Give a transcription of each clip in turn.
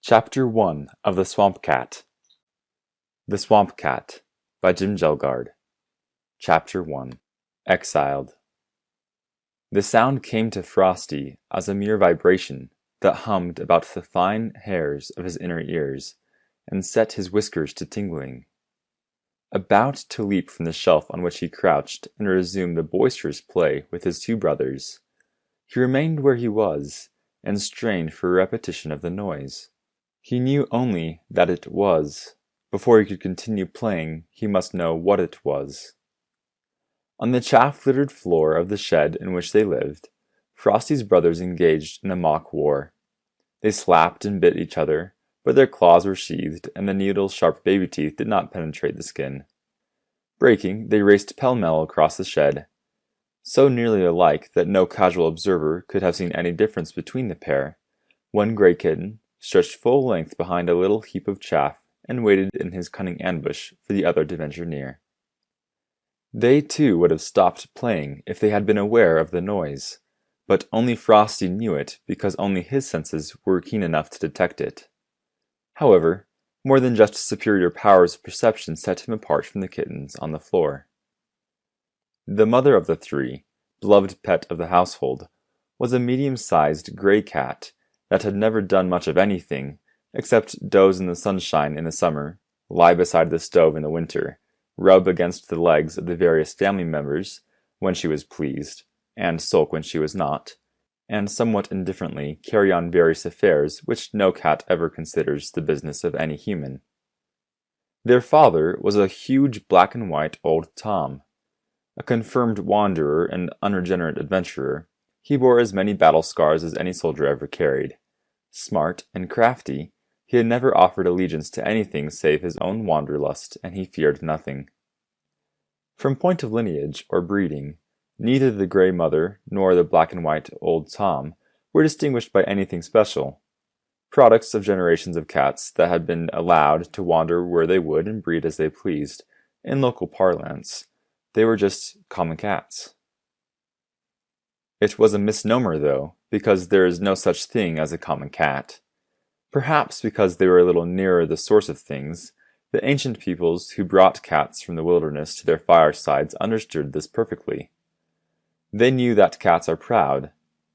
Chapter 1 of The Swamp Cat. The Swamp Cat by Kjelgaard. Chapter 1. Exhiled. The sound came to Frosty as a mere vibration that hummed about the fine hairs of his inner ears and set his whiskers to tingling. About to leap from the shelf on which he crouched and resume the boisterous play with his two brothers, he remained where he was and strained for a repetition of the noise. He knew only that it was. Before he could continue playing, he must know what it was. On the chaff-littered floor of the shed in which they lived, Frosty's brothers engaged in a mock war. They slapped and bit each other, but their claws were sheathed, and the needle-sharp baby teeth did not penetrate the skin. Breaking, they raced pell-mell across the shed, so nearly alike that no casual observer could have seen any difference between the pair. One gray kitten stretched full length behind a little heap of chaff and waited in his cunning ambush for the other to venture near. They too would have stopped playing if they had been aware of the noise, but only Frosty knew it because only his senses were keen enough to detect it. However, more than just superior powers of perception set him apart from the kittens on the floor. The mother of the three, beloved pet of the household, was a medium-sized gray cat that had never done much of anything except doze in the sunshine in the summer, lie beside the stove in the winter, rub against the legs of the various family members when she was pleased, and sulk when she was not, and somewhat indifferently carry on various affairs which no cat ever considers the business of any human. Their father was a huge black-and-white old Tom. A confirmed wanderer and unregenerate adventurer, he bore as many battle scars as any soldier ever carried. Smart and crafty, he had never offered allegiance to anything save his own wanderlust, and he feared nothing. From point of lineage or breeding, neither the gray mother nor the black-and-white old Tom were distinguished by anything special. Products of generations of cats that had been allowed to wander where they would and breed as they pleased, in local parlance, they were just common cats. It was a misnomer, though, because there is no such thing as a common cat. Perhaps because they were a little nearer the source of things, the ancient peoples who brought cats from the wilderness to their firesides understood this perfectly. They knew that cats are proud.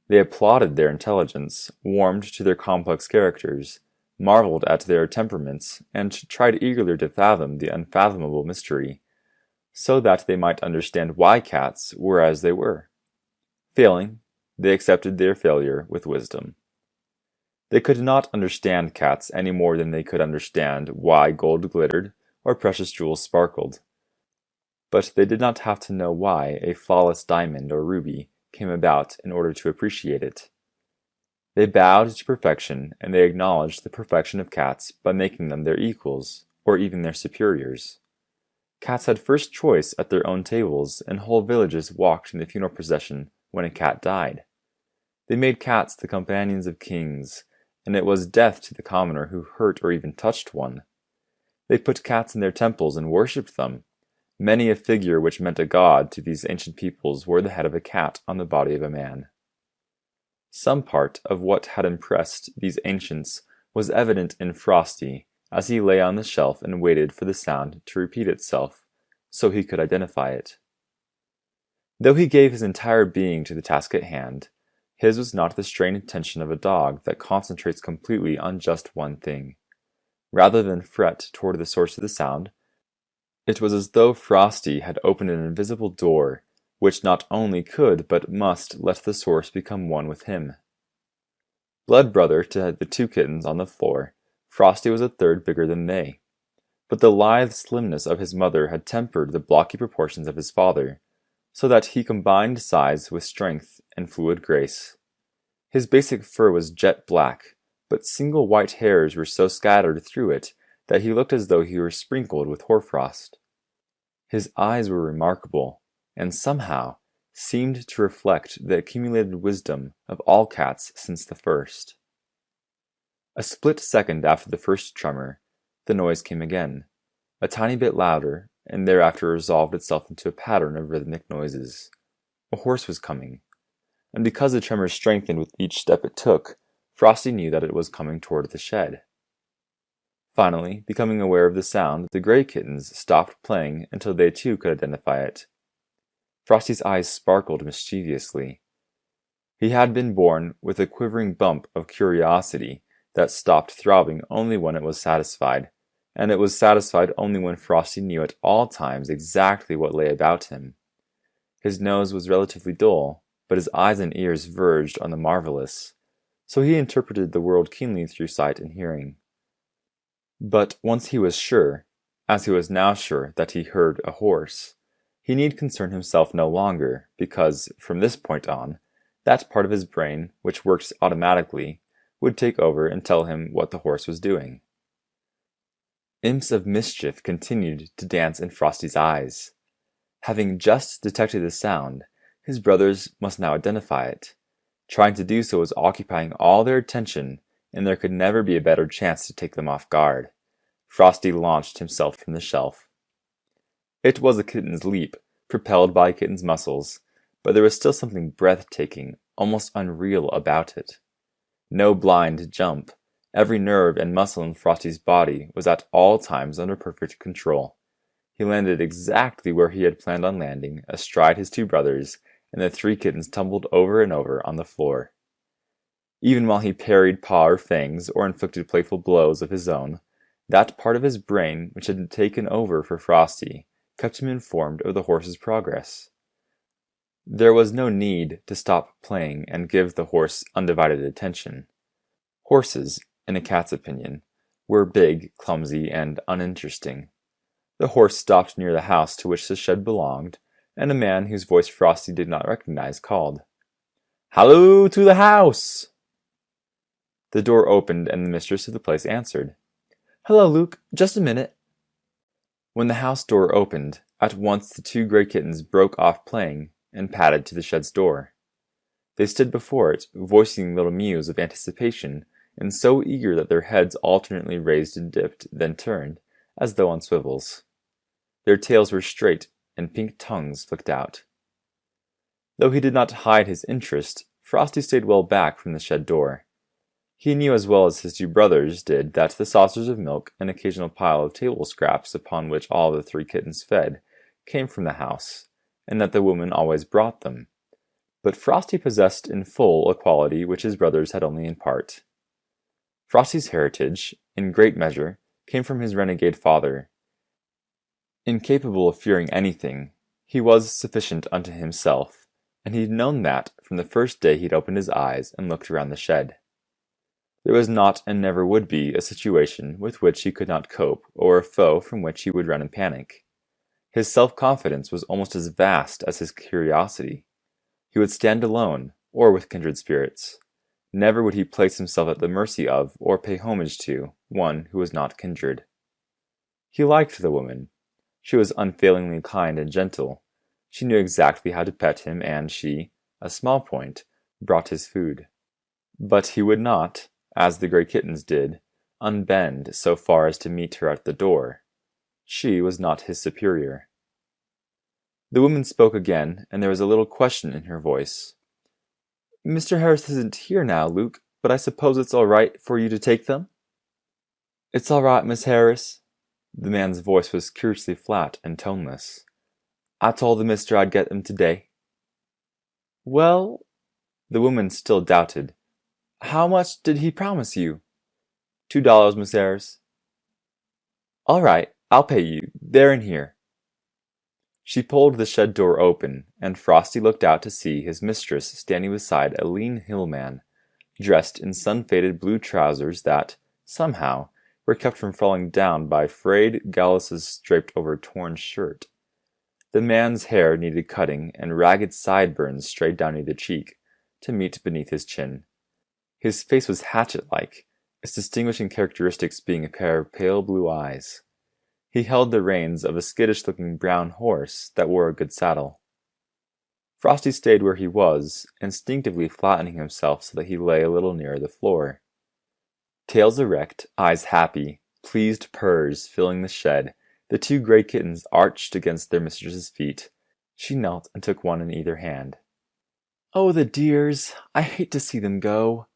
They applauded their intelligence, warmed to their complex characters, marveled at their temperaments, and tried eagerly to fathom the unfathomable mystery, so that they might understand why cats were as they were. Failing, they accepted their failure with wisdom. They could not understand cats any more than they could understand why gold glittered or precious jewels sparkled. But they did not have to know why a flawless diamond or ruby came about in order to appreciate it. They bowed to perfection, and they acknowledged the perfection of cats by making them their equals, or even their superiors. Cats had first choice at their own tables, and whole villages walked in the funeral procession when a cat died. They made cats the companions of kings, and it was death to the commoner who hurt or even touched one. They put cats in their temples and worshipped them. Many a figure which meant a god to these ancient peoples wore the head of a cat on the body of a man. Some part of what had impressed these ancients was evident in Frosty as he lay on the shelf and waited for the sound to repeat itself, so he could identify it. Though he gave his entire being to the task at hand, his was not the strained attention of a dog that concentrates completely on just one thing. Rather than fret toward the source of the sound, it was as though Frosty had opened an invisible door, which not only could but must let the source become one with him. Blood brother to the two kittens on the floor, Frosty was a third bigger than they. But the lithe slimness of his mother had tempered the blocky proportions of his father, so that he combined size with strength and fluid grace. His basic fur was jet black, but single white hairs were so scattered through it that he looked as though he were sprinkled with hoarfrost. His eyes were remarkable, and somehow seemed to reflect the accumulated wisdom of all cats since the first. A split second after the first tremor, the noise came again, a tiny bit louder, and thereafter resolved itself into a pattern of rhythmic noises. A horse was coming, and because the tremor strengthened with each step it took, Frosty knew that it was coming toward the shed. Finally, becoming aware of the sound, the gray kittens stopped playing until they too could identify it. Frosty's eyes sparkled mischievously. He had been born with a quivering bump of curiosity that stopped throbbing only when it was satisfied, and it was satisfied only when Frosty knew at all times exactly what lay about him. His nose was relatively dull, but his eyes and ears verged on the marvelous, so he interpreted the world keenly through sight and hearing. But once he was sure, as he was now sure that he heard a horse, he need concern himself no longer, because, from this point on, that part of his brain which worked automatically would take over and tell him what the horse was doing. Imps of mischief continued to dance in Frosty's eyes. Having just detected the sound, his brothers must now identify it. Trying to do so was occupying all their attention, and there could never be a better chance to take them off guard. Frosty launched himself from the shelf. It was a kitten's leap, propelled by a kitten's muscles, but there was still something breathtaking, almost unreal about it. No blind jump. Every nerve and muscle in Frosty's body was at all times under perfect control. He landed exactly where he had planned on landing, astride his two brothers, and the three kittens tumbled over and over on the floor. Even while he parried paw or fangs, or inflicted playful blows of his own, that part of his brain which had taken over for Frosty kept him informed of the horse's progress. There was no need to stop playing and give the horse undivided attention. Horses, in a cat's opinion, were big, clumsy, and uninteresting. The horse stopped near the house to which the shed belonged, and a man whose voice Frosty did not recognize called, "Halloo to the house!" The door opened and the mistress of the place answered, "Hello, Luke, just a minute." When the house door opened, at once the two gray kittens broke off playing and padded to the shed's door. They stood before it, voicing little mews of anticipation, and so eager that their heads alternately raised and dipped, then turned, as though on swivels. Their tails were straight, and pink tongues flicked out. Though he did not hide his interest, Frosty stayed well back from the shed door. He knew as well as his two brothers did that the saucers of milk and occasional pile of table scraps upon which all the three kittens fed came from the house, and that the woman always brought them. But Frosty possessed in full a quality which his brothers had only in part. Frosty's heritage, in great measure, came from his renegade father. Incapable of fearing anything, he was sufficient unto himself, and he'd known that from the first day he'd opened his eyes and looked around the shed. There was not and never would be a situation with which he could not cope, or a foe from which he would run in panic. His self-confidence was almost as vast as his curiosity. He would stand alone, or with kindred spirits. Never would he place himself at the mercy of, or pay homage to, one who was not kindred. He liked the woman. She was unfailingly kind and gentle. She knew exactly how to pet him, and she, a small point, brought his food. But he would not, as the gray kittens did, unbend so far as to meet her at the door. She was not his superior. The woman spoke again, and there was a little question in her voice. "Mr. Harris isn't here now, Luke, but I suppose it's all right for you to take them?" "It's all right, Miss Harris." The man's voice was curiously flat and toneless. "I told the mister I'd get them today." "Well," the woman still doubted, "how much did he promise you?" $2, Miss Harris." "All right, I'll pay you. They're in here." She pulled the shed door open, and Frosty looked out to see his mistress standing beside a lean hillman, dressed in sun-faded blue trousers that, somehow, were kept from falling down by frayed galluses draped over a torn shirt. The man's hair needed cutting, and ragged sideburns strayed down either cheek, to meet beneath his chin. His face was hatchet-like, its distinguishing characteristics being a pair of pale blue eyes. He held the reins of a skittish-looking brown horse that wore a good saddle. Frosty stayed where he was, instinctively flattening himself so that he lay a little nearer the floor. Tails erect, eyes happy, pleased purrs filling the shed, the two gray kittens arched against their mistress's feet. She knelt and took one in either hand. "Oh, the dears! I hate to see them go."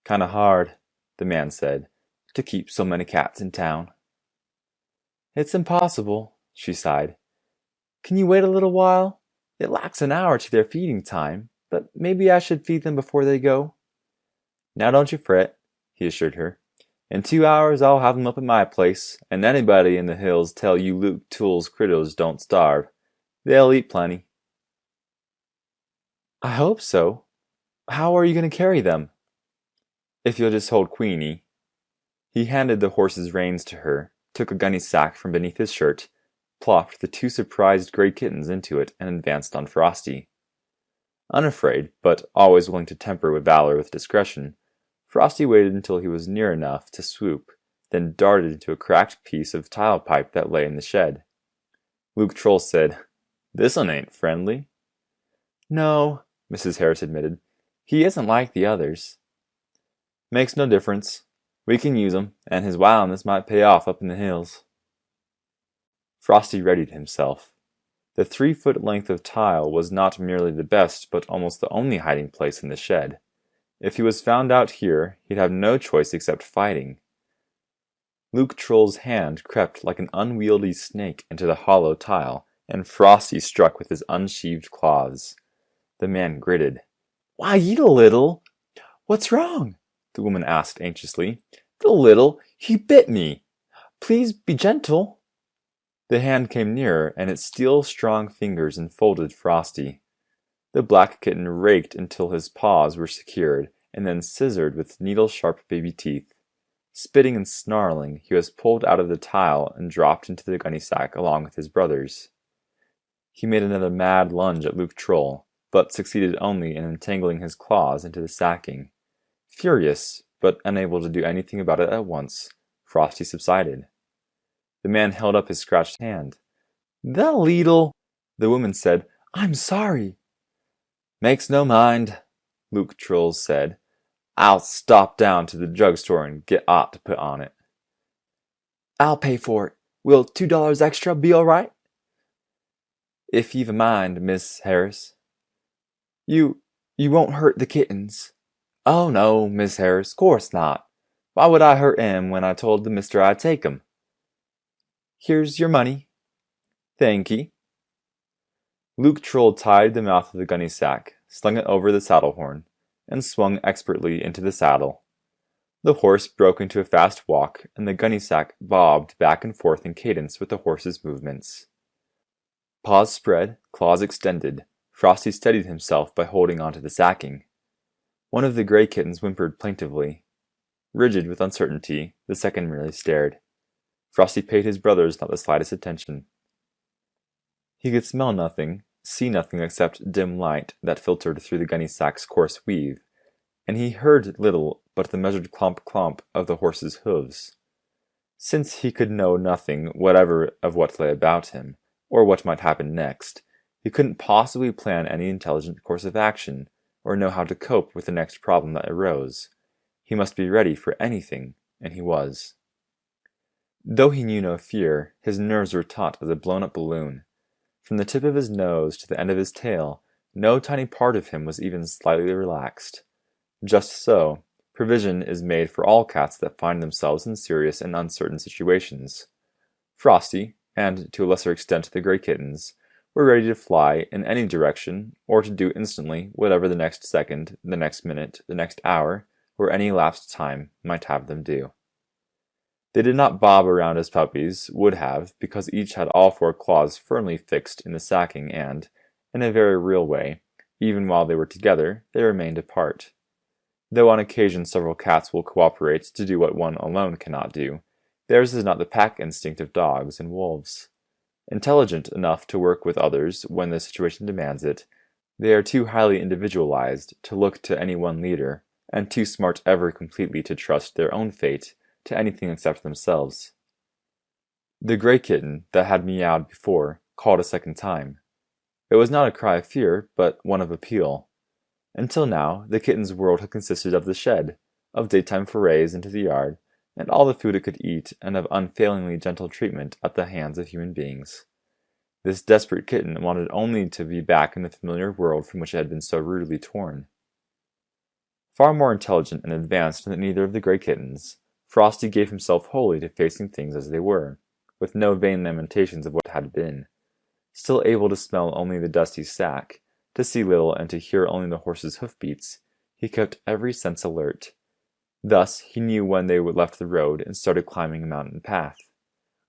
"Kinda hard," the man said, to keep so many cats in town." "It's impossible," she sighed. "Can you wait a little while? It lacks an hour to their feeding time, but maybe I should feed them before they go." "Now don't you fret," he assured her. "In 2 hours I'll have them up at my place, and anybody in the hills tell you Luke Toole's critters don't starve. They'll eat plenty." "I hope so. How are you going to carry them?" "If you'll just hold Queenie." He handed the horse's reins to her, took a gunny sack from beneath his shirt, plopped the 2 surprised gray kittens into it, and advanced on Frosty. Unafraid, but always willing to temper valor with discretion, Frosty waited until he was near enough to swoop, then darted into a cracked piece of tile pipe that lay in the shed. Luke Troll said, "This one ain't friendly." "No," Mrs. Harris admitted. "He isn't like the others." "Makes no difference. We can use him, and his wildness might pay off up in the hills." Frosty readied himself. The 3-foot length of tile was not merely the best, but almost the only hiding place in the shed. If he was found out here, he'd have no choice except fighting. Luke Troll's hand crept like an unwieldy snake into the hollow tile, and Frosty struck with his unsheathed claws. The man gritted. "Why, you little—" "What's wrong?" the woman asked anxiously. "The little, he bit me. Please be gentle." The hand came nearer, and its steel-strong fingers enfolded Frosty. The black kitten raked until his paws were secured, and then scissored with needle-sharp baby teeth. Spitting and snarling, he was pulled out of the tile and dropped into the gunny sack along with his brothers. He made another mad lunge at Luke Troll, but succeeded only in entangling his claws into the sacking. Furious, but unable to do anything about it at once, Frosty subsided. The man held up his scratched hand. "The leetle," the woman said. "I'm sorry." "Makes no mind," Luke Troll said. "I'll stop down to the drugstore and get aught to put on it." "I'll pay for it. Will $2 extra be all right?" "If you've a mind, Miss Harris." You won't hurt the kittens?" "Oh, no, Miss Harris, course not. Why would I hurt 'em when I told the mister I'd take 'em?" "Here's your money." "Thankee." Luke Troll tied the mouth of the gunny sack, slung it over the saddle horn, and swung expertly into the saddle. The horse broke into a fast walk, and the gunny sack bobbed back and forth in cadence with the horse's movements. Paws spread, claws extended, Frosty steadied himself by holding onto the sacking. One of the gray kittens whimpered plaintively. Rigid with uncertainty, the second merely stared. Frosty paid his brothers not the slightest attention. He could smell nothing, see nothing except dim light that filtered through the gunny sack's coarse weave, and he heard little but the measured clomp-clomp of the horse's hooves. Since he could know nothing whatever of what lay about him, or what might happen next, he couldn't possibly plan any intelligent course of action, or know how to cope with the next problem that arose. He must be ready for anything, and he was. Though he knew no fear, his nerves were taut as a blown-up balloon. From the tip of his nose to the end of his tail, no tiny part of him was even slightly relaxed. Just so, provision is made for all cats that find themselves in serious and uncertain situations. Frosty, and to a lesser extent the gray kittens, were ready to fly in any direction, or to do instantly whatever the next second, the next minute, the next hour, or any elapsed time might have them do. They did not bob around as puppies would have, because each had all 4 claws firmly fixed in the sacking and, in a very real way, even while they were together, they remained apart. Though on occasion several cats will cooperate to do what one alone cannot do, theirs is not the pack instinct of dogs and wolves. Intelligent enough to work with others when the situation demands it, they are too highly individualized to look to any one leader, and too smart ever completely to trust their own fate to anything except themselves. The gray kitten that had meowed before called a second time. It was not a cry of fear, but one of appeal. Until now, the kitten's world had consisted of the shed, of daytime forays into the yard, and all the food it could eat, and of unfailingly gentle treatment at the hands of human beings. This desperate kitten wanted only to be back in the familiar world from which it had been so rudely torn. Far more intelligent and advanced than either of the gray kittens, Frosty gave himself wholly to facing things as they were, with no vain lamentations of what had been. Still able to smell only the dusty sack, to see little and to hear only the horses' hoofbeats, he kept every sense alert. Thus he knew when they left the road and started climbing a mountain path.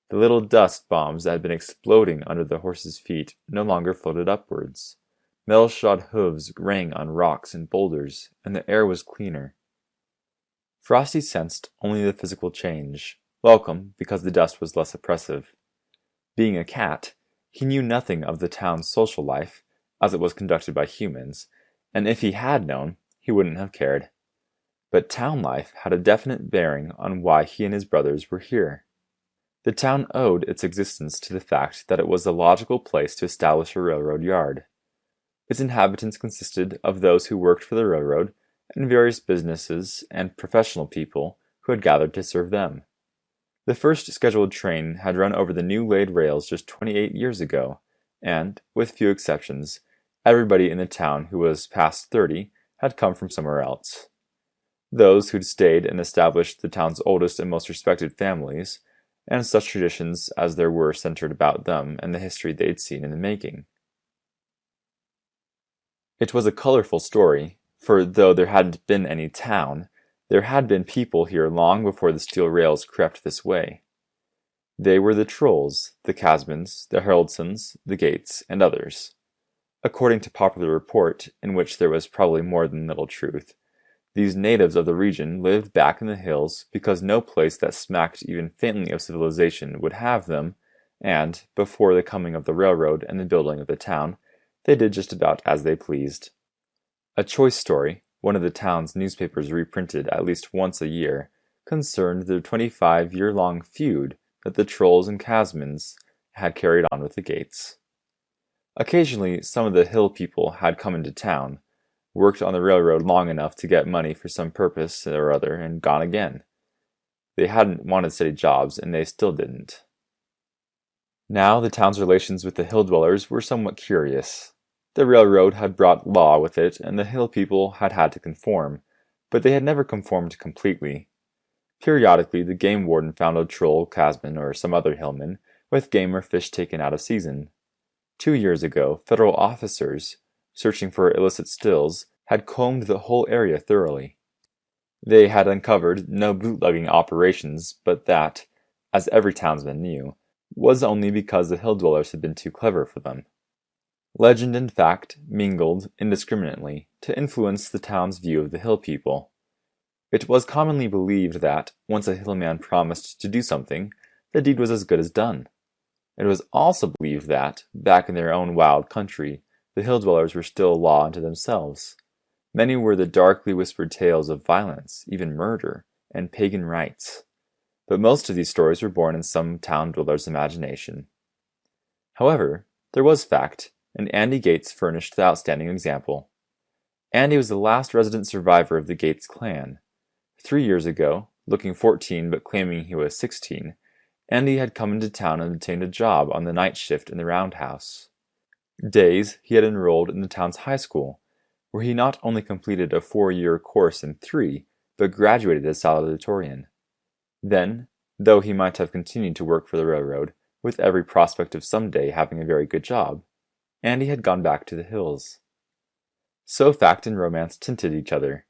The little dust bombs that had been exploding under the horses' feet no longer floated upwards. Metal-shod hooves rang on rocks and boulders, and the air was cleaner. Frosty sensed only the physical change, welcome because the dust was less oppressive. Being a cat, he knew nothing of the town's social life, as it was conducted by humans, and if he had known, he wouldn't have cared. But town life had a definite bearing on why he and his brothers were here. The town owed its existence to the fact that it was the logical place to establish a railroad yard. Its inhabitants consisted of those who worked for the railroad, and various businesses and professional people who had gathered to serve them. The first scheduled train had run over the new laid rails just 28 years ago, and, with few exceptions, everybody in the town who was past 30 had come from somewhere else. Those who'd stayed and established the town's oldest and most respected families, and such traditions as there were centered about them and the history they'd seen in the making. It was a colorful story, for though there hadn't been any town, there had been people here long before the steel rails crept this way. They were the Trolls, the Casmans, the Haroldsons, the Gates, and others. According to popular report, in which there was probably more than little truth, these natives of the region lived back in the hills because no place that smacked even faintly of civilization would have them, and, before the coming of the railroad and the building of the town, they did just about as they pleased. A choice story, one of the town's newspapers reprinted at least once a year, concerned the 25-year-long feud that the Trolls and Casmans had carried on with the Gates. Occasionally, some of the hill people had come into town, worked on the railroad long enough to get money for some purpose or other, and gone again. They hadn't wanted steady jobs, and they still didn't. Now the town's relations with the hill dwellers were somewhat curious. The railroad had brought law with it, and the hill people had had to conform, but they had never conformed completely. Periodically, the game warden found a troll, Casman, or some other hillman, with game or fish taken out of season. 2 years ago, federal officers, searching for illicit stills, had combed the whole area thoroughly. They had uncovered no bootlegging operations, but that, as every townsman knew, was only because the hill dwellers had been too clever for them. Legend and fact mingled indiscriminately to influence the town's view of the hill people. It was commonly believed that, once a hillman promised to do something, the deed was as good as done. It was also believed that, back in their own wild country, the hill dwellers were still a law unto themselves. Many were the darkly whispered tales of violence, even murder, and pagan rites. But most of these stories were born in some town dweller's imagination. However, there was fact, and Andy Gates furnished the outstanding example. Andy was the last resident survivor of the Gates clan. 3 years ago, looking 14 but claiming he was 16, Andy had come into town and obtained a job on the night shift in the roundhouse. Days he had enrolled in the town's high school, where he not only completed a 4-year course in 3, but graduated as salutatorian. Then, though he might have continued to work for the railroad, with every prospect of someday having a very good job, Andy had gone back to the hills. So fact and romance tinted each other,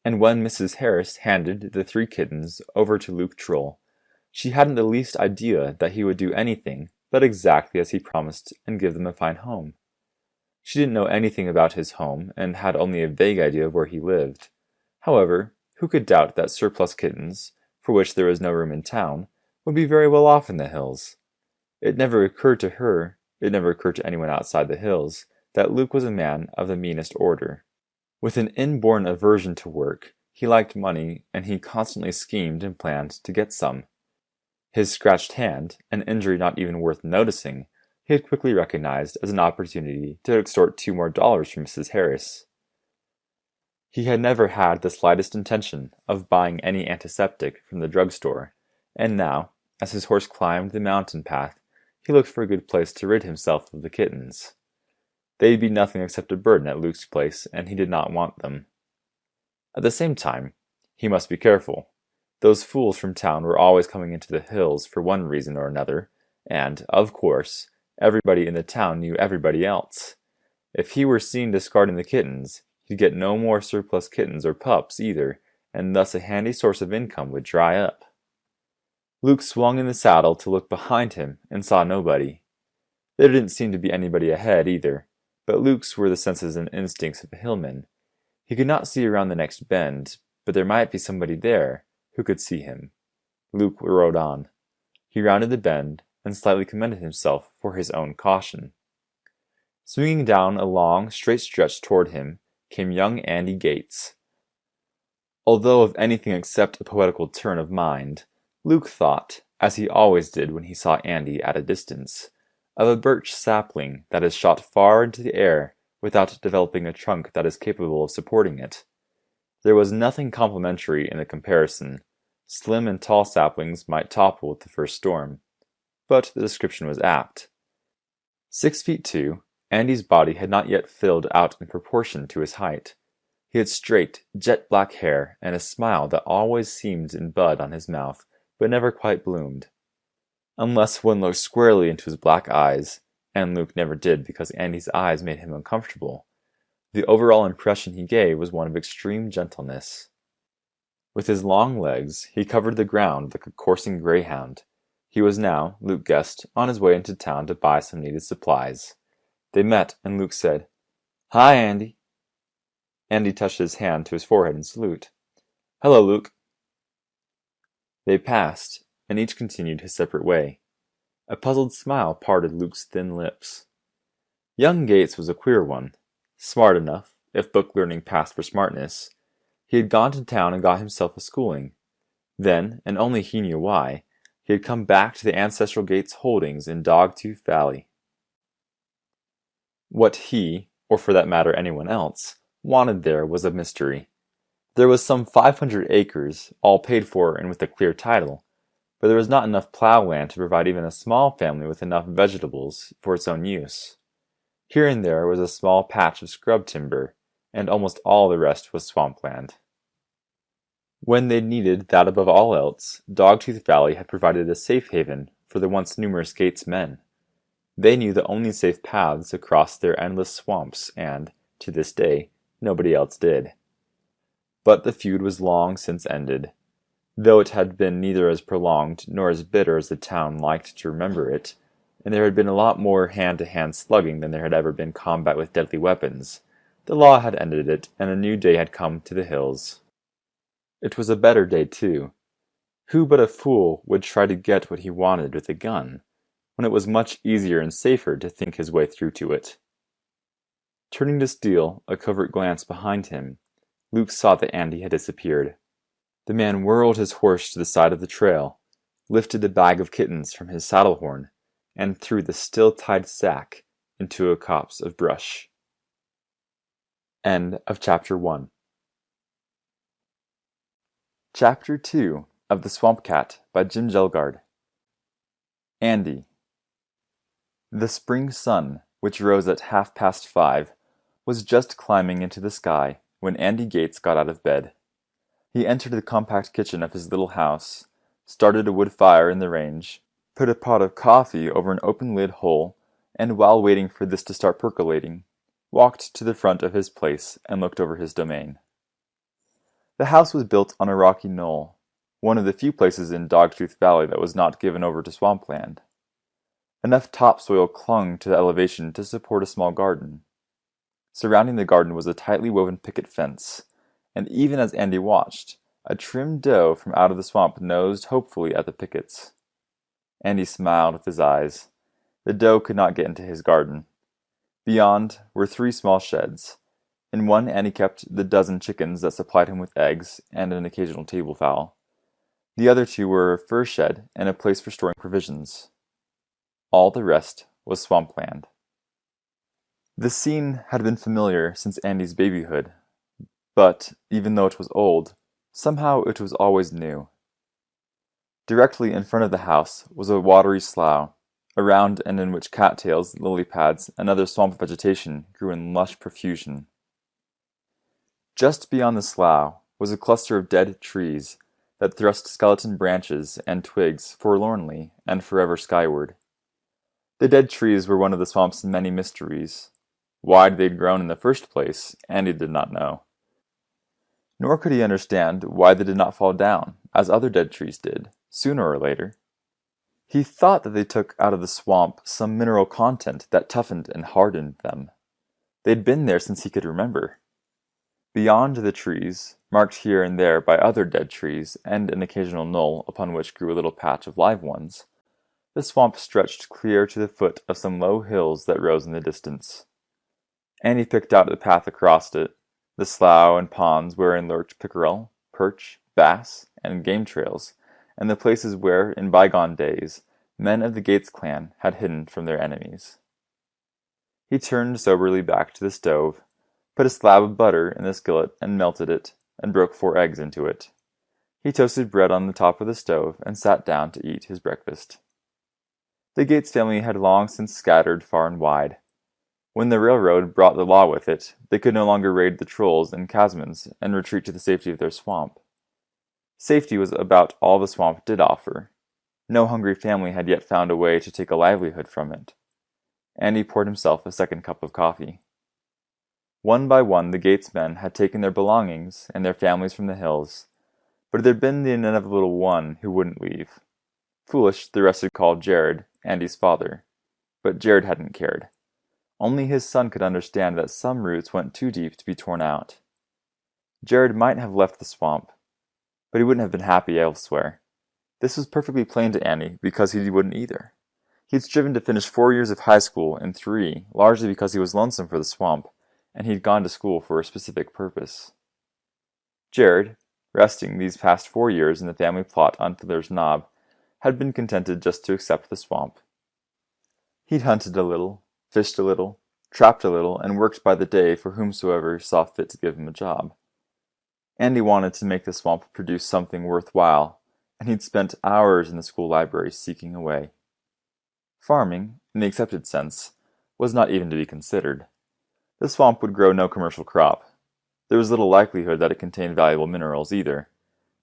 and when Mrs. Harris handed the 3 kittens over to Luke Troll, she hadn't the least idea that he would do anything but exactly as he promised and give them a fine home. She didn't know anything about his home, and had only a vague idea of where he lived. However, who could doubt that surplus kittens, for which there was no room in town, would be very well off in the hills? It never occurred to her, it never occurred to anyone outside the hills, that Luke was a man of the meanest order. With an inborn aversion to work, he liked money, and he constantly schemed and planned to get some. His scratched hand, an injury not even worth noticing, he had quickly recognized as an opportunity to extort $2 more from Mrs. Harris. He had never had the slightest intention of buying any antiseptic from the drugstore, and now, as his horse climbed the mountain path, he looked for a good place to rid himself of the kittens. They'd be nothing except a burden at Luke's place, and he did not want them. At the same time, he must be careful. Those fools from town were always coming into the hills for one reason or another, and, of course, everybody in the town knew everybody else. If he were seen discarding the kittens, he'd get no more surplus kittens or pups either, and thus a handy source of income would dry up. Luke swung in the saddle to look behind him and saw nobody. There didn't seem to be anybody ahead either, but Luke's were the senses and instincts of a hillman. He could not see around the next bend, but there might be somebody there who could see him. Luke rode on. He rounded the bend and slightly commended himself for his own caution. Swinging down a long, straight stretch toward him came young Andy Gates. Although of anything except a poetical turn of mind, Luke thought, as he always did when he saw Andy at a distance, of a birch sapling that is shot far into the air without developing a trunk that is capable of supporting it. There was nothing complimentary in the comparison. Slim and tall saplings might topple with the first storm, but the description was apt. 6'2", Andy's body had not yet filled out in proportion to his height. He had straight, jet-black hair and a smile that always seemed in bud on his mouth, but never quite bloomed. Unless one looked squarely into his black eyes, and Luke never did because Andy's eyes made him uncomfortable, the overall impression he gave was one of extreme gentleness. With his long legs, he covered the ground like a coursing greyhound. He was now, Luke guessed, on his way into town to buy some needed supplies. They met, and Luke said, "Hi, Andy." Andy touched his hand to his forehead in salute. "Hello, Luke." They passed, and each continued his separate way. A puzzled smile parted Luke's thin lips. Young Gates was a queer one. Smart enough, if book learning passed for smartness. He had gone to town and got himself a schooling. Then, and only he knew why, he had come back to the ancestral Gates holdings in Dogtooth Valley. What he, or for that matter anyone else, wanted there was a mystery. There was some 500 acres, all paid for and with a clear title, but there was not enough plow land to provide even a small family with enough vegetables for its own use. Here and there was a small patch of scrub timber, and almost all the rest was swampland. When they needed that above all else, Dogtooth Valley had provided a safe haven for the once numerous Gates men. They knew the only safe paths across their endless swamps, and, to this day, nobody else did. But the feud was long since ended. Though it had been neither as prolonged nor as bitter as the town liked to remember it, and there had been a lot more hand-to-hand slugging than there had ever been combat with deadly weapons, the law had ended it, and a new day had come to the hills. It was a better day, too. Who but a fool would try to get what he wanted with a gun, when it was much easier and safer to think his way through to it? Turning to steal a covert glance behind him, Luke saw that Andy had disappeared. The man whirled his horse to the side of the trail, lifted a bag of kittens from his saddle horn, and threw the still-tied sack into a copse of brush. End of Chapter 1. Chapter 2 of The Swamp Cat by Jim Kjelgaard. Andy. The spring sun, which rose at 5:30, was just climbing into the sky when Andy Gates got out of bed. He entered the compact kitchen of his little house, started a wood fire in the range, put a pot of coffee over an open-lid hole, and while waiting for this to start percolating, walked to the front of his place and looked over his domain. The house was built on a rocky knoll, one of the few places in Dogtooth Valley that was not given over to swampland. Enough topsoil clung to the elevation to support a small garden. Surrounding the garden was a tightly woven picket fence, and even as Andy watched, a trim doe from out of the swamp nosed hopefully at the pickets. Andy smiled with his eyes. The doe could not get into his garden. Beyond were 3 small sheds. In one Andy kept the dozen chickens that supplied him with eggs and an occasional table fowl. The other 2 were a fur shed and a place for storing provisions. All the rest was swampland. The scene had been familiar since Andy's babyhood, but, even though it was old, somehow it was always new. Directly in front of the house was a watery slough, around and in which cattails, lily pads, and other swamp vegetation grew in lush profusion. Just beyond the slough was a cluster of dead trees that thrust skeleton branches and twigs forlornly and forever skyward. The dead trees were one of the swamp's many mysteries. Why they'd grown in the first place, Andy did not know. Nor could he understand why they did not fall down, as other dead trees did, sooner or later. He thought that they took out of the swamp some mineral content that toughened and hardened them. They'd been there since he could remember. Beyond the trees, marked here and there by other dead trees and an occasional knoll upon which grew a little patch of live ones, the swamp stretched clear to the foot of some low hills that rose in the distance. Andy picked out the path across it, the slough and ponds wherein lurked pickerel, perch, bass, and game trails, and the places where, in bygone days, men of the Gates clan had hidden from their enemies. He turned soberly back to the stove, put a slab of butter in the skillet and melted it, and broke 4 eggs into it. He toasted bread on the top of the stove and sat down to eat his breakfast. The Gates family had long since scattered far and wide. When the railroad brought the law with it, they could no longer raid the trolls and chasms and retreat to the safety of their swamp. Safety was about all the swamp did offer. No hungry family had yet found a way to take a livelihood from it. Andy poured himself a second cup of coffee. One by one the Gates men had taken their belongings and their families from the hills, but there'd been the inevitable one who wouldn't leave. Foolish, the rest had called Jared, Andy's father, but Jared hadn't cared. Only his son could understand that some roots went too deep to be torn out. Jared might have left the swamp, but he wouldn't have been happy elsewhere. This was perfectly plain to Andy, because he wouldn't either. He'd striven to finish 4 years of high school in 3, largely because he was lonesome for the swamp, and he'd gone to school for a specific purpose. Jared, resting these past 4 years in the family plot on Fiddler's Knob, had been contented just to accept the swamp. He'd hunted a little, fished a little, trapped a little, and worked by the day for whomsoever saw fit to give him a job. Andy wanted to make the swamp produce something worthwhile, and he'd spent hours in the school library seeking a way. Farming, in the accepted sense, was not even to be considered. The swamp would grow no commercial crop. There was little likelihood that it contained valuable minerals either.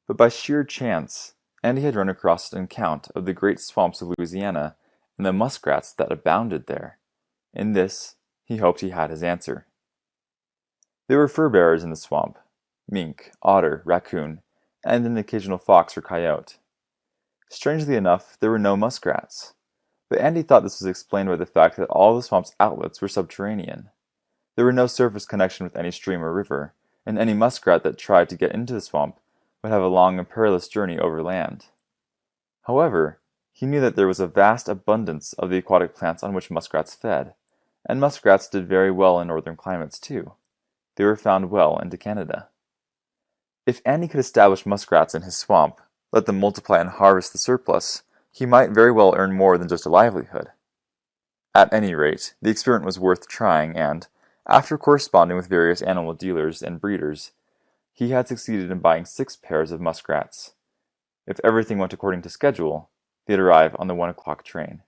But by sheer chance, Andy had run across an account of the great swamps of Louisiana and the muskrats that abounded there. In this, he hoped he had his answer. There were fur-bearers in the swamp, mink, otter, raccoon, and an occasional fox or coyote. Strangely enough, there were no muskrats, but Andy thought this was explained by the fact that all the swamp's outlets were subterranean. There were no surface connection with any stream or river, and any muskrat that tried to get into the swamp would have a long and perilous journey over land. However, he knew that there was a vast abundance of the aquatic plants on which muskrats fed, and muskrats did very well in northern climates too. They were found well into Canada. If Andy could establish muskrats in his swamp, let them multiply and harvest the surplus, he might very well earn more than just a livelihood. At any rate, the experiment was worth trying, and, after corresponding with various animal dealers and breeders, he had succeeded in buying 6 pairs of muskrats. If everything went according to schedule, they'd arrive on the 1 o'clock train.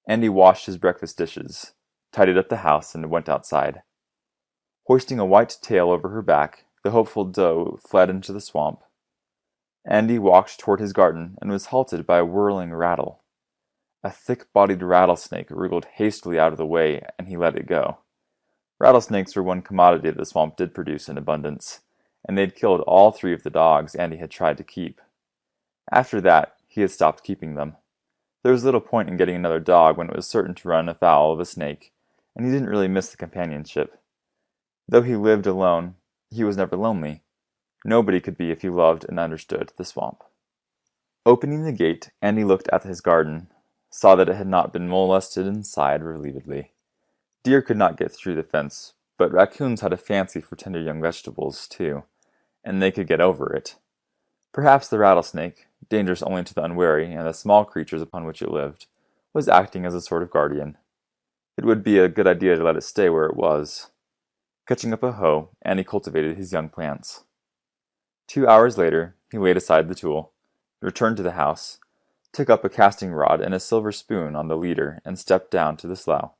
Andy washed his breakfast dishes, tidied up the house, and went outside. Hoisting a white tail over her back, the hopeful doe fled into the swamp. Andy walked toward his garden and was halted by a whirling rattle. A thick-bodied rattlesnake wriggled hastily out of the way, and he let it go. Rattlesnakes were one commodity that the swamp did produce in abundance, and they'd killed all 3 of the dogs Andy had tried to keep. After that, he had stopped keeping them. There was little point in getting another dog when it was certain to run afoul of a snake, and he didn't really miss the companionship. Though he lived alone, he was never lonely. Nobody could be if he loved and understood the swamp. Opening the gate, Andy looked at his garden, saw that it had not been molested, and sighed relievedly. Deer could not get through the fence, but raccoons had a fancy for tender young vegetables, too, and they could get over it. Perhaps the rattlesnake, dangerous only to the unwary and the small creatures upon which it lived, was acting as a sort of guardian. It would be a good idea to let it stay where it was. Catching up a hoe, Andy cultivated his young plants. 2 hours later, he laid aside the tool, returned to the house, took up a casting rod and a silver spoon on the leader, and stepped down to the slough.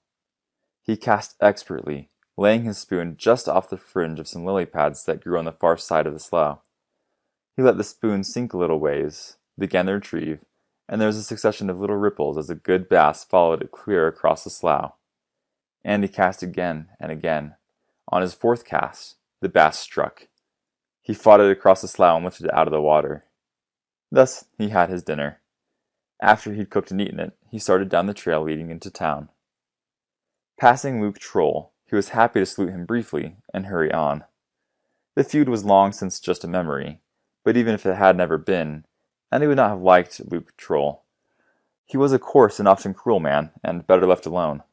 He cast expertly, laying his spoon just off the fringe of some lily pads that grew on the far side of the slough. He let the spoon sink a little ways, began the retrieve, and there was a succession of little ripples as a good bass followed it clear across the slough. Andy cast again and again. On his fourth cast, the bass struck. He fought it across the slough and lifted it out of the water. Thus he had his dinner. After he'd cooked and eaten it, he started down the trail leading into town. Passing Luke Troll, he was happy to salute him briefly and hurry on. The feud was long since just a memory, but even if it had never been, Andy would not have liked Luke Troll. He was a coarse and often cruel man, and better left alone.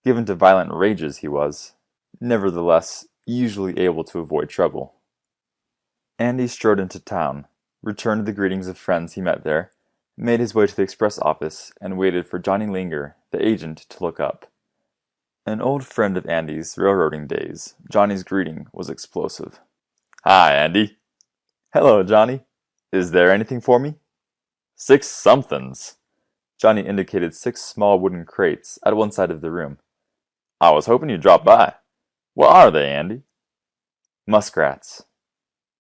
Given to violent rages he was, nevertheless, usually able to avoid trouble. Andy strode into town, returned the greetings of friends he met there, made his way to the express office, and waited for Johnny Linger, the agent, to look up. An old friend of Andy's railroading days, Johnny's greeting was explosive. "Hi, Andy." "Hello, Johnny. Is there anything for me?" "6 somethings." Johnny indicated 6 small wooden crates at one side of the room. "I was hoping you'd drop by. What are they, Andy?" "Muskrats."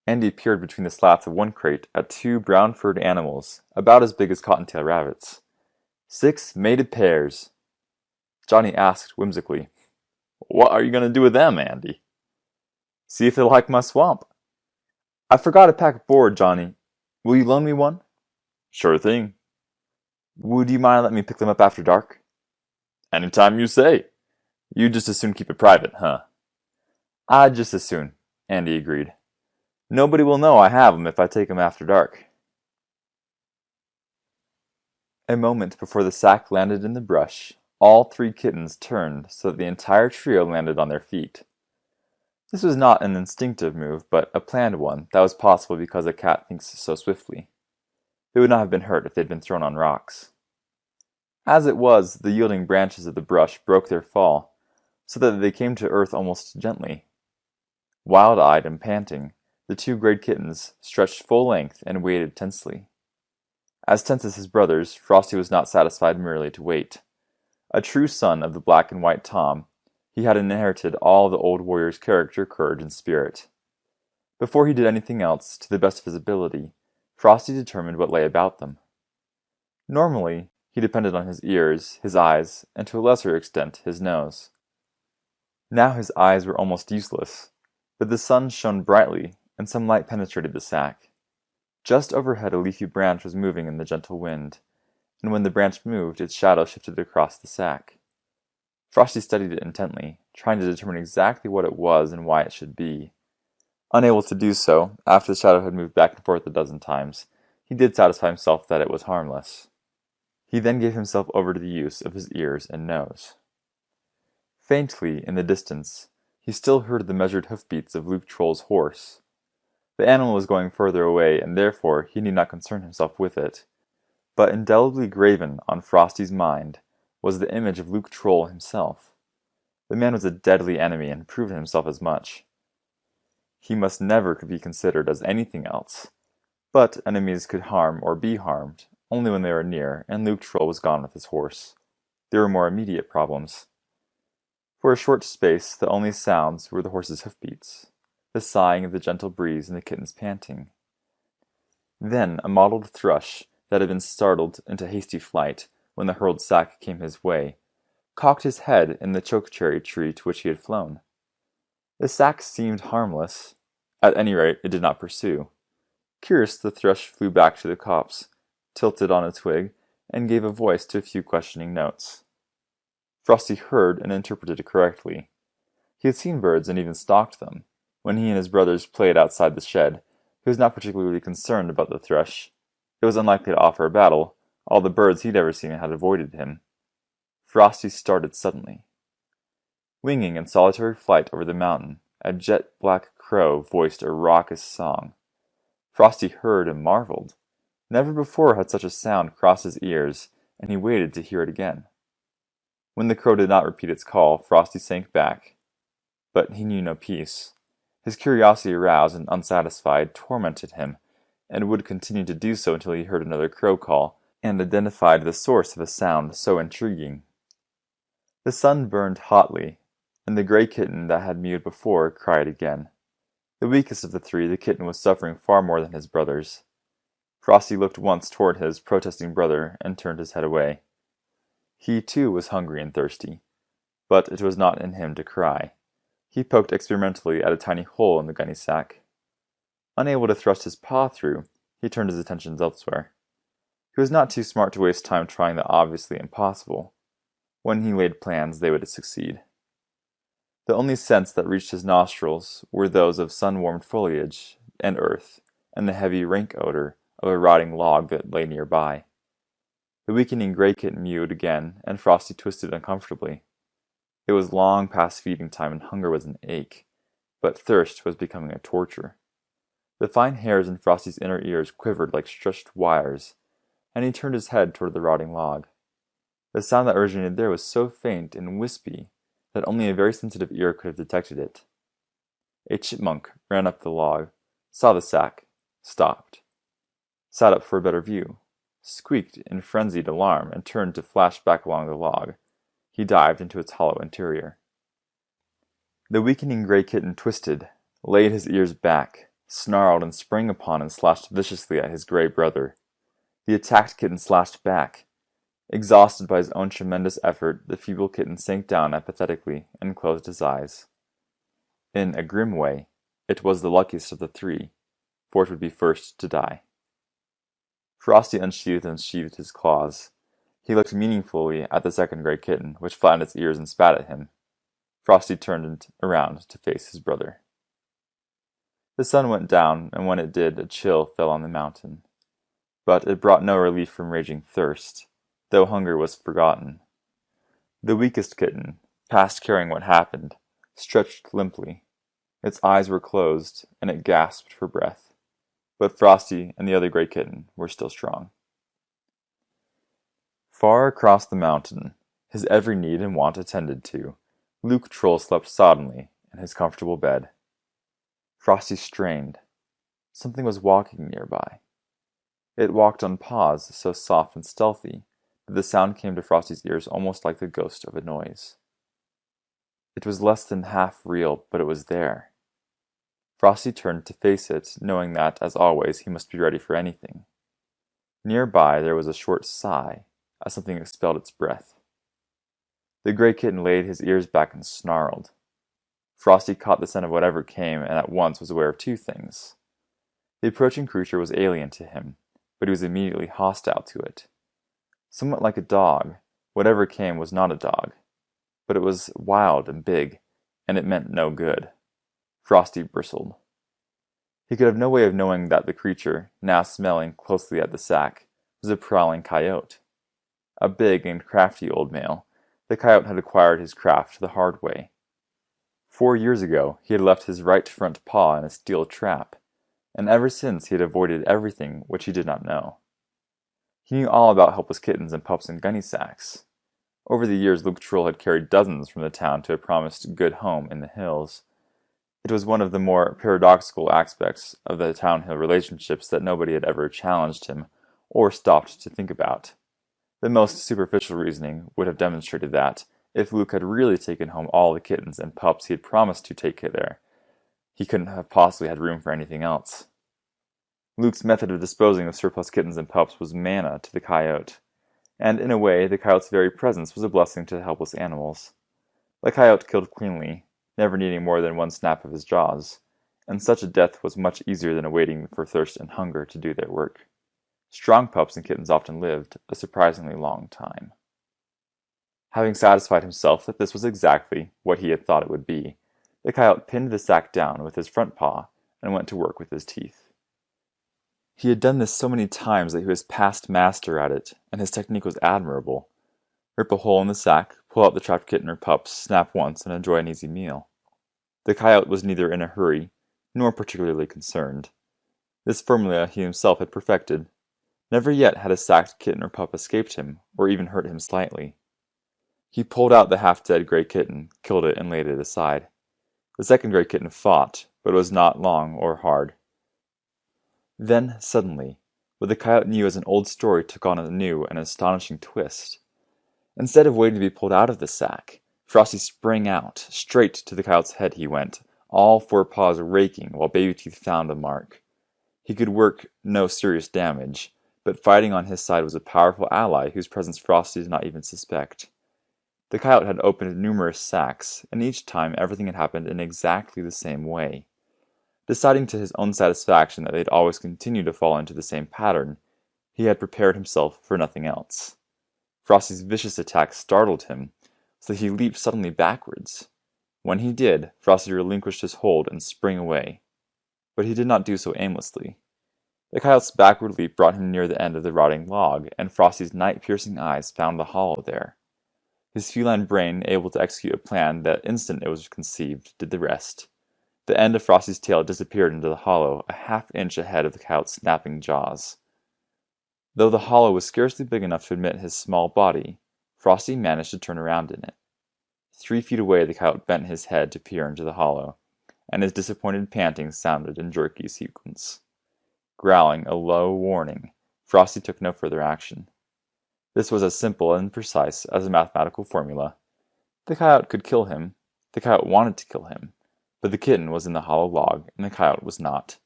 Andy peered between the slats of one crate at 2 brown-furred animals about as big as cottontail rabbits. 6 mated pairs. Johnny asked whimsically, "What are you going to do with them, Andy?" "See if they'll like my swamp." "I forgot a pack board, Johnny. Will you loan me one?" "Sure thing." "Would you mind letting me pick them up after dark?" "Anytime you say. You'd just as soon keep it private, huh?" "I'd just as soon," Andy agreed. "Nobody will know I have 'em if I take 'em after dark." A moment before the sack landed in the brush, all 3 kittens turned so that the entire trio landed on their feet. This was not an instinctive move, but a planned one that was possible because a cat thinks so swiftly. They would not have been hurt if they had been thrown on rocks. As it was, the yielding branches of the brush broke their fall, so that they came to earth almost gently. Wild-eyed and panting, the 2 gray kittens stretched full length and waited tensely. As tense as his brothers, Frosty was not satisfied merely to wait. A true son of the black and white Tom, he had inherited all the old warrior's character, courage, and spirit. Before he did anything else, to the best of his ability, Frosty determined what lay about them. Normally, he depended on his ears, his eyes, and to a lesser extent, his nose. Now his eyes were almost useless, but the sun shone brightly, and some light penetrated the sack. Just overhead a leafy branch was moving in the gentle wind, and when the branch moved, its shadow shifted across the sack. Frosty studied it intently, trying to determine exactly what it was and why it should be. Unable to do so, after the shadow had moved back and forth a dozen times, he did satisfy himself that it was harmless. He then gave himself over to the use of his ears and nose. Faintly, in the distance, he still heard the measured hoofbeats of Luke Troll's horse. The animal was going further away, and therefore he need not concern himself with it. But indelibly graven on Frosty's mind was the image of Luke Troll himself. The man was a deadly enemy and had proven himself as much. He must never be considered as anything else. But enemies could harm or be harmed only when they were near, and Luke Troll was gone with his horse. There were more immediate problems. For a short space the only sounds were the horse's hoofbeats, the sighing of the gentle breeze and the kitten's panting. Then a mottled thrush that had been startled into hasty flight when the hurled sack came his way, cocked his head in the chokecherry tree to which he had flown. The sack seemed harmless. At any rate, it did not pursue. Curious, the thrush flew back to the copse, tilted on a twig, and gave a voice to a few questioning notes. Frosty heard and interpreted it correctly. He had seen birds and even stalked them. When he and his brothers played outside the shed, he was not particularly concerned about the thrush. It was unlikely to offer a battle. All the birds he'd ever seen had avoided him. Frosty started suddenly. Winging in solitary flight over the mountain, a jet-black crow voiced a raucous song. Frosty heard and marveled. Never before had such a sound crossed his ears, and he waited to hear it again. When the crow did not repeat its call, Frosty sank back. But he knew no peace. His curiosity aroused and unsatisfied tormented him, and would continue to do so until he heard another crow call, and identified the source of a sound so intriguing. The sun burned hotly, and the gray kitten that had mewed before cried again. The weakest of the three, the kitten was suffering far more than his brothers. Frosty looked once toward his protesting brother and turned his head away. He, too, was hungry and thirsty, but it was not in him to cry. He poked experimentally at a tiny hole in the gunny sack. Unable to thrust his paw through, he turned his attentions elsewhere. He was not too smart to waste time trying the obviously impossible. When he laid plans, they would succeed. The only scents that reached his nostrils were those of sun-warmed foliage and earth, and the heavy, rank odor of a rotting log that lay nearby. The weakening gray kitten mewed again, and Frosty twisted uncomfortably. It was long past feeding time, and hunger was an ache, but thirst was becoming a torture. The fine hairs in Frosty's inner ears quivered like stretched wires, and he turned his head toward the rotting log. The sound that originated there was so faint and wispy that only a very sensitive ear could have detected it. A chipmunk ran up the log, saw the sack, stopped, sat up for a better view, squeaked in frenzied alarm, and turned to flash back along the log. He dived into its hollow interior. The weakening gray kitten twisted, laid his ears back, snarled, and sprang upon and slashed viciously at his gray brother. The attacked kitten slashed back. Exhausted by his own tremendous effort, the feeble kitten sank down apathetically and closed his eyes. In a grim way, it was the luckiest of the three, for it would be first to die. Frosty unsheathed and sheathed his claws. He looked meaningfully at the second gray kitten, which flattened its ears and spat at him. Frosty turned around to face his brother. The sun went down, and when it did, a chill fell on the mountain. But it brought no relief from raging thirst, though hunger was forgotten. The weakest kitten, past caring what happened, stretched limply. Its eyes were closed, and it gasped for breath. But Frosty and the other gray kitten were still strong. Far across the mountain, his every need and want attended to, Luke Troll slept soddenly in his comfortable bed. Frosty strained. Something was walking nearby. It walked on paws so soft and stealthy that the sound came to Frosty's ears almost like the ghost of a noise. It was less than half real, but it was there. Frosty turned to face it, knowing that, as always, he must be ready for anything. Nearby there was a short sigh, as something expelled its breath. The gray kitten laid his ears back and snarled. Frosty caught the scent of whatever came, and at once was aware of two things. The approaching creature was alien to him, but he was immediately hostile to it. Somewhat like a dog, whatever came was not a dog, but it was wild and big, and it meant no good. Frosty bristled. He could have no way of knowing that the creature, now smelling closely at the sack, was a prowling coyote. A big and crafty old male, the coyote had acquired his craft the hard way. 4 years ago, he had left his right front paw in a steel trap, and ever since he had avoided everything which he did not know. He knew all about helpless kittens and pups in gunny sacks. Over the years, Luke Troll had carried dozens from the town to a promised good home in the hills. It was one of the more paradoxical aspects of the town-hill relationships that nobody had ever challenged him or stopped to think about. The most superficial reasoning would have demonstrated that, if Luke had really taken home all the kittens and pups he had promised to take there, he couldn't have possibly had room for anything else. Luke's method of disposing of surplus kittens and pups was manna to the coyote, and in a way the coyote's very presence was a blessing to the helpless animals. The coyote killed cleanly, never needing more than one snap of his jaws, and such a death was much easier than waiting for thirst and hunger to do their work. Strong pups and kittens often lived a surprisingly long time. Having satisfied himself that this was exactly what he had thought it would be, the coyote pinned the sack down with his front paw and went to work with his teeth. He had done this so many times that he was past master at it, and his technique was admirable. Rip a hole in the sack, pull out the trapped kitten or pup, snap once, and enjoy an easy meal. The coyote was neither in a hurry, nor particularly concerned. This formula he himself had perfected. Never yet had a sacked kitten or pup escaped him, or even hurt him slightly. He pulled out the half-dead gray kitten, killed it, and laid it aside. The second gray kitten fought, but it was not long or hard. Then, suddenly, what the coyote knew as an old story took on a new and astonishing twist. Instead of waiting to be pulled out of the sack, Frosty sprang out. Straight to the coyote's head he went, all four paws raking while Baby Teeth found a mark. He could work no serious damage, but fighting on his side was a powerful ally whose presence Frosty did not even suspect. The coyote had opened numerous sacks, and each time everything had happened in exactly the same way. Deciding to his own satisfaction that they'd always continue to fall into the same pattern, he had prepared himself for nothing else. Frosty's vicious attack startled him, so he leaped suddenly backwards. When he did, Frosty relinquished his hold and sprang away. But he did not do so aimlessly. The coyote's backward leap brought him near the end of the rotting log, and Frosty's night-piercing eyes found the hollow there. His feline brain, able to execute a plan that instant it was conceived, did the rest. The end of Frosty's tail disappeared into the hollow, a half-inch ahead of the coyote's snapping jaws. Though the hollow was scarcely big enough to admit his small body, Frosty managed to turn around in it. 3 feet away the coyote bent his head to peer into the hollow, and his disappointed panting sounded in jerky sequence. Growling a low warning, Frosty took no further action. This was as simple and precise as a mathematical formula. The coyote could kill him. The coyote wanted to kill him. But the kitten was in the hollow log, and the coyote was not.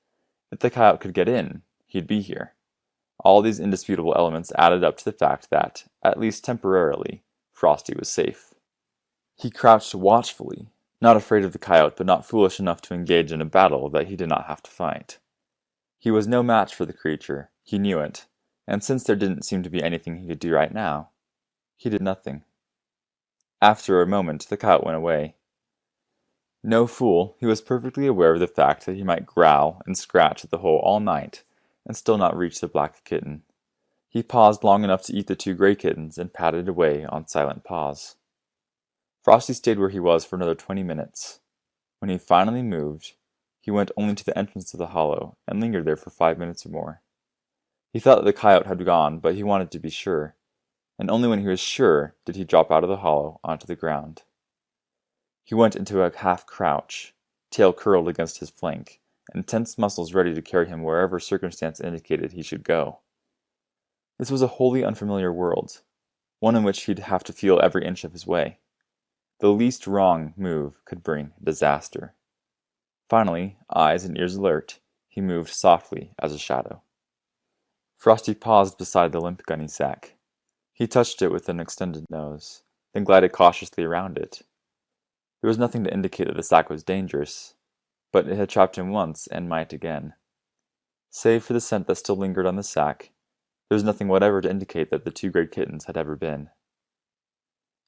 If the coyote could get in, he'd be here. All these indisputable elements added up to the fact that, at least temporarily, Frosty was safe. He crouched watchfully, not afraid of the coyote, but not foolish enough to engage in a battle that he did not have to fight. He was no match for the creature, he knew it, and since there didn't seem to be anything he could do right now, he did nothing. After a moment, the coyote went away. No fool, he was perfectly aware of the fact that he might growl and scratch at the hole all night and still not reach the black kitten. He paused long enough to eat the 2 gray kittens and padded away on silent paws. Frosty stayed where he was for another 20 minutes. When he finally moved, he went only to the entrance of the hollow and lingered there for 5 minutes or more. He thought that the coyote had gone, but he wanted to be sure, and only when he was sure did he drop out of the hollow onto the ground. He went into a half-crouch, tail curled against his flank, and tense muscles ready to carry him wherever circumstance indicated he should go. This was a wholly unfamiliar world, one in which he'd have to feel every inch of his way. The least wrong move could bring disaster. Finally, eyes and ears alert, he moved softly as a shadow. Frosty paused beside the limp gunny sack. He touched it with an extended nose, then glided cautiously around it. There was nothing to indicate that the sack was dangerous, but it had trapped him once and might again. Save for the scent that still lingered on the sack, there was nothing whatever to indicate that the 2 gray kittens had ever been.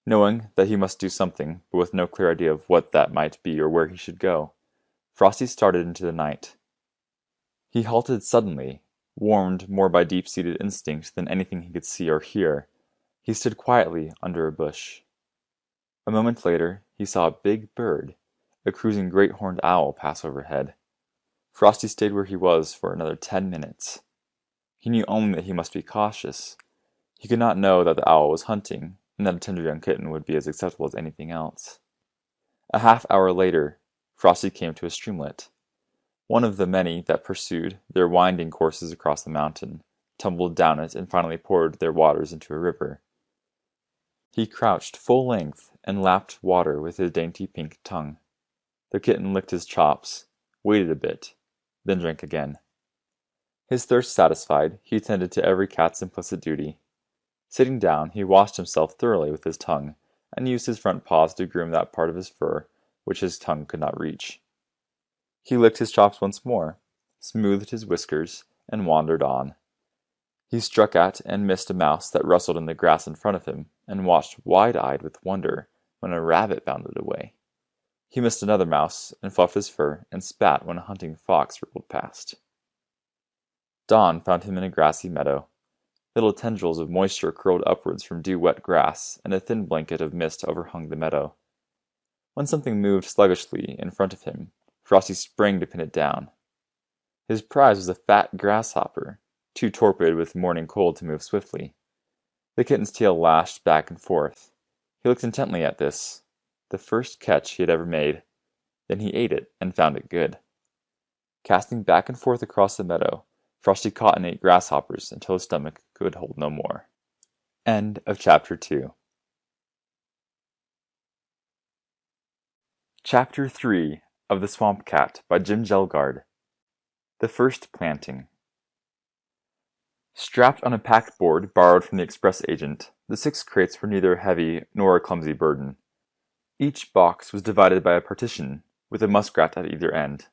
Knowing that he must do something, but with no clear idea of what that might be or where he should go, Frosty started into the night. He halted suddenly, warmed more by deep-seated instinct than anything he could see or hear. He stood quietly under a bush. A moment later, he saw a big bird, a cruising great horned owl, pass overhead. Frosty stayed where he was for another 10 minutes. He knew only that he must be cautious. He could not know that the owl was hunting, and that a tender young kitten would be as acceptable as anything else. A half-hour later, Frosty came to a streamlet. One of the many that pursued their winding courses across the mountain, tumbled down it, and finally poured their waters into a river. He crouched full length and lapped water with his dainty pink tongue. The kitten licked his chops, waited a bit, then drank again. His thirst satisfied, he attended to every cat's implicit duty. Sitting down, he washed himself thoroughly with his tongue, and used his front paws to groom that part of his fur which his tongue could not reach. He licked his chops once more, smoothed his whiskers, and wandered on. He struck at and missed a mouse that rustled in the grass in front of him, and watched wide-eyed with wonder when a rabbit bounded away. He missed another mouse, and fluffed his fur, and spat when a hunting fox rolled past. Dawn found him in a grassy meadow. Little tendrils of moisture curled upwards from dew-wet grass, and a thin blanket of mist overhung the meadow. When something moved sluggishly in front of him, Frosty sprang to pin it down. His prize was a fat grasshopper, too torpid with morning cold to move swiftly. The kitten's tail lashed back and forth. He looked intently at this, the first catch he had ever made. Then he ate it and found it good. Casting back and forth across the meadow, Frosty caught and ate grasshoppers until his stomach could hold no more. End of Chapter 2. Chapter 3. of the Swamp Cat by Kjelgaard. The First Planting. Strapped on a packboard borrowed from the express agent, the 6 crates were neither heavy nor a clumsy burden. Each box was divided by a partition, with a muskrat at either end.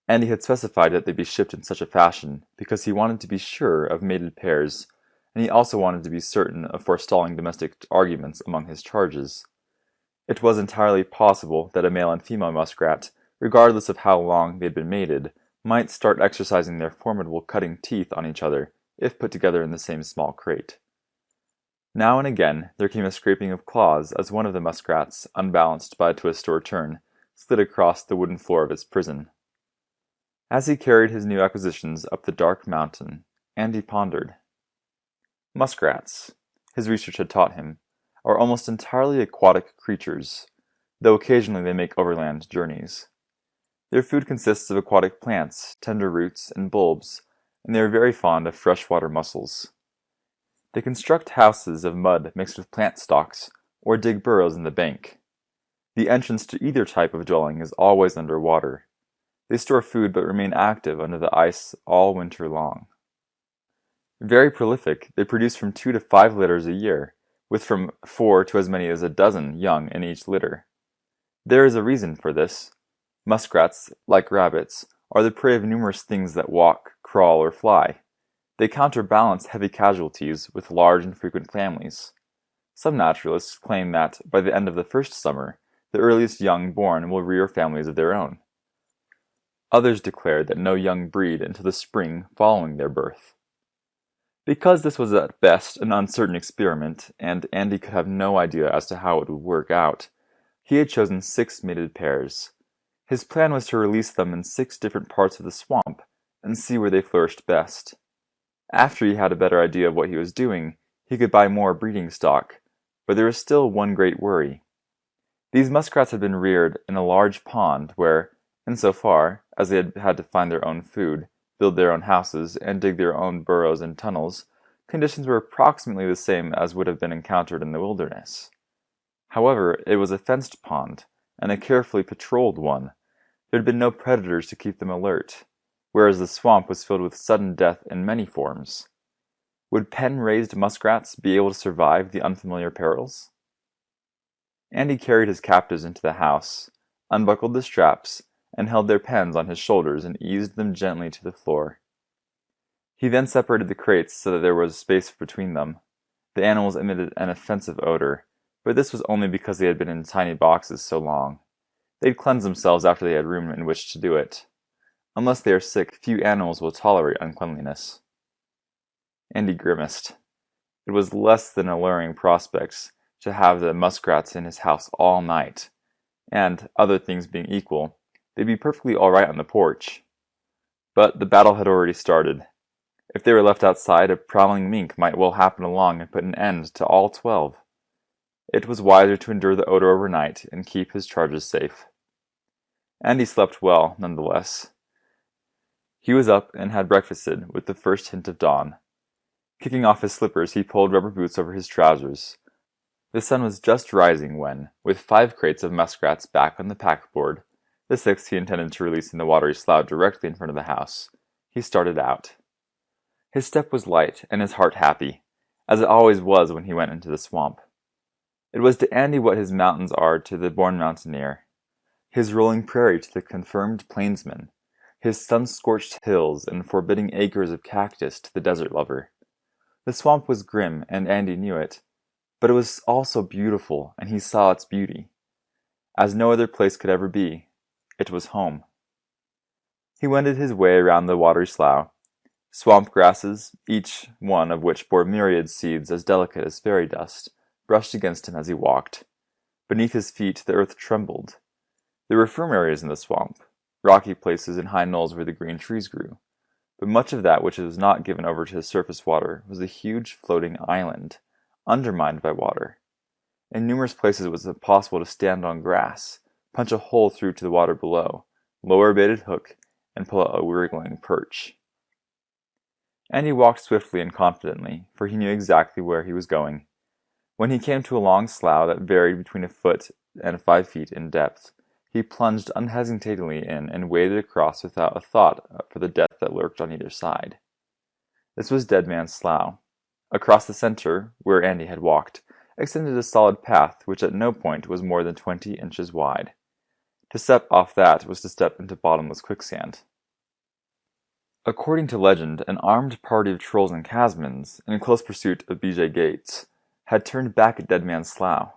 Andy had specified that they be shipped in such a fashion because he wanted to be sure of mated pairs, and he also wanted to be certain of forestalling domestic arguments among his charges. It was entirely possible that a male and female muskrat, regardless of how long they had been mated, might start exercising their formidable cutting teeth on each other if put together in the same small crate. Now and again there came a scraping of claws as one of the muskrats, unbalanced by a twist or turn, slid across the wooden floor of his prison. As he carried his new acquisitions up the dark mountain, Andy pondered. Muskrats, his research had taught him, are almost entirely aquatic creatures, though occasionally they make overland journeys. Their food consists of aquatic plants, tender roots, and bulbs, and they are very fond of freshwater mussels. They construct houses of mud mixed with plant stalks, or dig burrows in the bank. The entrance to either type of dwelling is always under water. They store food but remain active under the ice all winter long. Very prolific, they produce from 2 to 5 litters a year, with from 4 to as many as a dozen young in each litter. There is a reason for this. Muskrats, like rabbits, are the prey of numerous things that walk, crawl, or fly. They counterbalance heavy casualties with large and frequent families. Some naturalists claim that, by the end of the first summer, the earliest young born will rear families of their own. Others declare that no young breed until the spring following their birth. Because this was at best an uncertain experiment, and Andy could have no idea as to how it would work out, he had chosen 6 mated pairs. His plan was to release them in 6 different parts of the swamp, and see where they flourished best. After he had a better idea of what he was doing, he could buy more breeding stock, but there was still one great worry. These muskrats had been reared in a large pond where, insofar as they had had to find their own food, build their own houses, and dig their own burrows and tunnels, conditions were approximately the same as would have been encountered in the wilderness. However, it was a fenced pond, and a carefully patrolled one. There had been no predators to keep them alert, whereas the swamp was filled with sudden death in many forms. Would pen-raised muskrats be able to survive the unfamiliar perils? Andy carried his captives into the house, unbuckled the straps, and held their pens on his shoulders and eased them gently to the floor. He then separated the crates so that there was space between them. The animals emitted an offensive odor, but this was only because they had been in tiny boxes so long. They'd cleanse themselves after they had room in which to do it. Unless they are sick, few animals will tolerate uncleanliness. Andy grimaced. It was less than alluring prospects to have the muskrats in his house all night, and, other things being equal, they'd be perfectly all right on the porch. But the battle had already started. If they were left outside, a prowling mink might well happen along and put an end to all 12. It was wiser to endure the odor overnight and keep his charges safe. Andy slept well, nonetheless. He was up and had breakfasted with the first hint of dawn. Kicking off his slippers, he pulled rubber boots over his trousers. The sun was just rising when, with 5 crates of muskrats back on the packboard, the 6th he intended to release in the watery slough directly in front of the house, he started out. His step was light and his heart happy, as it always was when he went into the swamp. It was to Andy what his mountains are to the born mountaineer, his rolling prairie to the confirmed plainsman, his sun-scorched hills and forbidding acres of cactus to the desert lover. The swamp was grim, and Andy knew it, but it was also beautiful, and he saw its beauty. As no other place could ever be, it was home. He wended his way around the watery slough. Swamp grasses, each one of which bore myriad seeds as delicate as fairy dust, brushed against him as he walked. Beneath his feet the earth trembled. There were firm areas in the swamp, rocky places and high knolls where the green trees grew, but much of that which was not given over to the surface water was a huge floating island, undermined by water. In numerous places it was impossible to stand on grass, punch a hole through to the water below, lower a baited hook, and pull out a wriggling perch. And he walked swiftly and confidently, for he knew exactly where he was going. When he came to a long slough that varied between a foot and 5 feet in depth, He plunged unhesitatingly in and waded across without a thought for the death that lurked on either side. This was Dead Man's Slough. Across the center, where Andy had walked, extended a solid path which at no point was more than 20 inches wide. To step off that was to step into bottomless quicksand. According to legend, an armed party of trolls and chasmans, in close pursuit of B.J. Gates, had turned back at Dead Man's Slough.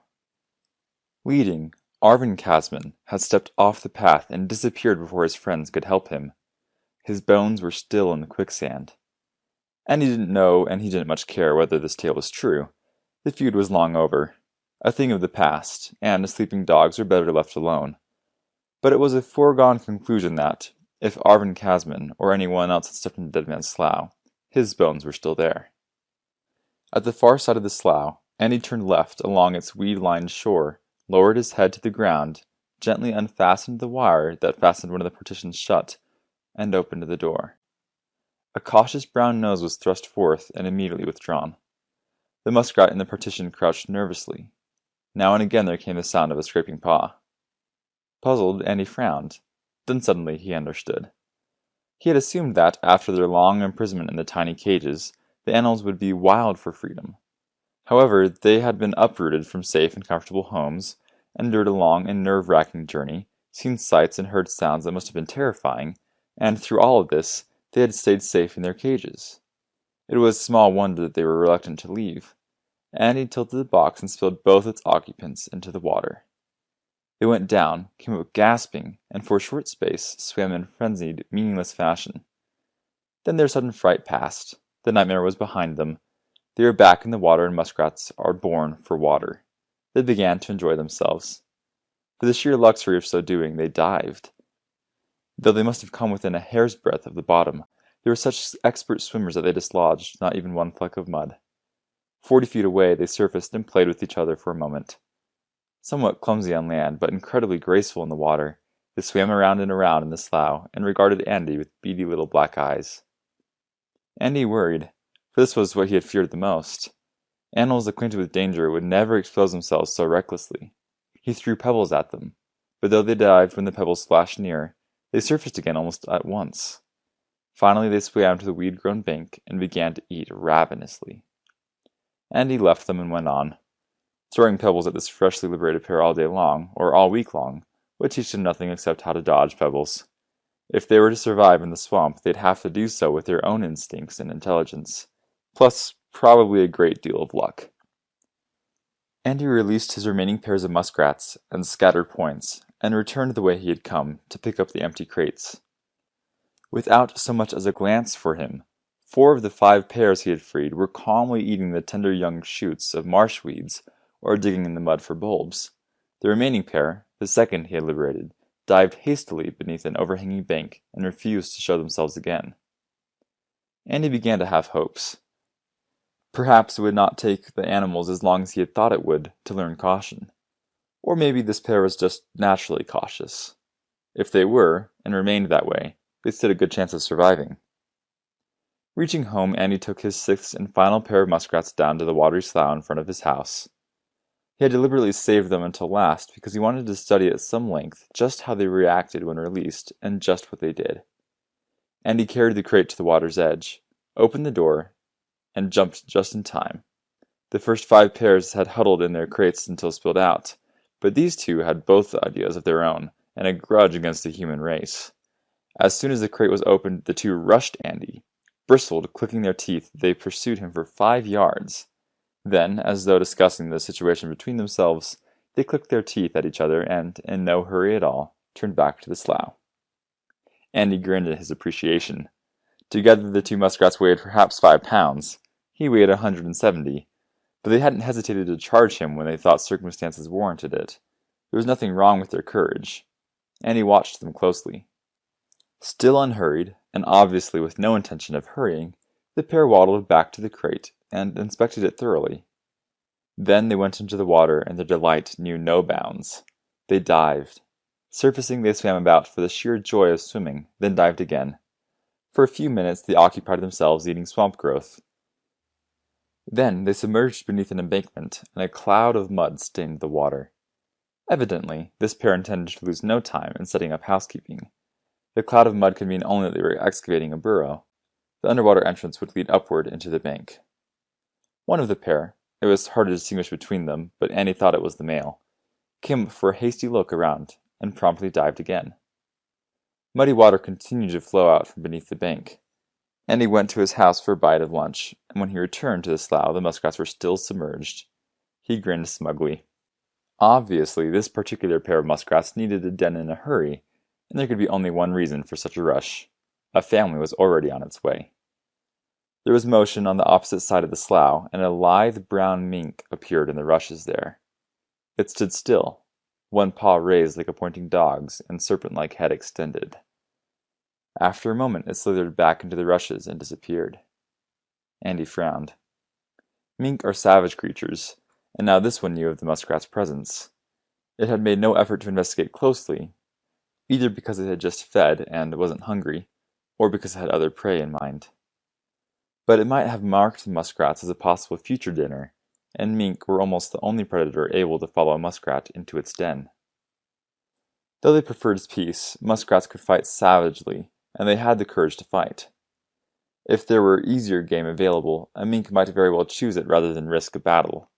Leading, Arvin Casman had stepped off the path and disappeared before his friends could help him. His bones were still in the quicksand. And he didn't know, and he didn't much care whether this tale was true. The feud was long over, a thing of the past, and the sleeping dogs were better left alone. But it was a foregone conclusion that, if Arvin Casman or anyone else had stepped into Dead Man's Slough, his bones were still there. At the far side of the slough, Andy turned left along its weed-lined shore, lowered his head to the ground, gently unfastened the wire that fastened one of the partitions shut, and opened the door. A cautious brown nose was thrust forth and immediately withdrawn. The muskrat in the partition crouched nervously. Now and again there came the sound of a scraping paw. Puzzled, Andy frowned. Then suddenly he understood. He had assumed that, after their long imprisonment in the tiny cages, the animals would be wild for freedom. However, they had been uprooted from safe and comfortable homes, endured a long and nerve-wracking journey, seen sights and heard sounds that must have been terrifying, and through all of this, they had stayed safe in their cages. It was small wonder that they were reluctant to leave. Andy tilted the box and spilled both its occupants into the water. They went down, came up gasping, and for a short space swam in frenzied, meaningless fashion. Then their sudden fright passed. The nightmare was behind them. They were back in the water, and muskrats are born for water. They began to enjoy themselves. For the sheer luxury of so doing, they dived. Though they must have come within a hair's breadth of the bottom, they were such expert swimmers that they dislodged not even one fleck of mud. 40 feet away, they surfaced and played with each other for a moment. Somewhat clumsy on land, but incredibly graceful in the water, they swam around and around in the slough and regarded Andy with beady little black eyes. Andy worried, for this was what he had feared the most. Animals acquainted with danger would never expose themselves so recklessly. He threw pebbles at them, but though they dived when the pebbles splashed near, they surfaced again almost at once. Finally they swam to the weed-grown bank and began to eat ravenously. Andy left them and went on. Throwing pebbles at this freshly liberated pair all day long, or all week long, would teach them nothing except how to dodge pebbles. If they were to survive in the swamp, they'd have to do so with their own instincts and intelligence, plus probably a great deal of luck. Andy released his remaining pairs of muskrats and scattered points, and returned the way he had come, to pick up the empty crates. Without so much as a glance for him, 4 of the 5 pairs he had freed were calmly eating the tender young shoots of marsh weeds, or digging in the mud for bulbs. The remaining pair, the second he had liberated, dived hastily beneath an overhanging bank and refused to show themselves again. Andy began to have hopes. Perhaps it would not take the animals as long as he had thought it would to learn caution. Or maybe this pair was just naturally cautious. If they were, and remained that way, they stood a good chance of surviving. Reaching home, Andy took his 6th and final pair of muskrats down to the watery slough in front of his house. He had deliberately saved them until last because he wanted to study at some length just how they reacted when released and just what they did. Andy carried the crate to the water's edge, opened the door, and jumped just in time. The first 5 pairs had huddled in their crates until spilled out, but these 2 had both ideas of their own and a grudge against the human race. As soon as the crate was opened, the 2 rushed Andy. Bristled, clicking their teeth, they pursued him for 5 yards. Then, as though discussing the situation between themselves, they clicked their teeth at each other and, in no hurry at all, turned back to the slough. Andy grinned at his appreciation. Together the 2 muskrats weighed perhaps 5 pounds. He weighed 170, but they hadn't hesitated to charge him when they thought circumstances warranted it. There was nothing wrong with their courage. Andy watched them closely. Still unhurried, and obviously with no intention of hurrying, the pair waddled back to the crate and inspected it thoroughly. Then they went into the water, and their delight knew no bounds. They dived. Surfacing, they swam about for the sheer joy of swimming, then dived again. For a few minutes they occupied themselves eating swamp growth. Then they submerged beneath an embankment, and a cloud of mud stained the water. Evidently, this pair intended to lose no time in setting up housekeeping. The cloud of mud could mean only that they were excavating a burrow. The underwater entrance would lead upward into the bank. One of the pair, it was hard to distinguish between them, but Andy thought it was the male, came up for a hasty look around, and promptly dived again. Muddy water continued to flow out from beneath the bank. Andy went to his house for a bite of lunch, and when he returned to the slough, the muskrats were still submerged. He grinned smugly. Obviously, this particular pair of muskrats needed a den in a hurry, and there could be only one reason for such a rush. A family was already on its way. There was motion on the opposite side of the slough, and a lithe brown mink appeared in the rushes there. It stood still, one paw raised like a pointing dog's, and serpent-like head extended. After a moment, it slithered back into the rushes and disappeared. Andy frowned. Mink are savage creatures, and now this one knew of the muskrat's presence. It had made no effort to investigate closely, either because it had just fed and wasn't hungry, or because it had other prey in mind. But it might have marked the muskrats as a possible future dinner, and mink were almost the only predator able to follow a muskrat into its den. Though they preferred peace, muskrats could fight savagely, and they had the courage to fight. If there were easier game available, a mink might very well choose it rather than risk a battle.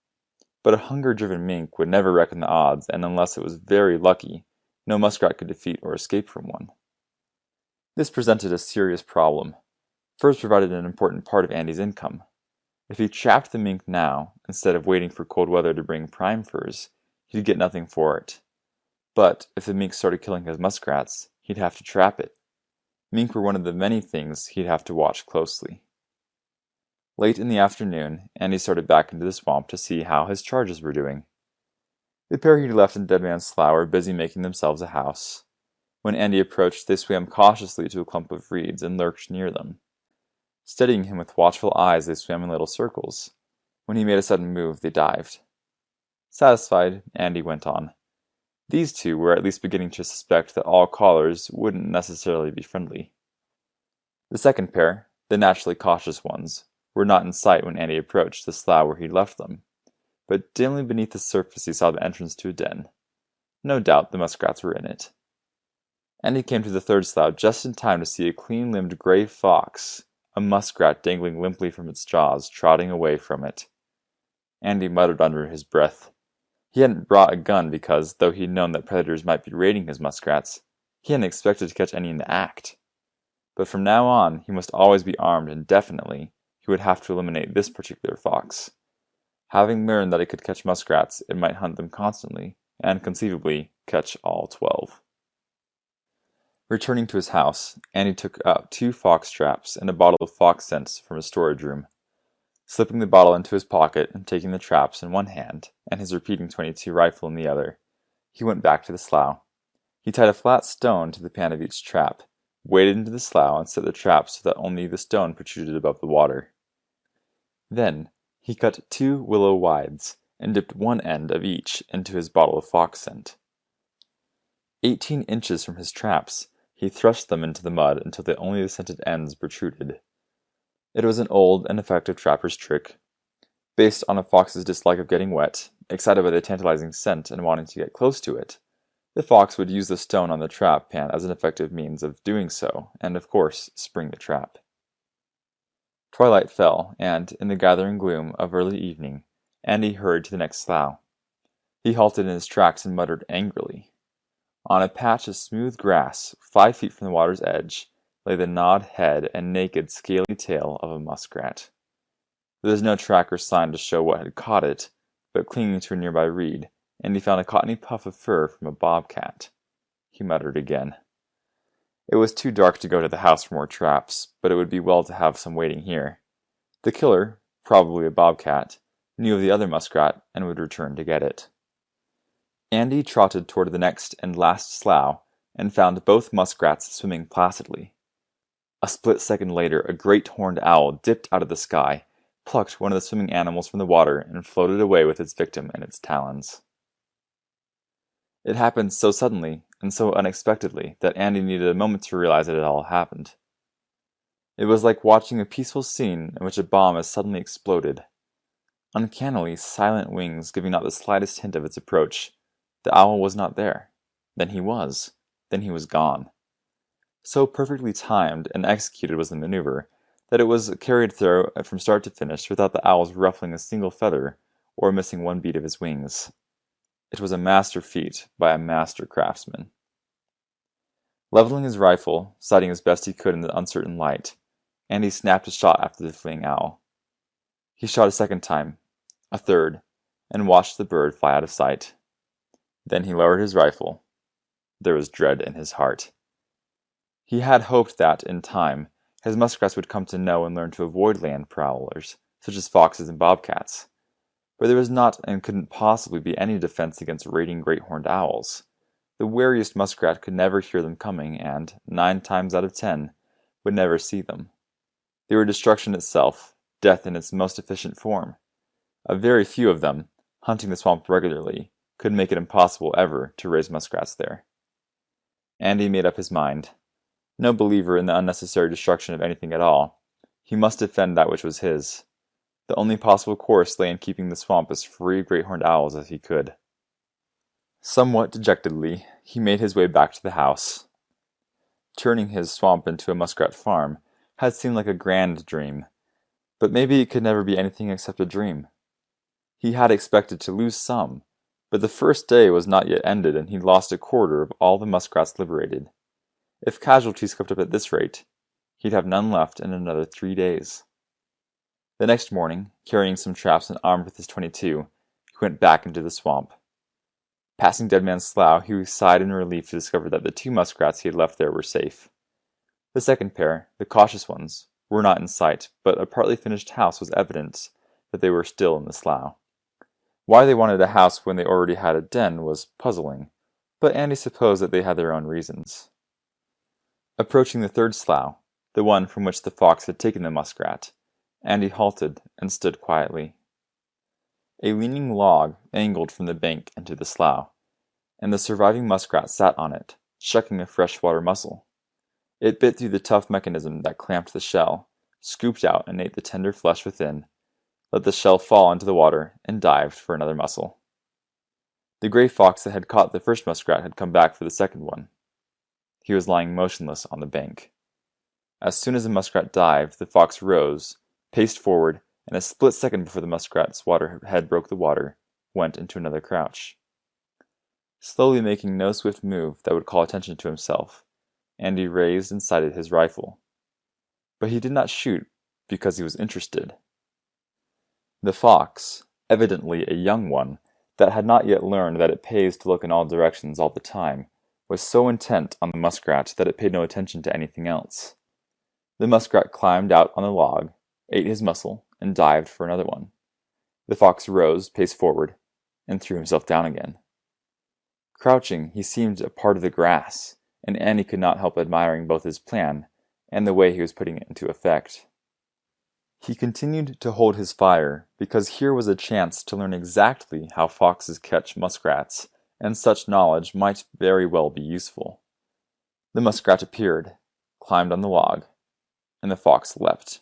But a hunger-driven mink would never reckon the odds, and unless it was very lucky, no muskrat could defeat or escape from one. This presented a serious problem. Furs provided an important part of Andy's income. If he trapped the mink now, instead of waiting for cold weather to bring prime furs, he'd get nothing for it. But if the mink started killing his muskrats, he'd have to trap it. Mink were one of the many things he'd have to watch closely. Late in the afternoon, Andy started back into the swamp to see how his charges were doing. The pair he'd left in Dead Man's Slough were busy making themselves a house. When Andy approached, they swam cautiously to a clump of reeds and lurked near them. Studying him with watchful eyes, they swam in little circles. When he made a sudden move, they dived. Satisfied, Andy went on. These two were at least beginning to suspect that all callers wouldn't necessarily be friendly. The second pair, the naturally cautious ones, were not in sight when Andy approached the slough where he'd left them, but dimly beneath the surface he saw the entrance to a den. No doubt the muskrats were in it. Andy came to the third slough just in time to see a clean-limbed gray fox, a muskrat dangling limply from its jaws, trotting away from it. Andy muttered under his breath. He hadn't brought a gun because, though he'd known that predators might be raiding his muskrats, he hadn't expected to catch any in the act. But from now on, he must always be armed, and definitely, he would have to eliminate this particular fox. Having learned that it could catch muskrats, it might hunt them constantly, and conceivably catch all 12. Returning to his house, Andy took out 2 fox traps and a bottle of fox scent from his storage room. Slipping the bottle into his pocket and taking the traps in one hand and his repeating .22 rifle in the other, he went back to the slough. He tied a flat stone to the pan of each trap, waded into the slough, and set the trap so that only the stone protruded above the water. Then he cut 2 willow withes and dipped one end of each into his bottle of fox scent. 18 inches from his traps, he thrust them into the mud until only the scented ends protruded. It was an old and effective trapper's trick. Based on a fox's dislike of getting wet, excited by the tantalizing scent and wanting to get close to it, the fox would use the stone on the trap pan as an effective means of doing so, and of course, spring the trap. Twilight fell, and, in the gathering gloom of early evening, Andy hurried to the next slough. He halted in his tracks and muttered angrily. On a patch of smooth grass, 5 feet from the water's edge, lay the gnawed head and naked, scaly tail of a muskrat. There was no track or sign to show what had caught it, but clinging to a nearby reed, Andy found a cottony puff of fur from a bobcat. He muttered again. It was too dark to go to the house for more traps, but it would be well to have some waiting here. The killer, probably a bobcat, knew of the other muskrat and would return to get it. Andy trotted toward the next and last slough and found both muskrats swimming placidly. A split second later, a great horned owl dipped out of the sky, plucked one of the swimming animals from the water, and floated away with its victim in its talons. It happened so suddenly and so unexpectedly that Andy needed a moment to realize it had all happened. It was like watching a peaceful scene in which a bomb has suddenly exploded. Uncannily silent wings giving not the slightest hint of its approach, The owl was not there. Then he was. Then he was gone. So perfectly timed and executed was the maneuver that it was carried through from start to finish without the owl's ruffling a single feather or missing one beat of his wings. It was a master feat by a master craftsman. Leveling his rifle, sighting as best he could in the uncertain light, Andy snapped a shot after the fleeing owl. He shot a second time, a third, and watched the bird fly out of sight. Then he lowered his rifle. There was dread in his heart. He had hoped that, in time, his muskrats would come to know and learn to avoid land prowlers, such as foxes and bobcats. But there was not and couldn't possibly be any defense against raiding great horned owls. The wariest muskrat could never hear them coming and, 9 times out of 10, would never see them. They were destruction itself, death in its most efficient form. A very few of them, hunting the swamp regularly, could make it impossible ever to raise muskrats there. Andy made up his mind. No believer in the unnecessary destruction of anything at all, he must defend that which was his. The only possible course lay in keeping the swamp as free of great horned owls as he could. Somewhat dejectedly, he made his way back to the house. Turning his swamp into a muskrat farm had seemed like a grand dream, but maybe it could never be anything except a dream. He had expected to lose some, but the first day was not yet ended and he'd lost a quarter of all the muskrats liberated. If casualties kept up at this rate, he'd have none left in another 3 days. The next morning, carrying some traps and armed with his .22, he went back into the swamp. Passing Dead Man's Slough, he sighed in relief to discover that the 2 muskrats he had left there were safe. The second pair, the cautious ones, were not in sight, but a partly finished house was evidence that they were still in the slough. Why they wanted a house when they already had a den was puzzling, but Andy supposed that they had their own reasons. Approaching the third slough, the one from which the fox had taken the muskrat, Andy halted and stood quietly. A leaning log angled from the bank into the slough, and the surviving muskrat sat on it, shucking a freshwater mussel. It bit through the tough mechanism that clamped the shell, scooped out and ate the tender flesh within, let the shell fall into the water, and dived for another mussel. The gray fox that had caught the first muskrat had come back for the second one. He was lying motionless on the bank. As soon as the muskrat dived, the fox rose, paced forward, and a split second before the muskrat's head broke the water, went into another crouch. Slowly making no swift move that would call attention to himself, Andy raised and sighted his rifle. But he did not shoot because he was interested. The fox, evidently a young one, that had not yet learned that it pays to look in all directions all the time, was so intent on the muskrat that it paid no attention to anything else. The muskrat climbed out on the log, ate his mussel, and dived for another one. The fox rose, paced forward, and threw himself down again. Crouching, he seemed a part of the grass, and Annie could not help admiring both his plan and the way he was putting it into effect. He continued to hold his fire, because here was a chance to learn exactly how foxes catch muskrats, and such knowledge might very well be useful. The muskrat appeared, climbed on the log, and the fox leapt.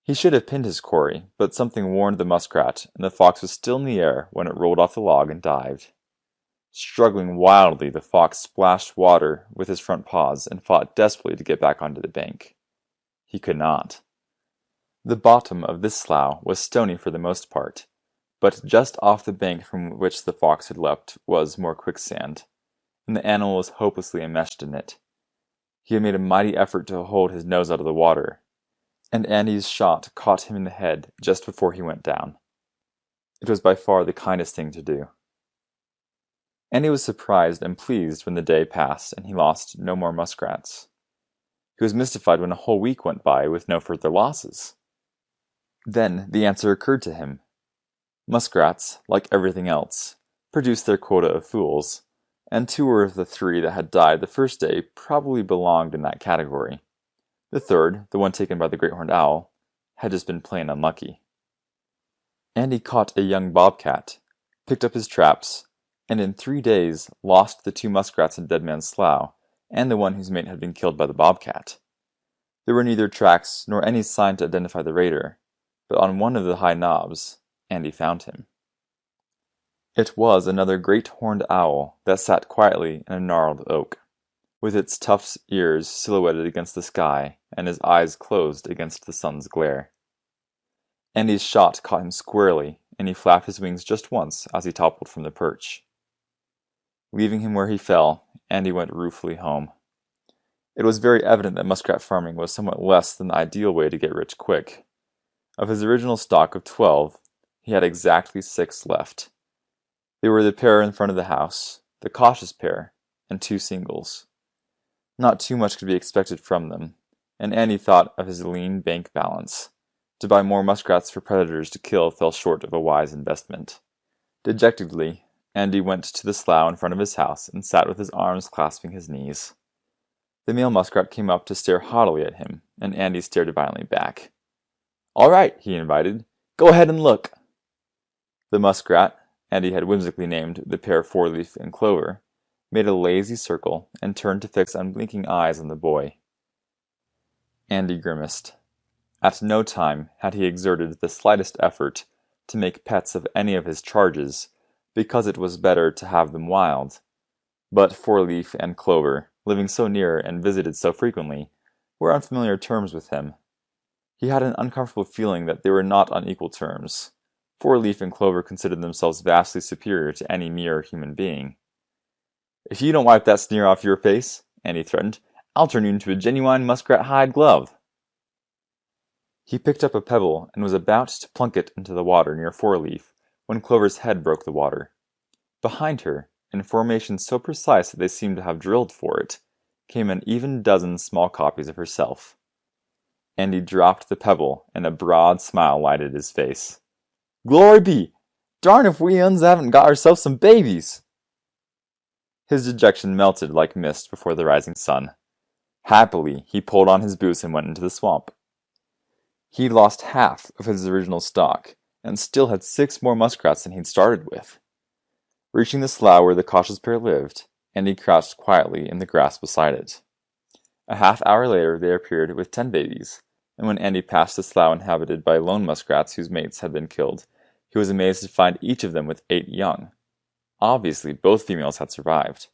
He should have pinned his quarry, but something warned the muskrat, and the fox was still in the air when it rolled off the log and dived. Struggling wildly, the fox splashed water with his front paws and fought desperately to get back onto the bank. He could not. The bottom of this slough was stony for the most part, but just off the bank from which the fox had leapt was more quicksand, and the animal was hopelessly enmeshed in it. He had made a mighty effort to hold his nose out of the water, and Andy's shot caught him in the head just before he went down. It was by far the kindest thing to do. Andy was surprised and pleased when the day passed and he lost no more muskrats. He was mystified when a whole week went by with no further losses. Then the answer occurred to him. Muskrats, like everything else, produce their quota of fools, and 2 of the 3 that had died the first day probably belonged in that category. The third, the one taken by the great horned owl, had just been plain unlucky. Andy caught a young bobcat, picked up his traps, and in 3 days lost the 2 muskrats in Dead Man's Slough, and the one whose mate had been killed by the bobcat. There were neither tracks nor any sign to identify the raider, but on one of the high knobs, Andy found him. It was another great horned owl that sat quietly in a gnarled oak, with its tough ears silhouetted against the sky and his eyes closed against the sun's glare. Andy's shot caught him squarely, and he flapped his wings just once as he toppled from the perch. Leaving him where he fell, Andy went ruefully home. It was very evident that muskrat farming was somewhat less than the ideal way to get rich quick. Of his original stock of 12, he had exactly 6 left. They were the pair in front of the house, the cautious pair, and 2 singles. Not too much could be expected from them, and Andy thought of his lean bank balance. To buy more muskrats for predators to kill fell short of a wise investment. Dejectedly, Andy went to the slough in front of his house and sat with his arms clasping his knees. The male muskrat came up to stare haughtily at him, and Andy stared violently back. "All right," he invited. "Go ahead and look." The muskrat, Andy had whimsically named the pair Four-Leaf and Clover, made a lazy circle and turned to fix unblinking eyes on the boy. Andy grimaced. At no time had he exerted the slightest effort to make pets of any of his charges, because it was better to have them wild. But Four-Leaf and Clover, living so near and visited so frequently, were on familiar terms with him. He had an uncomfortable feeling that they were not on equal terms. Four-Leaf and Clover considered themselves vastly superior to any mere human being. "If you don't wipe that sneer off your face," Andy threatened, "I'll turn you into a genuine muskrat hide glove." He picked up a pebble and was about to plunk it into the water near Four-Leaf when Clover's head broke the water. Behind her, in formation so precise that they seemed to have drilled for it, came an even dozen small copies of herself. Andy dropped the pebble, and a broad smile lighted his face. "Glory be! Darn if we uns haven't got ourselves some babies!" His dejection melted like mist before the rising sun. Happily, he pulled on his boots and went into the swamp. He'd lost half of his original stock, and still had 6 more muskrats than he'd started with. Reaching the slough where the cautious pair lived, Andy crouched quietly in the grass beside it. A half-hour later they appeared with 10 babies, and when Andy passed the slough inhabited by lone muskrats whose mates had been killed, he was amazed to find each of them with 8 young. Obviously, both females had survived.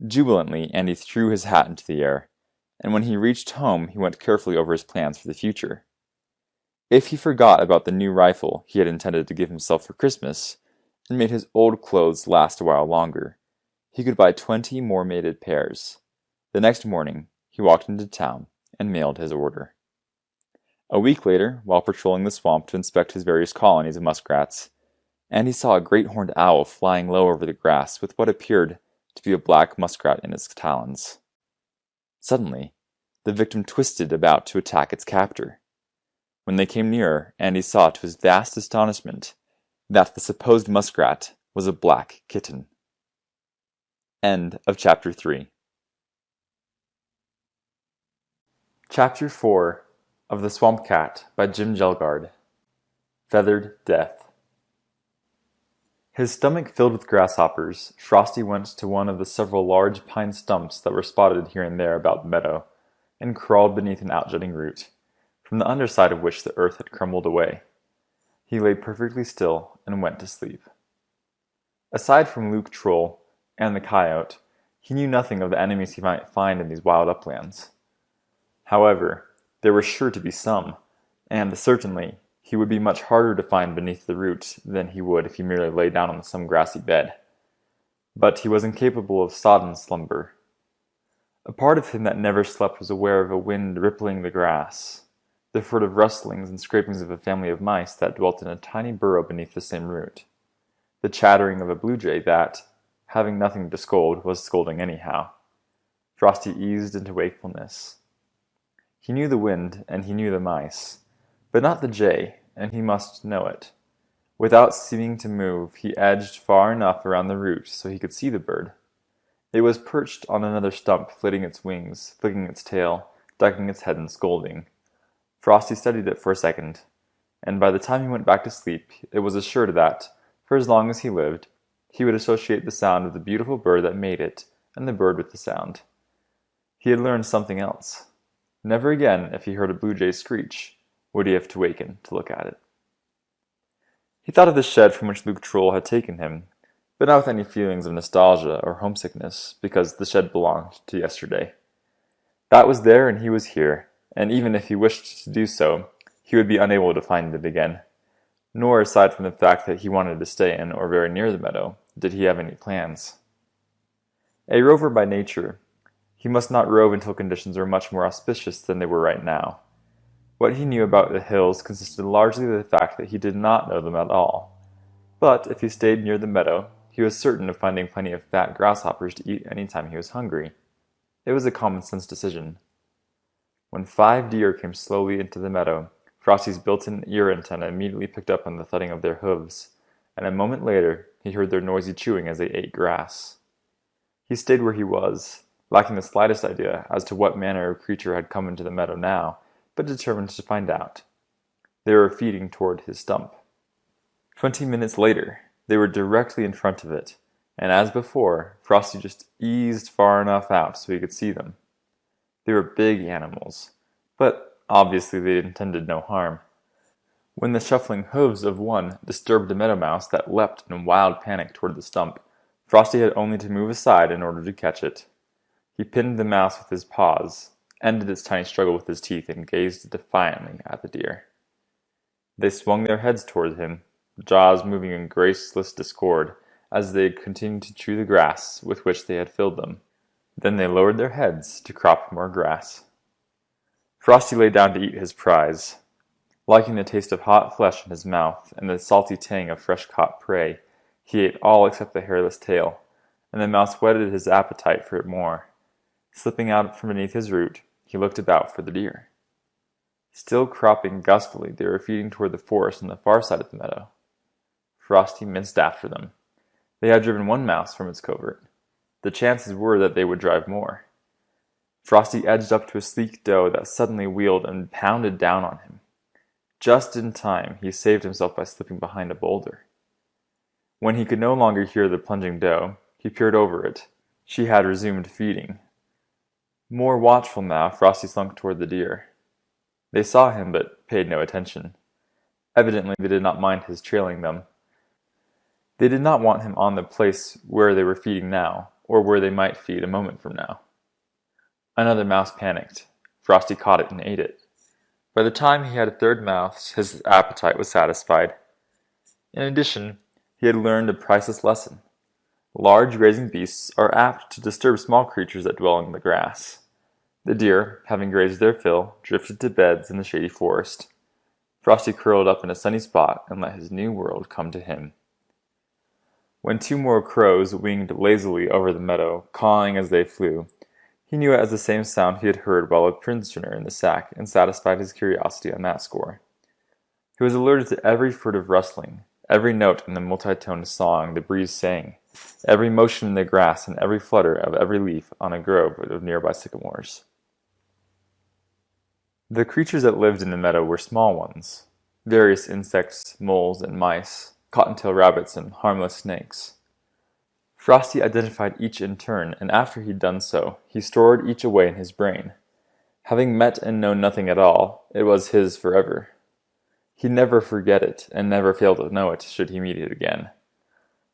Jubilantly, Andy threw his hat into the air, and when he reached home he went carefully over his plans for the future. If he forgot about the new rifle he had intended to give himself for Christmas, and made his old clothes last a while longer, he could buy 20 more mated pairs. The next morning, he walked into town and mailed his order. A week later, while patrolling the swamp to inspect his various colonies of muskrats, Andy saw a great horned owl flying low over the grass with what appeared to be a black muskrat in its talons. Suddenly, the victim twisted about to attack its captor. When they came nearer, Andy saw to his vast astonishment that the supposed muskrat was a black kitten. End of Chapter 3. Chapter 4 of The Swamp Cat by Jim Kjelgaard. Feathered Death. His stomach filled with grasshoppers, Frosty went to one of the several large pine stumps that were spotted here and there about the meadow, and crawled beneath an outjutting root, from the underside of which the earth had crumbled away. He lay perfectly still and went to sleep. Aside from Luke Troll and the coyote, he knew nothing of the enemies he might find in these wild uplands. However, there were sure to be some, and certainly he would be much harder to find beneath the root than he would if he merely lay down on some grassy bed. But he was incapable of sodden slumber. A part of him that never slept was aware of a wind rippling the grass, the furtive rustlings and scrapings of a family of mice that dwelt in a tiny burrow beneath the same root, the chattering of a blue jay that, having nothing to scold, was scolding anyhow. Frosty eased into wakefulness. He knew the wind, and he knew the mice, but not the jay, and he must know it. Without seeming to move, he edged far enough around the root so he could see the bird. It was perched on another stump, flitting its wings, flicking its tail, ducking its head and scolding. Frosty studied it for a second, and by the time he went back to sleep, it was assured that, for as long as he lived, he would associate the sound of the beautiful bird that made it, and the bird with the sound. He had learned something else. Never again, if he heard a blue jay screech, would he have to waken to look at it. He thought of the shed from which Luke Troll had taken him, but not with any feelings of nostalgia or homesickness, because the shed belonged to yesterday. That was there and he was here, and even if he wished to do so, he would be unable to find it again. Nor, aside from the fact that he wanted to stay in or very near the meadow, did he have any plans. A rover by nature, he must not rove until conditions were much more auspicious than they were right now. What he knew about the hills consisted largely of the fact that he did not know them at all. But if he stayed near the meadow, he was certain of finding plenty of fat grasshoppers to eat any time he was hungry. It was a common-sense decision. When 5 deer came slowly into the meadow, Frosty's built-in ear antenna immediately picked up on the thudding of their hooves, and a moment later he heard their noisy chewing as they ate grass. He stayed where he was, lacking the slightest idea as to what manner of creature had come into the meadow now, but determined to find out. They were feeding toward his stump. 20 minutes later, they were directly in front of it, and as before, Frosty just eased far enough out so he could see them. They were big animals, but obviously they intended no harm. When the shuffling hooves of one disturbed a meadow mouse that leapt in wild panic toward the stump, Frosty had only to move aside in order to catch it. He pinned the mouse with his paws, ended its tiny struggle with his teeth, and gazed defiantly at the deer. They swung their heads toward him, jaws moving in graceless discord as they continued to chew the grass with which they had filled them. Then they lowered their heads to crop more grass. Frosty lay down to eat his prize. Liking the taste of hot flesh in his mouth and the salty tang of fresh-caught prey, he ate all except the hairless tail, and the mouse whetted his appetite for more. Slipping out from beneath his root, he looked about for the deer. Still cropping gustily, they were feeding toward the forest on the far side of the meadow. Frosty minced after them. They had driven one mouse from its covert. The chances were that they would drive more. Frosty edged up to a sleek doe that suddenly wheeled and pounded down on him. Just in time, he saved himself by slipping behind a boulder. When he could no longer hear the plunging doe, he peered over it. She had resumed feeding. More watchful now, Frosty slunk toward the deer. They saw him, but paid no attention. Evidently, they did not mind his trailing them. They did not want him on the place where they were feeding now, or where they might feed a moment from now. Another mouse panicked. Frosty caught it and ate it. By the time he had a third mouse, his appetite was satisfied. In addition, he had learned a priceless lesson. Large grazing beasts are apt to disturb small creatures that dwell in the grass. The deer, having grazed their fill, drifted to beds in the shady forest. Frosty curled up in a sunny spot and let his new world come to him. When 2 more crows winged lazily over the meadow, cawing as they flew, he knew it as the same sound he had heard while a prisoner in the sack, and satisfied his curiosity on that score. He was alerted to every furtive rustling, every note in the multi-toned song the breeze sang, every motion in the grass and every flutter of every leaf on a grove of nearby sycamores. The creatures that lived in the meadow were small ones, various insects, moles, and mice, cottontail rabbits, and harmless snakes. Frosty identified each in turn, and after he'd done so, he stored each away in his brain. Having met and known nothing at all, it was his forever. He'd never forget it, and never fail to know it should he meet it again.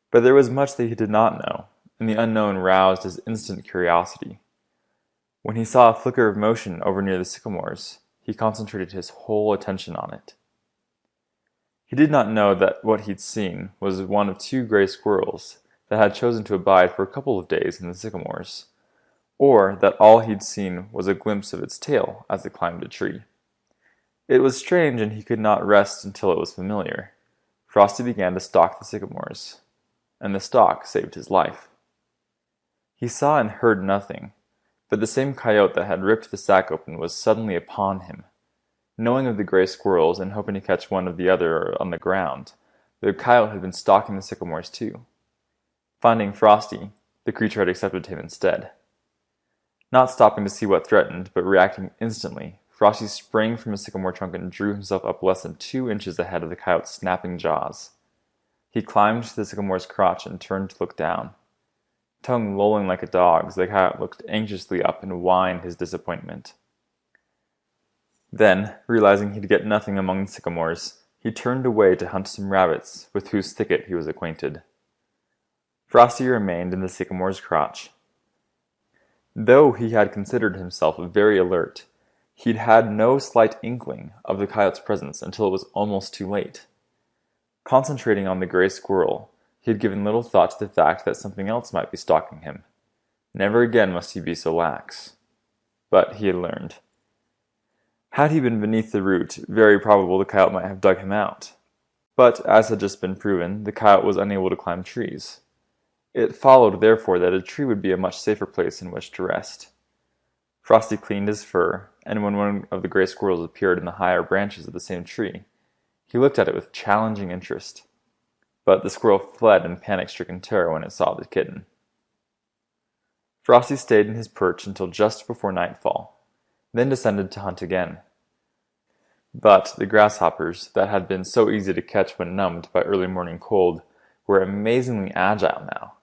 But there was much that he did not know, and the unknown roused his instant curiosity. When he saw a flicker of motion over near the sycamores, he concentrated his whole attention on it. He did not know that what he'd seen was one of 2 gray squirrels that had chosen to abide for a couple of days in the sycamores, or that all he'd seen was a glimpse of its tail as it climbed a tree. It was strange, and he could not rest until it was familiar. Frosty began to stalk the sycamores, and the stalk saved his life. He saw and heard nothing, but the same coyote that had ripped the sack open was suddenly upon him. Knowing of the gray squirrels and hoping to catch one of the other on the ground, the coyote had been stalking the sycamores too. Finding Frosty, the creature had accepted him instead. Not stopping to see what threatened, but reacting instantly, Frosty sprang from a sycamore trunk and drew himself up less than 2 inches ahead of the coyote's snapping jaws. He climbed to the sycamore's crotch and turned to look down. Tongue lolling like a dog's, the coyote looked anxiously up and whined his disappointment. Then, realizing he'd get nothing among the sycamores, he he turned away to hunt some rabbits with whose thicket he was acquainted. Frosty remained in the sycamore's crotch. Though he had considered himself very alert, he'd had no slight inkling of the coyote's presence until it was almost too late. Concentrating on the gray squirrel, he had given little thought to the fact that something else might be stalking him. Never again must he be so lax. But he had learned. Had he been beneath the root, very probable the coyote might have dug him out. But, as had just been proven, the coyote was unable to climb trees. It followed, therefore, that a tree would be a much safer place in which to rest. Frosty cleaned his fur, and when one of the gray squirrels appeared in the higher branches of the same tree, he looked at it with challenging interest. But the squirrel fled in panic-stricken terror when it saw the kitten. Frosty stayed in his perch until just before nightfall, then descended to hunt again. But the grasshoppers, that had been so easy to catch when numbed by early morning cold, were amazingly agile now.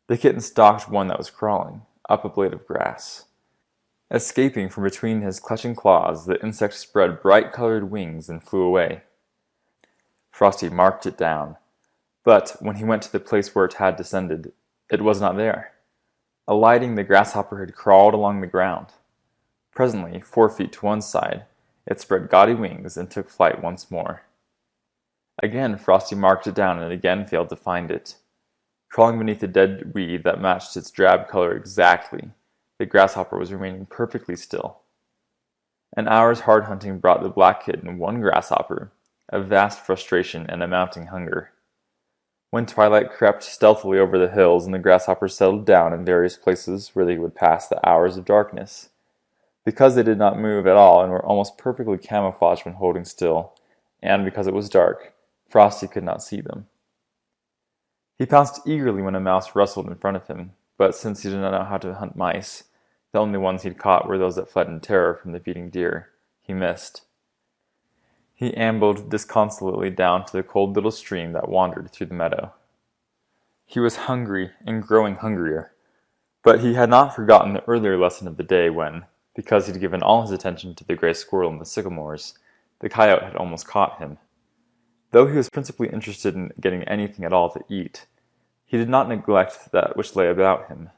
The kitten stalked one that was crawling, up a blade of grass. Escaping from between his clutching claws, the insect spread bright-colored wings and flew away. Frosty marked it down, but when he went to the place where it had descended, it was not there. Alighting, the grasshopper had crawled along the ground. Presently, 4 feet to one side, it spread gaudy wings and took flight once more. Again Frosty marked it down and again failed to find it. Crawling beneath a dead weed that matched its drab color exactly, the grasshopper was remaining perfectly still. An hour's hard hunting brought the black kitten one grasshopper, a vast frustration and a mounting hunger. When twilight crept stealthily over the hills and the grasshoppers settled down in various places where they would pass the hours of darkness, because they did not move at all and were almost perfectly camouflaged when holding still, and because it was dark, Frosty could not see them. He pounced eagerly when a mouse rustled in front of him, but since he did not know how to hunt mice, the only ones he'd caught were those that fled in terror from the feeding deer, he missed. He ambled disconsolately down to the cold little stream that wandered through the meadow. He was hungry and growing hungrier, but he had not forgotten the earlier lesson of the day when, because he'd given all his attention to the gray squirrel in the sycamores, the coyote had almost caught him. Though he was principally interested in getting anything at all to eat, he did not neglect that which lay about him.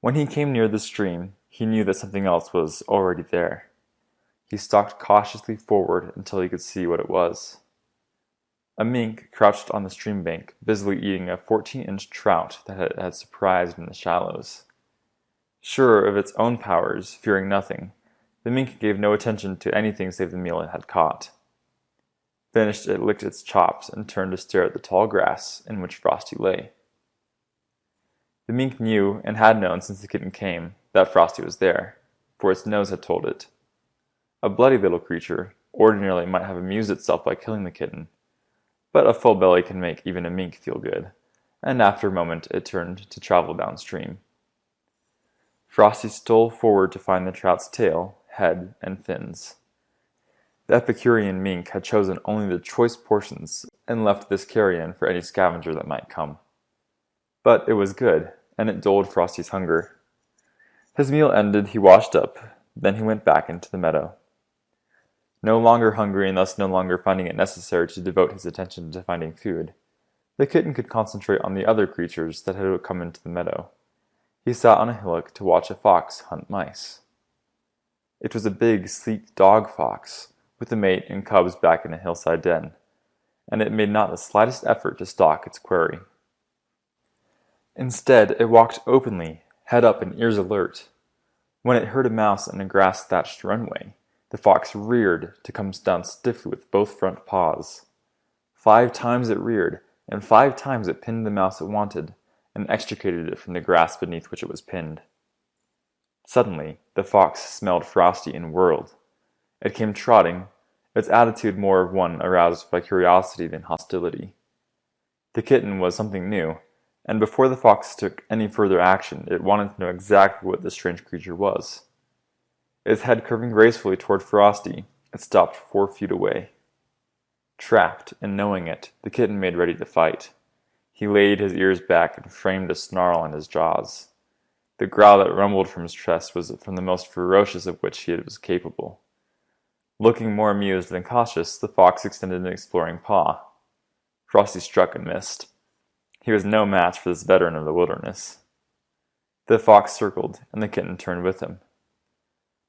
When he came near the stream, he knew that something else was already there. He stalked cautiously forward until he could see what it was. A mink crouched on the stream bank, busily eating a 14-inch trout that it had surprised in the shallows. Sure of its own powers, fearing nothing, the mink gave no attention to anything save the meal it had caught. Finished, it licked its chops and turned to stare at the tall grass in which Frosty lay. The mink knew, and had known since the kitten came, that Frosty was there, for its nose had told it. A bloody little creature ordinarily might have amused itself by killing the kitten, but a full belly can make even a mink feel good, and after a moment it turned to travel downstream. Frosty stole forward to find the trout's tail, head, and fins. The Epicurean mink had chosen only the choice portions and left this carrion for any scavenger that might come. But it was good, and it dulled Frosty's hunger. His meal ended, he washed up, then he went back into the meadow. No longer hungry and thus no longer finding it necessary to devote his attention to finding food, the kitten could concentrate on the other creatures that had come into the meadow. He sat on a hillock to watch a fox hunt mice. It was a big, sleek dog fox, with a mate and cubs back in a hillside den, and it made not the slightest effort to stalk its quarry. Instead, it walked openly, head up and ears alert. When it heard a mouse in a grass-thatched runway, the fox reared to come down stiffly with both front paws. 5 times it reared, and 5 times it pinned the mouse it wanted, and extricated it from the grass beneath which it was pinned. Suddenly, the fox smelled Frosty and whirled. It came trotting, its attitude more of one aroused by curiosity than hostility. The kitten was something new, and before the fox took any further action, it wanted to know exactly what this strange creature was. Its head curving gracefully toward Frosty, it stopped 4 feet away. Trapped, and knowing it, the kitten made ready to fight. He laid his ears back and framed a snarl on his jaws. The growl that rumbled from his chest was from the most ferocious of which he was capable. Looking more amused than cautious, the fox extended an exploring paw. Frosty struck and missed. He was no match for this veteran of the wilderness. The fox circled, and the kitten turned with him.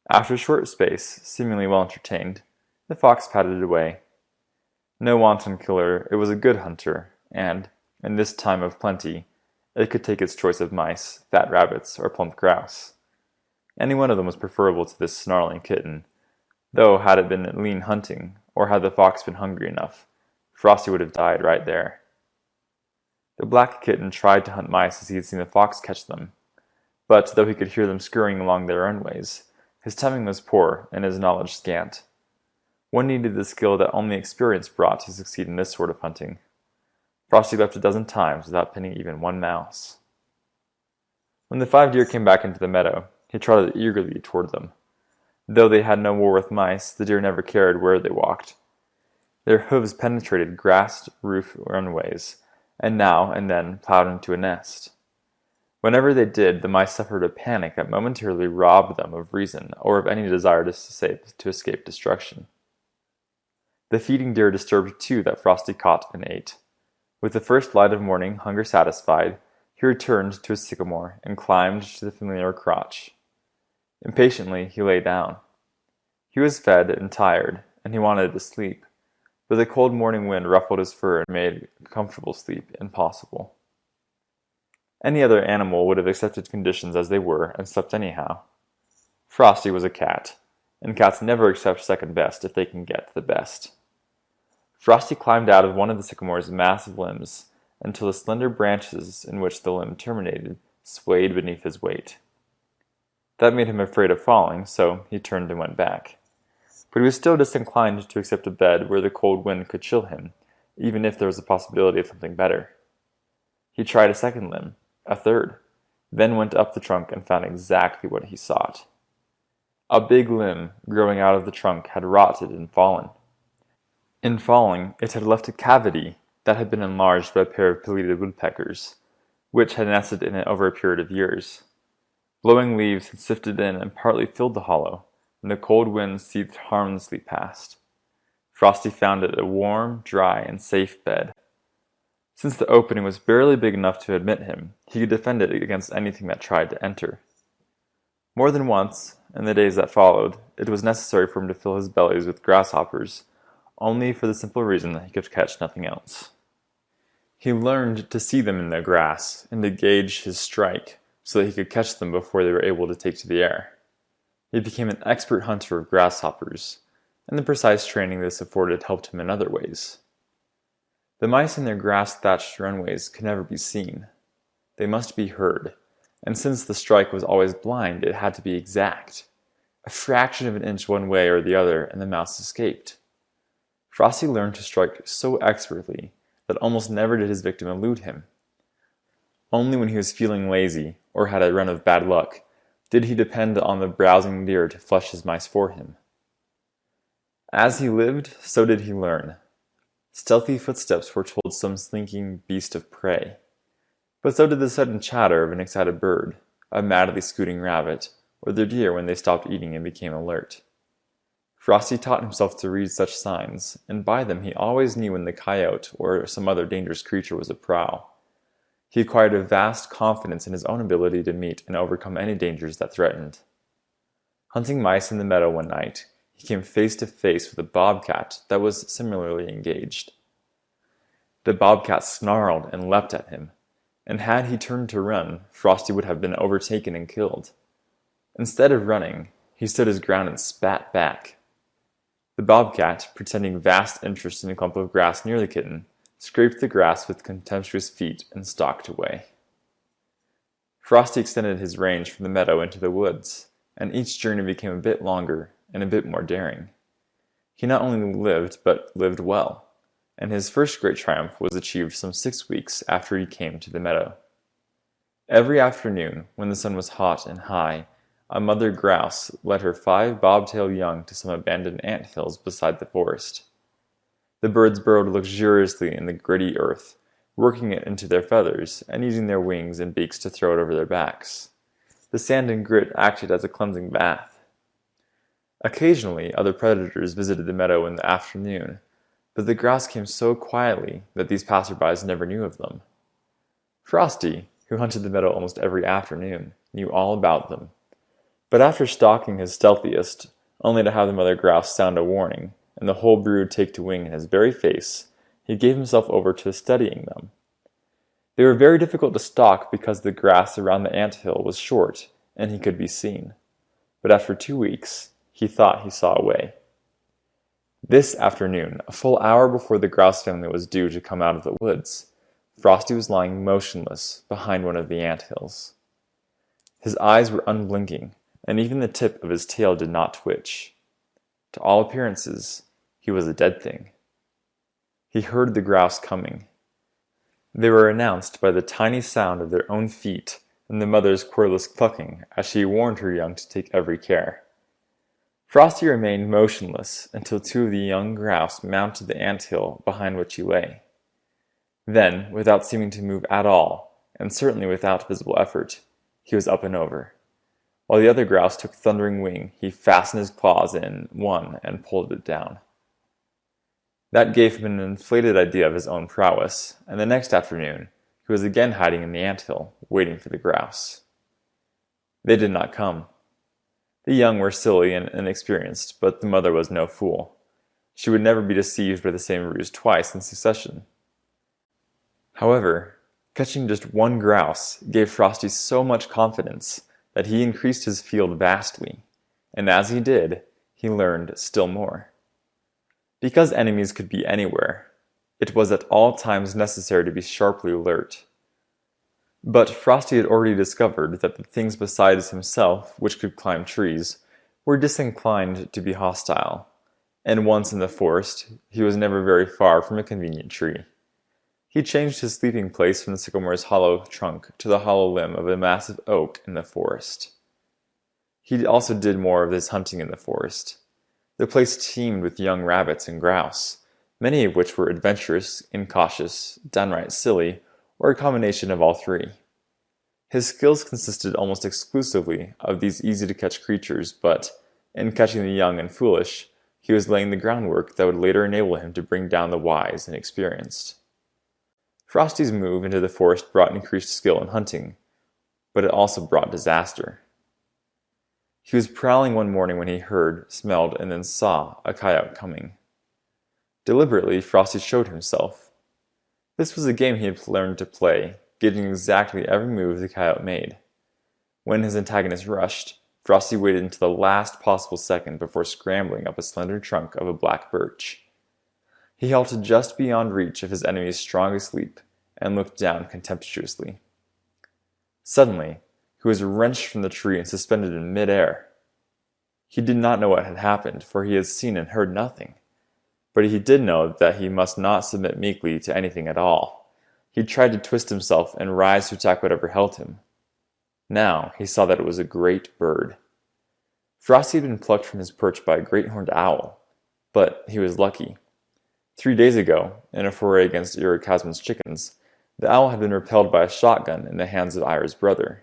After a short space, seemingly well entertained, the fox padded away. No wanton killer, it was a good hunter, and, in this time of plenty, it could take its choice of mice, fat rabbits, or plump grouse. Any one of them was preferable to this snarling kitten, though had it been lean hunting, or had the fox been hungry enough, Frosty would have died right there. The black kitten tried to hunt mice as he had seen the fox catch them, but though he could hear them scurrying along their own ways, his timing was poor and his knowledge scant. One needed the skill that only experience brought to succeed in this sort of hunting. Frosty left a dozen times without pinning even one mouse. When the 5 deer came back into the meadow, he trotted eagerly toward them. Though they had no war with mice, the deer never cared where they walked. Their hooves penetrated grassed roof runways, and now and then plowed into a nest. Whenever they did, the mice suffered a panic that momentarily robbed them of reason or of any desire to escape destruction. The feeding deer disturbed two that Frosty caught and ate. With the first light of morning, hunger satisfied, he returned to his sycamore and climbed to the familiar crotch. Impatiently, he lay down. He was fed and tired, and he wanted to sleep, but the cold morning wind ruffled his fur and made comfortable sleep impossible. Any other animal would have accepted conditions as they were and slept anyhow. Frosty was a cat, and cats never accept second best if they can get the best. Frosty climbed out of one of the sycamore's massive limbs until the slender branches in which the limb terminated swayed beneath his weight. That made him afraid of falling, so he turned and went back. But he was still disinclined to accept a bed where the cold wind could chill him, even if there was a possibility of something better. He tried a second limb, a third, then went up the trunk and found exactly what he sought. A big limb growing out of the trunk had rotted and fallen. In falling, it had left a cavity that had been enlarged by a pair of pileated woodpeckers, which had nested in it over a period of years. Blowing leaves had sifted in and partly filled the hollow, and the cold wind seethed harmlessly past. Frosty found it a warm, dry, and safe bed. Since the opening was barely big enough to admit him, he could defend it against anything that tried to enter. More than once, in the days that followed, it was necessary for him to fill his bellies with grasshoppers, only for the simple reason that he could catch nothing else. He learned to see them in the grass and to gauge his strike so that he could catch them before they were able to take to the air. He became an expert hunter of grasshoppers, and the precise training this afforded helped him in other ways. The mice in their grass-thatched runways could never be seen. They must be heard, and since the strike was always blind, it had to be exact. A fraction of an inch one way or the other, and the mouse escaped. Frosty learned to strike so expertly that almost never did his victim elude him. Only when he was feeling lazy, or had a run of bad luck, did he depend on the browsing deer to flush his mice for him. As he lived, so did he learn. Stealthy footsteps foretold some slinking beast of prey, but so did the sudden chatter of an excited bird, a madly scooting rabbit, or the deer when they stopped eating and became alert. Frosty taught himself to read such signs, and by them he always knew when the coyote or some other dangerous creature was a prowl. He acquired a vast confidence in his own ability to meet and overcome any dangers that threatened. Hunting mice in the meadow one night, he came face to face with a bobcat that was similarly engaged. The bobcat snarled and leapt at him, and had he turned to run, Frosty would have been overtaken and killed. Instead of running, he stood his ground and spat back. The bobcat, pretending vast interest in a clump of grass near the kitten, scraped the grass with contemptuous feet and stalked away. Frosty extended his range from the meadow into the woods, and each journey became a bit longer and a bit more daring. He not only lived, but lived well, and his first great triumph was achieved some 6 weeks after he came to the meadow. Every afternoon, when the sun was hot and high, a mother grouse led her 5 bobtail young to some abandoned ant hills beside the forest. The birds burrowed luxuriously in the gritty earth, working it into their feathers and using their wings and beaks to throw it over their backs. The sand and grit acted as a cleansing bath. Occasionally, other predators visited the meadow in the afternoon, but the grouse came so quietly that these passerbys never knew of them. Frosty, who hunted the meadow almost every afternoon, knew all about them. But after stalking his stealthiest, only to have the mother grouse sound a warning, and the whole brood take to wing in his very face, he gave himself over to studying them. They were very difficult to stalk because the grass around the ant-hill was short, and he could be seen. But after 2 weeks, he thought he saw a way. This afternoon, a full hour before the grouse family was due to come out of the woods, Frosty was lying motionless behind one of the ant-hills. His eyes were unblinking, and even the tip of his tail did not twitch. To all appearances, he was a dead thing. He heard the grouse coming. They were announced by the tiny sound of their own feet and the mother's querulous clucking as she warned her young to take every care. Frosty remained motionless until 2 of the young grouse mounted the ant-hill behind which he lay. Then, without seeming to move at all, and certainly without visible effort, he was up and over. While the other grouse took thundering wing, he fastened his claws in one and pulled it down. That gave him an inflated idea of his own prowess, and the next afternoon he was again hiding in the ant-hill, waiting for the grouse. They did not come. The young were silly and inexperienced, but the mother was no fool. She would never be deceived by the same ruse twice in succession. However, catching just one grouse gave Frosty so much confidence that he increased his field vastly, and as he did, he learned still more. Because enemies could be anywhere, it was at all times necessary to be sharply alert. But Frosty had already discovered that the things besides himself which could climb trees were disinclined to be hostile, and once in the forest, he was never very far from a convenient tree. He changed his sleeping place from the sycamore's hollow trunk to the hollow limb of a massive oak in the forest. He also did more of his hunting in the forest. The place teemed with young rabbits and grouse, many of which were adventurous, incautious, downright silly, or a combination of all three. His skills consisted almost exclusively of these easy-to-catch creatures, but, in catching the young and foolish, he was laying the groundwork that would later enable him to bring down the wise and experienced. Frosty's move into the forest brought increased skill in hunting, but it also brought disaster. He was prowling one morning when he heard, smelled, and then saw a coyote coming. Deliberately, Frosty showed himself. This was a game he had learned to play, getting exactly every move the coyote made. When his antagonist rushed, Frosty waited until the last possible second before scrambling up a slender trunk of a black birch. He halted just beyond reach of his enemy's strongest leap, and looked down contemptuously. Suddenly, he was wrenched from the tree and suspended in mid-air. He did not know what had happened, for he had seen and heard nothing. But he did know that he must not submit meekly to anything at all. He tried to twist himself and rise to attack whatever held him. Now he saw that it was a great bird. Frosty had been plucked from his perch by a great horned owl, but he was lucky. 3 days ago, in a foray against Irikazman's chickens, the owl had been repelled by a shotgun in the hands of Ira's brother.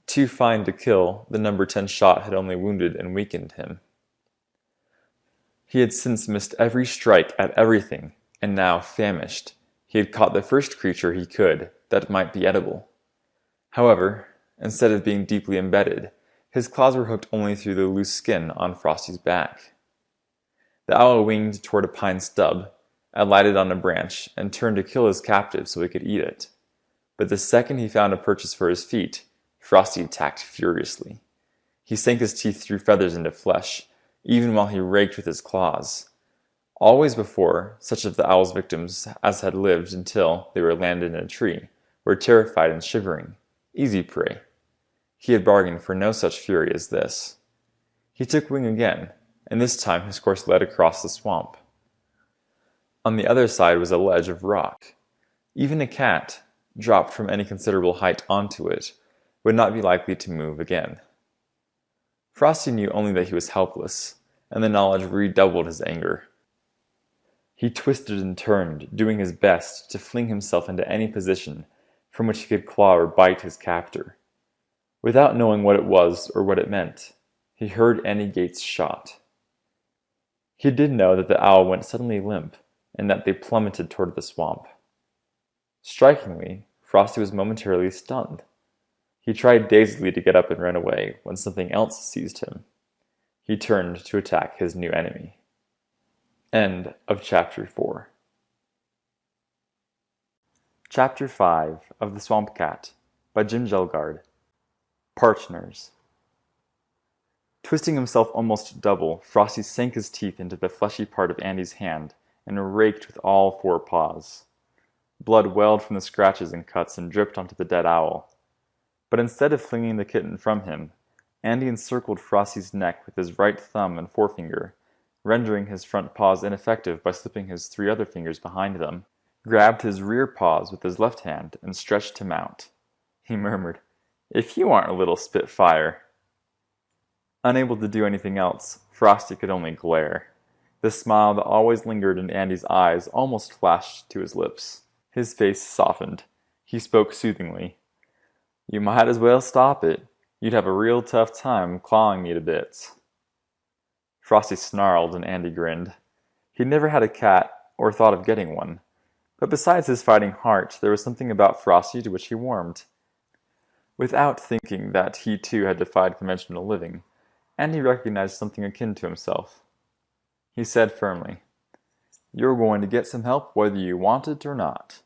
Too fine to kill, the number 10 shot had only wounded and weakened him. He had since missed every strike at everything, and now, famished, he had caught the first creature he could that might be edible. However, instead of being deeply embedded, his claws were hooked only through the loose skin on Frosty's back. The owl winged toward a pine stub, alighted on a branch, and turned to kill his captive so he could eat it. But the second he found a purchase for his feet, Frosty attacked furiously. He sank his teeth through feathers into flesh, even while he raked with his claws. Always before, such of the owl's victims as had lived until they were landed in a tree were terrified and shivering, easy prey. He had bargained for no such fury as this. He took wing again, and this time his course led across the swamp. On the other side was a ledge of rock. Even a cat, dropped from any considerable height onto it, would not be likely to move again. Frosty knew only that he was helpless, and the knowledge redoubled his anger. He twisted and turned, doing his best to fling himself into any position from which he could claw or bite his captor. Without knowing what it was or what it meant, he heard Andy Gates' shot. He did know that the owl went suddenly limp, and that they plummeted toward the swamp. Strikingly, Frosty was momentarily stunned. He tried dazedly to get up and run away when something else seized him. He turned to attack his new enemy. End of Chapter 4. Chapter 5 of The Swamp Cat by Jim Kjelgaard. Partners. Twisting himself almost double, Frosty sank his teeth into the fleshy part of Andy's hand and raked with all four paws. Blood welled from the scratches and cuts and dripped onto the dead owl. But instead of flinging the kitten from him, Andy encircled Frosty's neck with his right thumb and forefinger, rendering his front paws ineffective by slipping his 3 other fingers behind them, grabbed his rear paws with his left hand, and stretched him out. He murmured, "If you aren't a little spitfire." Unable to do anything else, Frosty could only glare. The smile that always lingered in Andy's eyes almost flashed to his lips. His face softened. He spoke soothingly. "You might as well stop it. You'd have a real tough time clawing me to bits." Frosty snarled and Andy grinned. He'd never had a cat or thought of getting one. But besides his fighting heart, there was something about Frosty to which he warmed. Without thinking that he too had defied conventional living, Andy recognized something akin to himself. He said firmly, "You're going to get some help whether you want it or not."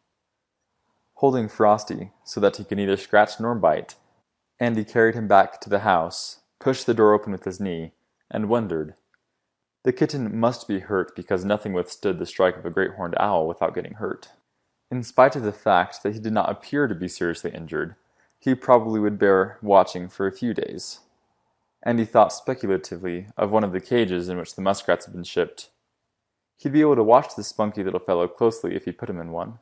Holding Frosty so that he could neither scratch nor bite, Andy carried him back to the house, pushed the door open with his knee, and wondered. The kitten must be hurt because nothing withstood the strike of a great horned owl without getting hurt. In spite of the fact that he did not appear to be seriously injured, he probably would bear watching for a few days. And he thought speculatively of one of the cages in which the muskrats had been shipped. He'd be able to watch the spunky little fellow closely if he put him in one.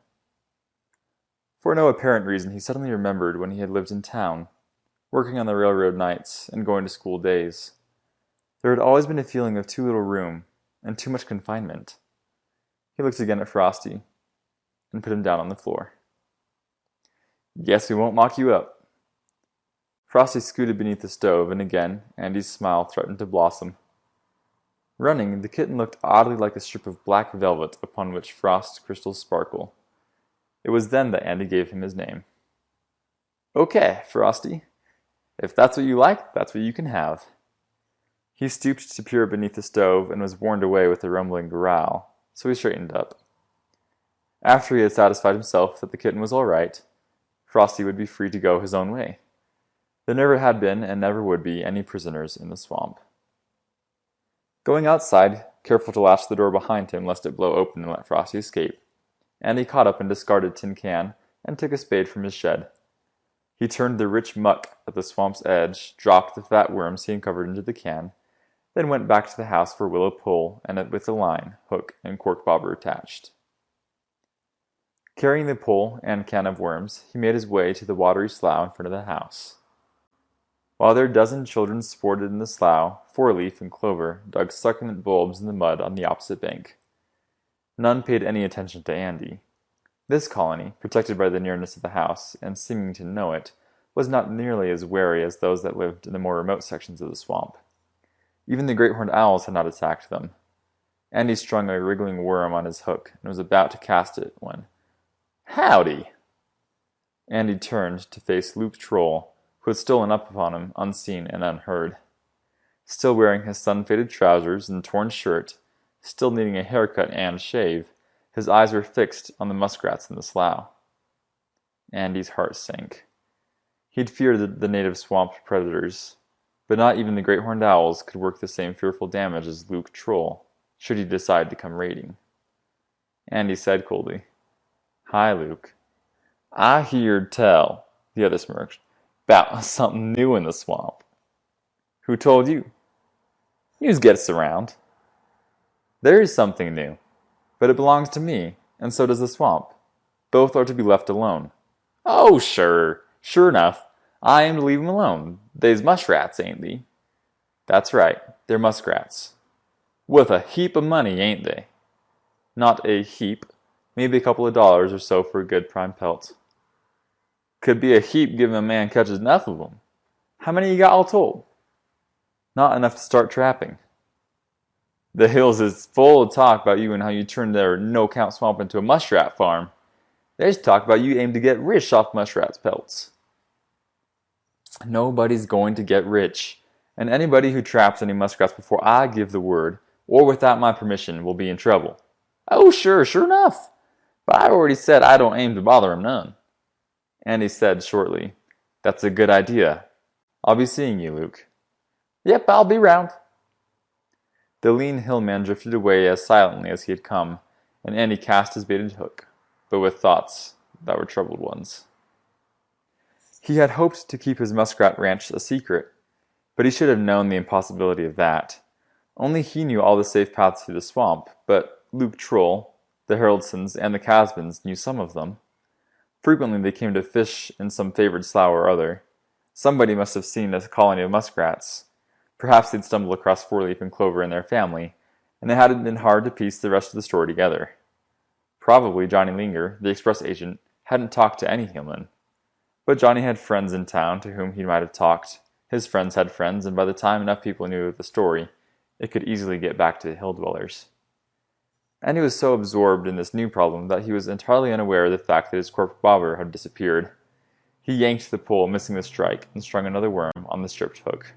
For no apparent reason, he suddenly remembered when he had lived in town, working on the railroad nights and going to school days. There had always been a feeling of too little room and too much confinement. He looked again at Frosty and put him down on the floor. "Guess we won't mock you up." Frosty scooted beneath the stove, and again Andy's smile threatened to blossom. Running, the kitten looked oddly like a strip of black velvet upon which frost crystals sparkle. It was then that Andy gave him his name. "Okay, Frosty. If that's what you like, that's what you can have." He stooped to peer beneath the stove and was warned away with a rumbling growl, so he straightened up. After he had satisfied himself that the kitten was all right, Frosty would be free to go his own way. There never had been and never would be any prisoners in the swamp. Going outside, careful to latch the door behind him lest it blow open and let Frosty escape, Andy caught up a discarded tin can and took a spade from his shed. He turned the rich muck at the swamp's edge, dropped the fat worms he uncovered into the can, then went back to the house for a willow pole and with a line, hook, and cork bobber attached. Carrying the pole and can of worms, he made his way to the watery slough in front of the house. While their dozen children sported in the slough, Four-Leaf and Clover dug succulent bulbs in the mud on the opposite bank. None paid any attention to Andy. This colony, protected by the nearness of the house, and seeming to know it, was not nearly as wary as those that lived in the more remote sections of the swamp. Even the great horned owls had not attacked them. Andy strung a wriggling worm on his hook and was about to cast it when, "Howdy!" Andy turned to face Luke Troll, who had stolen up upon him unseen and unheard. Still wearing his sun-faded trousers and torn shirt, still needing a haircut and shave, his eyes were fixed on the muskrats in the slough. Andy's heart sank. He'd feared the native swamp predators, but not even the great horned owls could work the same fearful damage as Luke Troll, should he decide to come raiding. Andy said coldly, "Hi, Luke." "I heerd tell," the other smirked, "'bout something new in the swamp." "Who told you?" "News gets around." "There is something new, but it belongs to me, and so does the swamp. Both are to be left alone." "Oh, sure enough. I am to leave 'em alone. They's muskrats, ain't they?" "That's right, they're muskrats." "With a heap of money, ain't they?" "Not a heap. Maybe a couple of dollars or so for a good prime pelt." "Could be a heap given a man catches enough of 'em. How many you got all told?" Not enough to start trapping. The hills is full of talk about you and how you turned their no-count swamp into a muskrat farm. There's talk about you aim to get rich off muskrats' pelts. Nobody's going to get rich, and anybody who traps any muskrats before I give the word, or without my permission, will be in trouble. Oh, sure enough. But I already said I don't aim to bother him none. And he said shortly, That's a good idea. I'll be seeing you, Luke. Yep, I'll be round. The lean hillman drifted away as silently as he had come, and Andy cast his baited hook, but with thoughts that were troubled ones. He had hoped to keep his muskrat ranch a secret, but he should have known the impossibility of that. Only he knew all the safe paths through the swamp, but Luke Troll, the Haroldsons, and the Casbins knew some of them. Frequently they came to fish in some favored slough or other. Somebody must have seen a colony of muskrats. Perhaps they'd stumbled across Four-Leaf and Clover and their family, and it hadn't been hard to piece the rest of the story together. Probably Johnny Linger, the express agent, hadn't talked to any hillman. But Johnny had friends in town to whom he might have talked. His friends had friends, and by the time enough people knew the story, it could easily get back to the hill dwellers. And he was so absorbed in this new problem that he was entirely unaware of the fact that his cork bobber had disappeared. He yanked the pole, missing the strike, and strung another worm on the stripped hook.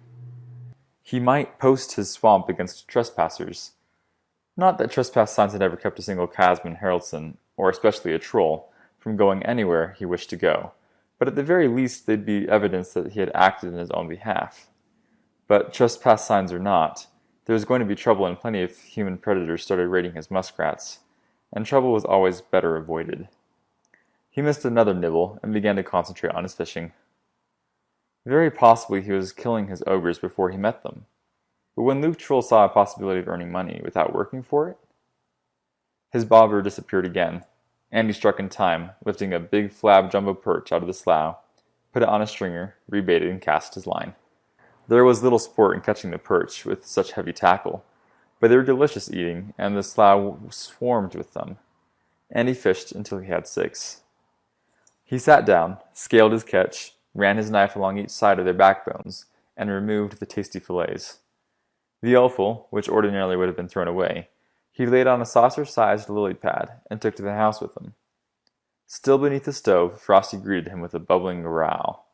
He might post his swamp against trespassers. Not that trespass signs had ever kept a single Casman Haraldson, or especially a troll, from going anywhere he wished to go, but at the very least they'd be evidence that he had acted in his own behalf. But trespass signs or not, there was going to be trouble, and plenty of human predators started raiding his muskrats, and trouble was always better avoided. He missed another nibble and began to concentrate on his fishing. Very possibly he was killing his ogres before he met them. But when Luke Troll saw a possibility of earning money without working for it, his bobber disappeared again, and he struck in time, lifting a big flab jumbo perch out of the slough, put it on a stringer, rebaited, and cast his line. There was little sport in catching the perch with such heavy tackle, but they were delicious eating, and the slough swarmed with them, and he fished until he had 6. He sat down, scaled his catch, ran his knife along each side of their backbones, and removed the tasty fillets. The offal, which ordinarily would have been thrown away, he laid on a saucer-sized lily pad and took to the house with him. Still beneath the stove, Frosty greeted him with a bubbling growl,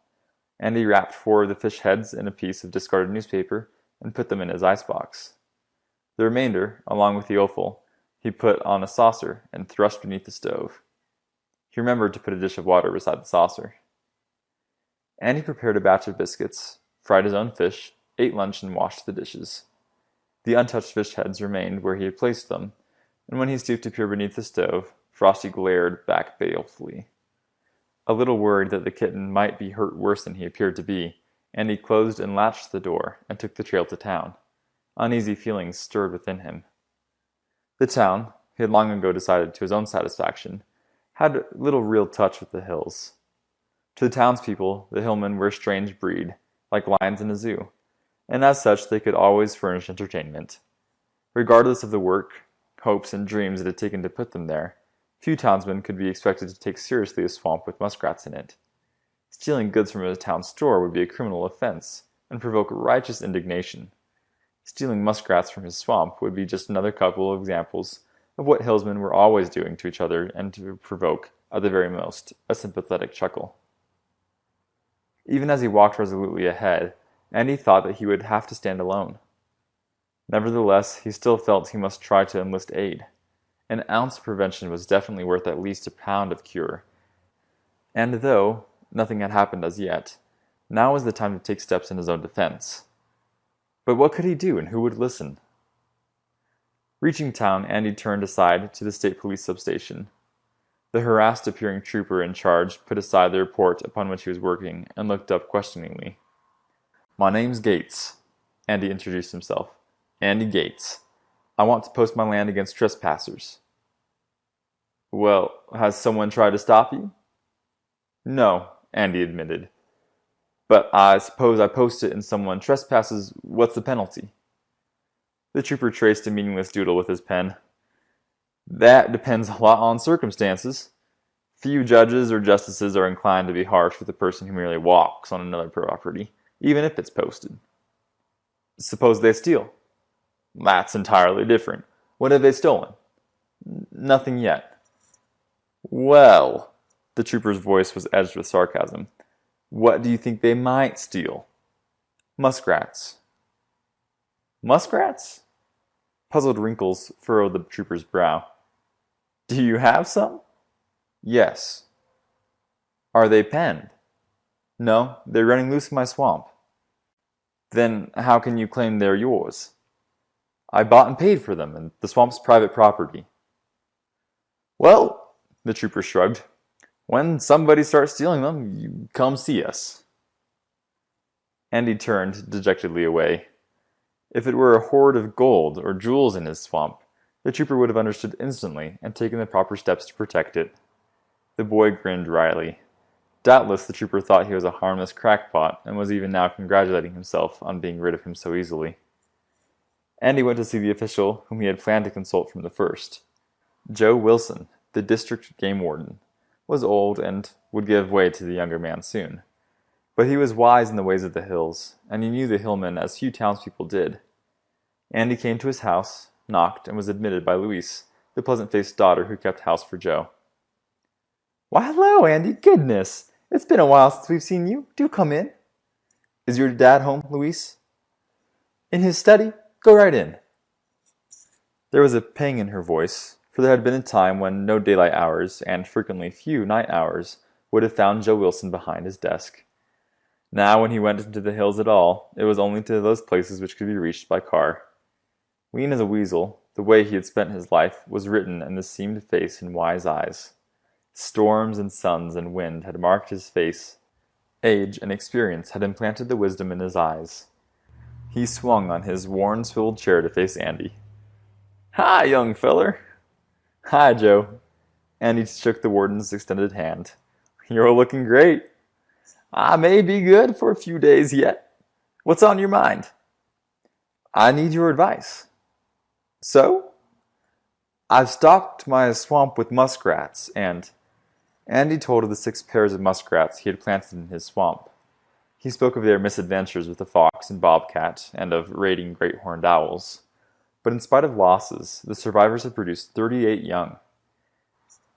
and he wrapped 4 of the fish heads in a piece of discarded newspaper and put them in his icebox. The remainder, along with the offal, he put on a saucer and thrust beneath the stove. He remembered to put a dish of water beside the saucer. And he prepared a batch of biscuits, fried his own fish, ate lunch, and washed the dishes. The untouched fish heads remained where he had placed them, and when he stooped to peer beneath the stove, Frosty glared back balefully. A little worried that the kitten might be hurt worse than he appeared to be, and he closed and latched the door and took the trail to town. Uneasy feelings stirred within him. The town, he had long ago decided to his own satisfaction, had little real touch with the hills. To the townspeople, the hillmen were a strange breed, like lions in a zoo, and as such they could always furnish entertainment. Regardless of the work, hopes, and dreams it had taken to put them there, few townsmen could be expected to take seriously a swamp with muskrats in it. Stealing goods from a town store would be a criminal offense, and provoke righteous indignation. Stealing muskrats from his swamp would be just another couple of examples of what hillsmen were always doing to each other, and to provoke, at the very most, a sympathetic chuckle. Even as he walked resolutely ahead, Andy thought that he would have to stand alone. Nevertheless, he still felt he must try to enlist aid. An ounce of prevention was definitely worth at least a pound of cure. And though nothing had happened as yet, now was the time to take steps in his own defense. But what could he do, and who would listen? Reaching town, Andy turned aside to the state police substation. The harassed-appearing trooper in charge put aside the report upon which he was working and looked up questioningly. "My name's Gates," Andy introduced himself. "Andy Gates. I want to post my land against trespassers." "Well, has someone tried to stop you?" "No," Andy admitted. "But I suppose I post it and someone trespasses. What's the penalty?" The trooper traced a meaningless doodle with his pen. "That depends a lot on circumstances. Few judges or justices are inclined to be harsh with a person who merely walks on another property, even if it's posted." Suppose they steal. That's entirely different. What have they stolen? Nothing yet. Well, the trooper's voice was edged with sarcasm. What do you think they might steal? Muskrats. Muskrats? Puzzled wrinkles furrowed the trooper's brow. Do you have some? Yes. Are they penned? No, they're running loose in my swamp. Then how can you claim they're yours? I bought and paid for them, and the swamp's private property. Well, the trooper shrugged, when somebody starts stealing them, you come see us. Andy turned dejectedly away. If it were a hoard of gold or jewels in his swamp, the trooper would have understood instantly and taken the proper steps to protect it. The boy grinned wryly. Doubtless the trooper thought he was a harmless crackpot and was even now congratulating himself on being rid of him so easily. Andy went to see the official whom he had planned to consult from the first. Joe Wilson, the district game warden, was old and would give way to the younger man soon. But he was wise in the ways of the hills, and he knew the hillmen as few townspeople did. Andy came to his house, knocked, and was admitted by Louise, the pleasant-faced daughter who kept house for Joe. Why, hello, Andy. Goodness! It's been a while since we've seen you. Do come in. Is your dad home, Louise? In his study. Go right in. There was a pang in her voice, for there had been a time when no daylight hours, and frequently few night hours, would have found Joe Wilson behind his desk. Now, when he went into the hills at all, it was only to those places which could be reached by car. Lean as a weasel, the way he had spent his life was written in the seamed face and wise eyes. Storms and suns and wind had marked his face. Age and experience had implanted the wisdom in his eyes. He swung on his worn-swiveled chair to face Andy. Hi, young feller. Hi, Joe. Andy shook the warden's extended hand. You're looking great. I may be good for a few days yet. What's on your mind? I need your advice. So? I've stocked my swamp with muskrats, and Andy told of the 6 pairs of muskrats he had planted in his swamp. He spoke of their misadventures with the fox and bobcat, and of raiding great horned owls. But in spite of losses, the survivors had produced 38 young.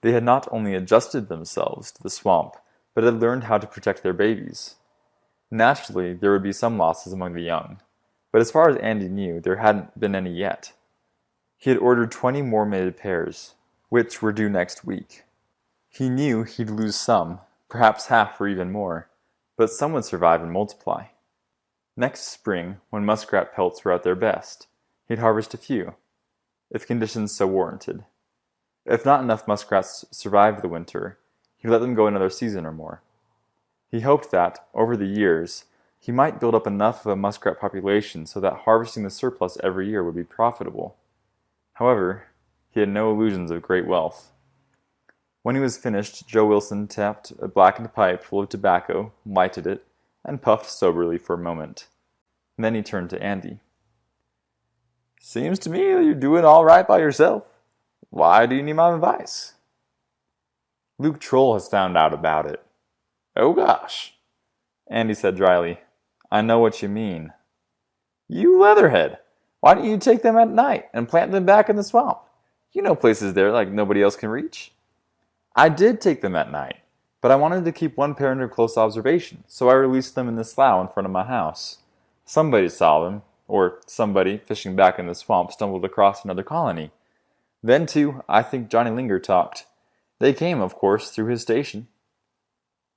They had not only adjusted themselves to the swamp, but had learned how to protect their babies. Naturally, there would be some losses among the young, but as far as Andy knew, there hadn't been any yet. He had ordered 20 more mated pairs, which were due next week. He knew he'd lose some, perhaps half or even more, but some would survive and multiply. Next spring, when muskrat pelts were at their best, he'd harvest a few, if conditions so warranted. If not enough muskrats survived the winter, he'd let them go another season or more. He hoped that, over the years, he might build up enough of a muskrat population so that harvesting the surplus every year would be profitable. However, he had no illusions of great wealth. When he was finished, Joe Wilson tapped a blackened pipe full of tobacco, lighted it, and puffed soberly for a moment. Then he turned to Andy. Seems to me you're doing all right by yourself. Why do you need my advice? Luke Troll has found out about it. Oh gosh, Andy said dryly. I know what you mean. You leatherhead! Why don't you take them at night and plant them back in the swamp? You know places there like nobody else can reach. I did take them at night, but I wanted to keep one pair under close observation, so I released them in the slough in front of my house. Somebody saw them, or somebody, fishing back in the swamp, stumbled across another colony. Then, too, I think Johnny Linger talked. They came, of course, through his station.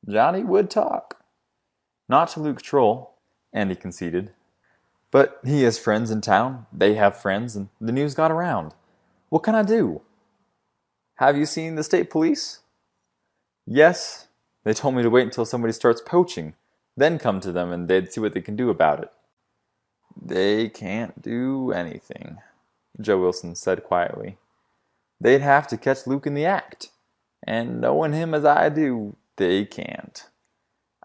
Johnny would talk. Not to Luke Troll, Andy conceded. But he has friends in town, they have friends, and the news got around. What can I do? Have you seen the state police? Yes. They told me to wait until somebody starts poaching, then come to them and they'd see what they can do about it. They can't do anything, Joe Wilson said quietly. They'd have to catch Luke in the act, and knowing him as I do, they can't.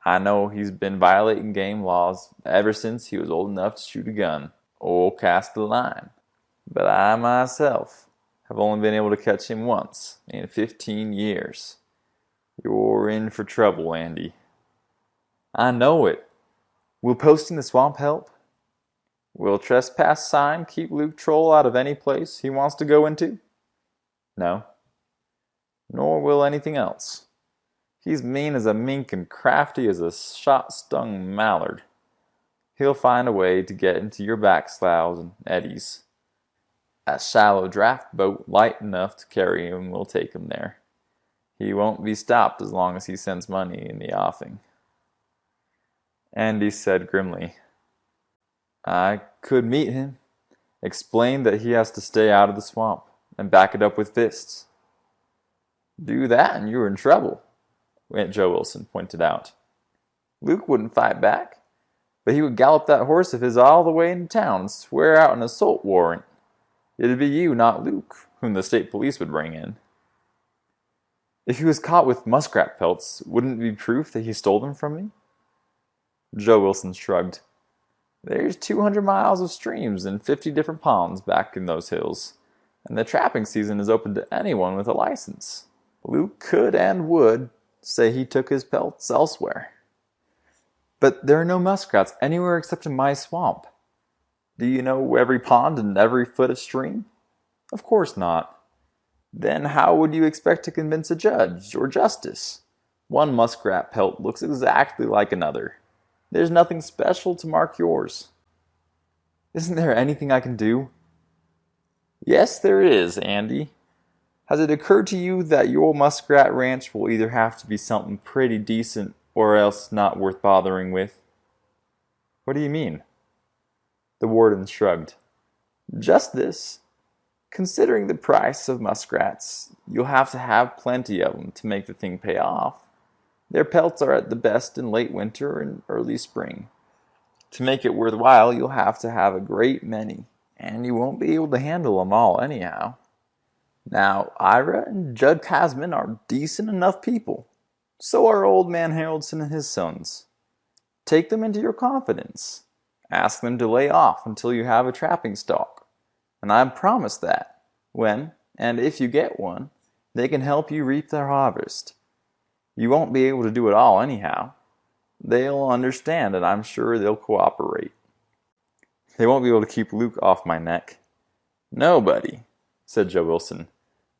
I know he's been violating game laws ever since he was old enough to shoot a gun or cast a line, but I myself have only been able to catch him once in 15 years. You're in for trouble, Andy. I know it. Will posting the swamp help? Will trespass sign keep Luke Troll out of any place he wants to go into? No. Nor will anything else. He's mean as a mink and crafty as a shot-stung mallard. He'll find a way to get into your backsloughs and eddies. A shallow draft boat light enough to carry him will take him there. He won't be stopped as long as he sends money in the offing. Andy said grimly, I could meet him, explain that he has to stay out of the swamp, and back it up with fists. Do that and you're in trouble, Aunt Joe Wilson pointed out. Luke wouldn't fight back, but he would gallop that horse of his all the way into town and swear out an assault warrant. It'd be you, not Luke, whom the state police would bring in. If he was caught with muskrat pelts, wouldn't it be proof that he stole them from me? Joe Wilson shrugged. There's 200 miles of streams and 50 different ponds back in those hills, and the trapping season is open to anyone with a license. Luke could and would say he took his pelts elsewhere. But there are no muskrats anywhere except in my swamp. Do you know every pond and every foot of stream? Of course not. Then how would you expect to convince a judge or justice? One muskrat pelt looks exactly like another. There's nothing special to mark yours. Isn't there anything I can do? Yes, there is, Andy. Has it occurred to you that your muskrat ranch will either have to be something pretty decent or else not worth bothering with? What do you mean? The warden shrugged. Just this. Considering the price of muskrats, you'll have to have plenty of them to make the thing pay off. Their pelts are at the best in late winter and early spring. To make it worthwhile, you'll have to have a great many, and you won't be able to handle them all anyhow. Now, Ira and Judd Casman are decent enough people. So are Old Man Haraldson and his sons. Take them into your confidence. Ask them to lay off until you have a trapping stock. And I promise that, when, and if you get one, they can help you reap their harvest. You won't be able to do it all anyhow. They'll understand, and I'm sure they'll cooperate. They won't be able to keep Luke off my neck. Nobody, said Joe Wilson,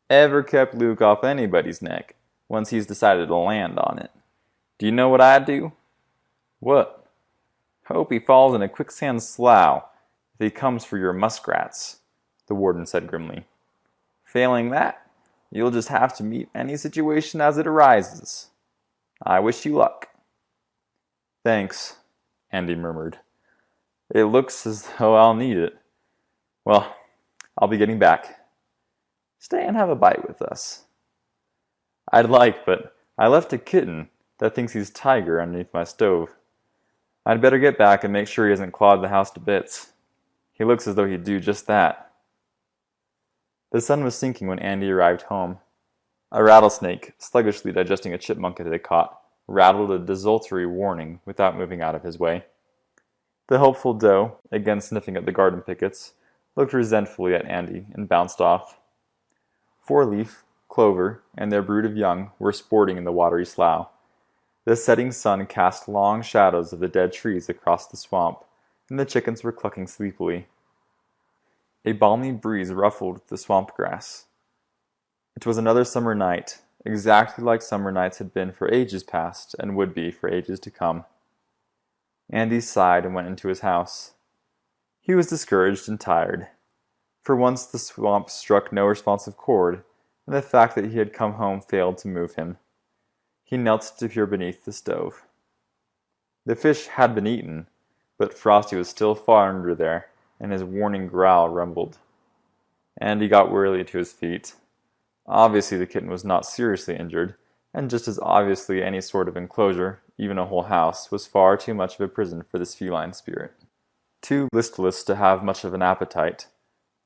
ever kept Luke off anybody's neck once he's decided to land on it. Do you know what I'd do? What? Hope he falls in a quicksand slough if he comes for your muskrats, the warden said grimly. Failing that, you'll just have to meet any situation as it arises. I wish you luck. Thanks, Andy murmured. It looks as though I'll need it. Well, I'll be getting back. Stay and have a bite with us. I'd like, but I left a kitten that thinks he's Tiger underneath my stove. I'd better get back and make sure he hasn't clawed the house to bits. He looks as though he'd do just that. The sun was sinking when Andy arrived home. A rattlesnake, sluggishly digesting a chipmunk it had caught, rattled a desultory warning without moving out of his way. The hopeful doe, again sniffing at the garden pickets, looked resentfully at Andy and bounced off. Four-leaf, clover, and their brood of young were sporting in the watery slough. The setting sun cast long shadows of the dead trees across the swamp, and the chickens were clucking sleepily. A balmy breeze ruffled the swamp grass. It was another summer night, exactly like summer nights had been for ages past and would be for ages to come. Andy sighed and went into his house. He was discouraged and tired. For once the swamp struck no responsive chord, and the fact that he had come home failed to move him. He knelt to peer beneath the stove. The fish had been eaten, but Frosty was still far under there, and his warning growl rumbled. Andy got wearily to his feet. Obviously the kitten was not seriously injured, and just as obviously any sort of enclosure, even a whole house, was far too much of a prison for this feline spirit. Too listless to have much of an appetite,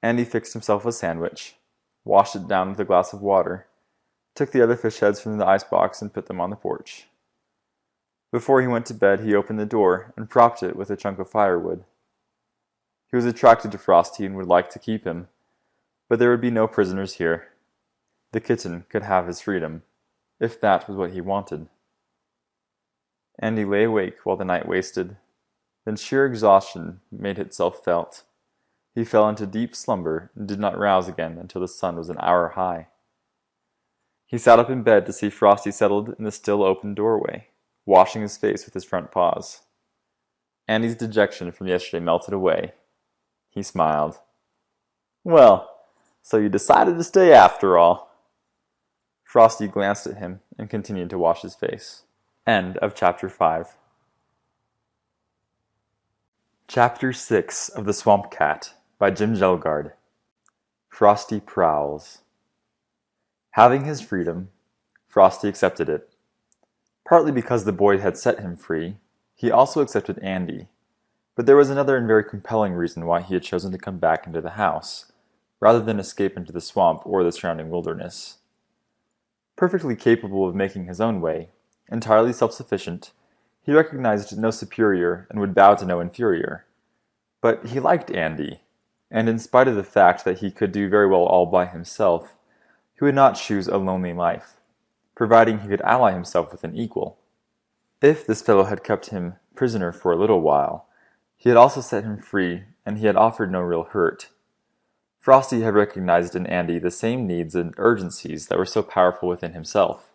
Andy fixed himself a sandwich, washed it down with a glass of water, took the other fish heads from the icebox and put them on the porch. Before he went to bed, he opened the door and propped it with a chunk of firewood. He was attracted to Frosty and would like to keep him, but there would be no prisoners here. The kitten could have his freedom, if that was what he wanted. Andy lay awake while the night wasted. Then sheer exhaustion made itself felt. He fell into deep slumber and did not rouse again until the sun was an hour high. He sat up in bed to see Frosty settled in the still open doorway, washing his face with his front paws. Andy's dejection from yesterday melted away. He smiled. "Well, so you decided to stay after all." Frosty glanced at him and continued to wash his face. End of Chapter 5. Chapter 6 of The Swamp Cat by Jim Kjelgaard. Frosty Prowls. Having his freedom, Frosty accepted it. Partly because the boy had set him free, he also accepted Andy. But there was another and very compelling reason why he had chosen to come back into the house, rather than escape into the swamp or the surrounding wilderness. Perfectly capable of making his own way, entirely self-sufficient, he recognized no superior and would bow to no inferior. But he liked Andy, and in spite of the fact that he could do very well all by himself, he would not choose a lonely life, providing he could ally himself with an equal. If this fellow had kept him prisoner for a little while, he had also set him free, and he had offered no real hurt. Frosty had recognized in Andy the same needs and urgencies that were so powerful within himself.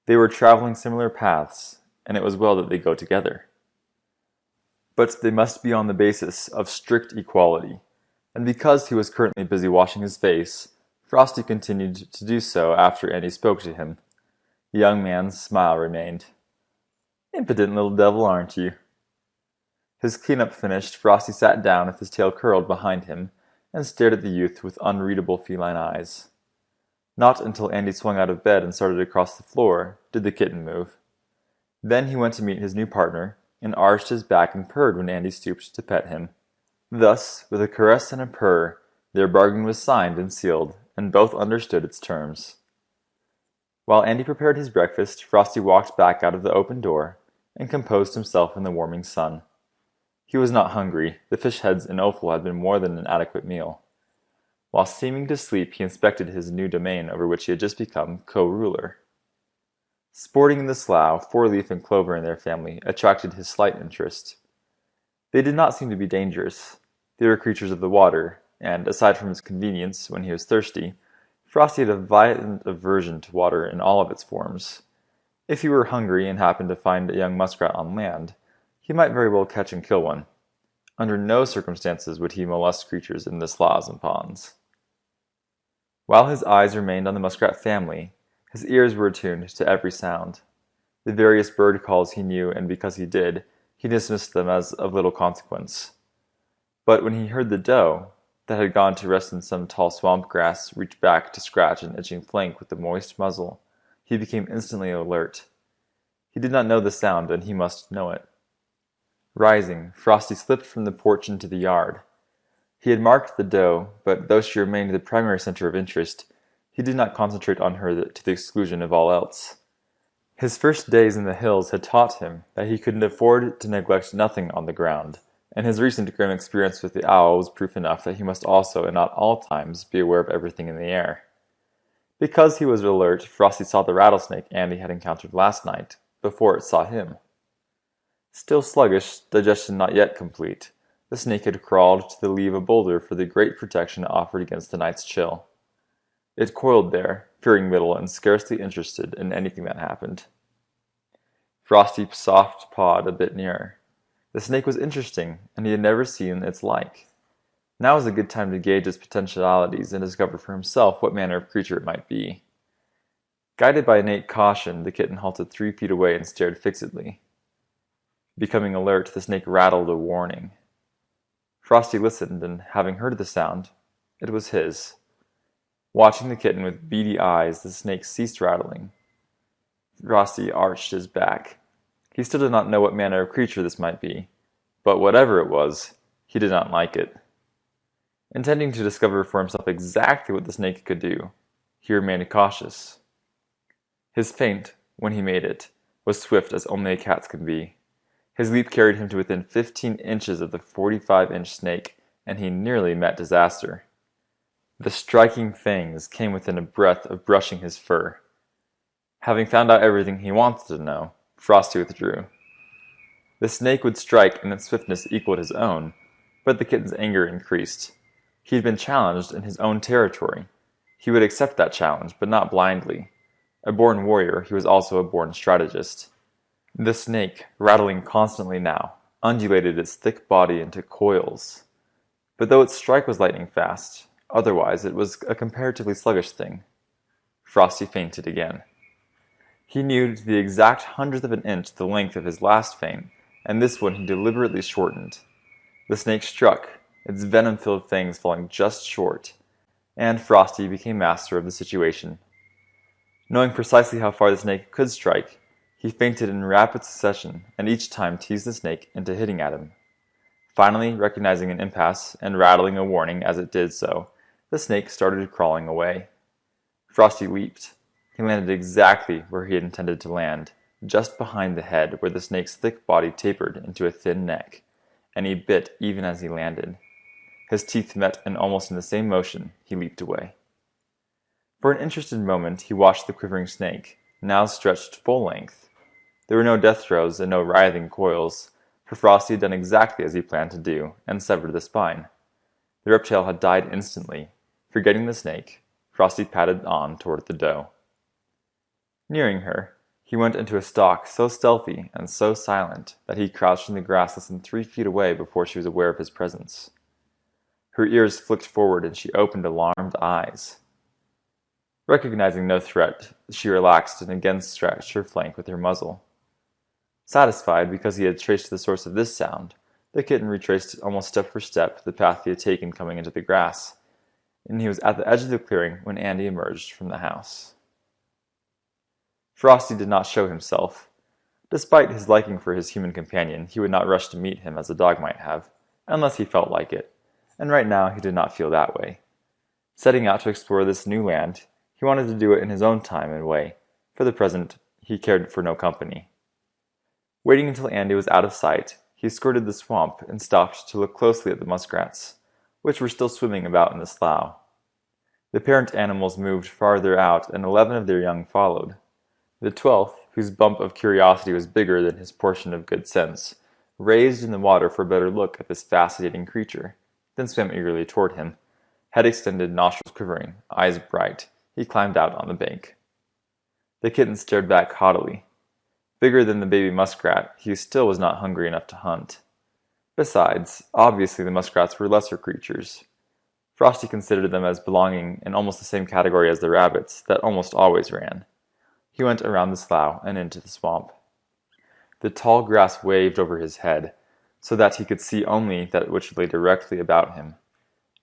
They were traveling similar paths, and it was well that they go together. But they must be on the basis of strict equality, and because he was currently busy washing his face, Frosty continued to do so after Andy spoke to him. The young man's smile remained. "Impudent little devil, aren't you?" His cleanup finished, Frosty sat down with his tail curled behind him and stared at the youth with unreadable feline eyes. Not until Andy swung out of bed and started across the floor did the kitten move. Then he went to meet his new partner and arched his back and purred when Andy stooped to pet him. Thus, with a caress and a purr, their bargain was signed and sealed, and both understood its terms. While Andy prepared his breakfast, Frosty walked back out of the open door and composed himself in the warming sun. He was not hungry. The fish heads and offal had been more than an adequate meal. While seeming to sleep, he inspected his new domain over which he had just become co-ruler. Sporting in the slough, four-leaf and clover in their family attracted his slight interest. They did not seem to be dangerous. They were creatures of the water, and, aside from his convenience when he was thirsty, Frosty had a violent aversion to water in all of its forms. If he were hungry and happened to find a young muskrat on land, he might very well catch and kill one. Under no circumstances would he molest creatures in the sloughs and ponds. While his eyes remained on the muskrat family, his ears were attuned to every sound. The various bird calls he knew, and because he did, he dismissed them as of little consequence. But when he heard the doe, that had gone to rest in some tall swamp grass, reach back to scratch an itching flank with the moist muzzle, he became instantly alert. He did not know the sound, and he must know it. Rising, Frosty slipped from the porch into the yard. He had marked the doe, but though she remained the primary center of interest, he did not concentrate on her to the exclusion of all else. His first days in the hills had taught him that he could afford to neglect nothing on the ground, and his recent grim experience with the owl was proof enough that he must also, and at all times, be aware of everything in the air. Because he was alert, Frosty saw the rattlesnake Andy had encountered last night, before it saw him. Still sluggish, digestion not yet complete, the snake had crawled to the lee of a boulder for the great protection it offered against the night's chill. It coiled there, fearing little and scarcely interested in anything that happened. Frosty soft-pawed a bit nearer. The snake was interesting, and he had never seen its like. Now was a good time to gauge its potentialities and discover for himself what manner of creature it might be. Guided by innate caution, the kitten halted 3 feet away and stared fixedly. Becoming alert, the snake rattled a warning. Frosty listened, and having heard the sound, it was his. Watching the kitten with beady eyes, the snake ceased rattling. Frosty arched his back. He still did not know what manner of creature this might be, but whatever it was, he did not like it. Intending to discover for himself exactly what the snake could do, he remained cautious. His feint, when he made it, was swift as only a cat's can be. His leap carried him to within 15 inches of the 45-inch snake, and he nearly met disaster. The striking fangs came within a breath of brushing his fur. Having found out everything he wanted to know, Frosty withdrew. The snake would strike and its swiftness equaled his own, but the kitten's anger increased. He had been challenged in his own territory. He would accept that challenge, but not blindly. A born warrior, he was also a born strategist. The snake, rattling constantly now, undulated its thick body into coils. But though its strike was lightning fast, otherwise it was a comparatively sluggish thing. Frosty feinted again. He knew to the exact hundredth of an inch the length of his last feint, and this one he deliberately shortened. The snake struck, its venom-filled fangs falling just short, and Frosty became master of the situation. Knowing precisely how far the snake could strike, he feinted in rapid succession, and each time teased the snake into hitting at him. Finally, recognizing an impasse and rattling a warning as it did so, the snake started crawling away. Frosty leaped. He landed exactly where he had intended to land, just behind the head where the snake's thick body tapered into a thin neck, and he bit even as he landed. His teeth met, and almost in the same motion, he leaped away. For an interested moment he watched the quivering snake, now stretched full length. There were no death throes and no writhing coils, for Frosty had done exactly as he planned to do, and severed the spine. The reptile had died instantly. Forgetting the snake, Frosty padded on toward the doe. Nearing her, he went into a stalk so stealthy and so silent that he crouched in the grass less than 3 feet away before she was aware of his presence. Her ears flicked forward and she opened alarmed eyes. Recognizing no threat, she relaxed and again stretched her flank with her muzzle. Satisfied because he had traced the source of this sound, the kitten retraced almost step for step the path he had taken coming into the grass, and he was at the edge of the clearing when Andy emerged from the house. Frosty did not show himself. Despite his liking for his human companion, he would not rush to meet him as a dog might have, unless he felt like it, and right now he did not feel that way. Setting out to explore this new land, he wanted to do it in his own time and way. For the present, he cared for no company. Waiting until Andy was out of sight, he skirted the swamp and stopped to look closely at the muskrats, which were still swimming about in the slough. The parent animals moved farther out, and 11 of their young followed. The 12th, whose bump of curiosity was bigger than his portion of good sense, raised in the water for a better look at this fascinating creature, then swam eagerly toward him. Head extended, nostrils quivering, eyes bright, he climbed out on the bank. The kitten stared back haughtily. Bigger than the baby muskrat, he still was not hungry enough to hunt. Besides, obviously the muskrats were lesser creatures. Frosty considered them as belonging in almost the same category as the rabbits that almost always ran. He went around the slough and into the swamp. The tall grass waved over his head, so that he could see only that which lay directly about him.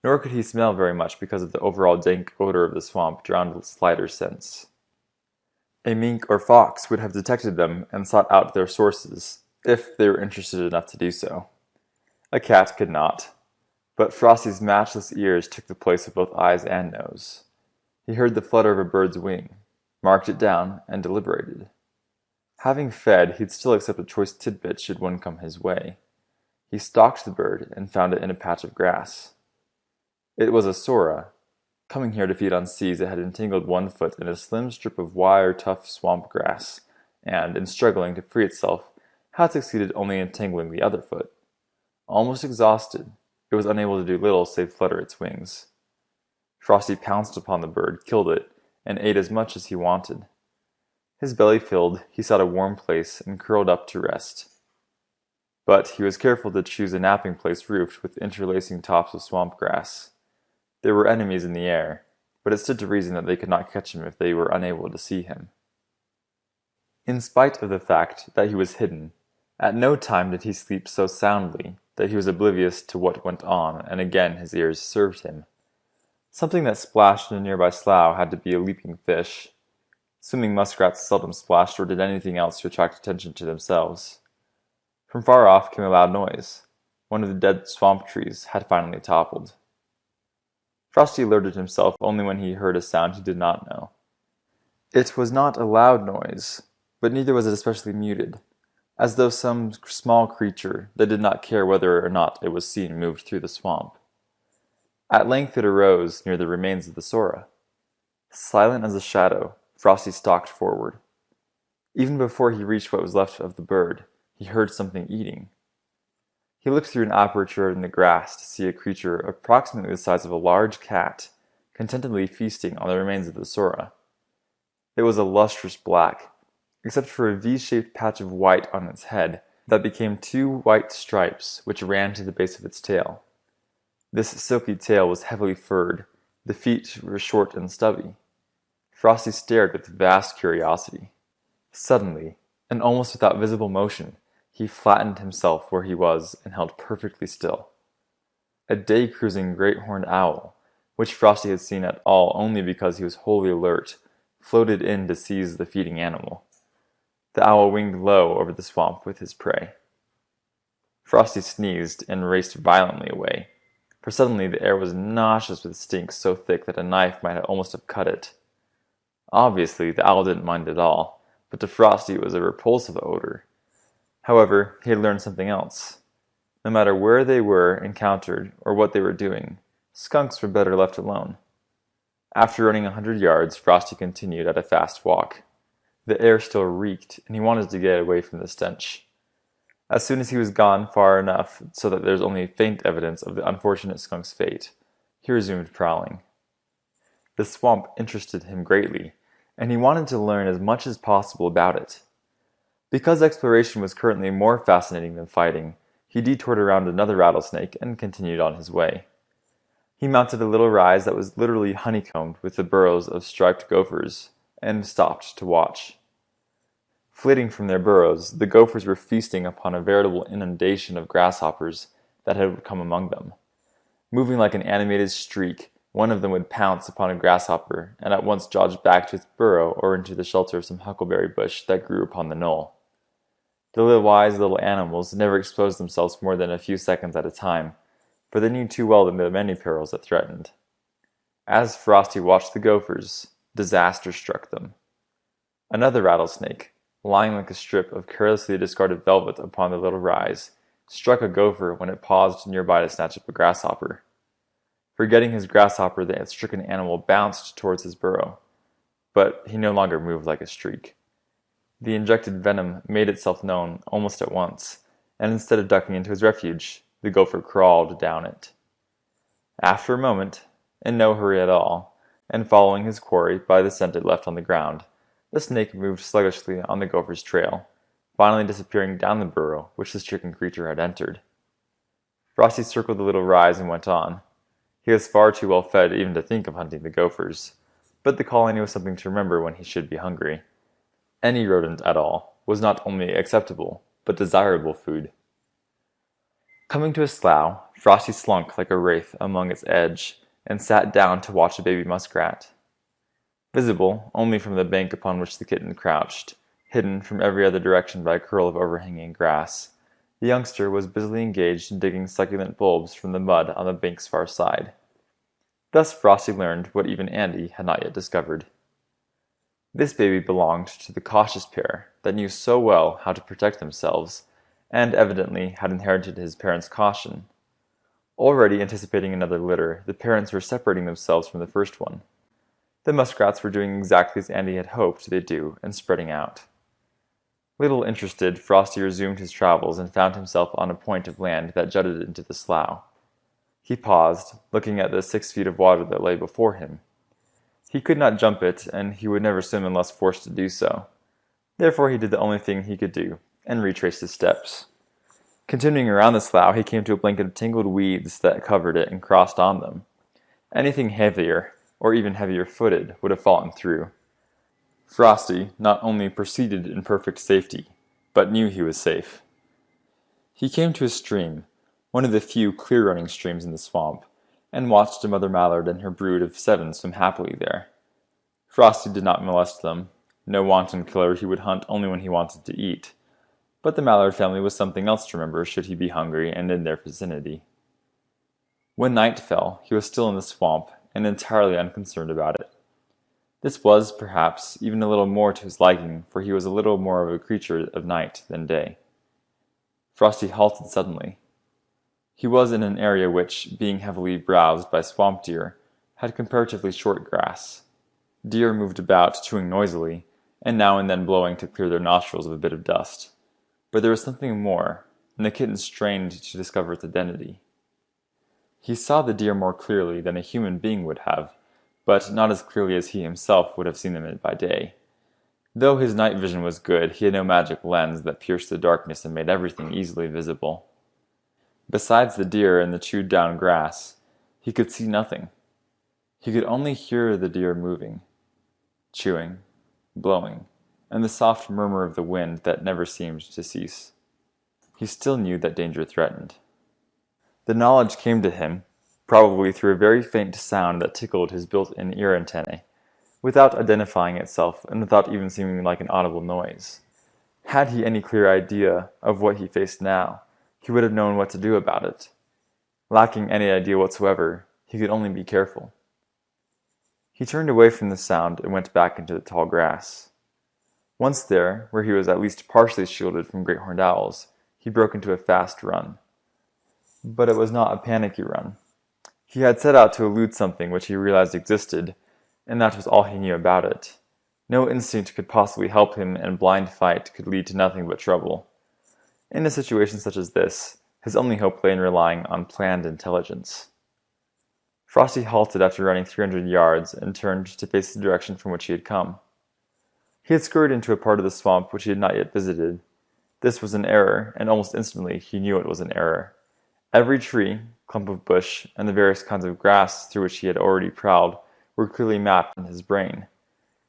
Nor could he smell very much because of the overall dank odor of the swamp drowned Slider's sense. A mink or fox would have detected them and sought out their sources, if they were interested enough to do so. A cat could not, but Frosty's matchless ears took the place of both eyes and nose. He heard the flutter of a bird's wing, marked it down, and deliberated. Having fed, he'd still accept a choice tidbit should one come his way. He stalked the bird and found it in a patch of grass. It was a sora. Coming here to feed on seeds, it had entangled one foot in a slim strip of wire-tough swamp grass, and, in struggling to free itself, had succeeded only in entangling the other foot. Almost exhausted, it was unable to do little save flutter its wings. Frosty pounced upon the bird, killed it, and ate as much as he wanted. His belly filled, he sought a warm place and curled up to rest. But he was careful to choose a napping place roofed with interlacing tops of swamp grass. There were enemies in the air, but it stood to reason that they could not catch him if they were unable to see him. In spite of the fact that he was hidden, at no time did he sleep so soundly that he was oblivious to what went on, and again his ears served him. Something that splashed in a nearby slough had to be a leaping fish. Swimming muskrats seldom splashed or did anything else to attract attention to themselves. From far off came a loud noise. One of the dead swamp trees had finally toppled. Frosty alerted himself only when he heard a sound he did not know. It was not a loud noise, but neither was it especially muted, as though some small creature that did not care whether or not it was seen moved through the swamp. At length it arose near the remains of the sora. Silent as a shadow, Frosty stalked forward. Even before he reached what was left of the bird, he heard something eating. He looked through an aperture in the grass to see a creature approximately the size of a large cat, contentedly feasting on the remains of the sora. It was a lustrous black, except for a V-shaped patch of white on its head that became two white stripes which ran to the base of its tail. This silky tail was heavily furred, the feet were short and stubby. Frosty stared with vast curiosity. Suddenly, and almost without visible motion, he flattened himself where he was and held perfectly still. A day-cruising great horned owl, which Frosty had seen at all only because he was wholly alert, floated in to seize the feeding animal. The owl winged low over the swamp with his prey. Frosty sneezed and raced violently away, for suddenly the air was nauseous with stink so thick that a knife might almost have cut it. Obviously, the owl didn't mind at all, but to Frosty it was a repulsive odor. However, he had learned something else. No matter where they were encountered or what they were doing, skunks were better left alone. After running 100 yards, Frosty continued at a fast walk. The air still reeked, and he wanted to get away from the stench. As soon as he was gone far enough so that there was only faint evidence of the unfortunate skunk's fate, he resumed prowling. The swamp interested him greatly, and he wanted to learn as much as possible about it. Because exploration was currently more fascinating than fighting, he detoured around another rattlesnake and continued on his way. He mounted a little rise that was literally honeycombed with the burrows of striped gophers, and stopped to watch. Flitting from their burrows, the gophers were feasting upon a veritable inundation of grasshoppers that had come among them. Moving like an animated streak, one of them would pounce upon a grasshopper and at once dodge back to its burrow or into the shelter of some huckleberry bush that grew upon the knoll. The wise little animals never exposed themselves for more than a few seconds at a time, for they knew too well the many perils that threatened. As Frosty watched the gophers, disaster struck them. Another rattlesnake, lying like a strip of carelessly discarded velvet upon the little rise, struck a gopher when it paused nearby to snatch up a grasshopper. Forgetting his grasshopper, the stricken animal bounced towards his burrow, but he no longer moved like a streak. The injected venom made itself known almost at once, and instead of ducking into his refuge, the gopher crawled down it. After a moment, in no hurry at all, and following his quarry by the scent it left on the ground, the snake moved sluggishly on the gopher's trail, finally disappearing down the burrow which the stricken creature had entered. Frosty circled the little rise and went on. He was far too well fed even to think of hunting the gophers, but the colony was something to remember when he should be hungry. Any rodent at all was not only acceptable, but desirable food. Coming to a slough, Frosty slunk like a wraith among its edge, and sat down to watch a baby muskrat. Visible only from the bank upon which the kitten crouched, hidden from every other direction by a curl of overhanging grass, the youngster was busily engaged in digging succulent bulbs from the mud on the bank's far side. Thus Frosty learned what even Andy had not yet discovered. This baby belonged to the cautious pair that knew so well how to protect themselves, and evidently had inherited his parents' caution. Already anticipating another litter, the parents were separating themselves from the first one. The muskrats were doing exactly as Andy had hoped they'd do, and spreading out. Little interested, Frosty resumed his travels and found himself on a point of land that jutted into the slough. He paused, looking at the 6 feet of water that lay before him. He could not jump it, and he would never swim unless forced to do so. Therefore he did the only thing he could do, and retraced his steps. Continuing around the slough, he came to a blanket of tangled weeds that covered it and crossed on them. Anything heavier, or even heavier-footed, would have fallen through. Frosty not only proceeded in perfect safety, but knew he was safe. He came to a stream, one of the few clear-running streams in the swamp, and watched a mother mallard and her brood of 7 swim happily there. Frosty did not molest them. No wanton killer, he would hunt only when he wanted to eat. But the mallard family was something else to remember should he be hungry and in their vicinity. When night fell, he was still in the swamp, and entirely unconcerned about it. This was, perhaps, even a little more to his liking, for he was a little more of a creature of night than day. Frosty halted suddenly. He was in an area which, being heavily browsed by swamp deer, had comparatively short grass. Deer moved about, chewing noisily, and now and then blowing to clear their nostrils of a bit of dust. But there was something more, and the kitten strained to discover its identity. He saw the deer more clearly than a human being would have, but not as clearly as he himself would have seen them by day. Though his night vision was good, he had no magic lens that pierced the darkness and made everything easily visible. Besides the deer and the chewed down grass, he could see nothing. He could only hear the deer moving, chewing, blowing, and the soft murmur of the wind that never seemed to cease. He still knew that danger threatened. The knowledge came to him, probably through a very faint sound that tickled his built-in ear antennae, without identifying itself and without even seeming like an audible noise. Had he any clear idea of what he faced now, he would have known what to do about it. Lacking any idea whatsoever, he could only be careful. He turned away from the sound and went back into the tall grass. Once there, where he was at least partially shielded from great horned owls, he broke into a fast run. But it was not a panicky run. He had set out to elude something which he realized existed, and that was all he knew about it. No instinct could possibly help him, and blind fight could lead to nothing but trouble. In a situation such as this, his only hope lay in relying on planned intelligence. Frosty halted after running 300 yards and turned to face the direction from which he had come. He had scurried into a part of the swamp which he had not yet visited. This was an error, and almost instantly he knew it was an error. Every tree, clump of bush, and the various kinds of grass through which he had already prowled were clearly mapped in his brain.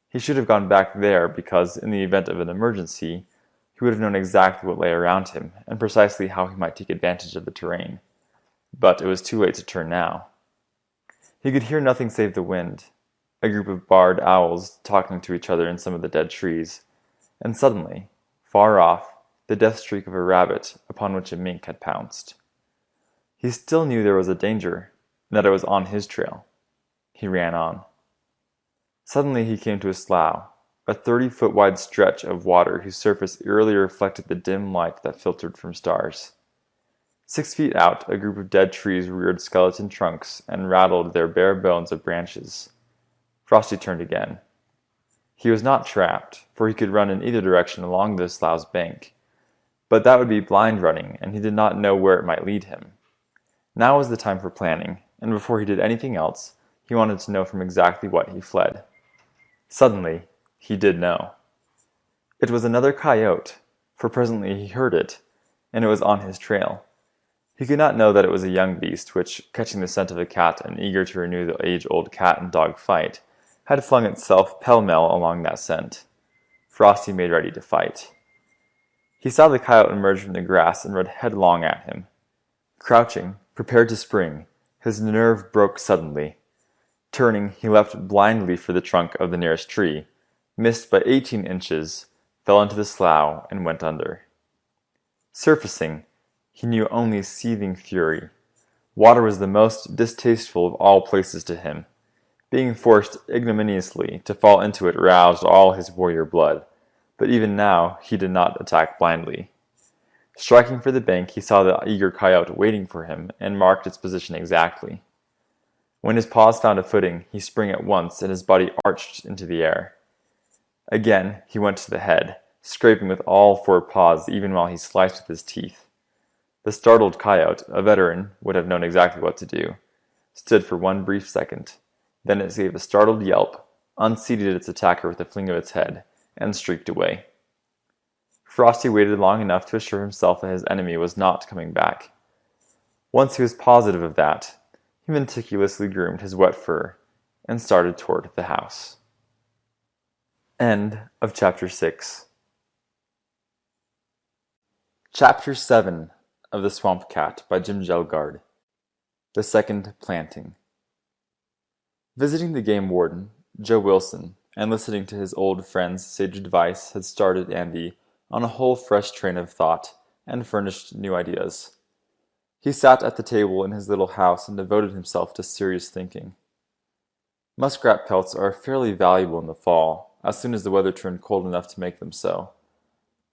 He should have gone back there because, in the event of an emergency, he would have known exactly what lay around him and precisely how he might take advantage of the terrain. But it was too late to turn now. He could hear nothing save the wind, a group of barred owls talking to each other in some of the dead trees, and suddenly, far off, the death streak of a rabbit upon which a mink had pounced. He still knew there was a danger, and that it was on his trail. He ran on. Suddenly he came to a slough, a 30-foot wide stretch of water whose surface eerily reflected the dim light that filtered from stars. 6 feet out, a group of dead trees reared skeleton trunks and rattled their bare bones of branches. Frosty turned again. He was not trapped, for he could run in either direction along the slough's bank. But that would be blind running, and he did not know where it might lead him. Now was the time for planning, and before he did anything else, he wanted to know from exactly what he fled. Suddenly, he did know. It was another coyote, for presently he heard it, and it was on his trail. He could not know that it was a young beast which, catching the scent of a cat and eager to renew the age-old cat and dog fight, had flung itself pell-mell along that scent. Frosty made ready to fight. He saw the coyote emerge from the grass and rode headlong at him. Crouching, prepared to spring, his nerve broke suddenly. Turning, he leapt blindly for the trunk of the nearest tree, missed by 18 inches, fell into the slough, and went under. Surfacing, he knew only seething fury. Water was the most distasteful of all places to him. Being forced ignominiously to fall into it roused all his warrior blood, but even now he did not attack blindly. Striking for the bank, he saw the eager coyote waiting for him and marked its position exactly. When his paws found a footing, he sprang at once and his body arched into the air. Again he went to the head, scraping with all 4 paws even while he sliced with his teeth. The startled coyote, a veteran, would have known exactly what to do, stood for one brief second. Then it gave a startled yelp, unseated its attacker with a fling of its head, and streaked away. Frosty waited long enough to assure himself that his enemy was not coming back. Once he was positive of that, he meticulously groomed his wet fur and started toward the house. End of Chapter 6. Chapter 7 of The Swamp Cat by Jim Kjelgaard. The Second Planting. Visiting the game warden, Joe Wilson, and listening to his old friend's sage advice had started Andy on a whole fresh train of thought and furnished new ideas. He sat at the table in his little house and devoted himself to serious thinking. Muskrat pelts are fairly valuable in the fall, as soon as the weather turned cold enough to make them so.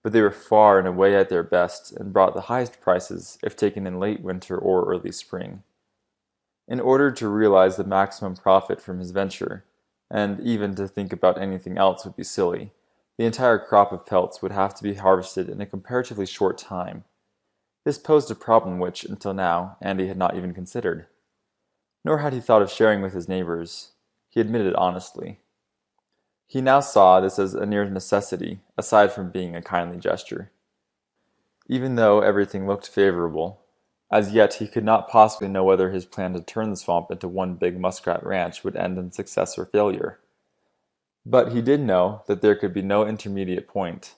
But they were far and away at their best and brought the highest prices if taken in late winter or early spring. In order to realize the maximum profit from his venture, and even to think about anything else would be silly, The entire crop of pelts would have to be harvested in a comparatively short time. This posed a problem which, until now, Andy had not even considered. Nor had he thought of sharing with his neighbors. He admitted it honestly. He now saw this as a near necessity, aside from being a kindly gesture. Even though everything looked favorable, as yet he could not possibly know whether his plan to turn the swamp into one big muskrat ranch would end in success or failure. But he did know that there could be no intermediate point.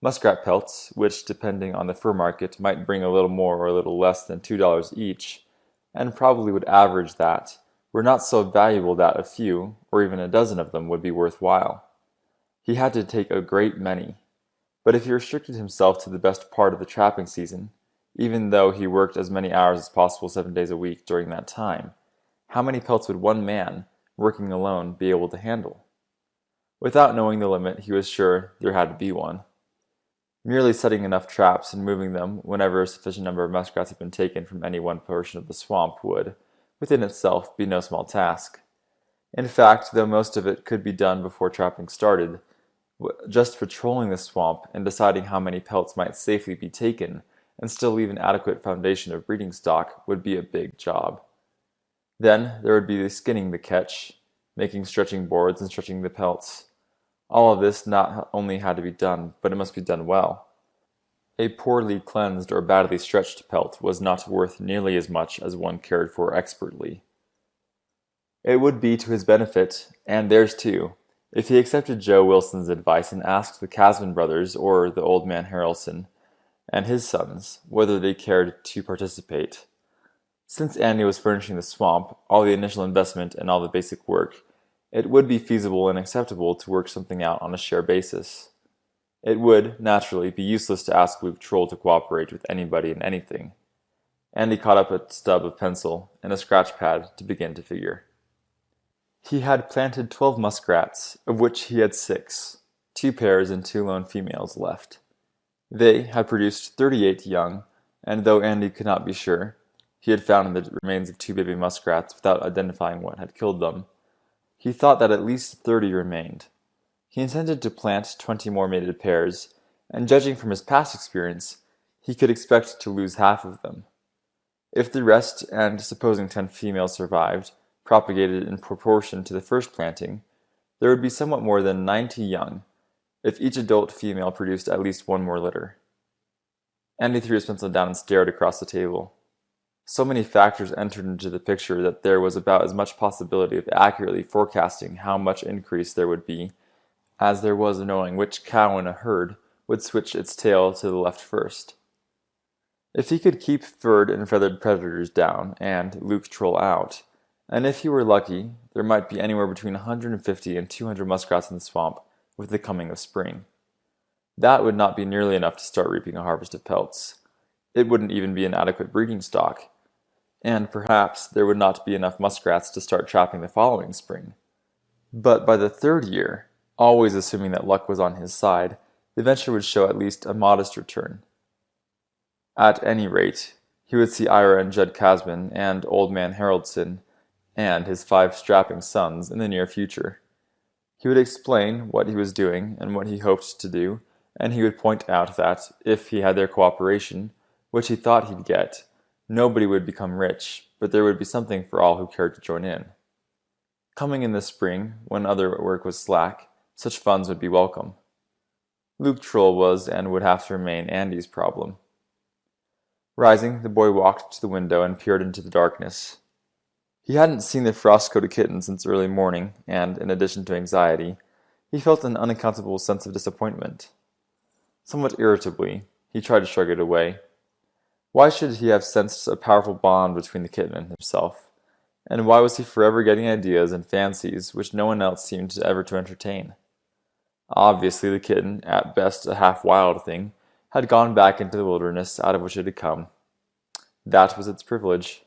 Muskrat pelts, which, depending on the fur market, might bring a little more or a little less than $2 each, and probably would average that, were not so valuable that a few, or even a dozen of them would be worthwhile. He had to take a great many. But if he restricted himself to the best part of the trapping season, even though he worked as many hours as possible 7 days a week during that time, how many pelts would one man, working alone, be able to handle? Without knowing the limit, he was sure there had to be one. Merely setting enough traps and moving them whenever a sufficient number of muskrats had been taken from any one portion of the swamp would, within itself, be no small task. In fact, though most of it could be done before trapping started, just patrolling the swamp and deciding how many pelts might safely be taken and still leave an adequate foundation of breeding stock would be a big job. Then there would be the skinning the catch, making stretching boards and stretching the pelts. All of this not only had to be done, but it must be done well. A poorly cleansed or badly stretched pelt was not worth nearly as much as one cared for expertly. It would be to his benefit, and theirs too, if he accepted Joe Wilson's advice and asked the Casman brothers or the old man Harrelson and his sons whether they cared to participate. Since Andy was furnishing the swamp, all the initial investment and all the basic work, it would be feasible and acceptable to work something out on a share basis. It would, naturally, be useless to ask Luke Troll to cooperate with anybody and anything. Andy caught up a stub of pencil and a scratch pad to begin to figure. He had planted 12 muskrats, of which he had 6, 2 pairs and 2 lone females left. They had produced 38 young, and though Andy could not be sure, he had found the remains of 2 baby muskrats without identifying what had killed them. He thought that at least 30 remained. He intended to plant 20 more mated pairs, and judging from his past experience, he could expect to lose half of them. If the rest, and supposing 10 females survived, propagated in proportion to the first planting, there would be somewhat more than 90 young, if each adult female produced at least one more litter. Andy threw his pencil down and stared across the table. So many factors entered into the picture that there was about as much possibility of accurately forecasting how much increase there would be as there was of knowing which cow in a herd would switch its tail to the left first. If he could keep furred and feathered predators down and Luke Troll out, and if he were lucky, there might be anywhere between 150 and 200 muskrats in the swamp with the coming of spring. That would not be nearly enough to start reaping a harvest of pelts. It wouldn't even be an adequate breeding stock, and perhaps there would not be enough muskrats to start trapping the following spring. But by the 3rd year, always assuming that luck was on his side, the venture would show at least a modest return. At any rate, he would see Ira and Judd Casman and old man Haraldson and his 5 strapping sons in the near future. He would explain what he was doing and what he hoped to do, and he would point out that, if he had their cooperation, which he thought he'd get, nobody would become rich, but there would be something for all who cared to join in. Coming in the spring, when other work was slack, such funds would be welcome. Luke Troll was and would have to remain Andy's problem. Rising, the boy walked to the window and peered into the darkness. He hadn't seen the frost-coated kitten since early morning, and, in addition to anxiety, he felt an unaccountable sense of disappointment. Somewhat irritably, he tried to shrug it away. Why should he have sensed a powerful bond between the kitten and himself? And why was he forever getting ideas and fancies which no one else seemed ever to entertain? Obviously the kitten, at best a half-wild thing, had gone back into the wilderness out of which it had come. That was its privilege.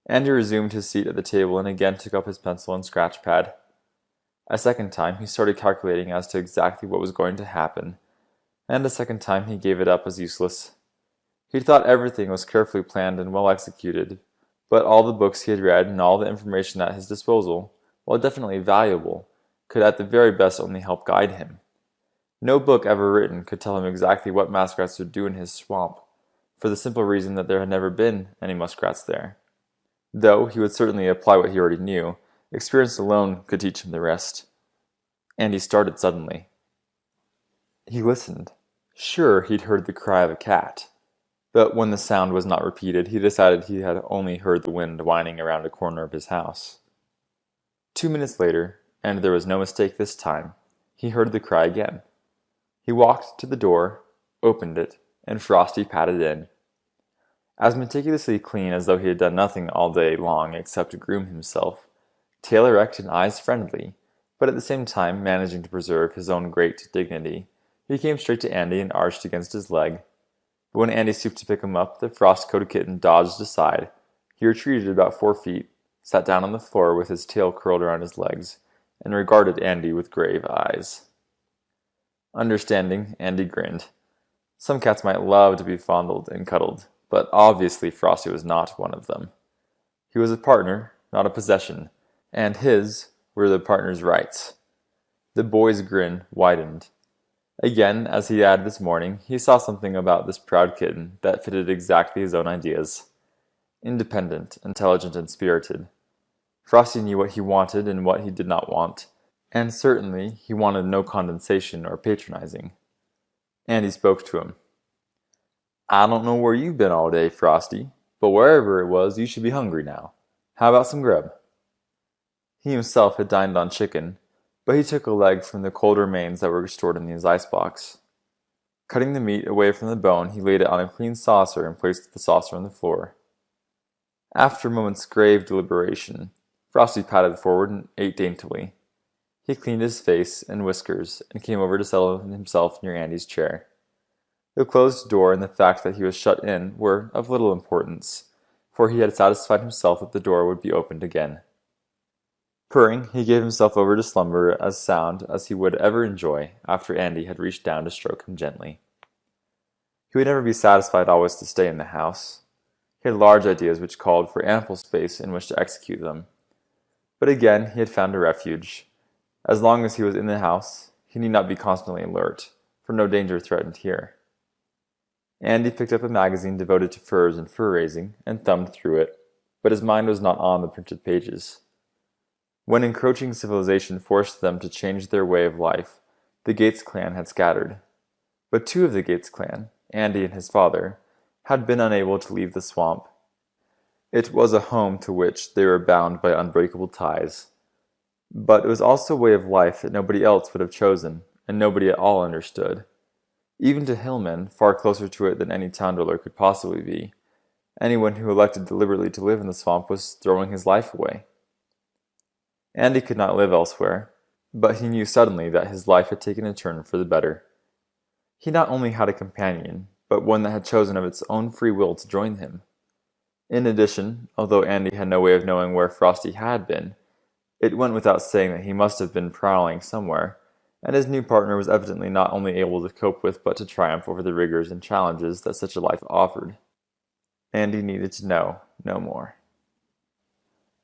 Andy resumed his seat at the table and again took up his pencil and scratch pad. A second time he started calculating as to exactly what was going to happen, and a second time he gave it up as useless. He thought everything was carefully planned and well executed, but all the books he had read and all the information at his disposal, while definitely valuable, could at the very best only help guide him. No book ever written could tell him exactly what muskrats would do in his swamp, for the simple reason that there had never been any muskrats there. Though he would certainly apply what he already knew, experience alone could teach him the rest. And he started suddenly. He listened. Sure, he'd heard the cry of a cat, but when the sound was not repeated, he decided he had only heard the wind whining around a corner of his house. 2 minutes later, and there was no mistake this time, he heard the cry again. He walked to the door, opened it, and Frosty padded in. As meticulously clean as though he had done nothing all day long except groom himself, tail erect and eyes friendly, but at the same time managing to preserve his own great dignity, he came straight to Andy and arched against his leg. But when Andy stooped to pick him up, the frost-coated kitten dodged aside. He retreated about 4 feet, sat down on the floor with his tail curled around his legs, and regarded Andy with grave eyes. Understanding, Andy grinned. Some cats might love to be fondled and cuddled, but obviously Frosty was not one of them. He was a partner, not a possession, and his were the partner's rights. The boy's grin widened. Again, as he had this morning, he saw something about this proud kitten that fitted exactly his own ideas. Independent, intelligent, and spirited. Frosty knew what he wanted and what he did not want, and certainly he wanted no condescension or patronizing. Andy spoke to him. I don't know where you've been all day, Frosty, but wherever it was, you should be hungry now. How about some grub? He himself had dined on chicken, but he took a leg from the cold remains that were stored in his icebox. Cutting the meat away from the bone, he laid it on a clean saucer and placed the saucer on the floor. After a moment's grave deliberation, Frosty padded forward and ate daintily. He cleaned his face and whiskers and came over to settle himself near Andy's chair. The closed door and the fact that he was shut in were of little importance, for he had satisfied himself that the door would be opened again. Purring, he gave himself over to slumber as sound as he would ever enjoy after Andy had reached down to stroke him gently. He would never be satisfied always to stay in the house. He had large ideas which called for ample space in which to execute them. But again he had found a refuge. As long as he was in the house, he need not be constantly alert, for no danger threatened here. Andy picked up a magazine devoted to furs and fur-raising and thumbed through it, but his mind was not on the printed pages. When encroaching civilization forced them to change their way of life, the Gates clan had scattered. But 2 of the Gates clan, Andy and his father, had been unable to leave the swamp. It was a home to which they were bound by unbreakable ties. But it was also a way of life that nobody else would have chosen, and nobody at all understood. Even to hillmen, far closer to it than any town dweller could possibly be, anyone who elected deliberately to live in the swamp was throwing his life away. Andy could not live elsewhere, but he knew suddenly that his life had taken a turn for the better. He not only had a companion, but one that had chosen of its own free will to join him. In addition, although Andy had no way of knowing where Frosty had been, it went without saying that he must have been prowling somewhere, and his new partner was evidently not only able to cope with but to triumph over the rigors and challenges that such a life offered. Andy needed to know no more.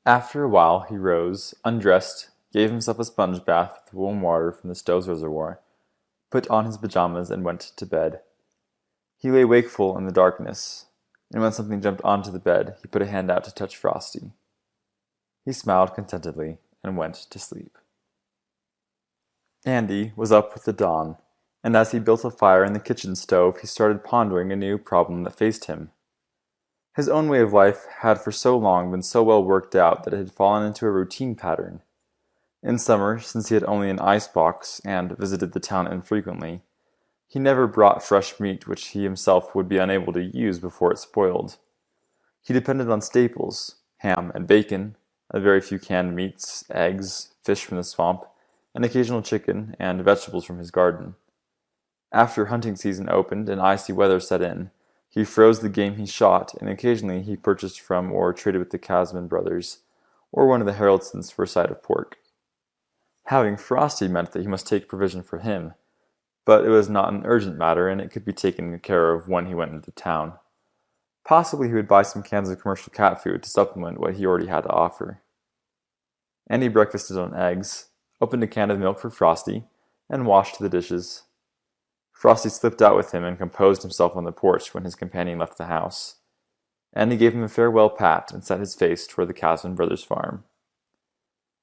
After a while he rose, undressed, gave himself a sponge bath with warm water from the stove's reservoir, put on his pajamas, and went to bed. He lay wakeful in the darkness, and when something jumped onto the bed, he put a hand out to touch Frosty. He smiled contentedly and went to sleep. Andy was up with the dawn, and as he built a fire in the kitchen stove, he started pondering a new problem that faced him. His own way of life had for so long been so well worked out that it had fallen into a routine pattern. In summer, since he had only an icebox and visited the town infrequently, he never brought fresh meat which he himself would be unable to use before it spoiled. He depended on staples, ham and bacon, a very few canned meats, eggs, fish from the swamp, an occasional chicken, and vegetables from his garden. After hunting season opened and icy weather set in, he froze the game he shot, and occasionally he purchased from or traded with the Casman brothers, or one of the Haraldsons for a side of pork. Having Frosty meant that he must take provision for him, but it was not an urgent matter, and it could be taken care of when he went into town. Possibly he would buy some cans of commercial cat food to supplement what he already had to offer. And he breakfasted on eggs, opened a can of milk for Frosty, and washed the dishes. Frosty slipped out with him and composed himself on the porch when his companion left the house. Andy gave him a farewell pat and set his face toward the Casman brothers' farm.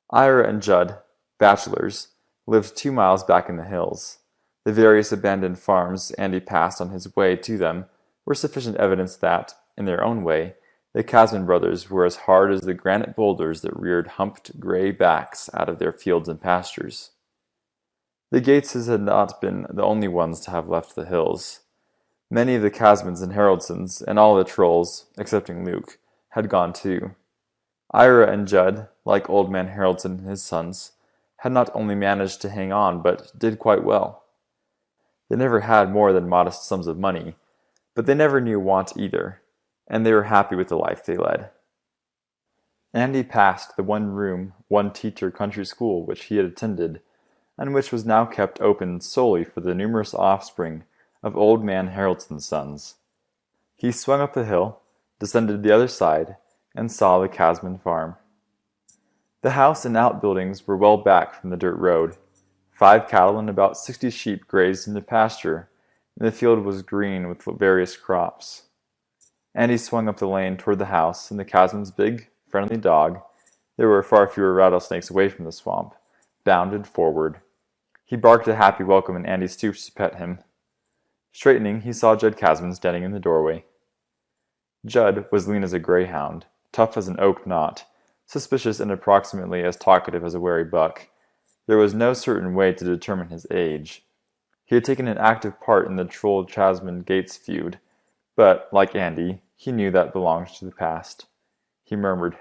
Ira and Judd, bachelors, lived 2 miles back in the hills. The various abandoned farms Andy passed on his way to them were sufficient evidence that, in their own way, the Casman brothers were as hard as the granite boulders that reared humped gray backs out of their fields and pastures. The Gateses had not been the only ones to have left the hills. Many of the Casmans and Haroldsons, and all the Trolls, excepting Luke, had gone too. Ira and Judd, like Old Man Harroldson and his sons, had not only managed to hang on, but did quite well. They never had more than modest sums of money, but they never knew want either, and they were happy with the life they led. Andy passed the one-room, one-teacher country school which he had attended, and which was now kept open solely for the numerous offspring of Old Man Haroldson's sons. He swung up the hill, descended the other side, and saw the Casman farm. The house and outbuildings were well back from the dirt road. 5 cattle and about 60 sheep grazed in the pasture, and the field was green with various crops. Andy swung up the lane toward the house, and the Casman's big, friendly dog, there were far fewer rattlesnakes away from the swamp, bounded forward. He barked a happy welcome, and Andy stooped to pet him. Straightening, he saw Judd Casman standing in the doorway. Judd was lean as a greyhound, tough as an oak knot, suspicious and approximately as talkative as a wary buck. There was no certain way to determine his age. He had taken an active part in the Troll-Casman-Gates feud, but, like Andy, he knew that belonged to the past. He murmured,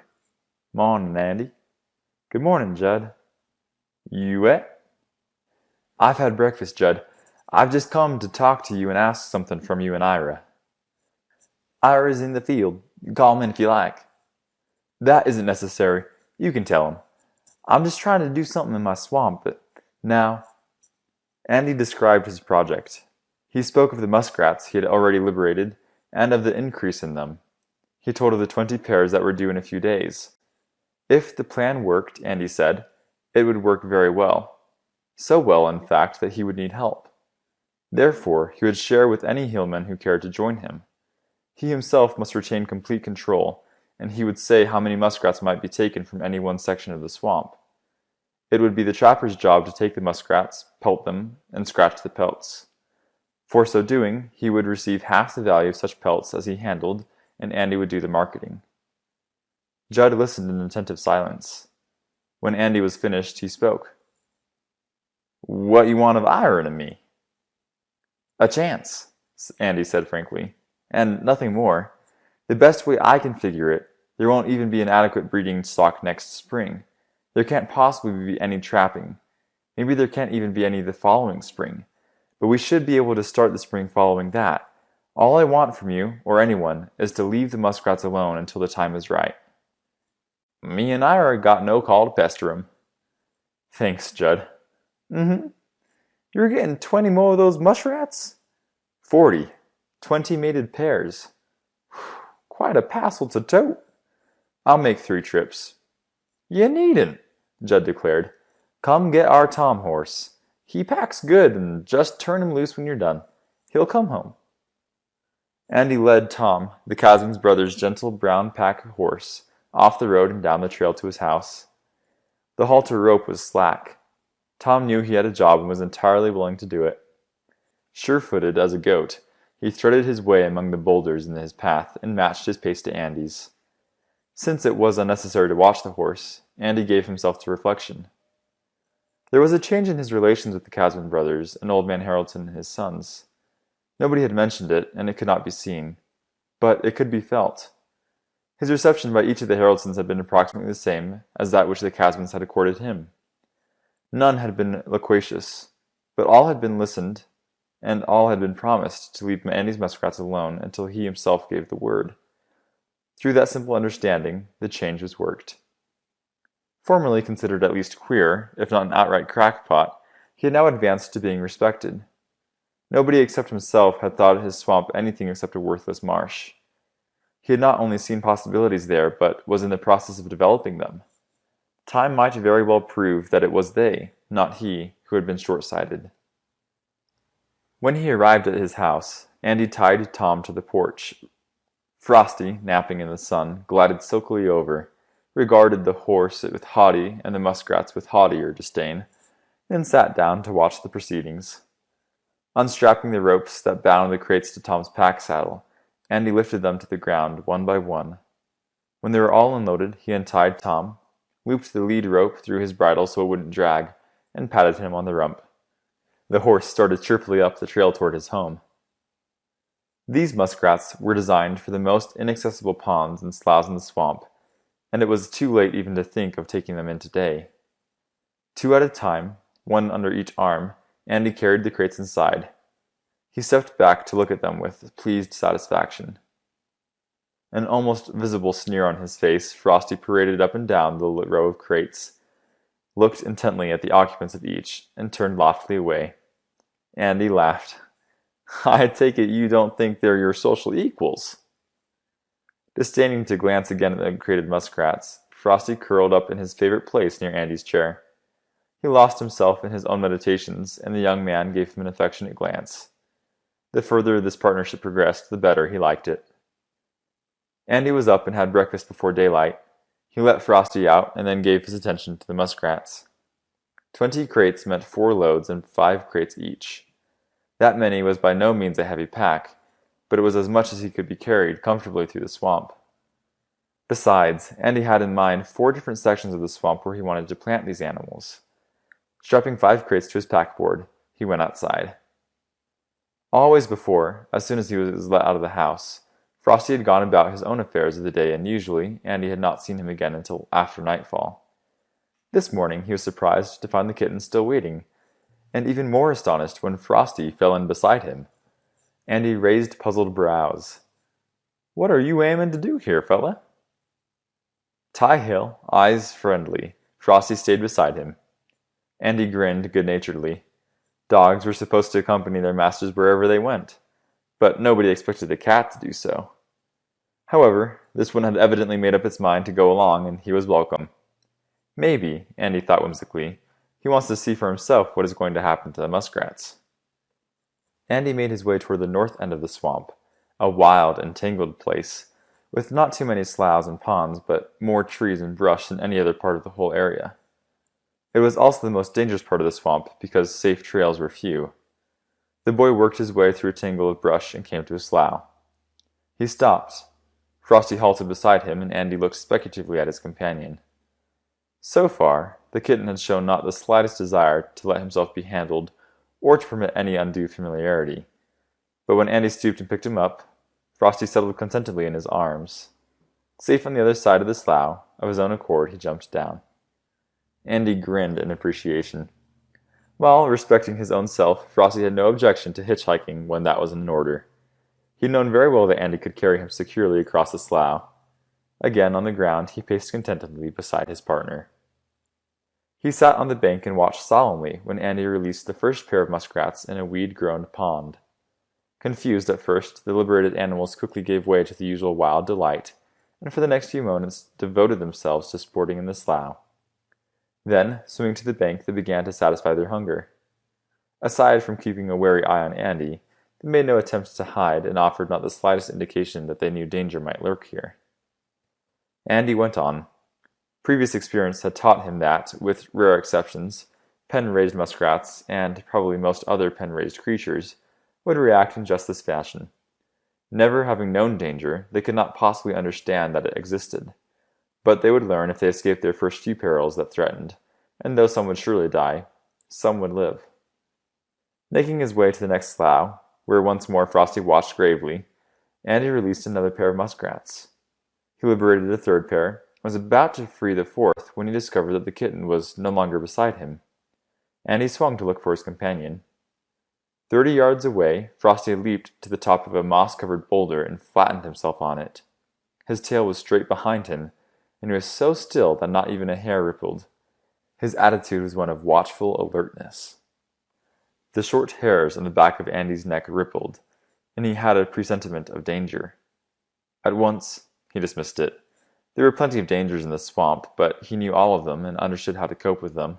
"Mornin', Andy." "Good morning, Judd." "You et?" "I've had breakfast, Judd. I've just come to talk to you and ask something from you and Ira." "Ira's in the field. Call him in if you like." "That isn't necessary. You can tell him. I'm just trying to do something in my swamp, but now—" Andy described his project. He spoke of the muskrats he had already liberated, and of the increase in them. He told of the 20 pairs that were due in a few days. If the plan worked, Andy said, it would work very well. So well, in fact, that he would need help. Therefore, he would share with any hillman who cared to join him. He himself must retain complete control, and he would say how many muskrats might be taken from any one section of the swamp. It would be the trapper's job to take the muskrats, pelt them, and scratch the pelts. For so doing, he would receive half the value of such pelts as he handled, and Andy would do the marketing. Judd listened in attentive silence. When Andy was finished, he spoke. "What you want of Ira and me?" "A chance," Andy said frankly, "and nothing more. The best way I can figure it, there won't even be an adequate breeding stock next spring. There can't possibly be any trapping. Maybe there can't even be any the following spring. But we should be able to start the spring following that. All I want from you, or anyone, is to leave the muskrats alone until the time is right." "Me and Ira got no call to pester 'em." "Thanks, Judd." "You're getting 20 more of those muskrats?" 40. 20 mated pairs. Quite a parcel to tote." "I'll make 3 trips." "You needn't," Judd declared. "Come get our Tom horse. He packs good, and just turn him loose when you're done. He'll come home." Andy led Tom, the Casman's brother's gentle brown pack horse, off the road and down the trail to his house. The halter rope was slack. Tom knew he had a job and was entirely willing to do it. Sure-footed as a goat, he threaded his way among the boulders in his path and matched his pace to Andy's. Since it was unnecessary to watch the horse, Andy gave himself to reflection. There was a change in his relations with the Casman brothers and Old Man Harroldson and his sons. Nobody had mentioned it, and it could not be seen. But it could be felt. His reception by each of the Haroldsons had been approximately the same as that which the Casmans had accorded him. None had been loquacious, but all had been listened, and all had been promised to leave Andy's muskrats alone until he himself gave the word. Through that simple understanding, the change was worked. Formerly considered at least queer, if not an outright crackpot, he had now advanced to being respected. Nobody except himself had thought his swamp anything except a worthless marsh. He had not only seen possibilities there, but was in the process of developing them. Time might very well prove that it was they, not he, who had been short-sighted. When he arrived at his house, Andy tied Tom to the porch. Frosty, napping in the sun, glided silkily over, regarded the horse with haughty and the muskrats with haughtier disdain, then sat down to watch the proceedings. Unstrapping the ropes that bound the crates to Tom's pack saddle, Andy lifted them to the ground one by one. When they were all unloaded, he untied Tom, looped the lead rope through his bridle so it wouldn't drag, and patted him on the rump. The horse started cheerfully up the trail toward his home. These muskrats were designed for the most inaccessible ponds and sloughs in the swamp, and it was too late even to think of taking them in today. 2 at a time, one under each arm, Andy carried the crates inside. He stepped back to look at them with pleased satisfaction. An almost visible sneer on his face, Frosty paraded up and down the row of crates, looked intently at the occupants of each, and turned loftily away. Andy laughed. "I take it you don't think they're your social equals." Disdaining to glance again at the crated muskrats, Frosty curled up in his favorite place near Andy's chair. He lost himself in his own meditations, and the young man gave him an affectionate glance. The further this partnership progressed, the better he liked it. Andy was up and had breakfast before daylight. He let Frosty out and then gave his attention to the muskrats. 20 crates meant 4 loads and 5 crates each. That many was by no means a heavy pack, but it was as much as he could be carried comfortably through the swamp. Besides, Andy had in mind 4 different sections of the swamp where he wanted to plant these animals. Strapping 5 crates to his packboard, he went outside. Always before, as soon as he was let out of the house, Frosty had gone about his own affairs of the day, and usually Andy had not seen him again until after nightfall. This morning he was surprised to find the kitten still waiting, and even more astonished when Frosty fell in beside him. Andy raised puzzled brows. "What are you aiming to do here, fella?" Tie-hill, eyes friendly, Frosty stayed beside him. Andy grinned good-naturedly. Dogs were supposed to accompany their masters wherever they went, but nobody expected a cat to do so. However, this one had evidently made up its mind to go along, and he was welcome. Maybe, Andy thought whimsically, he wants to see for himself what is going to happen to the muskrats. Andy made his way toward the north end of the swamp, a wild and tangled place, with not too many sloughs and ponds, but more trees and brush than any other part of the whole area. It was also the most dangerous part of the swamp because safe trails were few. The boy worked his way through a tangle of brush and came to a slough. He stopped. Frosty halted beside him, and Andy looked speculatively at his companion. So far, the kitten had shown not the slightest desire to let himself be handled or to permit any undue familiarity. But when Andy stooped and picked him up, Frosty settled contentedly in his arms. Safe on the other side of the slough, of his own accord, he jumped down. Andy grinned in appreciation. While respecting his own self, Frosty had no objection to hitchhiking when that was in order. He had known very well that Andy could carry him securely across the slough. Again on the ground, he paced contentedly beside his partner. He sat on the bank and watched solemnly when Andy released the first pair of muskrats in a weed-grown pond. Confused at first, the liberated animals quickly gave way to the usual wild delight, and for the next few moments devoted themselves to sporting in the slough. Then, swimming to the bank, they began to satisfy their hunger. Aside from keeping a wary eye on Andy, they made no attempts to hide and offered not the slightest indication that they knew danger might lurk here. Andy went on. Previous experience had taught him that, with rare exceptions, pen-raised muskrats, and probably most other pen-raised creatures, would react in just this fashion. Never having known danger, they could not possibly understand that it existed. But they would learn if they escaped their first few perils that threatened, and though some would surely die, some would live. Making his way to the next slough, where once more Frosty watched gravely, Andy released another pair of muskrats. He liberated a third pair, and was about to free the fourth when he discovered that the kitten was no longer beside him. Andy swung to look for his companion. 30 yards away, Frosty leaped to the top of a moss-covered boulder and flattened himself on it. His tail was straight behind him, and he was so still that not even a hair rippled. His attitude was one of watchful alertness. The short hairs on the back of Andy's neck rippled, and he had a presentiment of danger. At once, he dismissed it. There were plenty of dangers in the swamp, but he knew all of them and understood how to cope with them.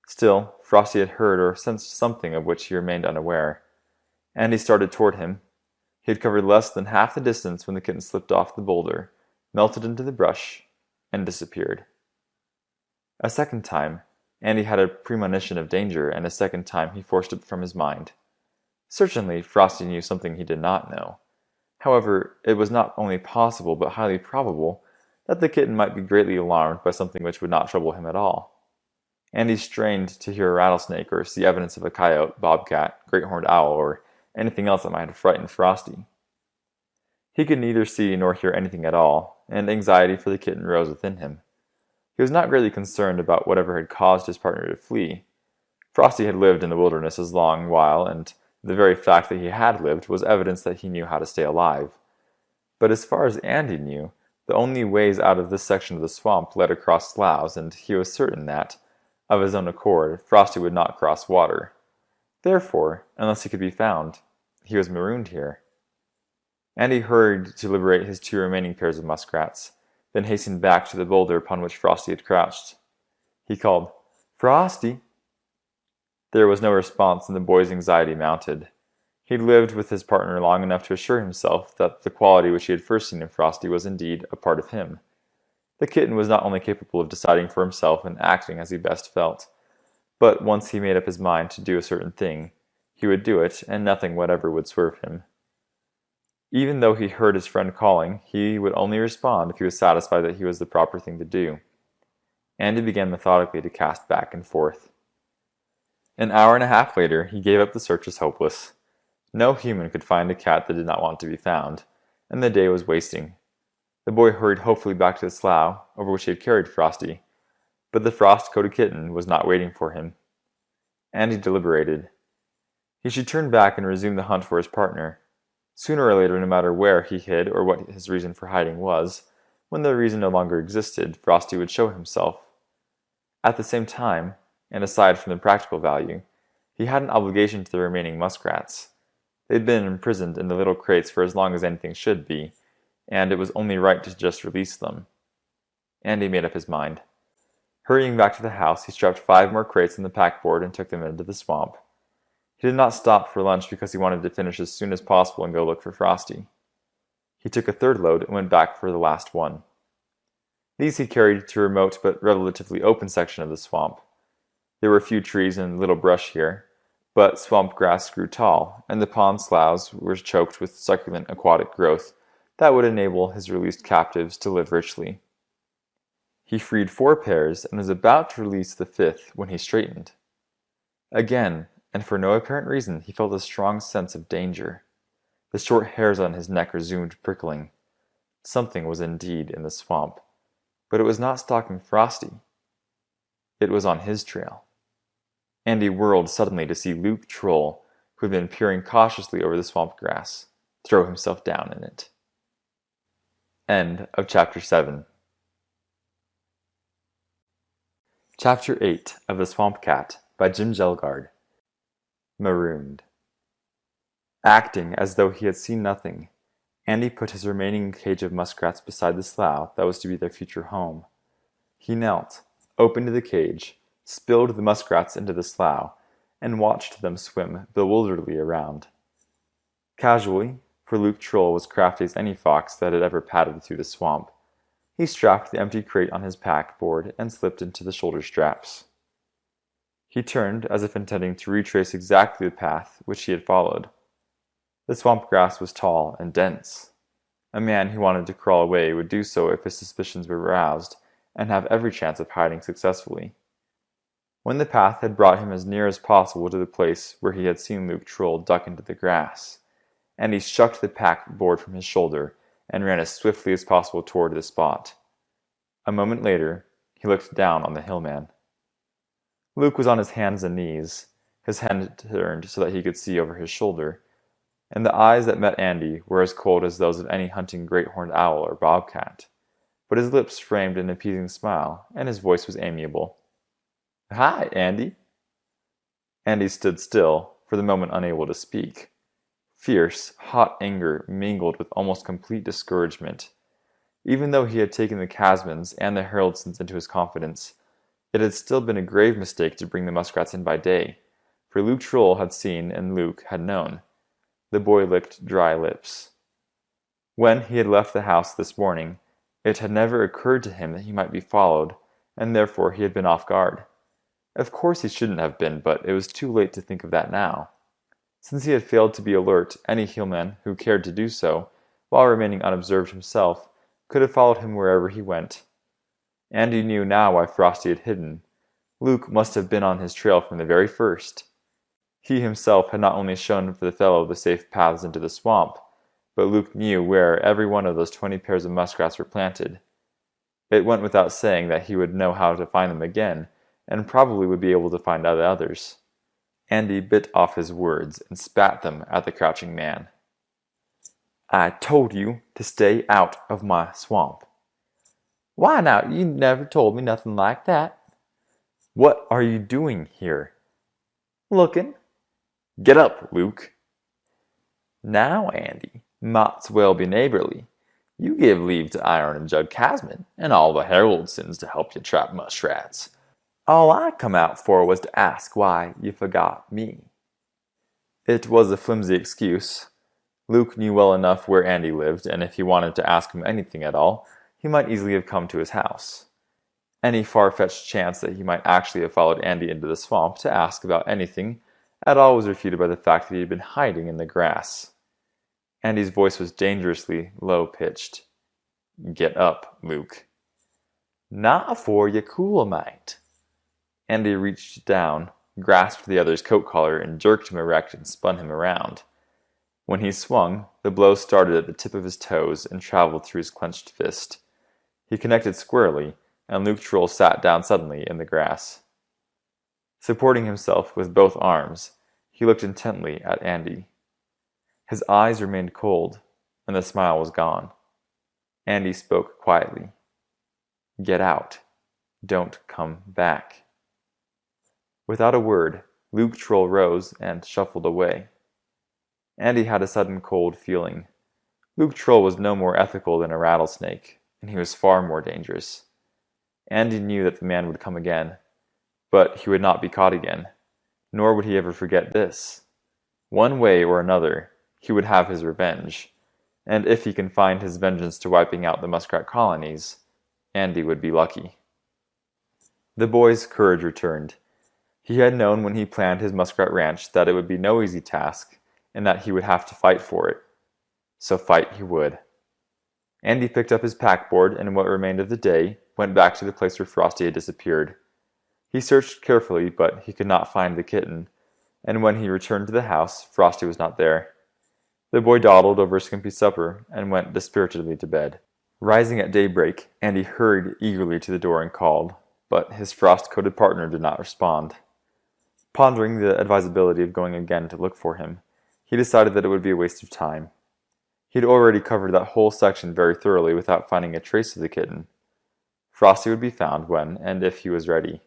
Still, Frosty had heard or sensed something of which he remained unaware, Andy started toward him. He had covered less than half the distance when the kitten slipped off the boulder, melted into the brush, and disappeared. A second time, Andy had a premonition of danger, and a second time he forced it from his mind. Certainly, Frosty knew something he did not know. However, it was not only possible, but highly probable, that the kitten might be greatly alarmed by something which would not trouble him at all. Andy strained to hear a rattlesnake or see evidence of a coyote, bobcat, great horned owl, or anything else that might have frightened Frosty. He could neither see nor hear anything at all, and anxiety for the kitten rose within him. He was not greatly concerned about whatever had caused his partner to flee. Frosty had lived in the wilderness a long while, and the very fact that he had lived was evidence that he knew how to stay alive. But as far as Andy knew, the only ways out of this section of the swamp led across sloughs, and he was certain that, of his own accord, Frosty would not cross water. Therefore, unless he could be found, he was marooned here. Andy hurried to liberate his 2 remaining pairs of muskrats, then hastened back to the boulder upon which Frosty had crouched. He called, "Frosty!" There was no response, and the boy's anxiety mounted. He had lived with his partner long enough to assure himself that the quality which he had first seen in Frosty was indeed a part of him. The kitten was not only capable of deciding for himself and acting as he best felt, but once he made up his mind to do a certain thing, he would do it, and nothing whatever would swerve him. Even though he heard his friend calling, he would only respond if he was satisfied that he was the proper thing to do. Andy began methodically to cast back and forth. An hour and a half later, he gave up the search as hopeless. No human could find a cat that did not want to be found, and the day was wasting. The boy hurried hopefully back to the slough, over which he had carried Frosty, but the frost-coated kitten was not waiting for him. Andy deliberated. He should turn back and resume the hunt for his partner. Sooner or later, no matter where he hid or what his reason for hiding was, when the reason no longer existed, Frosty would show himself. At the same time, and aside from the practical value, he had an obligation to the remaining muskrats. They had been imprisoned in the little crates for as long as anything should be, and it was only right to just release them. Andy made up his mind. Hurrying back to the house, he strapped 5 more crates in the packboard and took them into the swamp. He did not stop for lunch because he wanted to finish as soon as possible and go look for Frosty. He took a 3rd load and went back for the last one. These he carried to a remote but relatively open section of the swamp. There were few trees and little brush here, but swamp grass grew tall, and the pond sloughs were choked with succulent aquatic growth that would enable his released captives to live richly. He freed 4 pairs and was about to release the 5th when he straightened. Again, and for no apparent reason, he felt a strong sense of danger. The short hairs on his neck resumed prickling. Something was indeed in the swamp, but it was not stalking Frosty. It was on his trail. Andy whirled suddenly to see Luke Troll, who had been peering cautiously over the swamp grass, throw himself down in it. End of Chapter 7. Chapter 8 of The Swamp Cat by Jim Kjelgaard. Marooned. Acting as though he had seen nothing, Andy put his remaining cage of muskrats beside the slough that was to be their future home. He knelt, opened the cage, spilled the muskrats into the slough, and watched them swim bewilderedly around. Casually, for Luke Troll was crafty as any fox that had ever padded through the swamp, he strapped the empty crate on his packboard and slipped into the shoulder straps. He turned as if intending to retrace exactly the path which he had followed. The swamp grass was tall and dense. A man who wanted to crawl away would do so if his suspicions were roused, and have every chance of hiding successfully. When the path had brought him as near as possible to the place where he had seen Luke Troll duck into the grass, and he shucked the packboard from his shoulder and ran as swiftly as possible toward the spot. A moment later, he looked down on the hillman. Luke was on his hands and knees, his head turned so that he could see over his shoulder, and the eyes that met Andy were as cold as those of any hunting great horned owl or bobcat, but his lips framed an appeasing smile, and his voice was amiable. "Hi, Andy." Andy stood still, for the moment unable to speak. Fierce, hot anger mingled with almost complete discouragement. Even though he had taken the Casmans and the Haroldsons into his confidence, it had still been a grave mistake to bring the muskrats in by day, for Luke Troll had seen and Luke had known. The boy licked dry lips. When he had left the house this morning, it had never occurred to him that he might be followed, and therefore he had been off guard. Of course he shouldn't have been, but it was too late to think of that now. Since he had failed to be alert, any hillman who cared to do so, while remaining unobserved himself, could have followed him wherever he went. Andy knew now why Frosty had hidden. Luke must have been on his trail from the very first. He himself had not only shown for the fellow the safe paths into the swamp, but Luke knew where every one of those 20 pairs of muskrats were planted. It went without saying that he would know how to find them again, and probably would be able to find out the others. Andy bit off his words and spat them at the crouching man. "I told you to stay out of my swamp." "Why now, you never told me nothing like that." "What are you doing here?" "Looking." "Get up, Luke." "Now, Andy, might's well be neighborly. You give leave to Iron and Jug Casman and all the Haroldsons to help you trap muskrats. All I come out for was to ask why you forgot me." It was a flimsy excuse. Luke knew well enough where Andy lived, and if he wanted to ask him anything at all, he might easily have come to his house. Any far-fetched chance that he might actually have followed Andy into the swamp to ask about anything at all was refuted by the fact that he had been hiding in the grass. Andy's voice was dangerously low-pitched. "Get up, Luke." "Not afore you cool, mate." Andy reached down, grasped the other's coat collar, and jerked him erect and spun him around. When he swung, the blow started at the tip of his toes and traveled through his clenched fist. He connected squarely, and Luke Troll sat down suddenly in the grass. Supporting himself with both arms, he looked intently at Andy. His eyes remained cold, and the smile was gone. Andy spoke quietly. "Get out. Don't come back." Without a word, Luke Troll rose and shuffled away. Andy had a sudden cold feeling. Luke Troll was no more ethical than a rattlesnake, and he was far more dangerous. Andy knew that the man would come again, but he would not be caught again, nor would he ever forget this. One way or another, he would have his revenge, and if he confined his vengeance to wiping out the muskrat colonies, Andy would be lucky. The boy's courage returned. He had known when he planned his muskrat ranch that it would be no easy task, and that he would have to fight for it. So fight he would. Andy picked up his packboard and what remained of the day went back to the place where Frosty had disappeared. He searched carefully, but he could not find the kitten, and when he returned to the house, Frosty was not there. The boy dawdled over a skimpy supper and went dispiritedly to bed. Rising at daybreak, Andy hurried eagerly to the door and called, but his frost-coated partner did not respond. Pondering the advisability of going again to look for him, he decided that it would be a waste of time. He had already covered that whole section very thoroughly without finding a trace of the kitten. Frosty would be found when and if he was ready.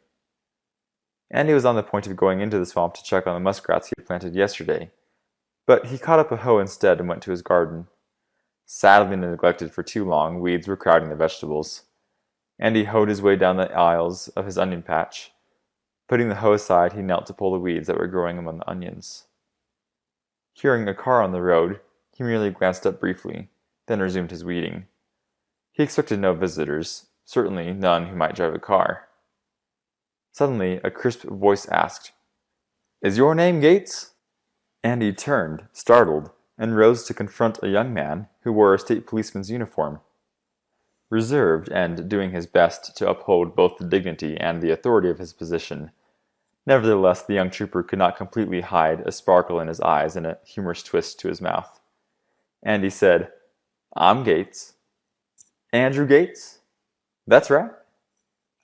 Andy was on the point of going into the swamp to check on the muskrats he had planted yesterday, but he caught up a hoe instead and went to his garden. Sadly neglected for too long, weeds were crowding the vegetables. Andy hoed his way down the aisles of his onion patch. Putting the hoe aside, he knelt to pull the weeds that were growing among the onions. Hearing a car on the road, he merely glanced up briefly, then resumed his weeding. He expected no visitors, certainly none who might drive a car. Suddenly, a crisp voice asked, "Is your name Gates?" Andy turned, startled, and rose to confront a young man who wore a state policeman's uniform. Reserved and doing his best to uphold both the dignity and the authority of his position, nevertheless the young trooper could not completely hide a sparkle in his eyes and a humorous twist to his mouth. Andy said, "I'm Gates." "Andrew Gates?" "That's right."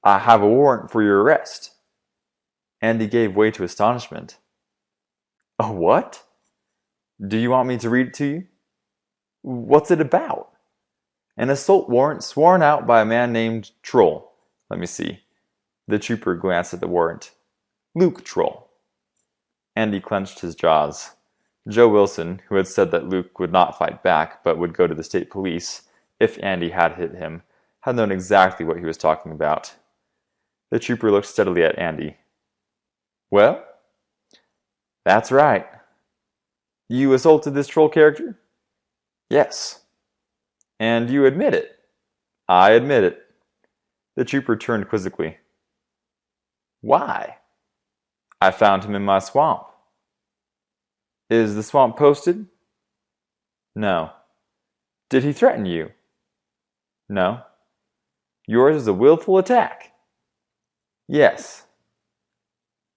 "I have a warrant for your arrest." Andy gave way to astonishment. "A what? Do you want me to read it to you?" "What's it about?" "An assault warrant sworn out by a man named Troll. Let me see." The trooper glanced at the warrant. "Luke Troll." Andy clenched his jaws. Joe Wilson, who had said that Luke would not fight back, but would go to the state police, if Andy had hit him, had known exactly what he was talking about. The trooper looked steadily at Andy. "Well?" "That's right." You assaulted this troll character? Yes. And you admit it? I admit it. The trooper turned quizzically. Why? I found him in my swamp. Is the swamp posted? No. Did he threaten you? No. Yours is a willful attack. Yes.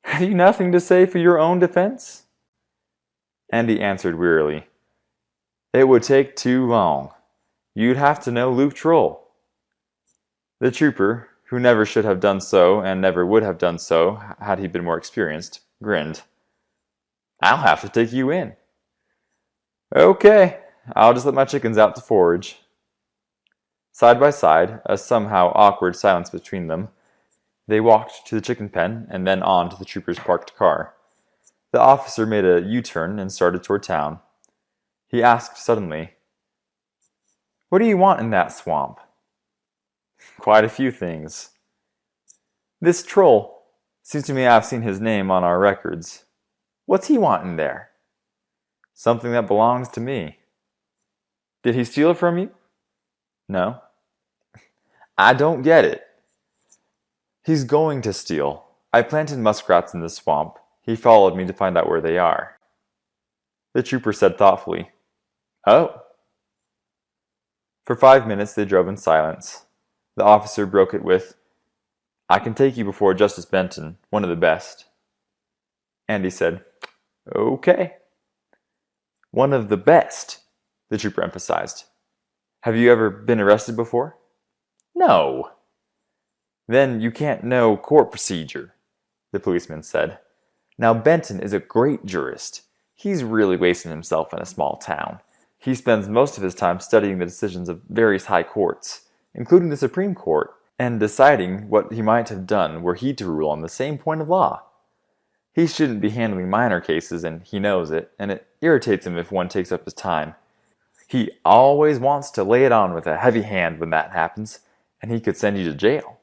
Have you nothing to say for your own defense? Andy answered wearily. It would take too long. You'd have to know Luke Troll. The trooper, who never should have done so and never would have done so had he been more experienced, grinned. I'll have to take you in. Okay, I'll just let my chickens out to forage. Side by side, a somehow awkward silence between them, they walked to the chicken pen and then on to the trooper's parked car. The officer made a U-turn and started toward town. He asked suddenly, What do you want in that swamp? Quite a few things. This troll. Seems to me I've seen his name on our records. What's he wanting there? Something that belongs to me. Did he steal it from you? No. I don't get it. He's going to steal. I planted muskrats in the swamp. He followed me to find out where they are. The trooper said thoughtfully, Oh. For 5 minutes they drove in silence. The officer broke it with, I can take you before Justice Benton, one of the best. Andy said, Okay. One of the best, the trooper emphasized. Have you ever been arrested before? No. Then you can't know court procedure, the policeman said. Now Benton is a great jurist. He's really wasting himself in a small town. He spends most of his time studying the decisions of various high courts, including the Supreme Court, and deciding what he might have done were he to rule on the same point of law. He shouldn't be handling minor cases, and he knows it, and it irritates him if one takes up his time. He always wants to lay it on with a heavy hand when that happens, and he could send you to jail.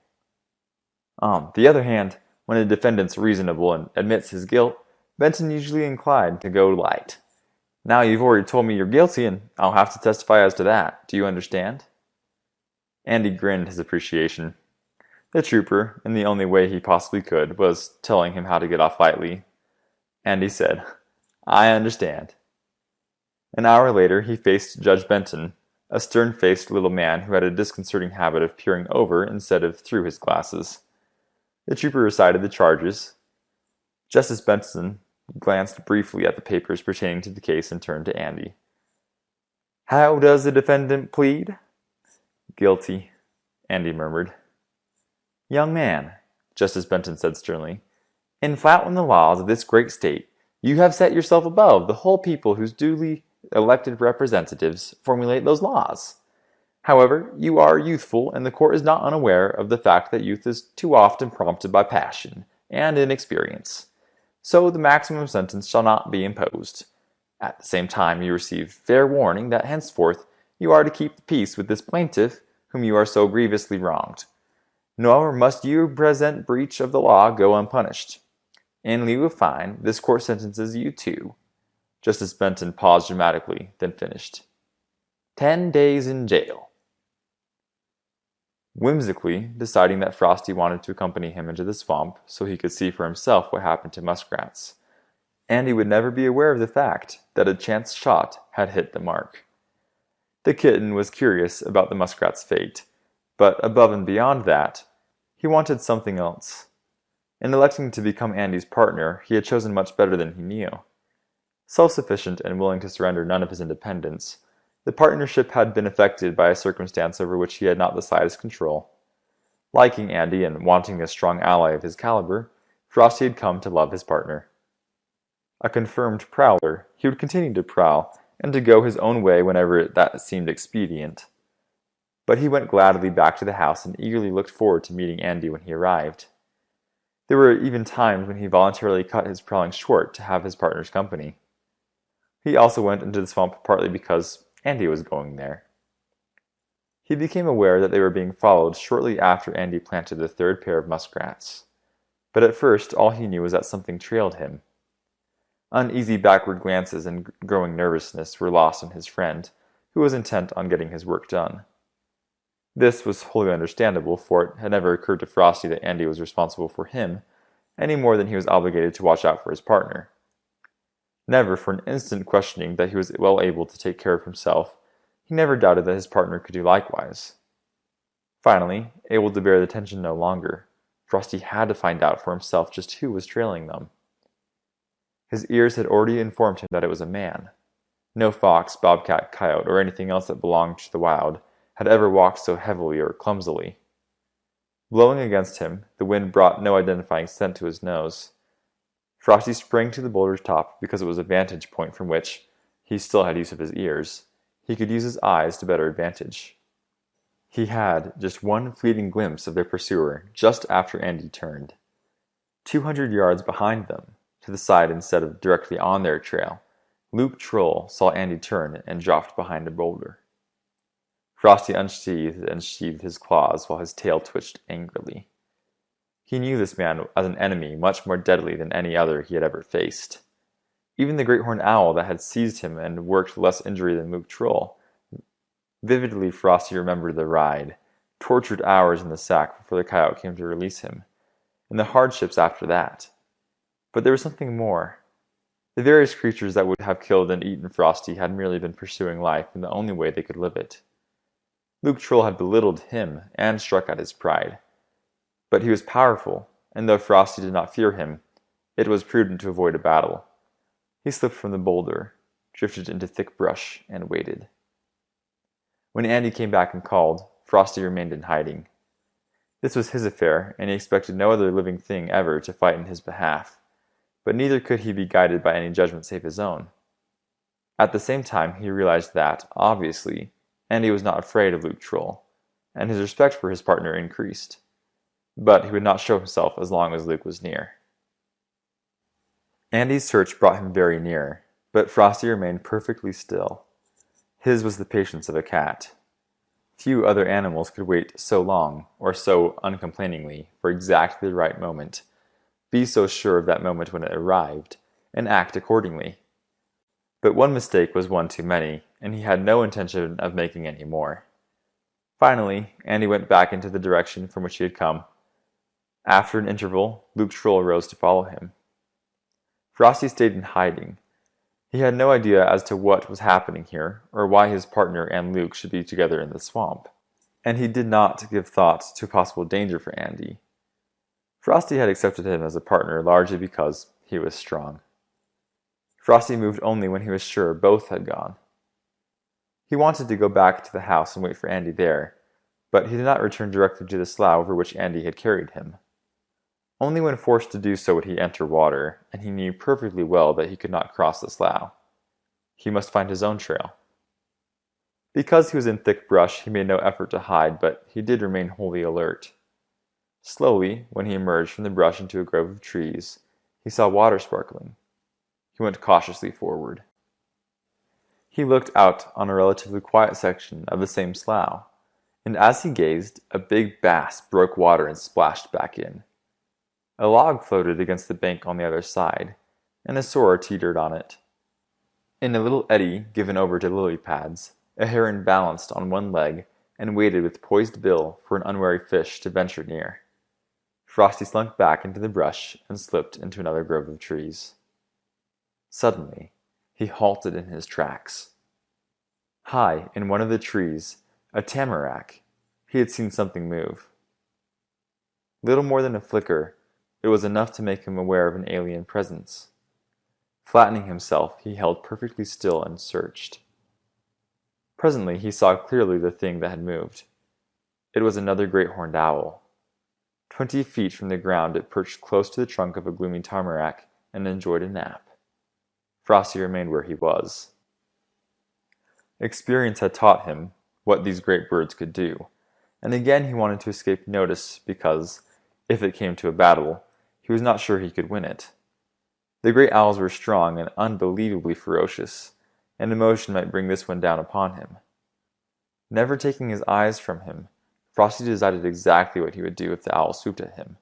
On the other hand, when a defendant's reasonable and admits his guilt, Benton usually inclined to go light. Now you've already told me you're guilty, and I'll have to testify as to that. Do you understand? Andy grinned his appreciation. The trooper, in the only way he possibly could, was telling him how to get off lightly. Andy said, I understand. An hour later he faced Judge Benton, a stern-faced little man who had a disconcerting habit of peering over instead of through his glasses. The trooper recited the charges. Justice Benton glanced briefly at the papers pertaining to the case and turned to Andy. How does the defendant plead? Guilty, Andy murmured. Young man, Justice Benton said sternly, in flouting the laws of this great state, you have set yourself above the whole people whose duly elected representatives formulate those laws. However, you are youthful, and the court is not unaware of the fact that youth is too often prompted by passion and inexperience. So the maximum sentence shall not be imposed. At the same time, you receive fair warning that henceforth you are to keep the peace with this plaintiff whom you are so grievously wronged. Nor must your present breach of the law go unpunished. In lieu of fine, this court sentences you to... Justice Benton paused dramatically, then finished. 10 days in jail. Whimsically, deciding that Frosty wanted to accompany him into the swamp so he could see for himself what happened to muskrats, Andy would never be aware of the fact that a chance shot had hit the mark. The kitten was curious about the muskrat's fate, but above and beyond that, he wanted something else. In electing to become Andy's partner, he had chosen much better than he knew. Self-sufficient and willing to surrender none of his independence, the partnership had been affected by a circumstance over which he had not the slightest control. Liking Andy and wanting a strong ally of his caliber, Frosty had come to love his partner. A confirmed prowler, he would continue to prowl and to go his own way whenever that seemed expedient. But he went gladly back to the house and eagerly looked forward to meeting Andy when he arrived. There were even times when he voluntarily cut his prowling short to have his partner's company. He also went into the swamp partly because Andy was going there. He became aware that they were being followed shortly after Andy planted the third pair of muskrats. But at first all he knew was that something trailed him. Uneasy backward glances and growing nervousness were lost on his friend, who was intent on getting his work done. This was wholly understandable, for it had never occurred to Frosty that Andy was responsible for him, any more than he was obligated to watch out for his partner. Never for an instant questioning that he was well able to take care of himself, he never doubted that his partner could do likewise. Finally, able to bear the tension no longer, Frosty had to find out for himself just who was trailing them. His ears had already informed him that it was a man. No fox, bobcat, coyote, or anything else that belonged to the wild had ever walked so heavily or clumsily. Blowing against him, the wind brought no identifying scent to his nose. Frosty sprang to the boulder's top because it was a vantage point from which he still had use of his ears. He could use his eyes to better advantage. He had just one fleeting glimpse of their pursuer just after Andy turned. 200 yards behind them, to the side instead of directly on their trail, Luke Troll saw Andy turn and dropped behind a boulder. Frosty unsheathed and sheathed his claws while his tail twitched angrily. He knew this man as an enemy much more deadly than any other he had ever faced. Even the great horned owl that had seized him and worked less injury than Luke Troll. Vividly Frosty remembered the ride, tortured hours in the sack before the coyote came to release him, and the hardships after that. But there was something more. The various creatures that would have killed and eaten Frosty had merely been pursuing life in the only way they could live it. Luke Troll had belittled him and struck at his pride. But he was powerful, and though Frosty did not fear him, it was prudent to avoid a battle. He slipped from the boulder, drifted into thick brush, and waited. When Andy came back and called, Frosty remained in hiding. This was his affair, and he expected no other living thing ever to fight in his behalf, but neither could he be guided by any judgment save his own. At the same time, he realized that, obviously, Andy was not afraid of Luke Troll, and his respect for his partner increased. But he would not show himself as long as Luke was near. Andy's search brought him very near, but Frosty remained perfectly still. His was the patience of a cat. Few other animals could wait so long, or so uncomplainingly, for exactly the right moment, be so sure of that moment when it arrived, and act accordingly. But one mistake was one too many, and he had no intention of making any more. Finally, Andy went back into the direction from which he had come. After an interval, Luke Troll rose to follow him. Frosty stayed in hiding. He had no idea as to what was happening here, or why his partner and Luke should be together in the swamp, and he did not give thought to possible danger for Andy. Frosty had accepted him as a partner largely because he was strong. Frosty moved only when he was sure both had gone. He wanted to go back to the house and wait for Andy there, but he did not return directly to the slough over which Andy had carried him. Only when forced to do so would he enter water, and he knew perfectly well that he could not cross the slough. He must find his own trail. Because he was in thick brush, he made no effort to hide, but he did remain wholly alert. Slowly, when he emerged from the brush into a grove of trees, he saw water sparkling. He went cautiously forward. He looked out on a relatively quiet section of the same slough, and as he gazed, a big bass broke water and splashed back in. A log floated against the bank on the other side, and a soar teetered on it. In a little eddy given over to lily pads, a heron balanced on one leg and waited with poised bill for an unwary fish to venture near. Frosty slunk back into the brush and slipped into another grove of trees. Suddenly, he halted in his tracks. High in one of the trees, a tamarack, he had seen something move. Little more than a flicker, it was enough to make him aware of an alien presence. Flattening himself, he held perfectly still and searched. Presently he saw clearly the thing that had moved. It was another great horned owl. 20 feet from the ground it perched close to the trunk of a gloomy tamarack and enjoyed a nap. Frosty remained where he was. Experience had taught him what these great birds could do, and again he wanted to escape notice because, if it came to a battle, he was not sure he could win it. The great owls were strong and unbelievably ferocious, and emotion might bring this one down upon him. Never taking his eyes from him, Frosty decided exactly what he would do if the owl swooped at him.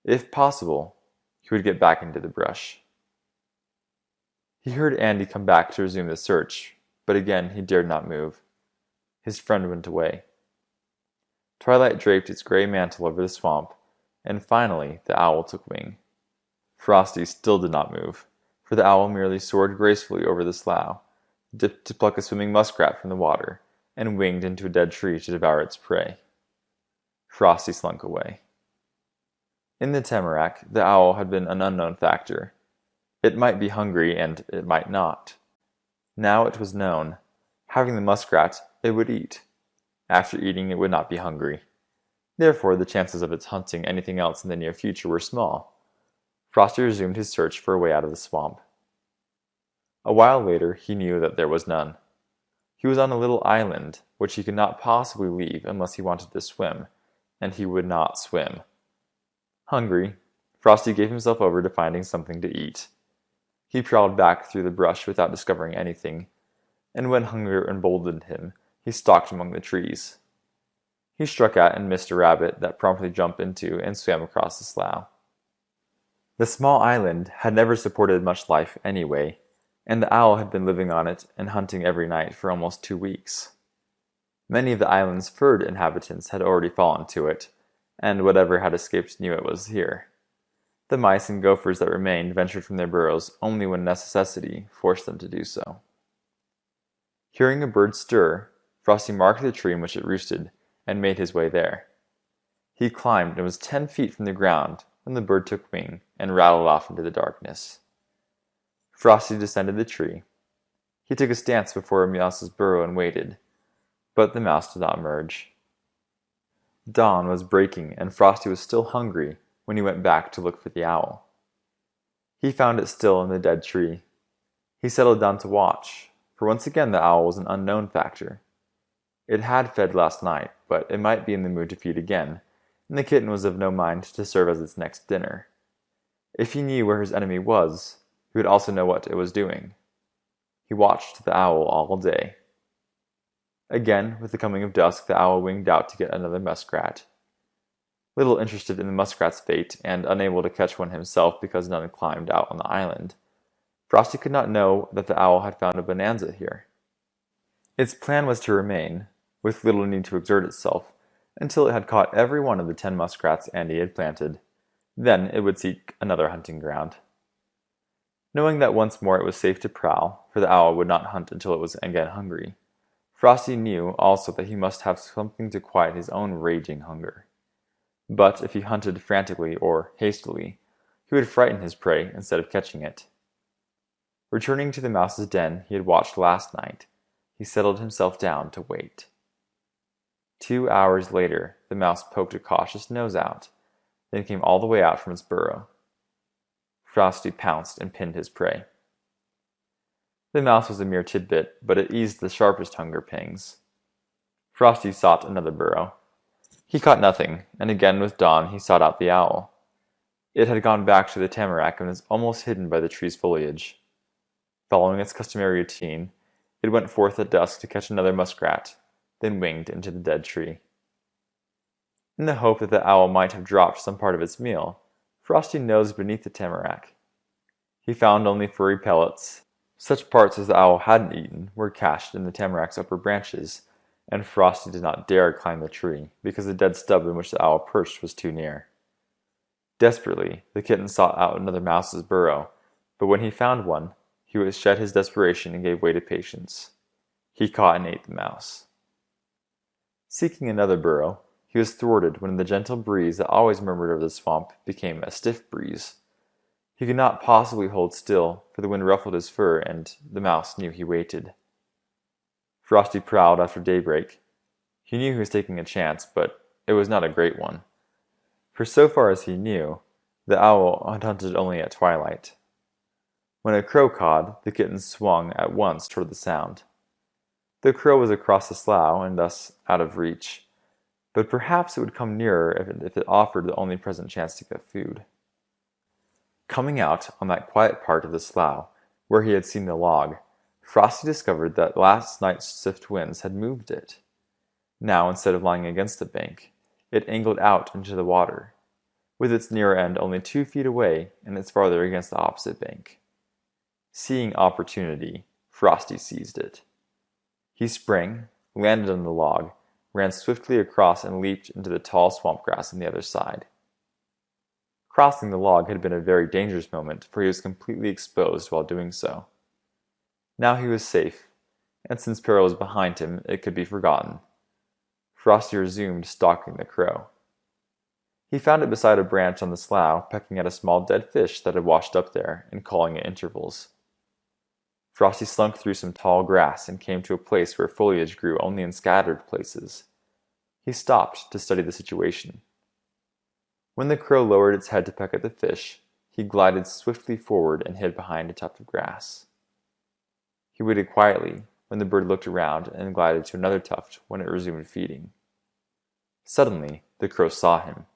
If possible, he would get back into the brush. He heard Andy come back to resume the search, but again he dared not move. His friend went away. Twilight draped its gray mantle over the swamp, and finally the owl took wing. Frosty still did not move, for the owl merely soared gracefully over the slough, dipped to pluck a swimming muskrat from the water, and winged into a dead tree to devour its prey. Frosty slunk away. In the tamarack, the owl had been an unknown factor. It might be hungry, and it might not. Now it was known. Having the muskrat, it would eat. After eating, it would not be hungry. Therefore, the chances of its hunting anything else in the near future were small. Frosty resumed his search for a way out of the swamp. A while later, he knew that there was none. He was on a little island, which he could not possibly leave unless he wanted to swim, and he would not swim. Hungry, Frosty gave himself over to finding something to eat. He prowled back through the brush without discovering anything, and when hunger emboldened him, he stalked among the trees. He struck at and missed a rabbit that promptly jumped into and swam across the slough. The small island had never supported much life anyway, and the owl had been living on it and hunting every night for almost 2 weeks. Many of the island's furred inhabitants had already fallen to it, and whatever had escaped knew it was here. The mice and gophers that remained ventured from their burrows only when necessity forced them to do so. Hearing a bird stir, Frosty marked the tree in which it roosted, and made his way there. He climbed and was 10 feet from the ground when the bird took wing and rattled off into the darkness. Frosty descended the tree. He took a stance before a mouse's burrow and waited, but the mouse did not emerge. Dawn was breaking, and Frosty was still hungry when he went back to look for the owl. He found it still in the dead tree. He settled down to watch, for once again the owl was an unknown factor. It had fed last night, but it might be in the mood to feed again, and the kitten was of no mind to serve as its next dinner. If he knew where his enemy was, he would also know what it was doing. He watched the owl all day. Again, with the coming of dusk, the owl winged out to get another muskrat. Little interested in the muskrat's fate, and unable to catch one himself because none climbed out on the island, Frosty could not know that the owl had found a bonanza here. Its plan was to remain, with little need to exert itself, until it had caught every one of the 10 muskrats Andy had planted. Then it would seek another hunting ground. Knowing that once more it was safe to prowl, for the owl would not hunt until it was again hungry, Frosty knew also that he must have something to quiet his own raging hunger. But if he hunted frantically or hastily, he would frighten his prey instead of catching it. Returning to the mouse's den he had watched last night, he settled himself down to wait. 2 hours later, the mouse poked a cautious nose out, then came all the way out from its burrow. Frosty pounced and pinned his prey. The mouse was a mere tidbit, but it eased the sharpest hunger pangs. Frosty sought another burrow. He caught nothing, and again with dawn he sought out the owl. It had gone back to the tamarack and was almost hidden by the tree's foliage. Following its customary routine, it went forth at dusk to catch another muskrat, then winged into the dead tree. In the hope that the owl might have dropped some part of its meal, Frosty nosed beneath the tamarack. He found only furry pellets. Such parts as the owl hadn't eaten were cached in the tamarack's upper branches, and Frosty did not dare climb the tree, because the dead stub in which the owl perched was too near. Desperately, the kitten sought out another mouse's burrow, but when he found one, he shed his desperation and gave way to patience. He caught and ate the mouse. Seeking another burrow, he was thwarted when the gentle breeze that always murmured over the swamp became a stiff breeze. He could not possibly hold still, for the wind ruffled his fur, and the mouse knew he waited. Frosty prowled after daybreak. He knew he was taking a chance, but it was not a great one. For so far as he knew, the owl had hunted only at twilight. When a crow cawed, the kitten swung at once toward the sound. The crow was across the slough and thus out of reach, but perhaps it would come nearer if it offered the only present chance to get food. Coming out on that quiet part of the slough where he had seen the log, Frosty discovered that last night's swift winds had moved it. Now, instead of lying against the bank, it angled out into the water, with its nearer end only 2 feet away and its farther against the opposite bank. Seeing opportunity, Frosty seized it. He sprang, landed on the log, ran swiftly across and leaped into the tall swamp grass on the other side. Crossing the log had been a very dangerous moment, for he was completely exposed while doing so. Now he was safe, and since peril was behind him, it could be forgotten. Frosty resumed stalking the crow. He found it beside a branch on the slough, pecking at a small dead fish that had washed up there, and calling at intervals. Frosty slunk through some tall grass and came to a place where foliage grew only in scattered places. He stopped to study the situation. When the crow lowered its head to peck at the fish, he glided swiftly forward and hid behind a tuft of grass. He waited quietly when the bird looked around and glided to another tuft when it resumed feeding. Suddenly, the crow saw him.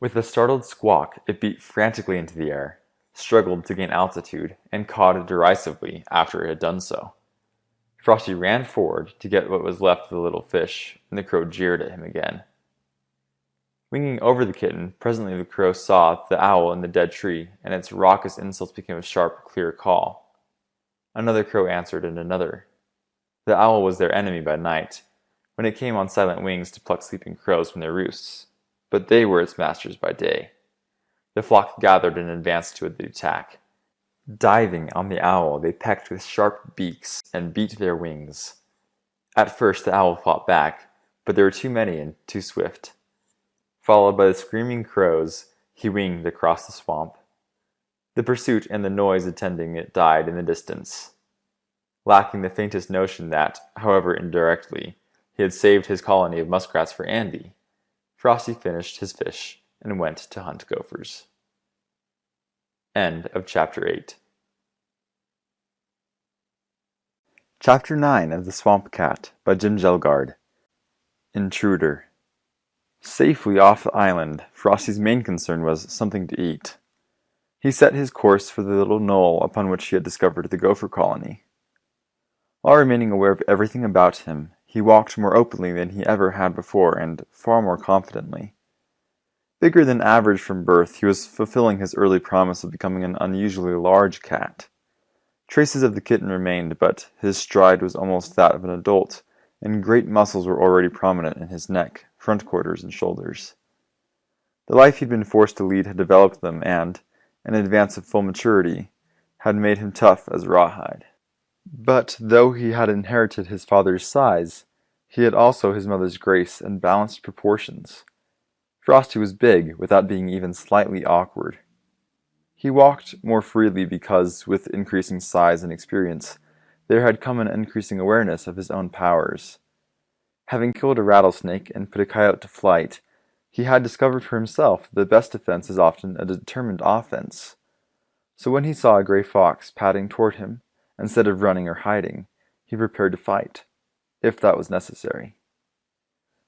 With a startled squawk, it beat frantically into the air, struggled to gain altitude, and cawed derisively after it had done so. Frosty ran forward to get what was left of the little fish, and the crow jeered at him again. Winging over the kitten, presently the crow saw the owl in the dead tree, and its raucous insults became a sharp, clear call. Another crow answered, and another. The owl was their enemy by night, when it came on silent wings to pluck sleeping crows from their roosts, but they were its masters by day. The flock gathered and advanced to the attack. Diving on the owl, they pecked with sharp beaks and beat their wings. At first the owl fought back, but there were too many and too swift. Followed by the screaming crows, he winged across the swamp. The pursuit and the noise attending it died in the distance. Lacking the faintest notion that, however indirectly, he had saved his colony of muskrats for Andy, Frosty finished his fish and went to hunt gophers. End of Chapter 8. Chapter 9 of The Swamp Cat by Kjelgaard. Intruder. Safely off the island, Frosty's main concern was something to eat. He set his course for the little knoll upon which he had discovered the gopher colony. While remaining aware of everything about him, he walked more openly than he ever had before, and far more confidently. Bigger than average from birth, he was fulfilling his early promise of becoming an unusually large cat. Traces of the kitten remained, but his stride was almost that of an adult, and great muscles were already prominent in his neck, front quarters, and shoulders. The life he'd been forced to lead had developed them, and, in advance of full maturity, had made him tough as rawhide. But though he had inherited his father's size, he had also his mother's grace and balanced proportions. Frosty was big without being even slightly awkward. He walked more freely because, with increasing size and experience, there had come an increasing awareness of his own powers. Having killed a rattlesnake and put a coyote to flight, he had discovered for himself that the best defense is often a determined offense. So when he saw a gray fox padding toward him, instead of running or hiding, he prepared to fight, if that was necessary.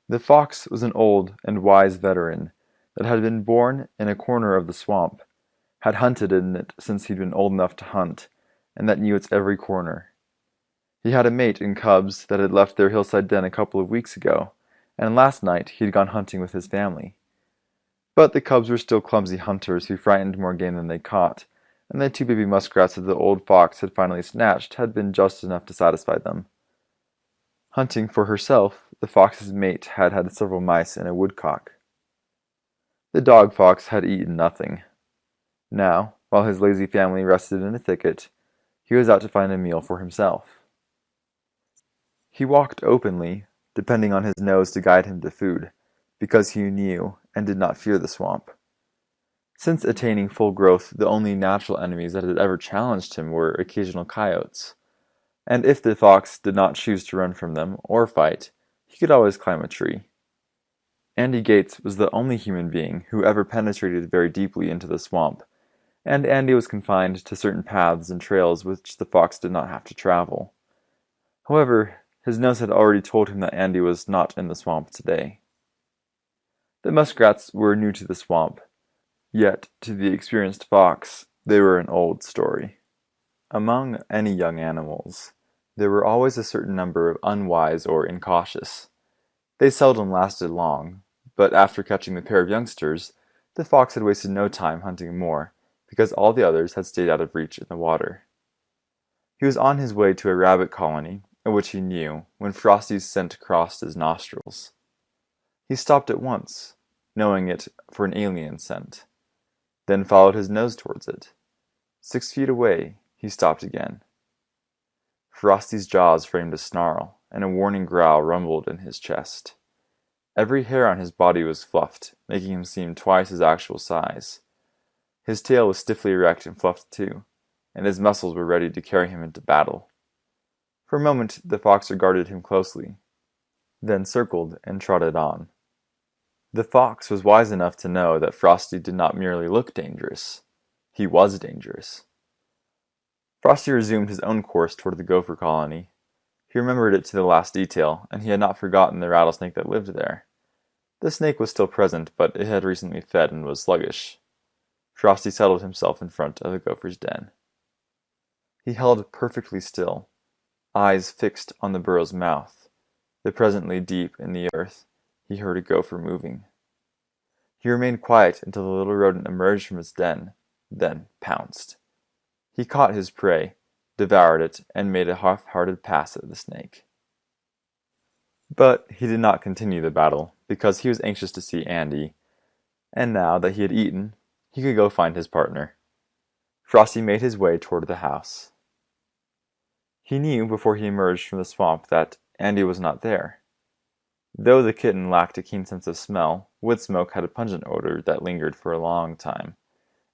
The fox was an old and wise veteran that had been born in a corner of the swamp, had hunted in it since he'd been old enough to hunt, and that knew its every corner. He had a mate and cubs that had left their hillside den a couple of weeks ago, and last night he'd gone hunting with his family. But the cubs were still clumsy hunters who frightened more game than they caught, and the 2 baby muskrats that the old fox had finally snatched had been just enough to satisfy them. Hunting for herself, the fox's mate had had several mice and a woodcock. The dog fox had eaten nothing. Now, while his lazy family rested in a thicket, he was out to find a meal for himself. He walked openly, depending on his nose to guide him to food, because he knew and did not fear the swamp. Since attaining full growth, the only natural enemies that had ever challenged him were occasional coyotes, and if the fox did not choose to run from them or fight, he could always climb a tree. Andy Gates was the only human being who ever penetrated very deeply into the swamp, and Andy was confined to certain paths and trails which the fox did not have to travel. However, his nose had already told him that Andy was not in the swamp today. The muskrats were new to the swamp, yet to the experienced fox they were an old story. Among any young animals, there were always a certain number of unwise or incautious. They seldom lasted long, but after catching the pair of youngsters, the fox had wasted no time hunting more, because all the others had stayed out of reach in the water. He was on his way to a rabbit colony, of which he knew, when Frosty's scent crossed his nostrils. He stopped at once, knowing it for an alien scent, then followed his nose towards it. 6 feet away, he stopped again. Frosty's jaws framed a snarl, and a warning growl rumbled in his chest. Every hair on his body was fluffed, making him seem twice his actual size. His tail was stiffly erect and fluffed too, and his muscles were ready to carry him into battle. For a moment the fox regarded him closely, then circled and trotted on. The fox was wise enough to know that Frosty did not merely look dangerous. He was dangerous. Frosty resumed his own course toward the gopher colony. He remembered it to the last detail, and he had not forgotten the rattlesnake that lived there. The snake was still present, but it had recently fed and was sluggish. Frosty settled himself in front of the gopher's den. He held perfectly still, eyes fixed on the burrow's mouth. Though presently deep in the earth, he heard a gopher moving. He remained quiet until the little rodent emerged from its den, then pounced. He caught his prey, devoured it, and made a half-hearted pass at the snake. But he did not continue the battle, because he was anxious to see Andy, and now that he had eaten, he could go find his partner. Frosty made his way toward the house. He knew before he emerged from the swamp that Andy was not there. Though the kitten lacked a keen sense of smell, wood smoke had a pungent odor that lingered for a long time,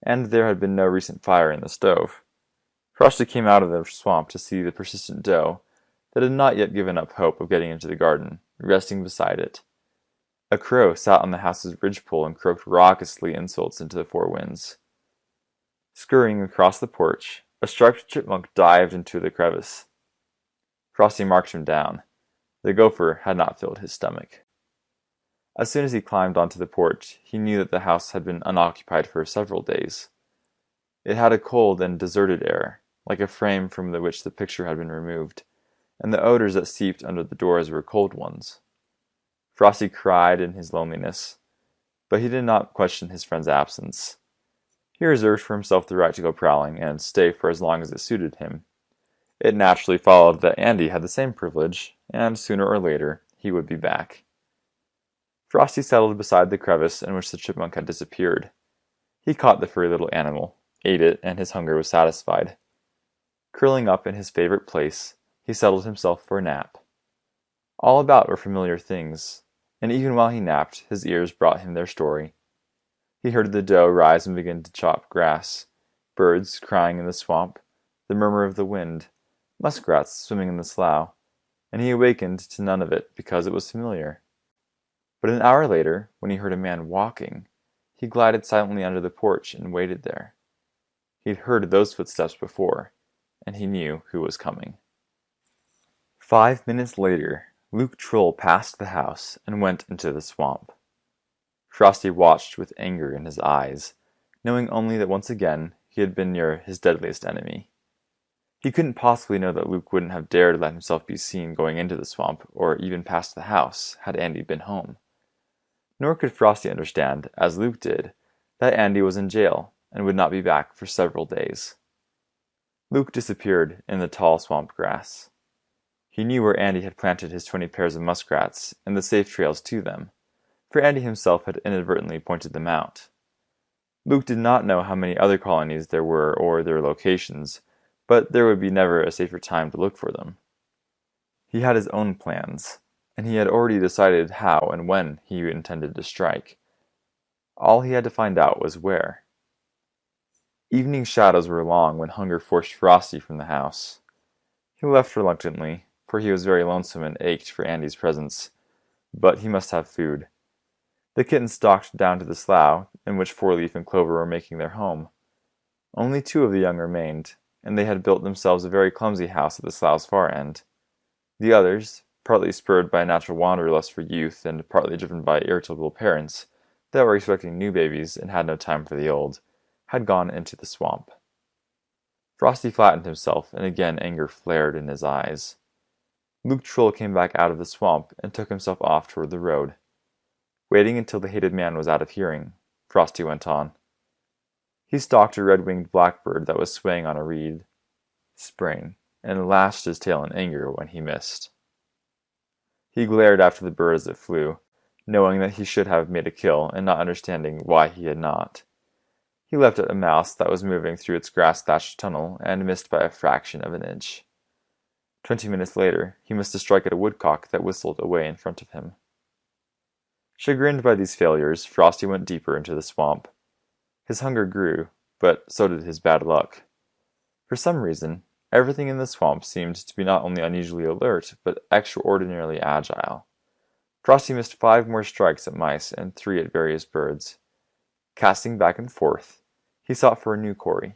and there had been no recent fire in the stove. Frosty came out of the swamp to see the persistent doe that had not yet given up hope of getting into the garden, resting beside it. A crow sat on the house's ridgepole and croaked raucously insults into the four winds. Scurrying across the porch, a striped chipmunk dived into the crevice. Frosty marked him down. The gopher had not filled his stomach. As soon as he climbed onto the porch, he knew that the house had been unoccupied for several days. It had a cold and deserted air, like a frame from which the picture had been removed, and the odors that seeped under the doors were cold ones. Frosty cried in his loneliness, but he did not question his friend's absence. He reserved for himself the right to go prowling and stay for as long as it suited him. It naturally followed that Andy had the same privilege, and sooner or later he would be back. Frosty settled beside the crevice in which the chipmunk had disappeared. He caught the furry little animal, ate it, and his hunger was satisfied. Curling up in his favorite place, he settled himself for a nap. All about were familiar things, and even while he napped, his ears brought him their story. He heard the doe rise and begin to chop grass, birds crying in the swamp, the murmur of the wind, muskrats swimming in the slough, and he awakened to none of it because it was familiar. But an hour later, when he heard a man walking, he glided silently under the porch and waited there. He'd heard those footsteps before, and he knew who was coming. 5 minutes later, Luke Troll passed the house and went into the swamp. Frosty watched with anger in his eyes, knowing only that once again he had been near his deadliest enemy. He couldn't possibly know that Luke wouldn't have dared let himself be seen going into the swamp or even past the house had Andy been home. Nor could Frosty understand, as Luke did, that Andy was in jail and would not be back for several days. Luke disappeared in the tall swamp grass. He knew where Andy had planted his 20 pairs of muskrats and the safe trails to them, for Andy himself had inadvertently pointed them out. Luke did not know how many other colonies there were or their locations, but there would be never a safer time to look for them. He had his own plans, and he had already decided how and when he intended to strike. All he had to find out was where. Evening shadows were long when hunger forced Frosty from the house. He left reluctantly, for he was very lonesome and ached for Andy's presence, but he must have food. The kitten stalked down to the slough, in which Four-Leaf and Clover were making their home. Only 2 of the young remained, and they had built themselves a very clumsy house at the slough's far end. The others, partly spurred by a natural wanderlust for youth and partly driven by irritable parents that were expecting new babies and had no time for the old, had gone into the swamp. Frosty flattened himself, and again anger flared in his eyes. Luke Troll came back out of the swamp and took himself off toward the road. Waiting until the hated man was out of hearing, Frosty went on. He stalked a red-winged blackbird that was swaying on a reed, sprang, and lashed his tail in anger when he missed. He glared after the bird as it flew, knowing that he should have made a kill and not understanding why he had not. He leapt at a mouse that was moving through its grass-thatched tunnel and missed by a fraction of an inch. 20 minutes later, he missed a strike at a woodcock that whistled away in front of him. Chagrined by these failures, Frosty went deeper into the swamp. His hunger grew, but so did his bad luck. For some reason, everything in the swamp seemed to be not only unusually alert, but extraordinarily agile. Frosty missed 5 more strikes at mice and 3 at various birds. Casting back and forth, he sought for a new quarry.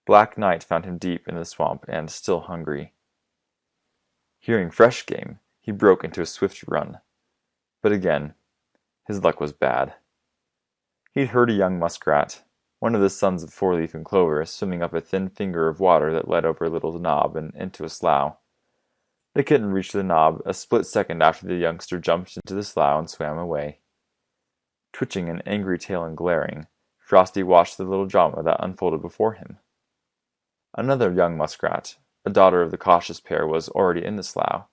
Black night found him deep in the swamp and still hungry. Hearing fresh game, he broke into a swift run. But again, his luck was bad. He'd heard a young muskrat, one of the sons of Four-leaf and Clover, swimming up a thin finger of water that led over a little knob and into a slough. The kitten reached the knob a split second after the youngster jumped into the slough and swam away. Twitching an angry tail and glaring, Frosty watched the little drama that unfolded before him. Another young muskrat, a daughter of the cautious pair, was already in the slough.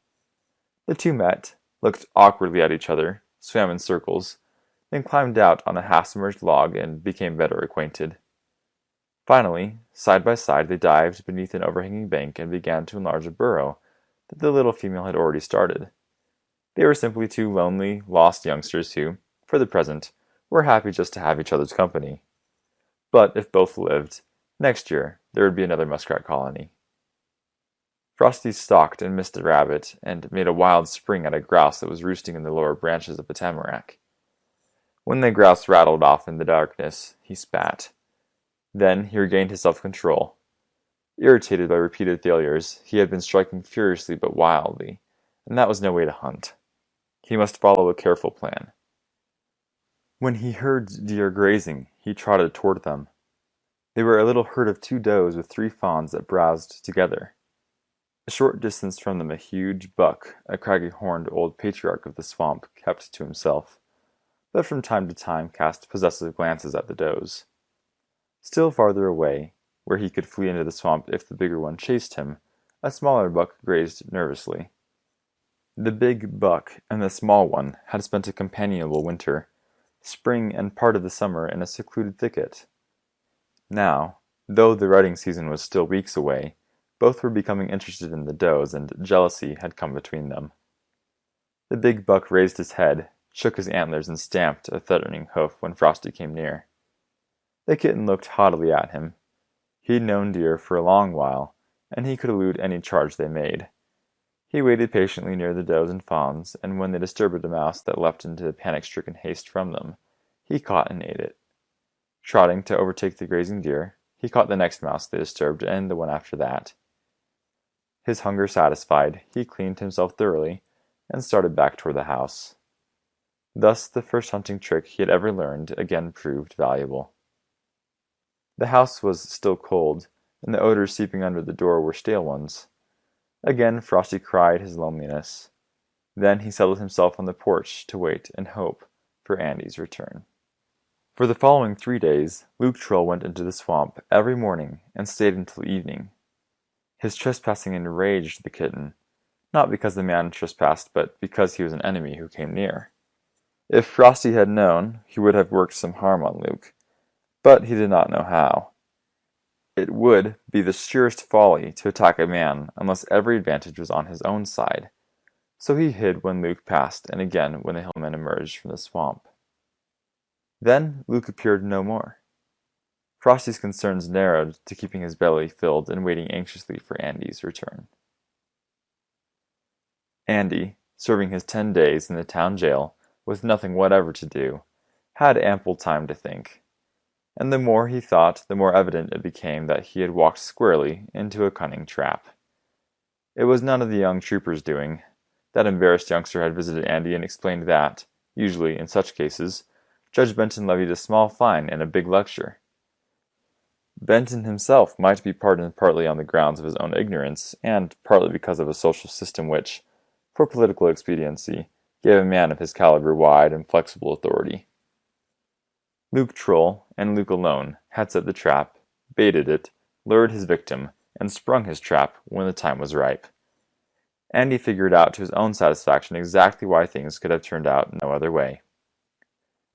The two met, looked awkwardly at each other, swam in circles, then climbed out on a half-submerged log and became better acquainted. Finally, side by side, they dived beneath an overhanging bank and began to enlarge a burrow that the little female had already started. They were simply 2 lonely, lost youngsters who, for the present, were happy just to have each other's company. But if both lived, next year there would be another muskrat colony. Frosty stalked and missed a rabbit, and made a wild spring at a grouse that was roosting in the lower branches of a tamarack. When the grouse rattled off in the darkness, he spat. Then he regained his self-control. Irritated by repeated failures, he had been striking furiously but wildly, and that was no way to hunt. He must follow a careful plan. When he heard deer grazing, he trotted toward them. They were a little herd of 2 does with 3 fawns that browsed together. A short distance from them a huge buck, a craggy-horned old patriarch of the swamp, kept to himself, but from time to time cast possessive glances at the does. Still farther away, where he could flee into the swamp if the bigger one chased him, a smaller buck grazed nervously. The big buck and the small one had spent a companionable winter, spring and part of the summer in a secluded thicket. Now, though the rutting season was still weeks away, both were becoming interested in the does, and jealousy had come between them. The big buck raised his head, shook his antlers, and stamped a threatening hoof when Frosty came near. The kitten looked haughtily at him. He'd known deer for a long while, and he could elude any charge they made. He waited patiently near the does and fawns, and when they disturbed a mouse that leapt into panic-stricken haste from them, he caught and ate it. Trotting to overtake the grazing deer, he caught the next mouse they disturbed and the one after that. His hunger satisfied, he cleaned himself thoroughly and started back toward the house. Thus the first hunting trick he had ever learned again proved valuable. The house was still cold, and the odors seeping under the door were stale ones. Again Frosty cried his loneliness. Then he settled himself on the porch to wait and hope for Andy's return. For the following 3 days, Luke Troll went into the swamp every morning and stayed until evening. His trespassing enraged the kitten, not because the man trespassed, but because he was an enemy who came near. If Frosty had known, he would have worked some harm on Luke, but he did not know how. It would be the sheerest folly to attack a man unless every advantage was on his own side, so he hid when Luke passed and again when the hillman emerged from the swamp. Then Luke appeared no more. Frosty's concerns narrowed to keeping his belly filled and waiting anxiously for Andy's return. Andy, serving his 10 days in the town jail with nothing whatever to do, had ample time to think. And the more he thought, the more evident it became that he had walked squarely into a cunning trap. It was none of the young trooper's doing. That embarrassed youngster had visited Andy and explained that, usually in such cases, Judge Benton levied a small fine and a big lecture. Benton himself might be pardoned partly on the grounds of his own ignorance, and partly because of a social system which, for political expediency, gave a man of his caliber wide and flexible authority. Luke Troll, and Luke alone, had set the trap, baited it, lured his victim, and sprung his trap when the time was ripe. Andy figured out to his own satisfaction exactly why things could have turned out no other way.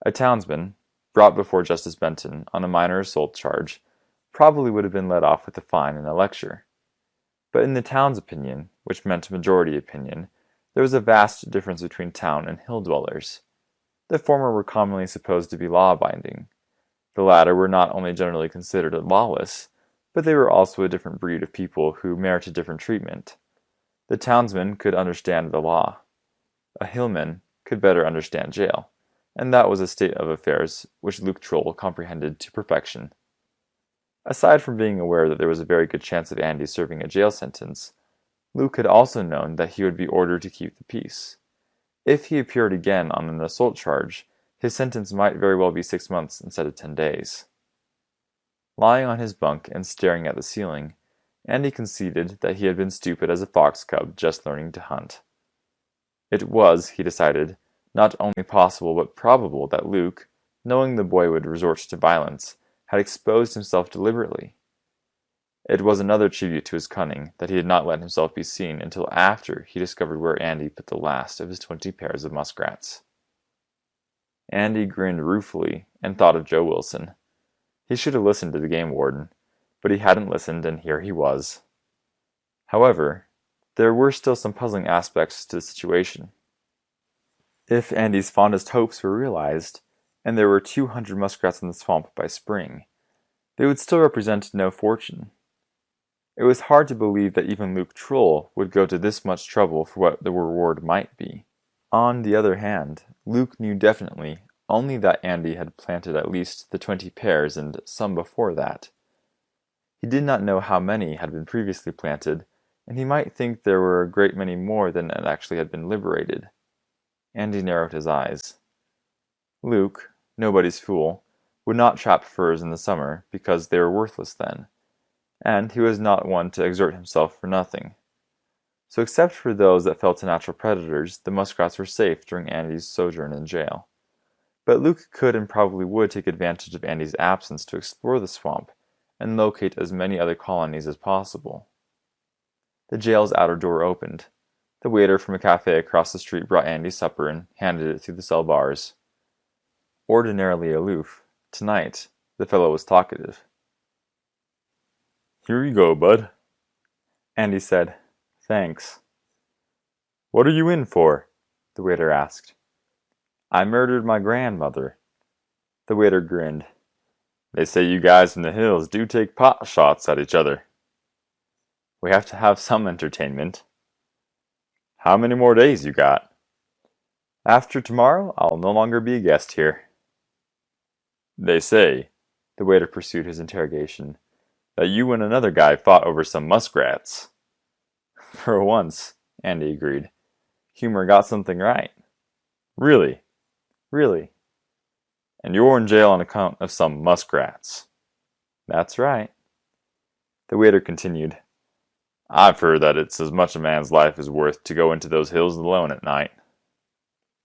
A townsman, brought before Justice Benton on a minor assault charge, probably would have been let off with a fine and a lecture. But in the town's opinion, which meant majority opinion, there was a vast difference between town and hill dwellers. The former were commonly supposed to be law-abiding. The latter were not only generally considered lawless, but they were also a different breed of people who merited different treatment. The townsman could understand the law. A hillman could better understand jail, and that was a state of affairs which Luke Troll comprehended to perfection. Aside from being aware that there was a very good chance of Andy serving a jail sentence, Luke had also known that he would be ordered to keep the peace. If he appeared again on an assault charge, his sentence might very well be 6 months instead of 10 days. Lying on his bunk and staring at the ceiling, Andy conceded that he had been stupid as a fox cub just learning to hunt. It was, he decided, not only possible but probable that Luke, knowing the boy would resort to violence, had exposed himself deliberately. It was another tribute to his cunning that he had not let himself be seen until after he discovered where Andy put the last of his 20 pairs of muskrats. Andy grinned ruefully and thought of Joe Wilson. He should have listened to the game warden, but he hadn't listened, and here he was. However, there were still some puzzling aspects to the situation. If Andy's fondest hopes were realized, and there were 200 muskrats in the swamp by spring, they would still represent no fortune. It was hard to believe that even Luke Troll would go to this much trouble for what the reward might be. On the other hand, Luke knew definitely only that Andy had planted at least the 20 pairs and some before that. He did not know how many had been previously planted, and he might think there were a great many more than actually had been liberated. Andy narrowed his eyes. Luke, nobody's fool, would not trap furs in the summer because they were worthless then, and he was not one to exert himself for nothing. So except for those that fell to natural predators, the muskrats were safe during Andy's sojourn in jail. But Luke could and probably would take advantage of Andy's absence to explore the swamp and locate as many other colonies as possible. The jail's outer door opened. The waiter from a cafe across the street brought Andy supper and handed it through the cell bars. Ordinarily aloof, tonight the fellow was talkative. "Here you go, bud," Andy said. "Thanks." "What are you in for?" the waiter asked. "I murdered my grandmother." The waiter grinned. "They say you guys from the hills do take pot shots at each other." "We have to have some entertainment." "How many more days you got?" "After tomorrow, I'll no longer be a guest here." "They say," the waiter pursued his interrogation, "that you and another guy fought over some muskrats." "For once," Andy agreed. "Humor got something right." "Really?" "Really." "And you're in jail on account of some muskrats." "That's right." The waiter continued. "I've heard that it's as much a man's life is worth to go into those hills alone at night."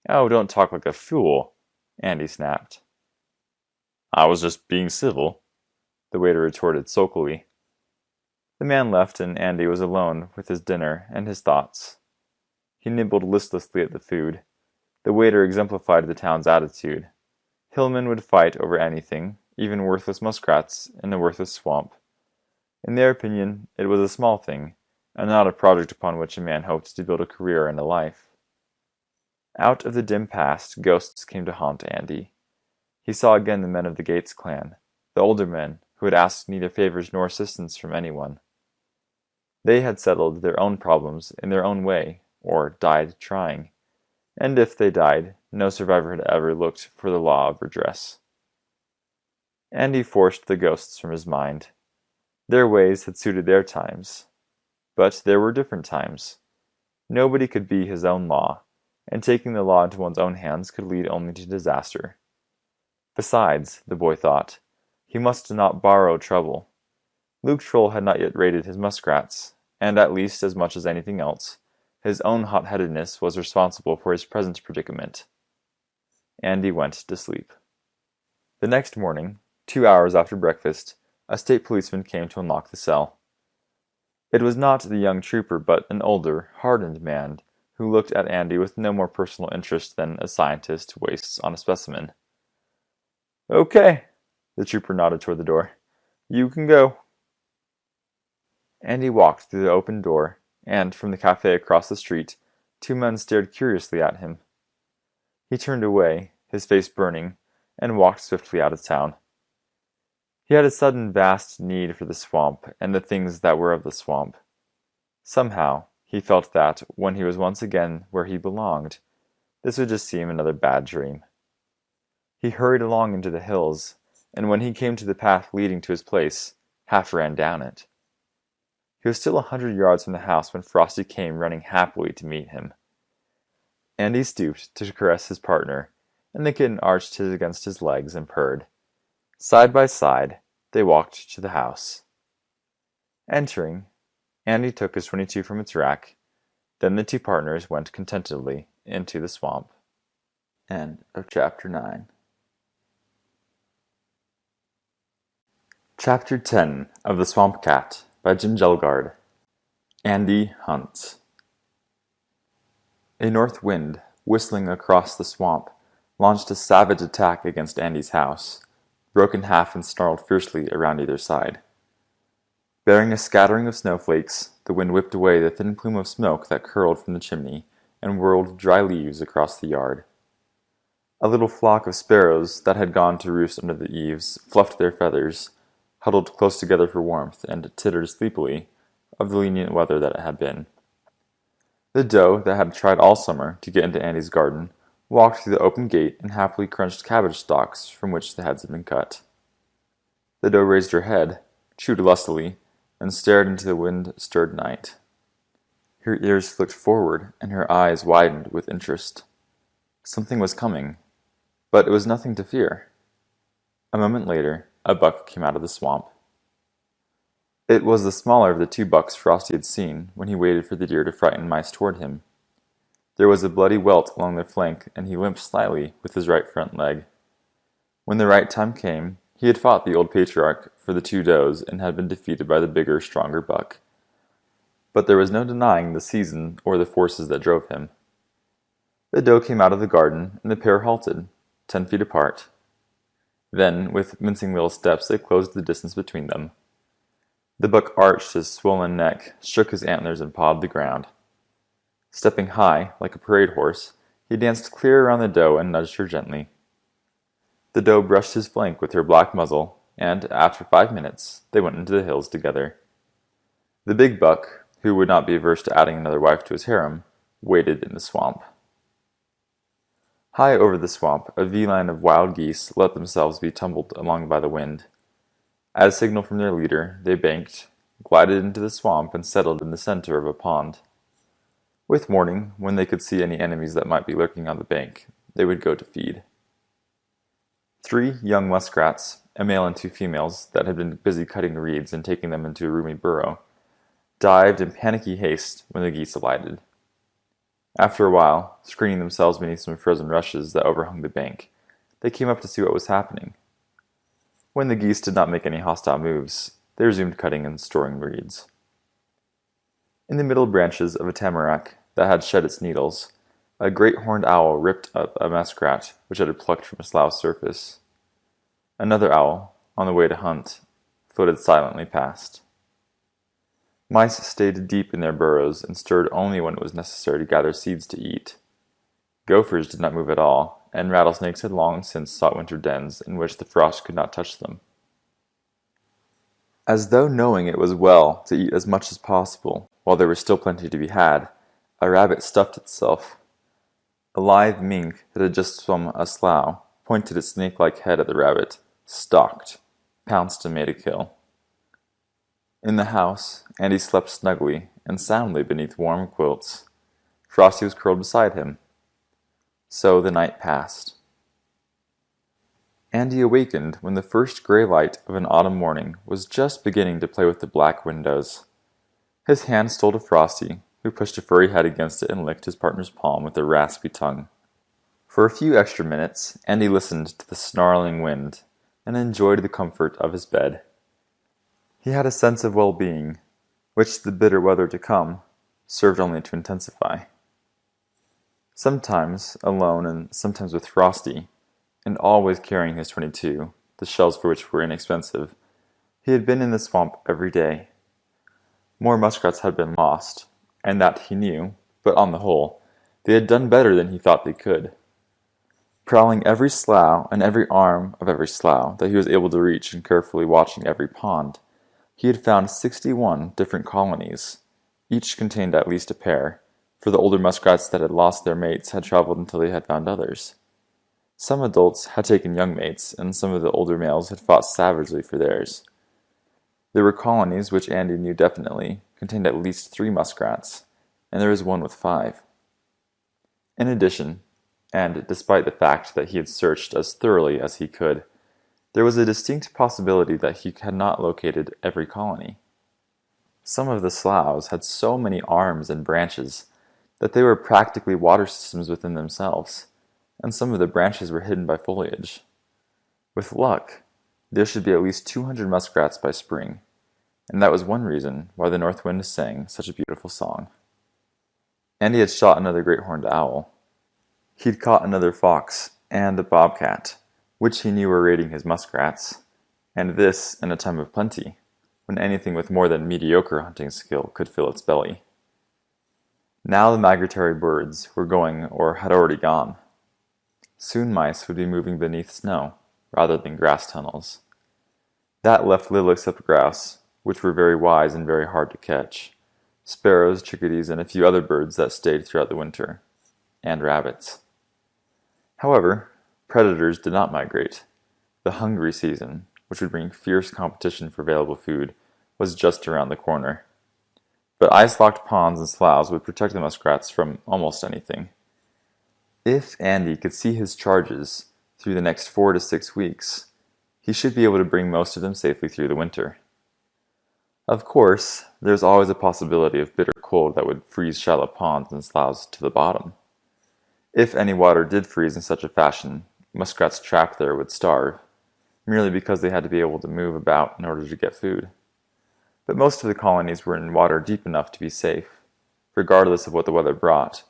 "Oh, don't talk like a fool," Andy snapped. "I was just being civil," the waiter retorted sulkily. The man left, and Andy was alone with his dinner and his thoughts. He nibbled listlessly at the food. The waiter exemplified the town's attitude. Hillmen would fight over anything, even worthless muskrats in a worthless swamp. In their opinion, it was a small thing, and not a project upon which a man hoped to build a career and a life. Out of the dim past, ghosts came to haunt Andy. He saw again the men of the Gates clan, the older men who had asked neither favors nor assistance from anyone. They had settled their own problems in their own way, or died trying, and if they died, no survivor had ever looked for the law of redress. Andy forced the ghosts from his mind. Their ways had suited their times. But there were different times. Nobody could be his own law, and taking the law into one's own hands could lead only to disaster. Besides, the boy thought, he must not borrow trouble. Luke Troll had not yet raided his muskrats, and at least as much as anything else, his own hot-headedness was responsible for his present predicament. Andy went to sleep. The next morning, 2 hours after breakfast, a state policeman came to unlock the cell. It was not the young trooper, but an older, hardened man who looked at Andy with no more personal interest than a scientist wastes on a specimen. "Okay," the trooper nodded toward the door. "You can go." Andy walked through the open door, and from the cafe across the street, two men stared curiously at him. He turned away, his face burning, and walked swiftly out of town. He had a sudden vast need for the swamp and the things that were of the swamp. Somehow, he felt that, when he was once again where he belonged, this would just seem another bad dream. He hurried along into the hills, and when he came to the path leading to his place, half ran down it. He was still 100 yards from the house when Frosty came running happily to meet him. Andy stooped to caress his partner, and the kitten arched against his legs and purred. Side by side, they walked to the house. Entering, Andy took his 22 from its rack. Then the two partners went contentedly into the swamp. End of Chapter 9. Chapter 10 of The Swamp Cat by Kjelgaard. Andy hunts. A north wind, whistling across the swamp, launched a savage attack against Andy's house, broke in half and snarled fiercely around either side. Bearing a scattering of snowflakes, the wind whipped away the thin plume of smoke that curled from the chimney and whirled dry leaves across the yard. A little flock of sparrows that had gone to roost under the eaves fluffed their feathers, huddled close together for warmth, and tittered sleepily of the lenient weather that it had been. The doe that had tried all summer to get into Andy's garden walked through the open gate and happily crunched cabbage stalks from which the heads had been cut. The doe raised her head, chewed lustily, and stared into the wind-stirred night. Her ears flicked forward, and her eyes widened with interest. Something was coming, but it was nothing to fear. A moment later, a buck came out of the swamp. It was the smaller of the two bucks Frosty had seen when he waited for the deer to frighten mice toward him. There was a bloody welt along their flank, and he limped slightly with his right front leg. When the right time came, he had fought the old patriarch for the two does and had been defeated by the bigger, stronger buck. But there was no denying the season or the forces that drove him. The doe came out of the garden, and the pair halted, 10 feet apart. Then, with mincing little steps, they closed the distance between them. The buck arched his swollen neck, shook his antlers, and pawed the ground. Stepping high, like a parade horse, he danced clear around the doe and nudged her gently. The doe brushed his flank with her black muzzle, and after 5 minutes, they went into the hills together. The big buck, who would not be averse to adding another wife to his harem, waited in the swamp. High over the swamp, a V-line of wild geese let themselves be tumbled along by the wind. At a signal from their leader, they banked, glided into the swamp, and settled in the center of a pond. With morning, when they could see any enemies that might be lurking on the bank, they would go to feed. 3 young muskrats, a male and 2 females that had been busy cutting reeds and taking them into a roomy burrow, dived in panicky haste when the geese alighted. After a while, screening themselves beneath some frozen rushes that overhung the bank, they came up to see what was happening. When the geese did not make any hostile moves, they resumed cutting and storing reeds. In the middle branches of a tamarack that had shed its needles, a great horned owl ripped up a muskrat which it had plucked from a slough's surface. Another owl, on the way to hunt, floated silently past. Mice stayed deep in their burrows and stirred only when it was necessary to gather seeds to eat. Gophers did not move at all, and rattlesnakes had long since sought winter dens in which the frost could not touch them. As though knowing it was well to eat as much as possible while there was still plenty to be had, a rabbit stuffed itself. A lithe mink that had just swum a slough pointed its snake-like head at the rabbit, stalked, pounced, and made a kill. In the house, Andy slept snugly and soundly beneath warm quilts. Frosty was curled beside him. So the night passed. Andy awakened when the first gray light of an autumn morning was just beginning to play with the black windows. His hand stole to Frosty, who pushed a furry head against it and licked his partner's palm with a raspy tongue. For a few extra minutes, Andy listened to the snarling wind and enjoyed the comfort of his bed. He had a sense of well-being, which the bitter weather to come served only to intensify. Sometimes alone and sometimes with Frosty, and always carrying his 22, the shells for which were inexpensive, he had been in the swamp every day. More muskrats had been lost, and that he knew, but on the whole, they had done better than he thought they could. Prowling every slough and every arm of every slough that he was able to reach and carefully watching every pond, he had found 61 different colonies. Each contained at least a pair, for the older muskrats that had lost their mates had traveled until they had found others. Some adults had taken young mates, and some of the older males had fought savagely for theirs. There were colonies which Andy knew definitely contained at least 3 muskrats, and there was one with 5. In addition, and despite the fact that he had searched as thoroughly as he could, there was a distinct possibility that he had not located every colony. Some of the sloughs had so many arms and branches that they were practically water systems within themselves, and some of the branches were hidden by foliage. With luck, there should be at least 200 muskrats by spring, and that was one reason why the north wind sang such a beautiful song. Andy had shot another great horned owl. He'd caught another fox and a bobcat, which he knew were raiding his muskrats, and this in a time of plenty, when anything with more than mediocre hunting skill could fill its belly. Now the migratory birds were going or had already gone. Soon mice would be moving beneath snow, rather than grass tunnels. That left little except grouse, which were very wise and very hard to catch, sparrows, chickadees, and a few other birds that stayed throughout the winter, and rabbits. However, predators did not migrate. The hungry season, which would bring fierce competition for available food, was just around the corner. But ice-locked ponds and sloughs would protect the muskrats from almost anything. If Andy could see his charges through the next 4 to 6 weeks, he should be able to bring most of them safely through the winter. Of course, there's always a possibility of bitter cold that would freeze shallow ponds and sloughs to the bottom. If any water did freeze in such a fashion, muskrats trapped there would starve, merely because they had to be able to move about in order to get food. But most of the colonies were in water deep enough to be safe, regardless of what the weather brought,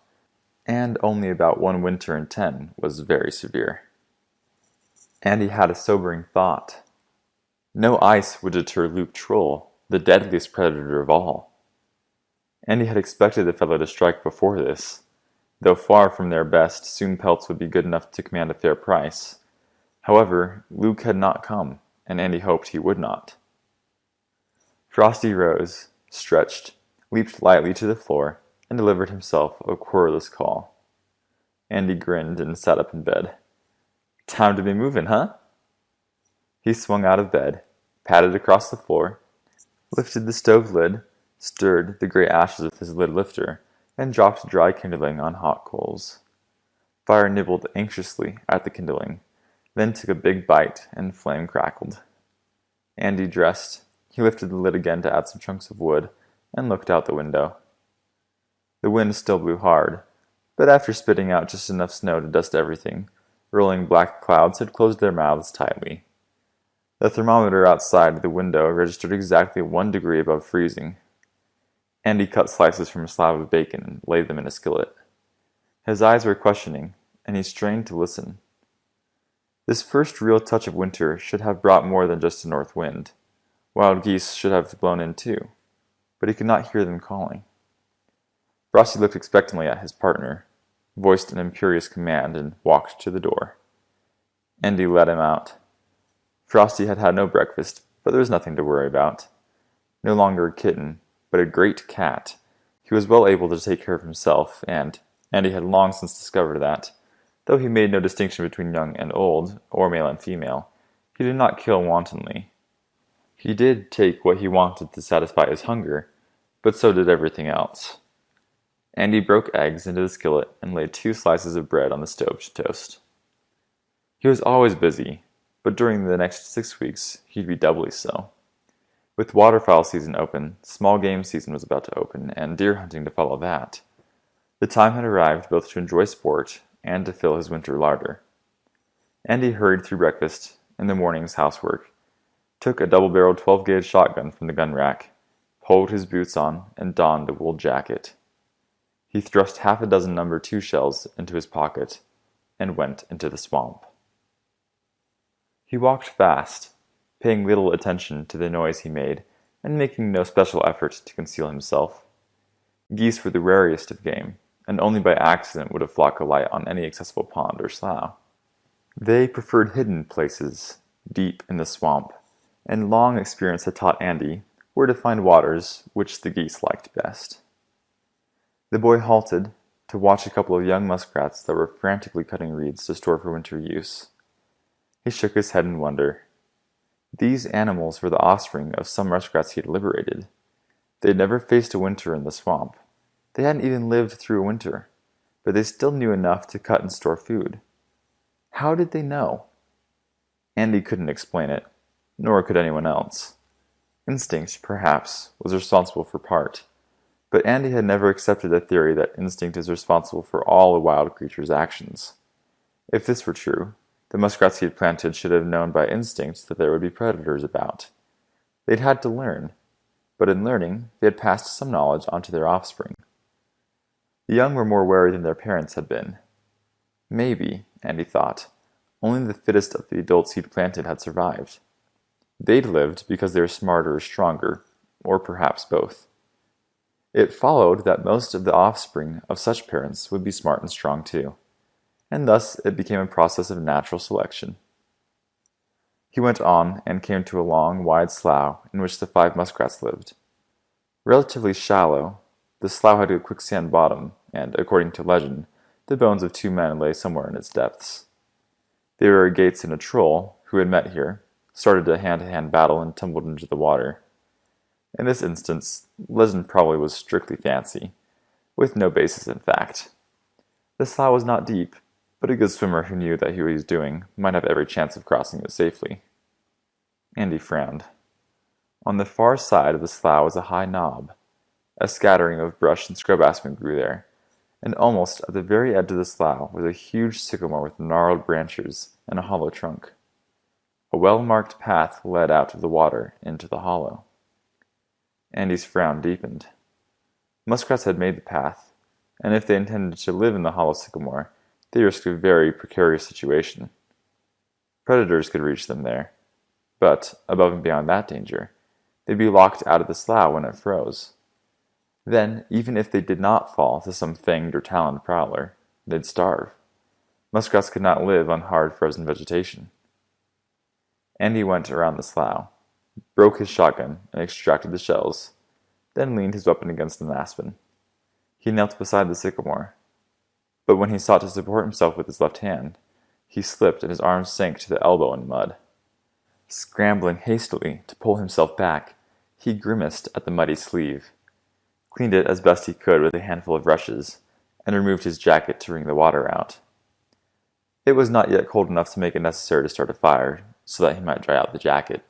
and only about 1 winter in 10 was very severe. Andy had a sobering thought. No ice would deter Luke Troll, the deadliest predator of all. Andy had expected the fellow to strike before this. Though far from their best, soon pelts would be good enough to command a fair price. However, Luke had not come, and Andy hoped he would not. Frosty rose, stretched, leaped lightly to the floor, and delivered himself a querulous call. Andy grinned and sat up in bed. "Time to be moving, huh?" He swung out of bed, padded across the floor, lifted the stove lid, stirred the gray ashes with his lid lifter, and dropped dry kindling on hot coals. Fire nibbled anxiously at the kindling, then took a big bite, and flame crackled. Andy dressed. He lifted the lid again to add some chunks of wood, and looked out the window. The wind still blew hard, but after spitting out just enough snow to dust everything, rolling black clouds had closed their mouths tightly. The thermometer outside the window registered exactly 1 degree above freezing. Andy cut slices from a slab of bacon and laid them in a skillet. His eyes were questioning, and he strained to listen. This first real touch of winter should have brought more than just a north wind. Wild geese should have blown in too, but he could not hear them calling. Frosty looked expectantly at his partner, voiced an imperious command, and walked to the door. Andy let him out. Frosty had had no breakfast, but there was nothing to worry about. No longer a kitten, but a great cat. He was well able to take care of himself, and Andy had long since discovered that, though he made no distinction between young and old, or male and female, he did not kill wantonly. He did take what he wanted to satisfy his hunger, but so did everything else. Andy broke eggs into the skillet and laid 2 slices of bread on the stove to toast. He was always busy, but during the next 6 weeks he'd be doubly so. With waterfowl season open, small game season was about to open, and deer hunting to follow that. The time had arrived both to enjoy sport and to fill his winter larder. Andy hurried through breakfast and the morning's housework, took a double-barreled 12-gauge shotgun from the gun rack, pulled his boots on, and donned a wool jacket. He thrust half a dozen number 2 shells into his pocket and went into the swamp. He walked fast, paying little attention to the noise he made and making no special effort to conceal himself. Geese were the rarest of game, and only by accident would a flock alight on any accessible pond or slough. They preferred hidden places, deep in the swamp, and long experience had taught Andy where to find waters which the geese liked best. The boy halted to watch a couple of young muskrats that were frantically cutting reeds to store for winter use. He shook his head in wonder. These animals were the offspring of some muskrats he had liberated. They had never faced a winter in the swamp. They hadn't even lived through a winter, but they still knew enough to cut and store food. How did they know? Andy couldn't explain it, nor could anyone else. Instinct, perhaps, was responsible for part, but Andy had never accepted the theory that instinct is responsible for all a wild creature's actions. If this were true, the muskrats he had planted should have known by instinct that there would be predators about. They'd had to learn, but in learning, they had passed some knowledge on to their offspring. The young were more wary than their parents had been. Maybe, Andy thought, only the fittest of the adults he'd planted had survived. They'd lived because they were smarter or stronger, or perhaps both. It followed that most of the offspring of such parents would be smart and strong too, and thus it became a process of natural selection. He went on and came to a long, wide slough in which the 5 muskrats lived. Relatively shallow, the slough had a quicksand bottom, and, according to legend, the bones of 2 men lay somewhere in its depths. They were Gates and a troll, who had met here, started a hand-to-hand battle, and tumbled into the water. In this instance, legend probably was strictly fancy, with no basis in fact. The slough was not deep, but a good swimmer who knew that he was doing might have every chance of crossing it safely. Andy frowned. On the far side of the slough was a high knob. A scattering of brush and scrub aspen grew there, and almost at the very edge of the slough was a huge sycamore with gnarled branches and a hollow trunk. A well-marked path led out of the water into the hollow. Andy's frown deepened. Muskrats had made the path, and if they intended to live in the hollow sycamore, they risked a very precarious situation. Predators could reach them there, but, above and beyond that danger, they'd be locked out of the slough when it froze. Then, even if they did not fall to some fanged or taloned prowler, they'd starve. Muskrats could not live on hard frozen vegetation. Andy went around the slough, broke his shotgun, and extracted the shells, then leaned his weapon against an aspen. He knelt beside the sycamore, but when he sought to support himself with his left hand, he slipped and his arm sank to the elbow in mud. Scrambling hastily to pull himself back, he grimaced at the muddy sleeve, cleaned it as best he could with a handful of rushes, and removed his jacket to wring the water out. It was not yet cold enough to make it necessary to start a fire, so that he might dry out the jacket.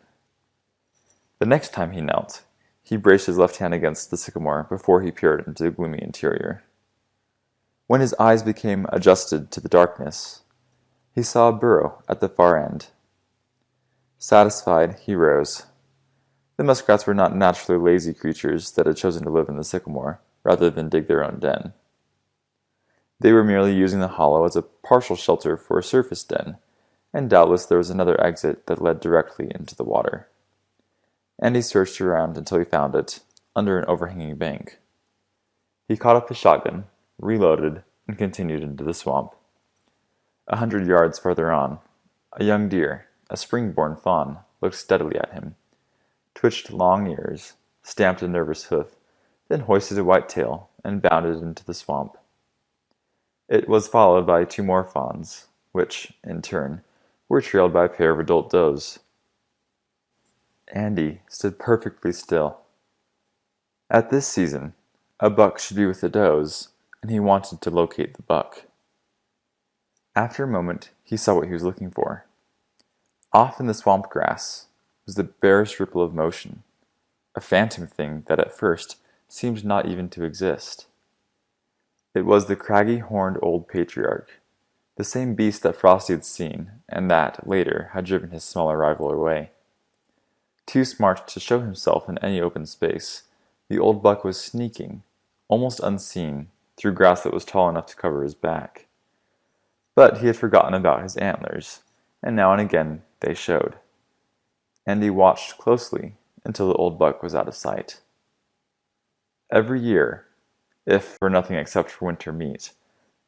The next time he knelt, he braced his left hand against the sycamore before he peered into the gloomy interior. When his eyes became adjusted to the darkness, he saw a burrow at the far end. Satisfied, he rose. The muskrats were not naturally lazy creatures that had chosen to live in the sycamore, rather than dig their own den. They were merely using the hollow as a partial shelter for a surface den, and doubtless there was another exit that led directly into the water. And he searched around until he found it, under an overhanging bank. He caught up his shotgun, reloaded, and continued into the swamp. 100 yards farther on, a young deer, a spring-born fawn, looked steadily at him, twitched long ears, stamped a nervous hoof, then hoisted a white tail and bounded into the swamp. It was followed by 2 more fawns, which, in turn, were trailed by a pair of adult does. Andy stood perfectly still. At this season, a buck should be with the does, and he wanted to locate the buck. After a moment, he saw what he was looking for. Off in the swamp grass was the barest ripple of motion, a phantom thing that at first seemed not even to exist. It was the craggy, horned old patriarch, the same beast that Frosty had seen, and that, later, had driven his smaller rival away. Too smart to show himself in any open space, The old buck was sneaking, almost unseen, through grass that was tall enough to cover his back. But he had forgotten about his antlers, and now and again they showed. Andy watched closely until the old buck was out of sight. Every year, if for nothing except for winter meat,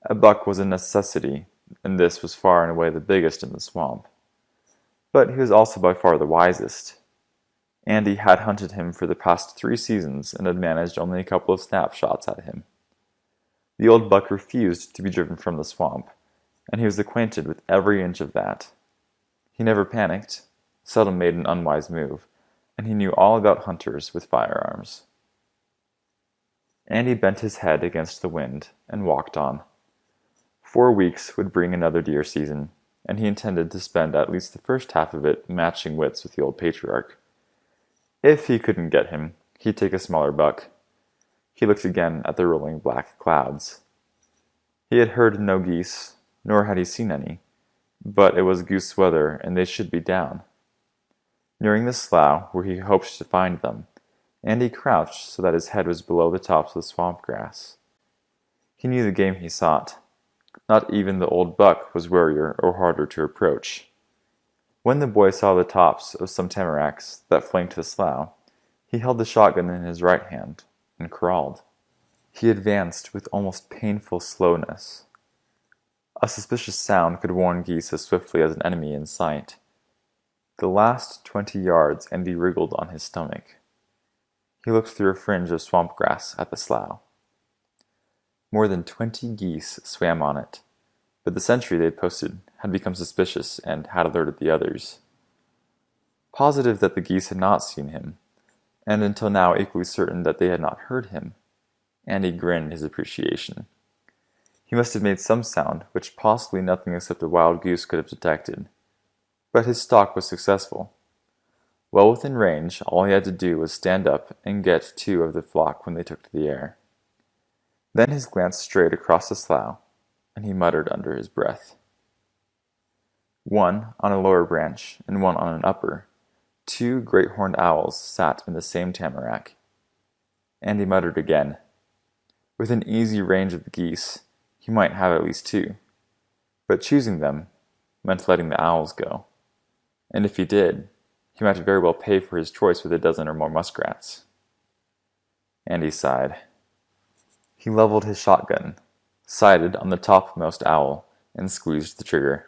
a buck was a necessity, and this was far and away the biggest in the swamp. But he was also by far the wisest. Andy had hunted him for the past 3 seasons and had managed only a couple of snapshots at him. The old buck refused to be driven from the swamp, and he was acquainted with every inch of that. He never panicked, seldom made an unwise move, and he knew all about hunters with firearms. Andy bent his head against the wind and walked on. 4 weeks would bring another deer season, and he intended to spend at least the first half of it matching wits with the old patriarch. If he couldn't get him, he'd take a smaller buck. He looked again at the rolling black clouds. He had heard no geese, nor had he seen any, but it was goose weather, and they should be down. Nearing the slough where he hoped to find them, Andy crouched so that his head was below the tops of the swamp grass. He knew the game he sought. Not even the old buck was warier or harder to approach. When the boy saw the tops of some tamaracks that flanked the slough, he held the shotgun in his right hand and crawled. He advanced with almost painful slowness. A suspicious sound could warn geese as swiftly as an enemy in sight. The last 20 yards Andy wriggled on his stomach. He looked through a fringe of swamp grass at the slough. More than 20 geese swam on it, but the sentry they had posted had become suspicious and had alerted the others. Positive that the geese had not seen him, and until now equally certain that they had not heard him, Andy grinned his appreciation. He must have made some sound which possibly nothing except a wild goose could have detected. But his stalk was successful. Well within range, all he had to do was stand up and get 2 of the flock when they took to the air. Then his glance strayed across the slough, and he muttered under his breath. 1 on a lower branch and 1 on an upper, 2 great horned owls sat in the same tamarack. Andy muttered again. Within easy range of the geese, he might have at least 2, but choosing them meant letting the owls go. And if he did, he might very well pay for his choice with a dozen or more muskrats. Andy sighed. He leveled his shotgun, sighted on the topmost owl, and squeezed the trigger.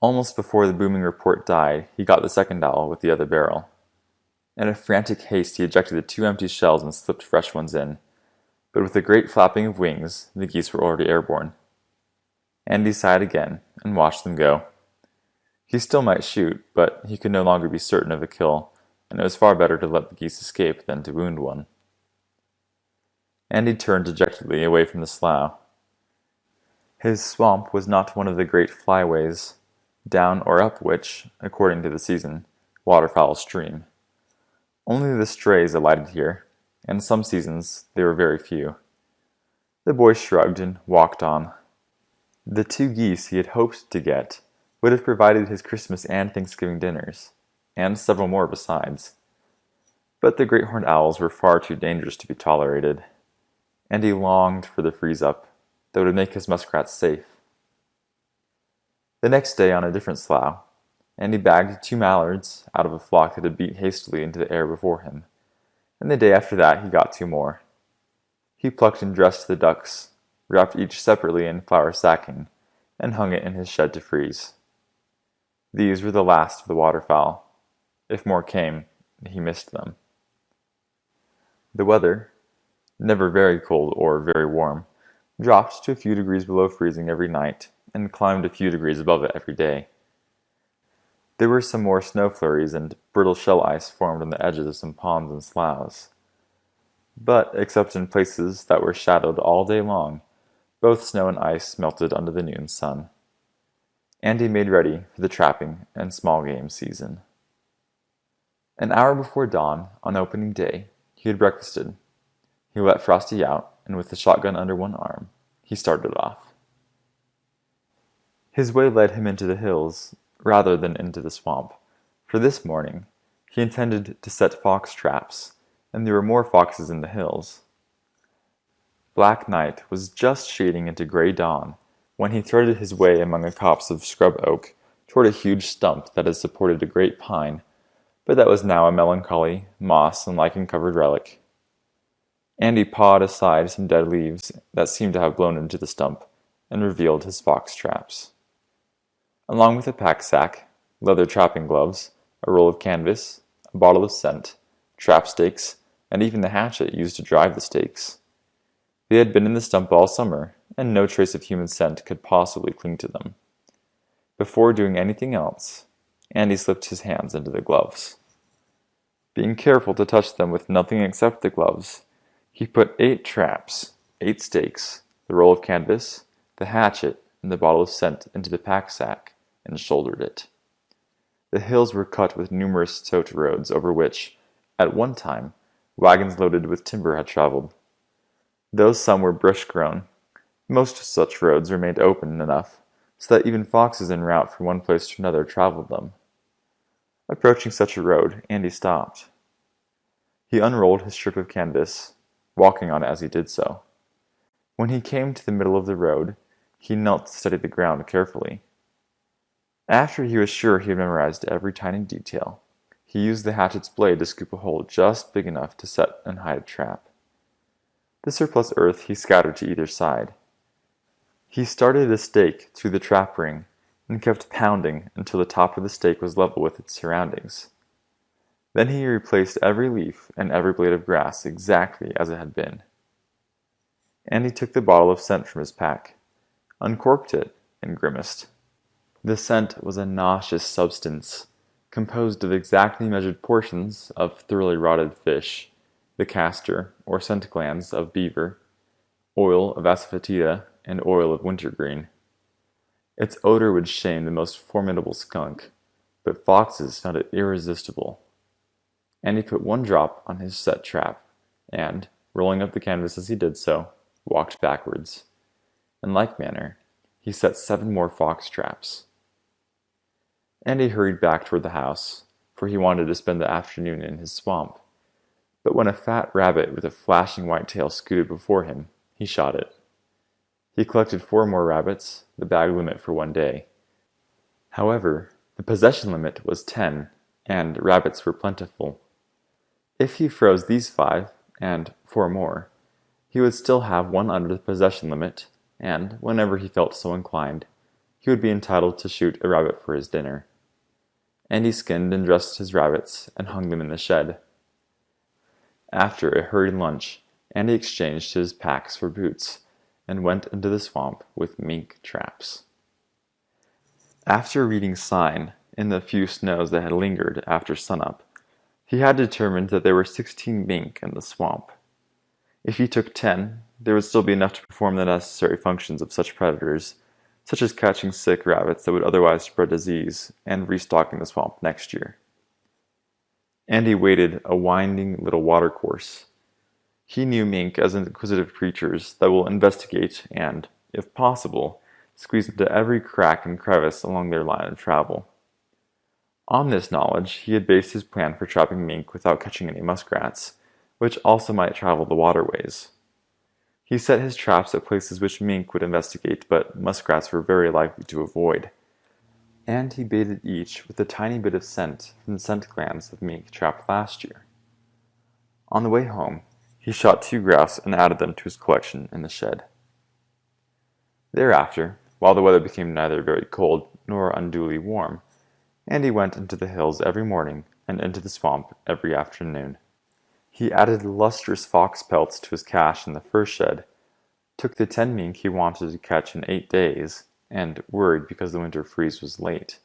Almost before the booming report died, he got the second owl with the other barrel. In a frantic haste, he ejected the 2 empty shells and slipped fresh ones in. But with a great flapping of wings, the geese were already airborne. Andy sighed again and watched them go. He still might shoot, but he could no longer be certain of a kill, and it was far better to let the geese escape than to wound one. Andy turned dejectedly away from the slough. His swamp was not one of the great flyways, down or up which, according to the season, waterfowl stream. Only the strays alighted here, and some seasons they were very few. The boy shrugged and walked on. The 2 geese he had hoped to get would have provided his Christmas and Thanksgiving dinners, and several more besides. But the great horned owls were far too dangerous to be tolerated, and he longed for the freeze-up that would make his muskrats safe. The next day, on a different slough, Andy bagged 2 mallards out of a flock that had beat hastily into the air before him, and the day after that he got 2 more. He plucked and dressed the ducks, wrapped each separately in flour sacking, and hung it in his shed to freeze. These were the last of the waterfowl. If more came, he missed them. The weather, never very cold or very warm, dropped to a few degrees below freezing every night, and climbed a few degrees above it every day. There were some more snow flurries, and brittle shell ice formed on the edges of some ponds and sloughs. But, except in places that were shadowed all day long, both snow and ice melted under the noon sun. Andy made ready for the trapping and small game season. An hour before dawn, on opening day, he had breakfasted. He let Frosty out, and with the shotgun under one arm, he started off. His way led him into the hills, rather than into the swamp, for this morning he intended to set fox traps, and there were more foxes in the hills. Black night was just shading into gray dawn when he threaded his way among a copse of scrub oak toward a huge stump that had supported a great pine, but that was now a melancholy, moss and lichen-covered relic. Andy pawed aside some dead leaves that seemed to have blown into the stump, and revealed his fox traps. Along with a pack-sack, leather trapping gloves, a roll of canvas, a bottle of scent, trap stakes, and even the hatchet used to drive the stakes. They had been in the stump all summer, and no trace of human scent could possibly cling to them. Before doing anything else, Andy slipped his hands into the gloves. Being careful to touch them with nothing except the gloves, he put 8 traps, 8 stakes, the roll of canvas, the hatchet, and the bottle of scent into the pack-sack, and shouldered it. The hills were cut with numerous tote roads over which, at one time, wagons loaded with timber had traveled. Though some were brush-grown, most such roads remained open enough so that even foxes en route from one place to another traveled them. Approaching such a road, Andy stopped. He unrolled his strip of canvas, walking on it as he did so. When he came to the middle of the road, he knelt to study the ground carefully. After he was sure he had memorized every tiny detail, he used the hatchet's blade to scoop a hole just big enough to set and hide a trap. The surplus earth he scattered to either side. He started a stake through the trap ring and kept pounding until the top of the stake was level with its surroundings. Then he replaced every leaf and every blade of grass exactly as it had been. And he took the bottle of scent from his pack, uncorked it, and grimaced. The scent was a nauseous substance, composed of exactly measured portions of thoroughly rotted fish, the castor, or scent glands, of beaver, oil of asafoetida, and oil of wintergreen. Its odor would shame the most formidable skunk, but foxes found it irresistible. And he put 1 drop on his set trap, and, rolling up the canvas as he did so, walked backwards. In like manner, he set 7 more fox traps. Andy hurried back toward the house, for he wanted to spend the afternoon in his swamp. But when a fat rabbit with a flashing white tail scooted before him, he shot it. He collected 4 more rabbits, the bag limit for one day. However, the possession limit was 10, and rabbits were plentiful. If he froze these 5, and 4 more, he would still have one under the possession limit, and, whenever he felt so inclined, he would be entitled to shoot a rabbit for his dinner. And he skinned and dressed his rabbits and hung them in the shed. After a hurried lunch, Andy exchanged his packs for boots, and went into the swamp with mink traps. After reading sign in the few snows that had lingered after sunup, he had determined that there were 16 mink in the swamp. If he took 10, there would still be enough to perform the necessary functions of such predators, such as catching sick rabbits that would otherwise spread disease and restocking the swamp next year. Andy waded a winding little watercourse. He knew mink as inquisitive creatures that will investigate and, if possible, squeeze into every crack and crevice along their line of travel. On this knowledge, he had based his plan for trapping mink without catching any muskrats, which also might travel the waterways. He set his traps at places which mink would investigate, but muskrats were very likely to avoid. And he baited each with a tiny bit of scent from the scent glands of mink trapped last year. On the way home, he shot 2 grouse and added them to his collection in the shed. Thereafter, while the weather became neither very cold nor unduly warm, Andy went into the hills every morning and into the swamp every afternoon. He added lustrous fox pelts to his cache in the fur shed, took the 10 mink he wanted to catch in 8 days, and worried because the winter freeze was late.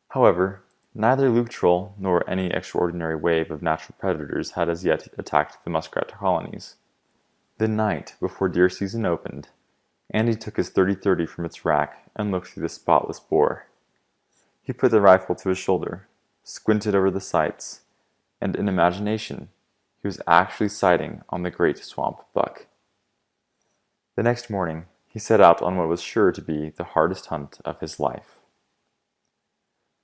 However, neither leuctrol nor any extraordinary wave of natural predators had as yet attacked the muskrat colonies. The night before deer season opened, Andy took his 30-30 from its rack and looked through the spotless bore. He put the rifle to his shoulder, squinted over the sights, and in imagination, he was actually sighting on the great swamp buck. The next morning, he set out on what was sure to be the hardest hunt of his life.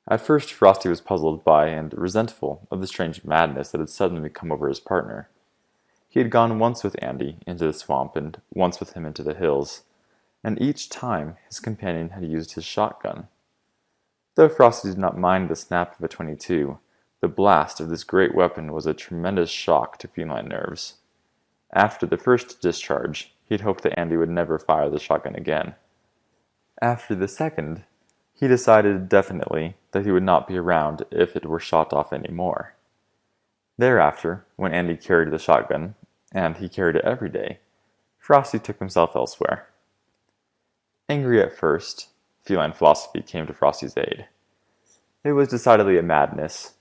At first Frosty was puzzled by and resentful of the strange madness that had suddenly come over his partner. He had gone once with Andy into the swamp and once with him into the hills, and each time his companion had used his shotgun. Though Frosty did not mind the snap of a 22, the blast of this great weapon was a tremendous shock to feline nerves. After the first discharge, he had hoped that Andy would never fire the shotgun again. After the second, he decided definitely that he would not be around if it were shot off any more. Thereafter, when Andy carried the shotgun, and he carried it every day, Frosty took himself elsewhere. Angry at first, feline philosophy came to Frosty's aid. It was decidedly a madness.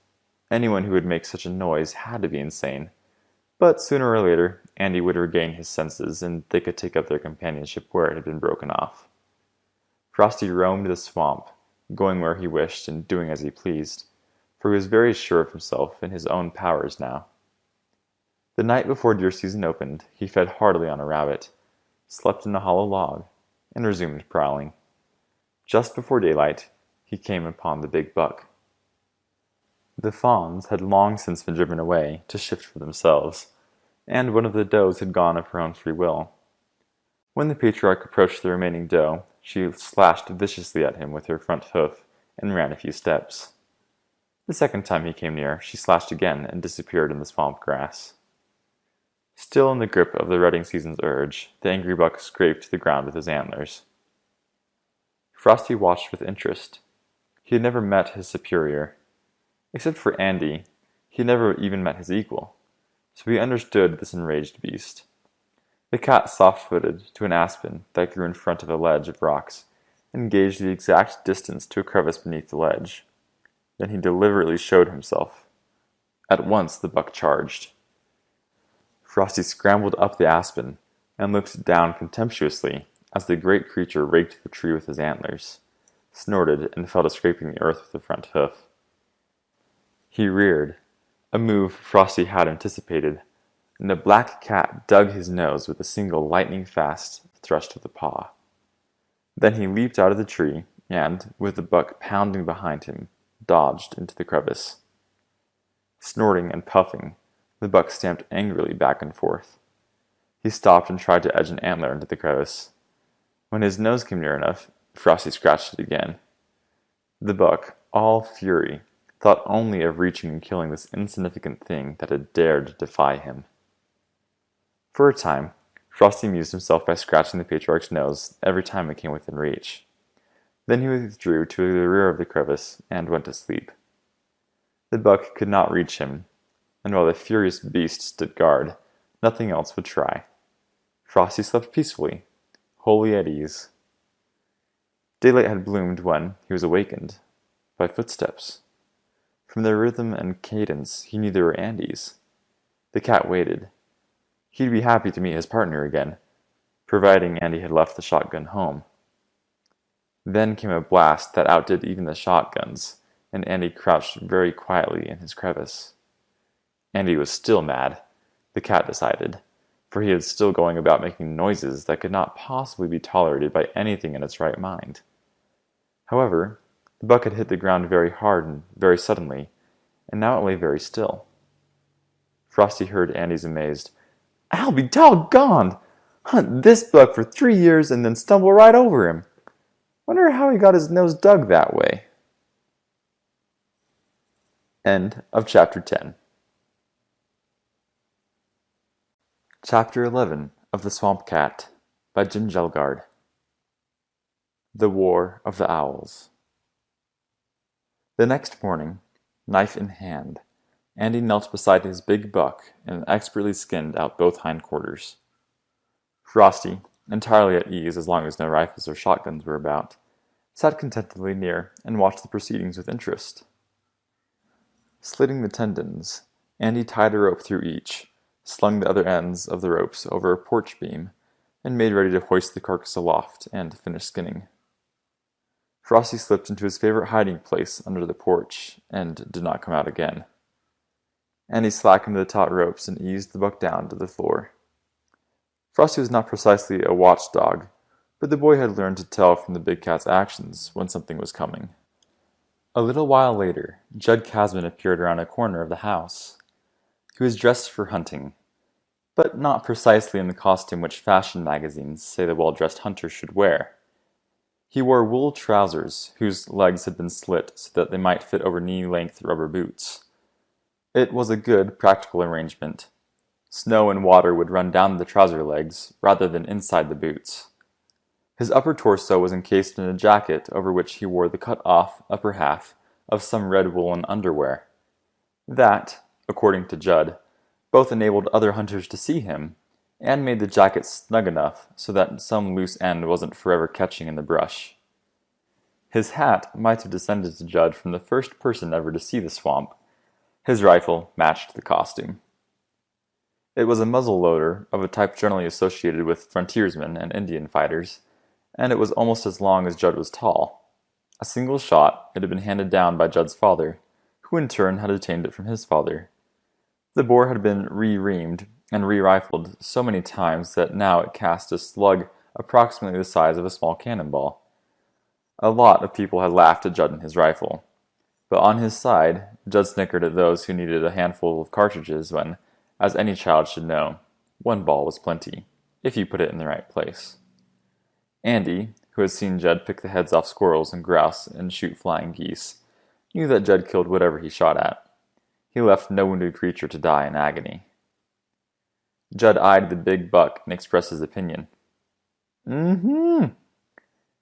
Anyone who would make such a noise had to be insane. But sooner or later, Andy would regain his senses, and they could take up their companionship where it had been broken off. Frosty roamed the swamp, going where he wished and doing as he pleased, for he was very sure of himself and his own powers now. The night before deer season opened, he fed heartily on a rabbit, slept in a hollow log, and resumed prowling. Just before daylight, he came upon the big buck. The fawns had long since been driven away to shift for themselves, and one of the does had gone of her own free will. When the patriarch approached the remaining doe, she slashed viciously at him with her front hoof and ran a few steps. The second time he came near, she slashed again and disappeared in the swamp grass. Still in the grip of the rutting season's urge, the angry buck scraped the ground with his antlers. Frosty watched with interest. He had never met his superior. Except for Andy, he had never even met his equal, so he understood this enraged beast. The cat soft-footed to an aspen that grew in front of a ledge of rocks and gauged the exact distance to a crevice beneath the ledge. Then he deliberately showed himself. At once the buck charged. Frosty scrambled up the aspen and looked down contemptuously as the great creature raked the tree with his antlers, snorted, and fell to scraping the earth with the front hoof. He reared, a move Frosty had anticipated, and the black cat dug his nose with a single lightning-fast thrust of the paw. Then he leaped out of the tree and, with the buck pounding behind him, dodged into the crevice. Snorting and puffing, the buck stamped angrily back and forth. He stopped and tried to edge an antler into the crevice. When his nose came near enough, Frosty scratched it again. The buck, all fury, thought only of reaching and killing this insignificant thing that had dared defy him. For a time, Frosty amused himself by scratching the patriarch's nose every time it came within reach. Then he withdrew to the rear of the crevice and went to sleep. The buck could not reach him, and while the furious beast stood guard, nothing else would try. Frosty slept peacefully, wholly at ease. Daylight had bloomed when he was awakened by footsteps. From their rhythm and cadence, he knew they were Andy's. The cat waited. He'd be happy to meet his partner again, providing Andy had left the shotgun home. Then came a blast that outdid even the shotguns, and Andy crouched very quietly in his crevice. Andy was still mad, the cat decided, for he was still going about making noises that could not possibly be tolerated by anything in its right mind. However, the buck had hit the ground very hard and very suddenly, and now it lay very still. Frosty heard Andy's amazed, "I'll be doggone! Hunt this buck for 3 years and then stumble right over him. Wonder how he got his nose dug that way." End of Chapter 10. Chapter 11 of The Swamp Cat by Kjelgaard. The War of the Owls. The next morning, knife in hand, Andy knelt beside his big buck and expertly skinned out both hindquarters. Frosty, entirely at ease as long as no rifles or shotguns were about, sat contentedly near and watched the proceedings with interest. Slitting the tendons, Andy tied a rope through each, slung the other ends of the ropes over a porch beam, and made ready to hoist the carcass aloft and finish skinning. Frosty slipped into his favorite hiding place under the porch and did not come out again. Andy slackened the taut ropes and eased the buck down to the floor. Frosty was not precisely a watchdog, but the boy had learned to tell from the big cat's actions when something was coming. A little while later, Judd Casman appeared around a corner of the house. He was dressed for hunting, but not precisely in the costume which fashion magazines say the well-dressed hunter should wear. He wore wool trousers whose legs had been slit so that they might fit over knee-length rubber boots. It was a good, practical arrangement. Snow and water would run down the trouser legs rather than inside the boots. His upper torso was encased in a jacket over which he wore the cut-off upper half of some red woolen underwear. That, according to Judd, both enabled other hunters to see him and made the jacket snug enough so that some loose end wasn't forever catching in the brush. His hat might have descended to Judd from the first person ever to see the swamp. His rifle matched the costume. It was a muzzle loader of a type generally associated with frontiersmen and Indian fighters, and it was almost as long as Judd was tall. A single shot, it had been handed down by Judd's father, who in turn had obtained it from his father. The bore had been re-reamed and re-rifled so many times that now it cast a slug approximately the size of a small cannonball. A lot of people had laughed at Judd and his rifle, but on his side, Judd snickered at those who needed a handful of cartridges when, as any child should know, one ball was plenty, if you put it in the right place. Andy, who had seen Judd pick the heads off squirrels and grouse and shoot flying geese, knew that Judd killed whatever he shot at. He left no wounded creature to die in agony. Judd eyed the big buck and expressed his opinion. "Mm-hmm,"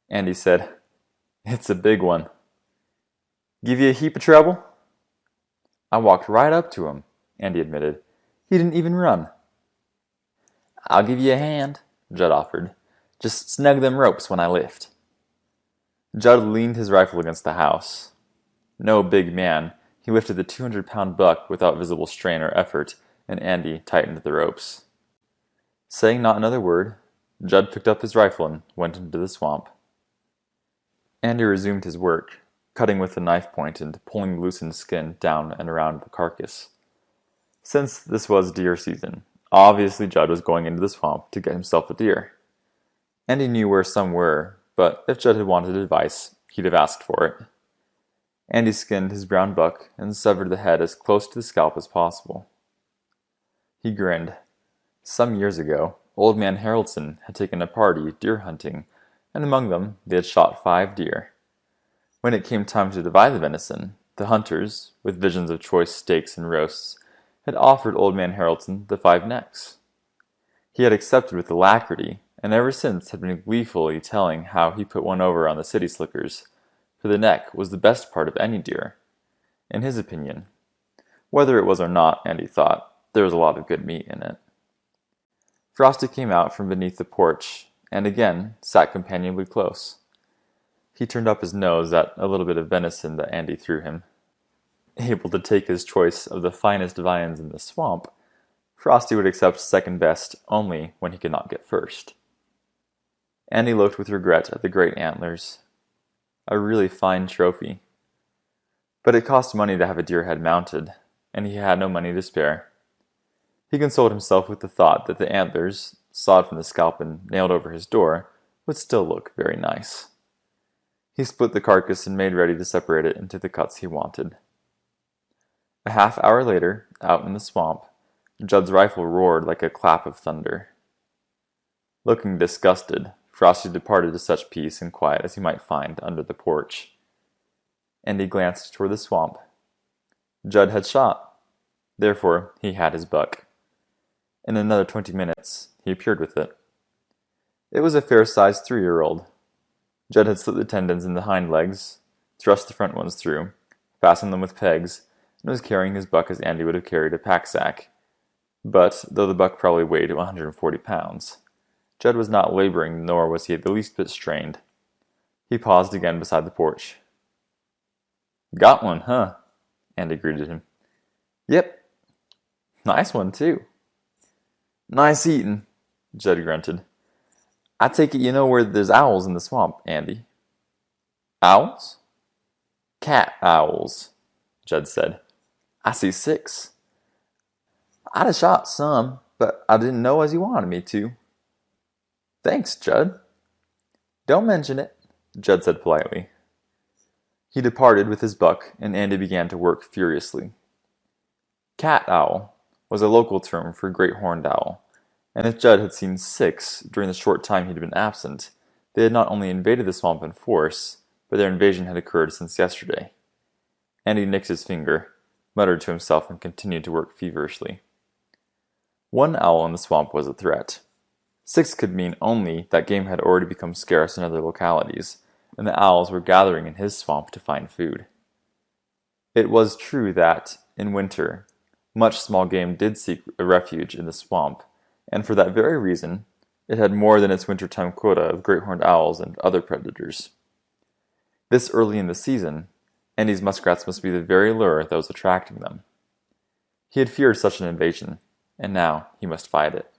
Andy said. "It's a big one. Give you a heap of trouble?" "I walked right up to him," Andy admitted. "He didn't even run." "I'll give you a hand," Judd offered. "Just snug them ropes when I lift." Judd leaned his rifle against the house. No big man, he lifted the 200-pound buck without visible strain or effort, and Andy tightened the ropes. Saying not another word, Judd picked up his rifle and went into the swamp. Andy resumed his work, cutting with the knife point and pulling the loosened skin down and around the carcass. Since this was deer season, obviously Judd was going into the swamp to get himself a deer. Andy knew where some were, but if Judd had wanted advice, he'd have asked for it. Andy skinned his brown buck and severed the head as close to the scalp as possible. He grinned. Some years ago, Old Man Haraldson had taken a party deer hunting, and among them they had shot 5 deer. When it came time to divide the venison, the hunters, with visions of choice steaks and roasts, had offered Old Man Haraldson the 5 necks. He had accepted with alacrity, and ever since had been gleefully telling how he put one over on the city slickers, for the neck was the best part of any deer, in his opinion. Whether it was or not, Andy thought, there was a lot of good meat in it. Frosty came out from beneath the porch, and again sat companionably close. He turned up his nose at a little bit of venison that Andy threw him. Able to take his choice of the finest viands in the swamp, Frosty would accept second best only when he could not get first. Andy looked with regret at the great antlers. A really fine trophy. But it cost money to have a deer head mounted, and he had no money to spare. He consoled himself with the thought that the antlers, sawed from the scalp and nailed over his door, would still look very nice. He split the carcass and made ready to separate it into the cuts he wanted. A half-hour later, out in the swamp, Judd's rifle roared like a clap of thunder. Looking disgusted, Frosty departed to such peace and quiet as he might find under the porch. Andy glanced toward the swamp. Judd had shot. Therefore, he had his buck. In another 20 minutes, he appeared with it. It was a fair-sized 3-year-old. Judd had slit the tendons in the hind legs, thrust the front ones through, fastened them with pegs, and was carrying his buck as Andy would have carried a pack-sack. But, though the buck probably weighed 140 pounds, Judd was not laboring, nor was he the least bit strained. He paused again beside the porch. "Got one, huh?" Andy greeted him. "Yep. Nice one, too." "Nice eatin'," Judd grunted. "I take it you know where there's owls in the swamp, Andy." "Owls?" "Cat owls," Judd said. "I see 6. I'd have shot some, but I didn't know as you wanted me to." "Thanks, Judd." "Don't mention it," Judd said politely. He departed with his buck, and Andy began to work furiously. Cat owl was a local term for great horned owl, and if Judd had seen 6 during the short time he had been absent, they had not only invaded the swamp in force, but their invasion had occurred since yesterday. Andy nicked his finger, muttered to himself, and continued to work feverishly. 1 owl in the swamp was a threat. 6 could mean only that game had already become scarce in other localities, and the owls were gathering in his swamp to find food. It was true that, in winter, much small game did seek a refuge in the swamp, and for that very reason, it had more than its wintertime quota of great horned owls and other predators. This early in the season, Andy's muskrats must be the very lure that was attracting them. He had feared such an invasion, and now he must fight it.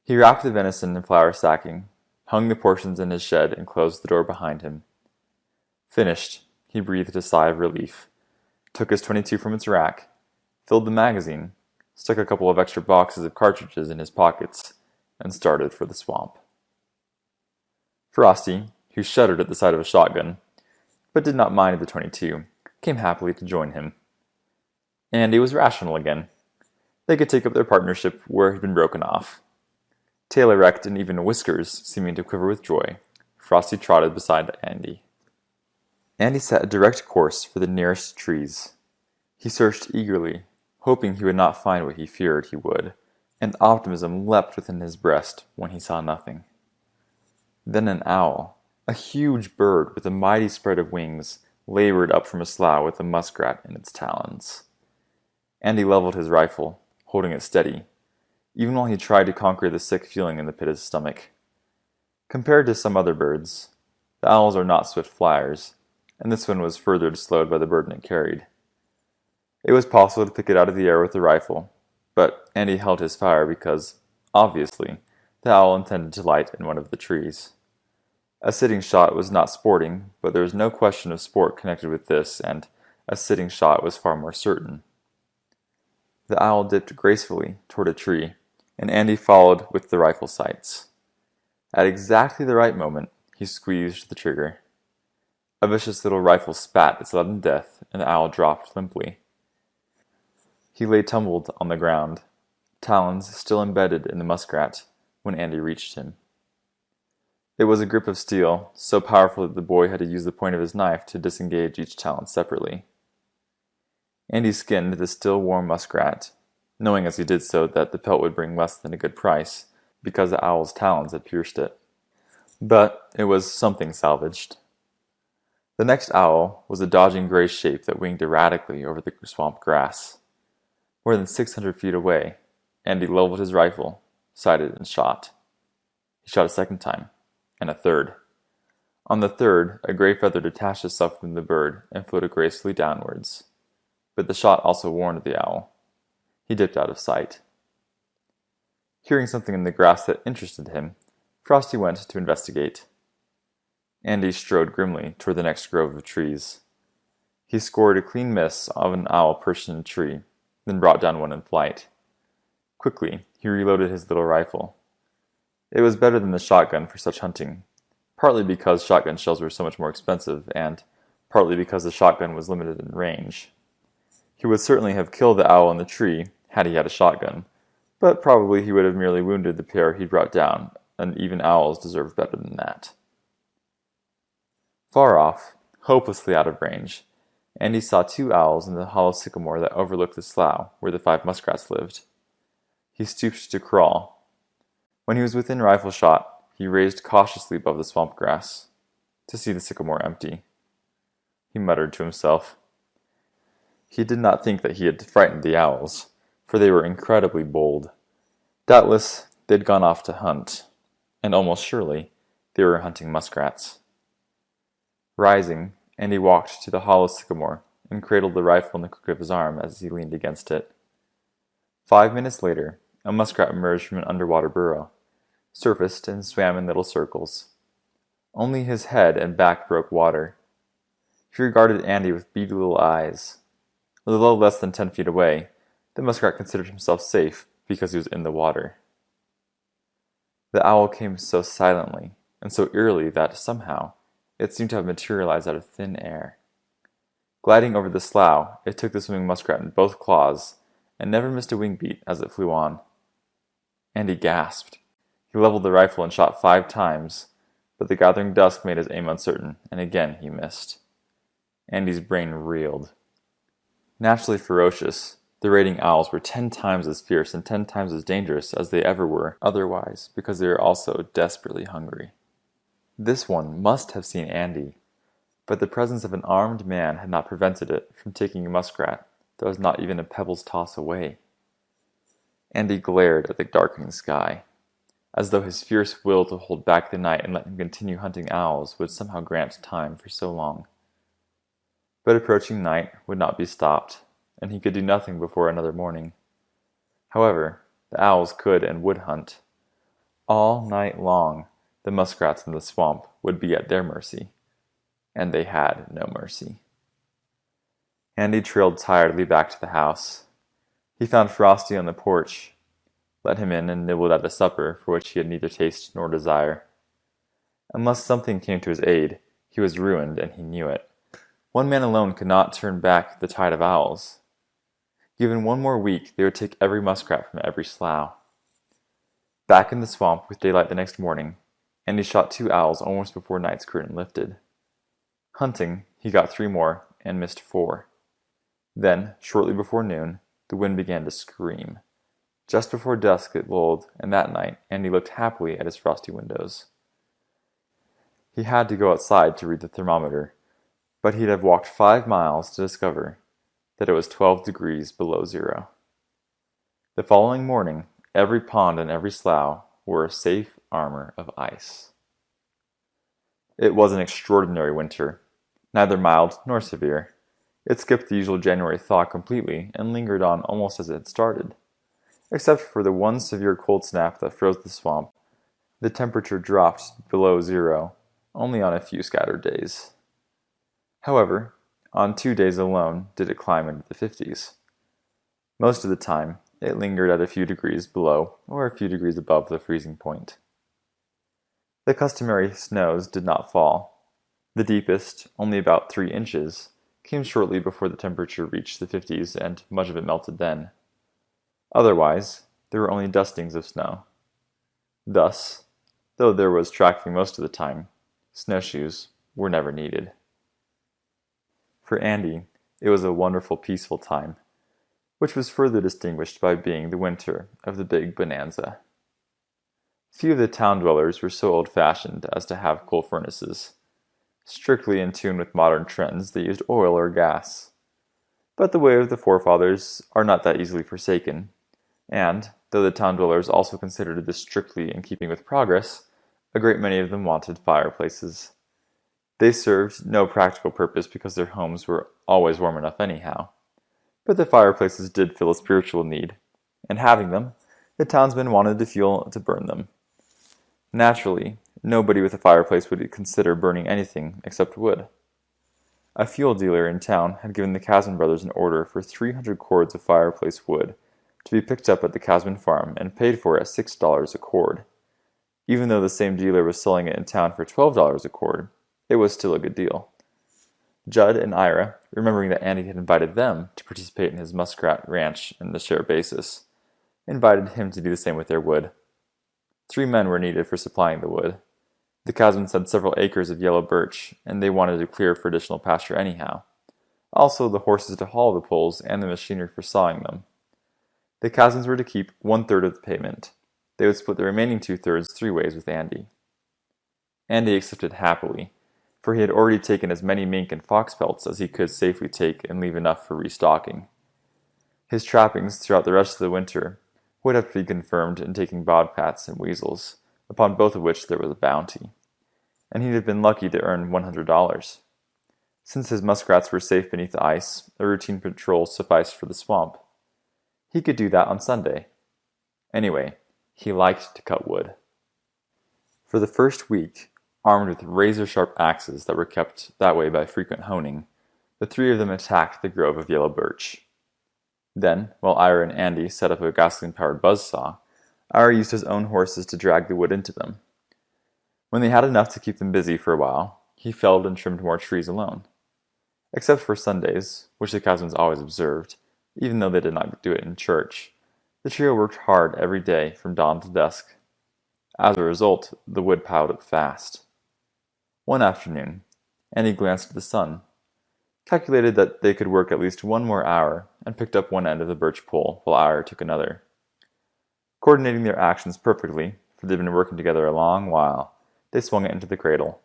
He wrapped the venison in flour sacking, hung the portions in his shed, and closed the door behind him. Finished, he breathed a sigh of relief, took his .22 from its rack, filled the magazine, stuck a couple of extra boxes of cartridges in his pockets, and started for the swamp. Frosty, who shuddered at the sight of a shotgun, but did not mind the .22, came happily to join him. Andy was rational again. They could take up their partnership where it had been broken off. Tail erect and even whiskers seeming to quiver with joy, Frosty trotted beside Andy. Andy set a direct course for the nearest trees. He searched eagerly, hoping he would not find what he feared he would, and optimism leapt within his breast when he saw nothing. Then an owl, a huge bird with a mighty spread of wings, labored up from a slough with a muskrat in its talons. Andy leveled his rifle, holding it steady, even while he tried to conquer the sick feeling in the pit of his stomach. Compared to some other birds, the owls are not swift flyers, and this one was further slowed by the burden it carried. It was possible to pick it out of the air with the rifle, but Andy held his fire because, obviously, the owl intended to light in one of the trees. A sitting shot was not sporting, but there was no question of sport connected with this, and a sitting shot was far more certain. The owl dipped gracefully toward a tree, and Andy followed with the rifle sights. At exactly the right moment, he squeezed the trigger. A vicious little rifle spat its leaden death, and the owl dropped limply. He lay tumbled on the ground, talons still embedded in the muskrat, when Andy reached him. It was a grip of steel, so powerful that the boy had to use the point of his knife to disengage each talon separately. Andy skinned the still warm muskrat, knowing as he did so that the pelt would bring less than a good price, because the owl's talons had pierced it. But it was something salvaged. The next owl was a dodging gray shape that winged erratically over the swamp grass. More than 600 feet away, Andy leveled his rifle, sighted, and shot. He shot a second time, and a third. On the third, a gray feather detached itself from the bird and floated gracefully downwards. But the shot also warned the owl. He dipped out of sight. Hearing something in the grass that interested him, Frosty went to investigate. Andy strode grimly toward the next grove of trees. He scored a clean miss of an owl perched in a tree, then brought down one in flight. Quickly, he reloaded his little rifle. It was better than the shotgun for such hunting, partly because shotgun shells were so much more expensive, and partly because the shotgun was limited in range. He would certainly have killed the owl in the tree had he had a shotgun, but probably he would have merely wounded the pair he brought down, and even owls deserve better than that. Far off, hopelessly out of range, Andy saw 2 owls in the hollow sycamore that overlooked the slough where the 5 muskrats lived. He stooped to crawl. When he was within rifle shot, he raised cautiously above the swamp grass, to see the sycamore empty. He muttered to himself. He did not think that he had frightened the owls, for they were incredibly bold. Doubtless, they had gone off to hunt, and almost surely, they were hunting muskrats. Rising, Andy walked to the hollow sycamore and cradled the rifle in the crook of his arm as he leaned against it. 5 minutes later, a muskrat emerged from an underwater burrow, surfaced and swam in little circles. Only his head and back broke water. He regarded Andy with beady little eyes. Although less than 10 feet away, the muskrat considered himself safe because he was in the water. The owl came so silently and so eerily that, somehow, it seemed to have materialized out of thin air. Gliding over the slough, it took the swimming muskrat in both claws, and never missed a wing beat as it flew on. Andy gasped. He leveled the rifle and shot 5 times, but the gathering dusk made his aim uncertain, and again he missed. Andy's brain reeled. Naturally ferocious, the raiding owls were 10 times as fierce and 10 times as dangerous as they ever were otherwise, because they were also desperately hungry. This one must have seen Andy, but the presence of an armed man had not prevented it from taking a muskrat that was not even a pebble's toss away. Andy glared at the darkening sky, as though his fierce will to hold back the night and let him continue hunting owls would somehow grant time for so long. But approaching night would not be stopped, and he could do nothing before another morning. However, the owls could and would hunt. All night long, the muskrats in the swamp would be at their mercy, and they had no mercy. Andy trailed tiredly back to the house. He found Frosty on the porch, let him in, and nibbled at a supper for which he had neither taste nor desire. Unless something came to his aid, he was ruined, and he knew it. One man alone could not turn back the tide of owls. Given one more week, they would take every muskrat from every slough. Back in the swamp with daylight the next morning, Andy shot 2 owls almost before night's curtain lifted. Hunting, he got 3 more and missed 4. Then, shortly before noon, the wind began to scream. Just before dusk it lulled, and that night Andy looked happily at his frosty windows. He had to go outside to read the thermometer, but he'd have walked 5 miles to discover that it was 12 degrees below zero. The following morning, every pond and every slough wore a safe armor of ice. It was an extraordinary winter, neither mild nor severe. It skipped the usual January thaw completely and lingered on almost as it had started. Except for the one severe cold snap that froze the swamp, the temperature dropped below zero only on a few scattered days. However, on 2 days alone did it climb into the 50s. Most of the time, it lingered at a few degrees below or a few degrees above the freezing point. The customary snows did not fall. The deepest, only about 3 inches, came shortly before the temperature reached the 50s, and much of it melted then. Otherwise, there were only dustings of snow. Thus, though there was tracking most of the time, snowshoes were never needed. For Andy, it was a wonderful, peaceful time, which was further distinguished by being the winter of the big bonanza. Few of the town dwellers were so old-fashioned as to have coal furnaces. Strictly in tune with modern trends, they used oil or gas. But the way of the forefathers are not that easily forsaken, and, though the town dwellers also considered this strictly in keeping with progress, a great many of them wanted fireplaces. They served no practical purpose because their homes were always warm enough anyhow. But the fireplaces did fill a spiritual need, and having them, the townsmen wanted the fuel to burn them. Naturally, nobody with a fireplace would consider burning anything except wood. A fuel dealer in town had given the Casman brothers an order for 300 cords of fireplace wood to be picked up at the Casman farm and paid for at $6 a cord. Even though the same dealer was selling it in town for $12 a cord, it was still a good deal. Judd and Ira, remembering that Andy had invited them to participate in his muskrat ranch on a share basis, invited him to do the same with their wood. 3 men were needed for supplying the wood. The Casmans had several acres of yellow birch, and they wanted to clear for additional pasture anyhow. Also the horses to haul the poles and the machinery for sawing them. The Casmans were to keep 1/3 of the payment. They would split the remaining 2/3 3 ways with Andy. Andy accepted happily, for he had already taken as many mink and fox pelts as he could safely take and leave enough for restocking. His trappings throughout the rest of the winter would have been confirmed in taking bodpats and weasels, upon both of which there was a bounty, and he'd have been lucky to earn $100. Since his muskrats were safe beneath the ice, a routine patrol sufficed for the swamp. He could do that on Sunday. Anyway, he liked to cut wood. For the first week, armed with razor-sharp axes that were kept that way by frequent honing, the 3 of them attacked the grove of yellow birch. Then, while Ira and Andy set up a gasoline-powered buzzsaw, Ira used his own horses to drag the wood into them. When they had enough to keep them busy for a while, he felled and trimmed more trees alone. Except for Sundays, which the cousins always observed, even though they did not do it in church. The trio worked hard every day from dawn to dusk. As a result, the wood piled up fast. One afternoon, Annie glanced at the sun, calculated that they could work at least one more hour, and picked up one end of the birch pole while Ira took another. Coordinating their actions perfectly, for they'd been working together a long while, they swung it into the cradle.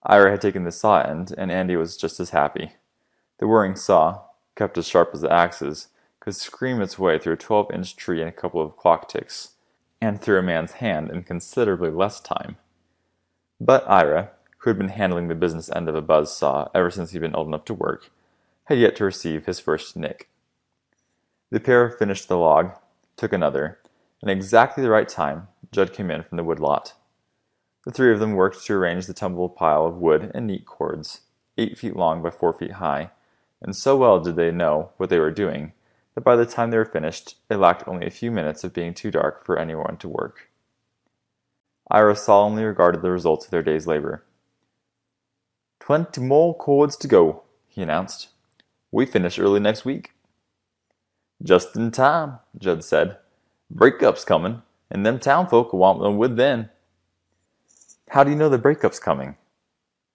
Ira had taken the saw end, and Andy was just as happy. The whirring saw, kept as sharp as the axes, could scream its way through a 12-inch tree in a couple of clock ticks, and through a man's hand in considerably less time. But Ira, who had been handling the business end of a buzz saw ever since he'd been old enough to work, had yet to receive his first nick. The pair finished the log, took another, and at exactly the right time, Judd came in from the woodlot. The three of them worked to arrange the tumbled pile of wood in neat cords, 8 feet long by 4 feet high, and so well did they know what they were doing that by the time they were finished, it lacked only a few minutes of being too dark for anyone to work. Ira solemnly regarded the results of their day's labor. 20 more cords to go, he announced. We finish early next week. Just in time, Judd said. Breakup's coming, and them townfolk will want them wood then. How do you know the breakup's coming?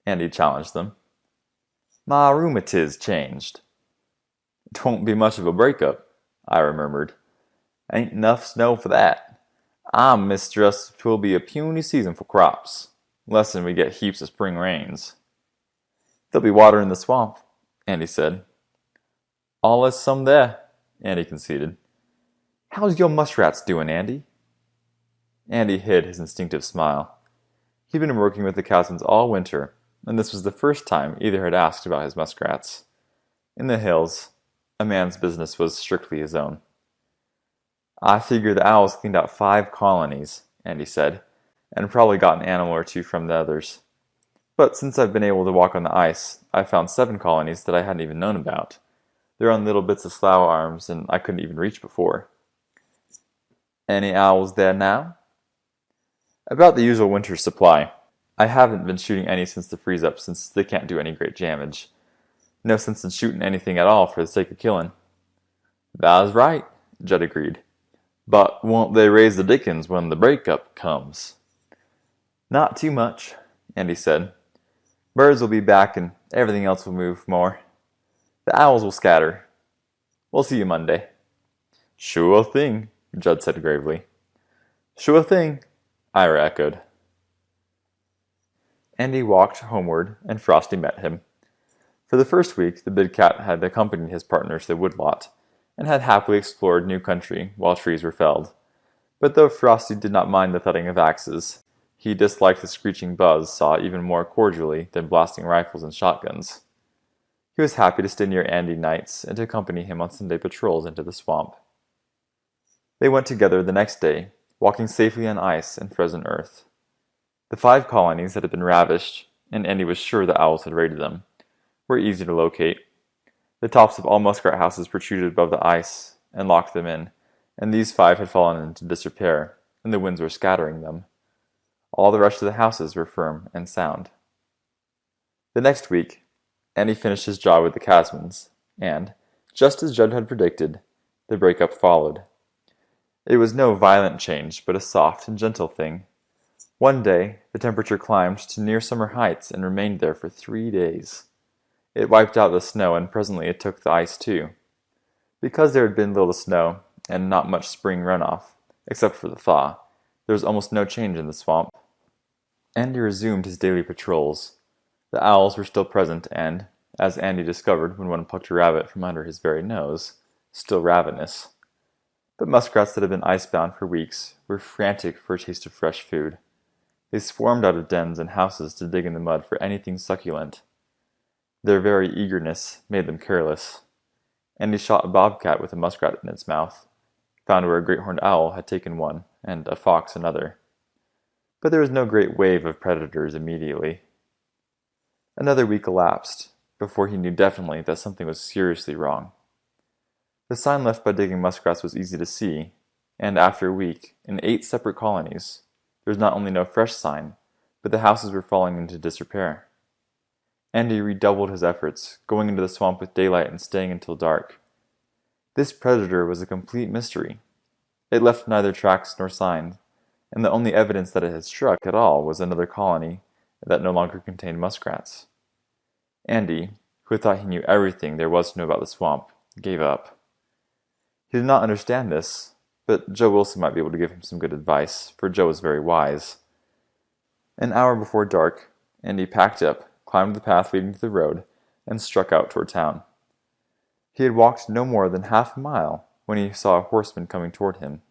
Andy challenged them. My rheumatiz changed. It won't be much of a breakup, Ira murmured. Ain't enough snow for that. I mistrust 'twill be a puny season for crops, less than we get heaps of spring rains. There'll be water in the swamp, Andy said. Allus some there, Andy conceded. How's your muskrats doing, Andy? Andy hid his instinctive smile. He'd been working with the cousins all winter, and this was the first time either had asked about his muskrats. In the hills, a man's business was strictly his own. I figure the owls cleaned out 5 colonies, Andy said, and probably got an animal or 2 from the others. But since I've been able to walk on the ice, I've found 7 colonies that I hadn't even known about. They're on little bits of slough arms, and I couldn't even reach before. Any owls there now? About the usual winter supply. I haven't been shooting any since the freeze-up, since they can't do any great damage. No sense in shooting anything at all for the sake of killing. That's right, Judd agreed. But won't they raise the dickens when the breakup comes? Not too much, Andy said. Birds will be back and everything else will move more. The owls will scatter. We'll see you Monday. Sure thing, Judd said gravely. Sure thing, Ira echoed. Andy walked homeward, and Frosty met him. For the first week, the big cat had accompanied his partner to the woodlot, and had happily explored new country while trees were felled. But though Frosty did not mind the thudding of axes, he disliked the screeching buzz saw even more cordially than blasting rifles and shotguns. He was happy to stay near Andy nights and to accompany him on Sunday patrols into the swamp. They went together the next day, walking safely on ice and frozen earth. The 5 colonies that had been ravished, and Andy was sure the owls had raided them, were easy to locate. The tops of all muskrat houses protruded above the ice and locked them in, and these 5 had fallen into disrepair, and the winds were scattering them. All the rest of the houses were firm and sound. The next week, Andy finished his job with the Casmans, and, just as Judd had predicted, the breakup followed. It was no violent change, but a soft and gentle thing. One day, the temperature climbed to near summer heights and remained there for 3 days. It wiped out the snow, and presently it took the ice too. Because there had been little snow, and not much spring runoff, except for the thaw, there was almost no change in the swamp. Andy resumed his daily patrols. The owls were still present, and, as Andy discovered when one plucked a rabbit from under his very nose, still ravenous. But muskrats that had been icebound for weeks were frantic for a taste of fresh food. They swarmed out of dens and houses to dig in the mud for anything succulent. Their very eagerness made them careless. Andy shot a bobcat with a muskrat in its mouth, found where a great horned owl had taken one, and a fox another. But there was no great wave of predators immediately. Another week elapsed before he knew definitely that something was seriously wrong. The sign left by digging muskrats was easy to see, and after a week, in 8 separate colonies, there was not only no fresh sign, but the houses were falling into disrepair. Andy redoubled his efforts, going into the swamp with daylight and staying until dark. This predator was a complete mystery. It left neither tracks nor signs, and the only evidence that it had struck at all was another colony that no longer contained muskrats. Andy, who thought he knew everything there was to know about the swamp, gave up. He did not understand this, but Joe Wilson might be able to give him some good advice, for Joe was very wise. An hour before dark, Andy packed up, climbed the path leading to the road, and struck out toward town. He had walked no more than half a mile when he saw a horseman coming toward him.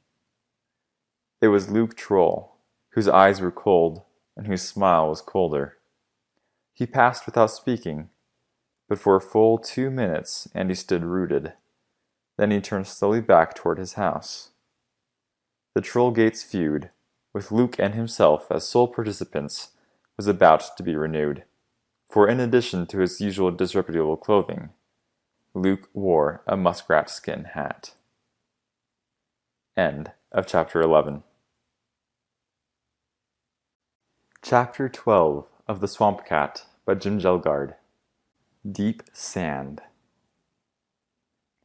It was Luke Troll, whose eyes were cold and whose smile was colder. He passed without speaking, but for a full 2 minutes Andy stood rooted. Then he turned slowly back toward his house. The Troll Gates feud, with Luke and himself as sole participants, was about to be renewed, for in addition to his usual disreputable clothing, Luke wore a muskrat skin hat. End of Chapter 11. Chapter 12 of The Swamp Cat by Jim Kjelgaard. Deep Sand.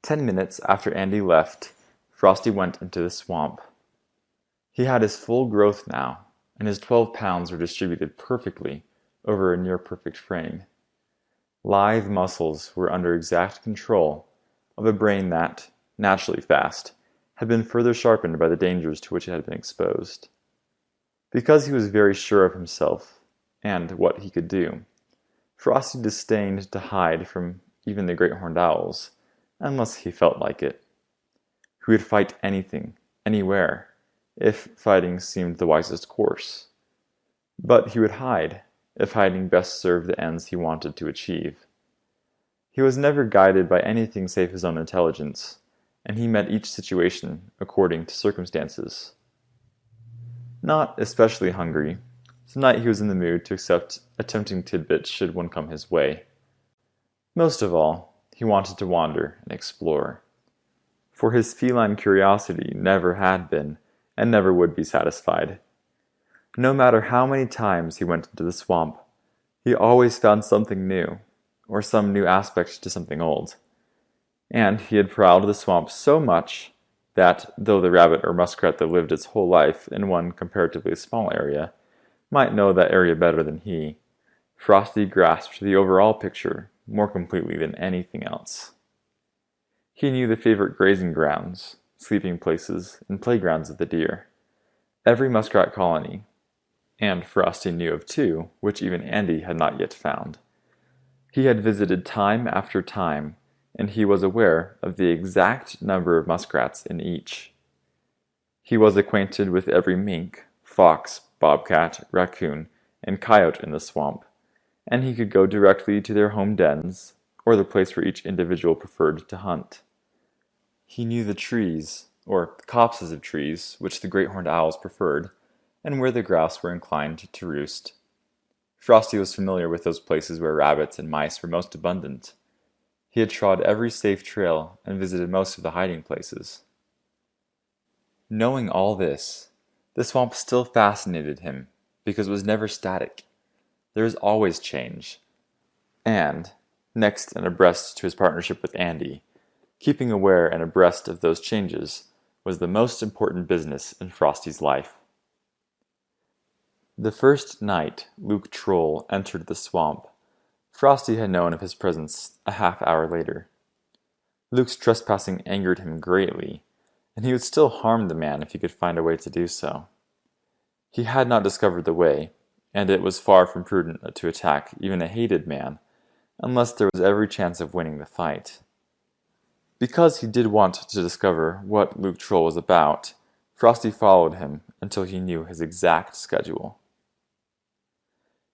10 minutes after Andy left, Frosty went into the swamp. He had his full growth now, and his 12 pounds were distributed perfectly over a near-perfect frame. Lithe muscles were under exact control of a brain that, naturally fast, had been further sharpened by the dangers to which it had been exposed. Because he was very sure of himself and what he could do, Frosty disdained to hide from even the great horned owls, unless he felt like it. He would fight anything, anywhere, if fighting seemed the wisest course. But he would hide, if hiding best served the ends he wanted to achieve. He was never guided by anything save his own intelligence, and he met each situation according to circumstances. Not especially hungry, tonight he was in the mood to accept a tempting tidbit should one come his way. Most of all, he wanted to wander and explore, for his feline curiosity never had been and never would be satisfied. No matter how many times he went into the swamp, he always found something new, or some new aspect to something old. And he had prowled the swamp so much that, though the rabbit or muskrat that lived its whole life in one comparatively small area might know that area better than he, Frosty grasped the overall picture more completely than anything else. He knew the favorite grazing grounds, sleeping places, and playgrounds of the deer. Every muskrat colony, and Frosty knew of 2 which even Andy had not yet found. He had visited time after time, and he was aware of the exact number of muskrats in each. He was acquainted with every mink, fox, bobcat, raccoon, and coyote in the swamp, and he could go directly to their home dens, or the place where each individual preferred to hunt. He knew the trees, or copses of trees, which the great horned owls preferred, and where the grouse were inclined to roost. Frosty was familiar with those places where rabbits and mice were most abundant. He had trod every safe trail and visited most of the hiding places. Knowing all this, the swamp still fascinated him because it was never static. There is always change. And, next and abreast to his partnership with Andy, keeping aware and abreast of those changes was the most important business in Frosty's life. The first night Luke Troll entered the swamp, Frosty had known of his presence a half-hour later. Luke's trespassing angered him greatly, and he would still harm the man if he could find a way to do so. He had not discovered the way, and it was far from prudent to attack even a hated man, unless there was every chance of winning the fight. Because he did want to discover what Luke Troll was about, Frosty followed him until he knew his exact schedule.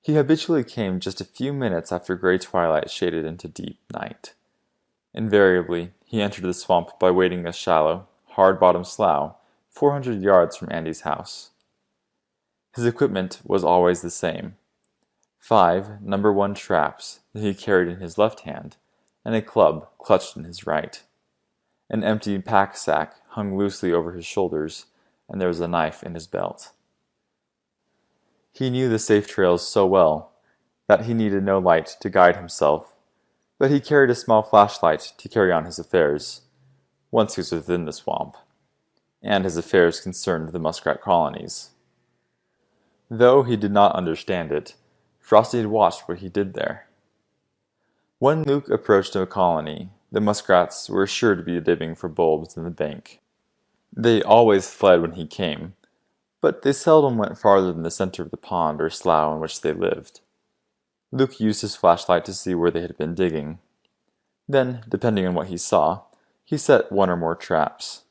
He habitually came just a few minutes after gray twilight shaded into deep night. Invariably, he entered the swamp by wading a shallow, hard-bottomed slough 400 yards from Andy's house. His equipment was always the same: 5 number 1 traps that he carried in his left hand, and a club clutched in his right. An empty pack sack hung loosely over his shoulders, and there was a knife in his belt. He knew the safe trails so well that he needed no light to guide himself, but he carried a small flashlight to carry on his affairs, once he was within the swamp, and his affairs concerned the muskrat colonies. Though he did not understand it, Frosty had watched what he did there. When Luke approached a colony, the muskrats were sure to be digging for bulbs in the bank. They always fled when he came, but they seldom went farther than the center of the pond or slough in which they lived. Luke used his flashlight to see where they had been digging. Then, depending on what he saw, he set one or more traps.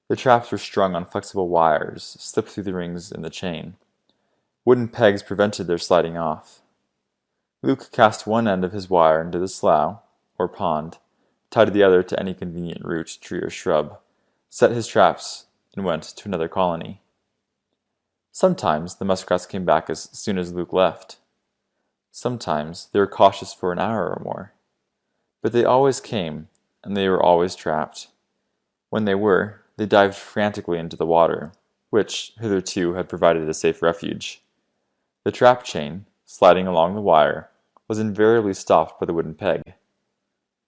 The traps were strung on flexible wires, slipped through the rings in the chain. Wooden pegs prevented their sliding off. Luke cast one end of his wire into the slough, or pond, tied the other to any convenient root, tree, or shrub, set his traps, and went to another colony. Sometimes the muskrats came back as soon as Luke left. Sometimes they were cautious for an hour or more. But they always came, and they were always trapped. When they were, they dived frantically into the water, which hitherto had provided a safe refuge. The trap chain, sliding along the wire, was invariably stopped by the wooden peg.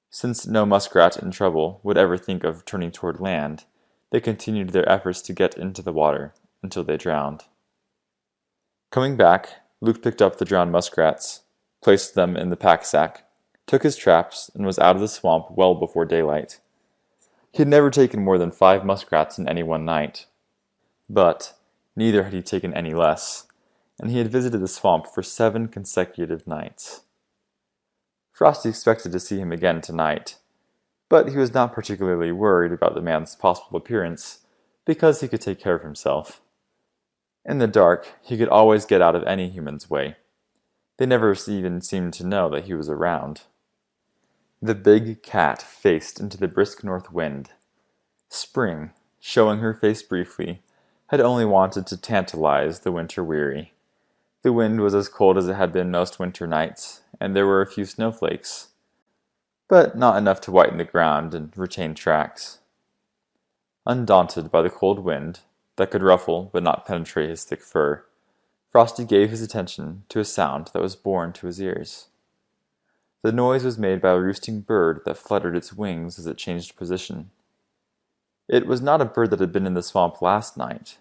Since no muskrat in trouble would ever think of turning toward land, they continued their efforts to get into the water until they drowned. Coming back, Luke picked up the drowned muskrats, placed them in the pack-sack, took his traps, and was out of the swamp well before daylight. He had never taken more than 5 muskrats in any one night, but neither had he taken any less, and he had visited the swamp for 7 consecutive nights. Frosty expected to see him again tonight, but he was not particularly worried about the man's possible appearance, because he could take care of himself. In the dark, he could always get out of any human's way. They never even seemed to know that he was around. The big cat faced into the brisk north wind. Spring, showing her face briefly, had only wanted to tantalize the winter-weary. The wind was as cold as it had been most winter nights, and there were a few snowflakes, but not enough to whiten the ground and retain tracks. Undaunted by the cold wind, that could ruffle but not penetrate his thick fur, Frosty gave his attention to a sound that was borne to his ears. The noise was made by a roosting bird that fluttered its wings as it changed position. It was not a bird that had been in the swamp last night.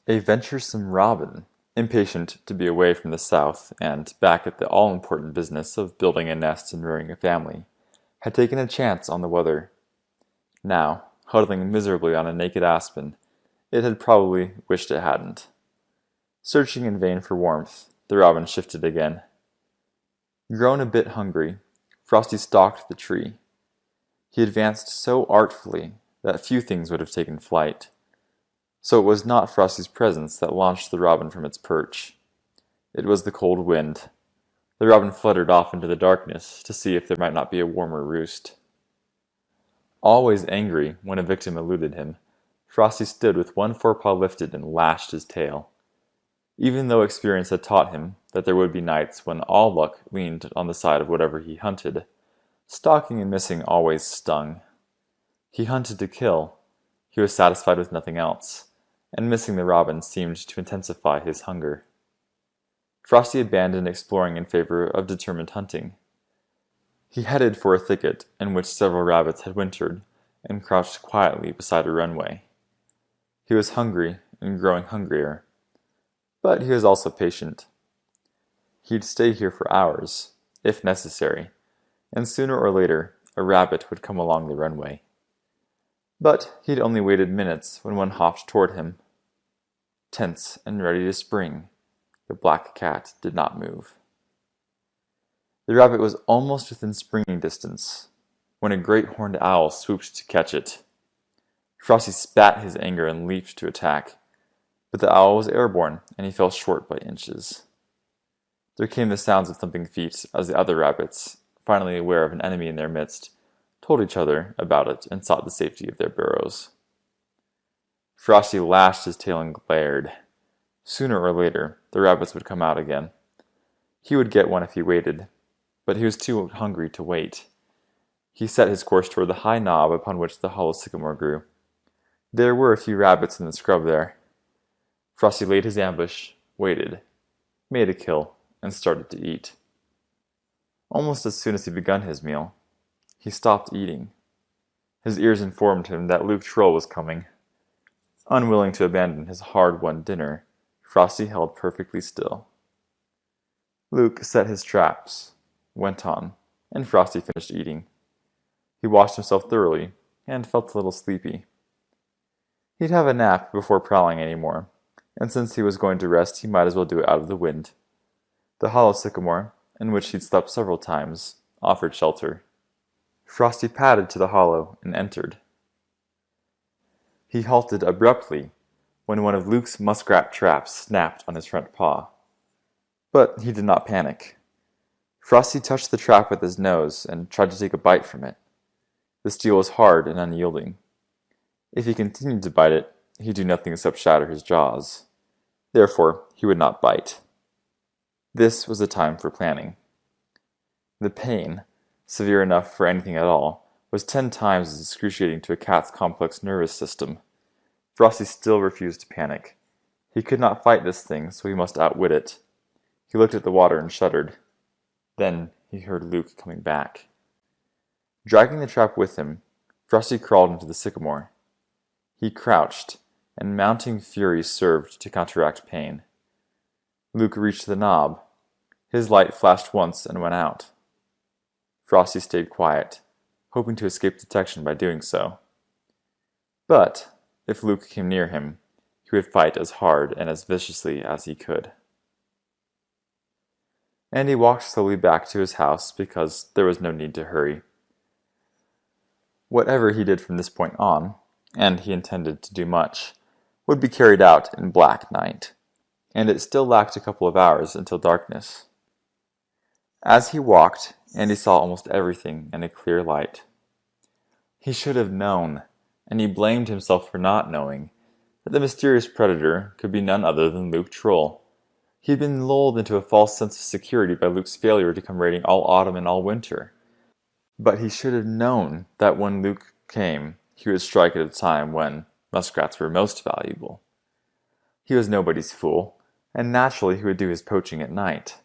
A venturesome robin, impatient to be away from the south and back at the all-important business of building a nest and rearing a family, had taken a chance on the weather. Now, huddling miserably on a naked aspen, it had probably wished it hadn't. Searching in vain for warmth, the robin shifted again. Grown a bit hungry, Frosty stalked the tree. He advanced so artfully that few things would have taken flight. So it was not Frosty's presence that launched the robin from its perch. It was the cold wind. The robin fluttered off into the darkness to see if there might not be a warmer roost. Always angry when a victim eluded him, Frosty stood with one forepaw lifted and lashed his tail. Even though experience had taught him that there would be nights when all luck leaned on the side of whatever he hunted, stalking and missing always stung. He hunted to kill. He was satisfied with nothing else, and missing the robin seemed to intensify his hunger. Frosty abandoned exploring in favor of determined hunting. He headed for a thicket in which several rabbits had wintered and crouched quietly beside a runway. He was hungry and growing hungrier, but he was also patient. He'd stay here for hours, if necessary, and sooner or later a rabbit would come along the runway. But he'd only waited minutes when one hopped toward him. Tense and ready to spring, the black cat did not move. The rabbit was almost within springing distance when a great horned owl swooped to catch it. Frosty spat his anger and leaped to attack, but the owl was airborne and he fell short by inches. There came the sounds of thumping feet as the other rabbits, finally aware of an enemy in their midst, told each other about it and sought the safety of their burrows. Frosty lashed his tail and glared. Sooner or later, the rabbits would come out again. He would get one if he waited, but he was too hungry to wait. He set his course toward the high knob upon which the hollow sycamore grew. There were a few rabbits in the scrub there. Frosty laid his ambush, waited, made a kill, and started to eat. Almost as soon as he begun his meal, he stopped eating. His ears informed him that Luke Troll was coming. Unwilling to abandon his hard-won dinner, Frosty held perfectly still. Luke set his traps, went on, and Frosty finished eating. He washed himself thoroughly and felt a little sleepy. He'd have a nap before prowling any more, and since he was going to rest, he might as well do it out of the wind. The hollow sycamore, in which he'd slept several times, offered shelter. Frosty padded to the hollow and entered. He halted abruptly when one of Luke's muskrat traps snapped on his front paw. But he did not panic. Frosty touched the trap with his nose and tried to take a bite from it. The steel was hard and unyielding. If he continued to bite it, he'd do nothing except shatter his jaws. Therefore, he would not bite. This was a time for planning. The pain, severe enough for anything at all, was 10 times as excruciating to a cat's complex nervous system. Frosty still refused to panic. He could not fight this thing, so he must outwit it. He looked at the water and shuddered. Then he heard Luke coming back. Dragging the trap with him, Frosty crawled into the sycamore. He crouched, and mounting fury served to counteract pain. Luke reached the knob. His light flashed once and went out. Frosty stayed quiet, hoping to escape detection by doing so. But if Luke came near him, he would fight as hard and as viciously as he could. And he walked slowly back to his house because there was no need to hurry. Whatever he did from this point on, and he intended to do much, would be carried out in black night, and it still lacked a couple of hours until darkness. As he walked, Andy saw almost everything in a clear light. He should have known, and he blamed himself for not knowing, that the mysterious predator could be none other than Luke Troll. He had been lulled into a false sense of security by Luke's failure to come raiding all autumn and all winter. But he should have known that when Luke came, he would strike at a time when muskrats were most valuable. He was nobody's fool, and naturally he would do his poaching at night.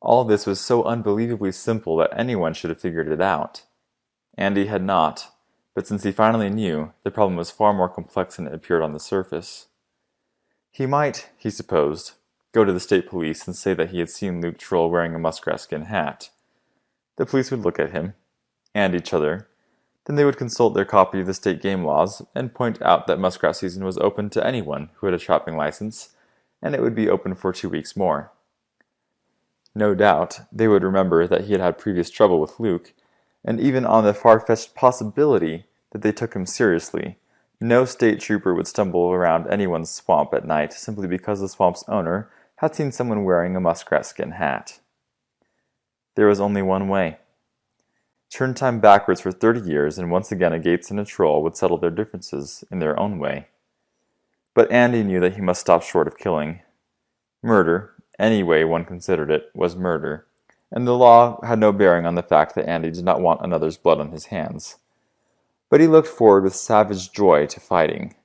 All this was so unbelievably simple that anyone should have figured it out. Andy had not, but since he finally knew, the problem was far more complex than it appeared on the surface. He might, he supposed, go to the state police and say that he had seen Luke Troll wearing a muskrat skin hat. The police would look at him, and each other. Then they would consult their copy of the state game laws and point out that muskrat season was open to anyone who had a trapping license, and it would be open for 2 weeks more. No doubt, they would remember that he had had previous trouble with Luke, and even on the far-fetched possibility that they took him seriously, no state trooper would stumble around anyone's swamp at night simply because the swamp's owner had seen someone wearing a muskrat skin hat. There was only one way. Turn time backwards for 30 years, and once again a Gates and a Troll would settle their differences in their own way. But Andy knew that he must stop short of killing. Murder, any way one considered it, was murder, and the law had no bearing on the fact that Andy did not want another's blood on his hands. But he looked forward with savage joy to fighting.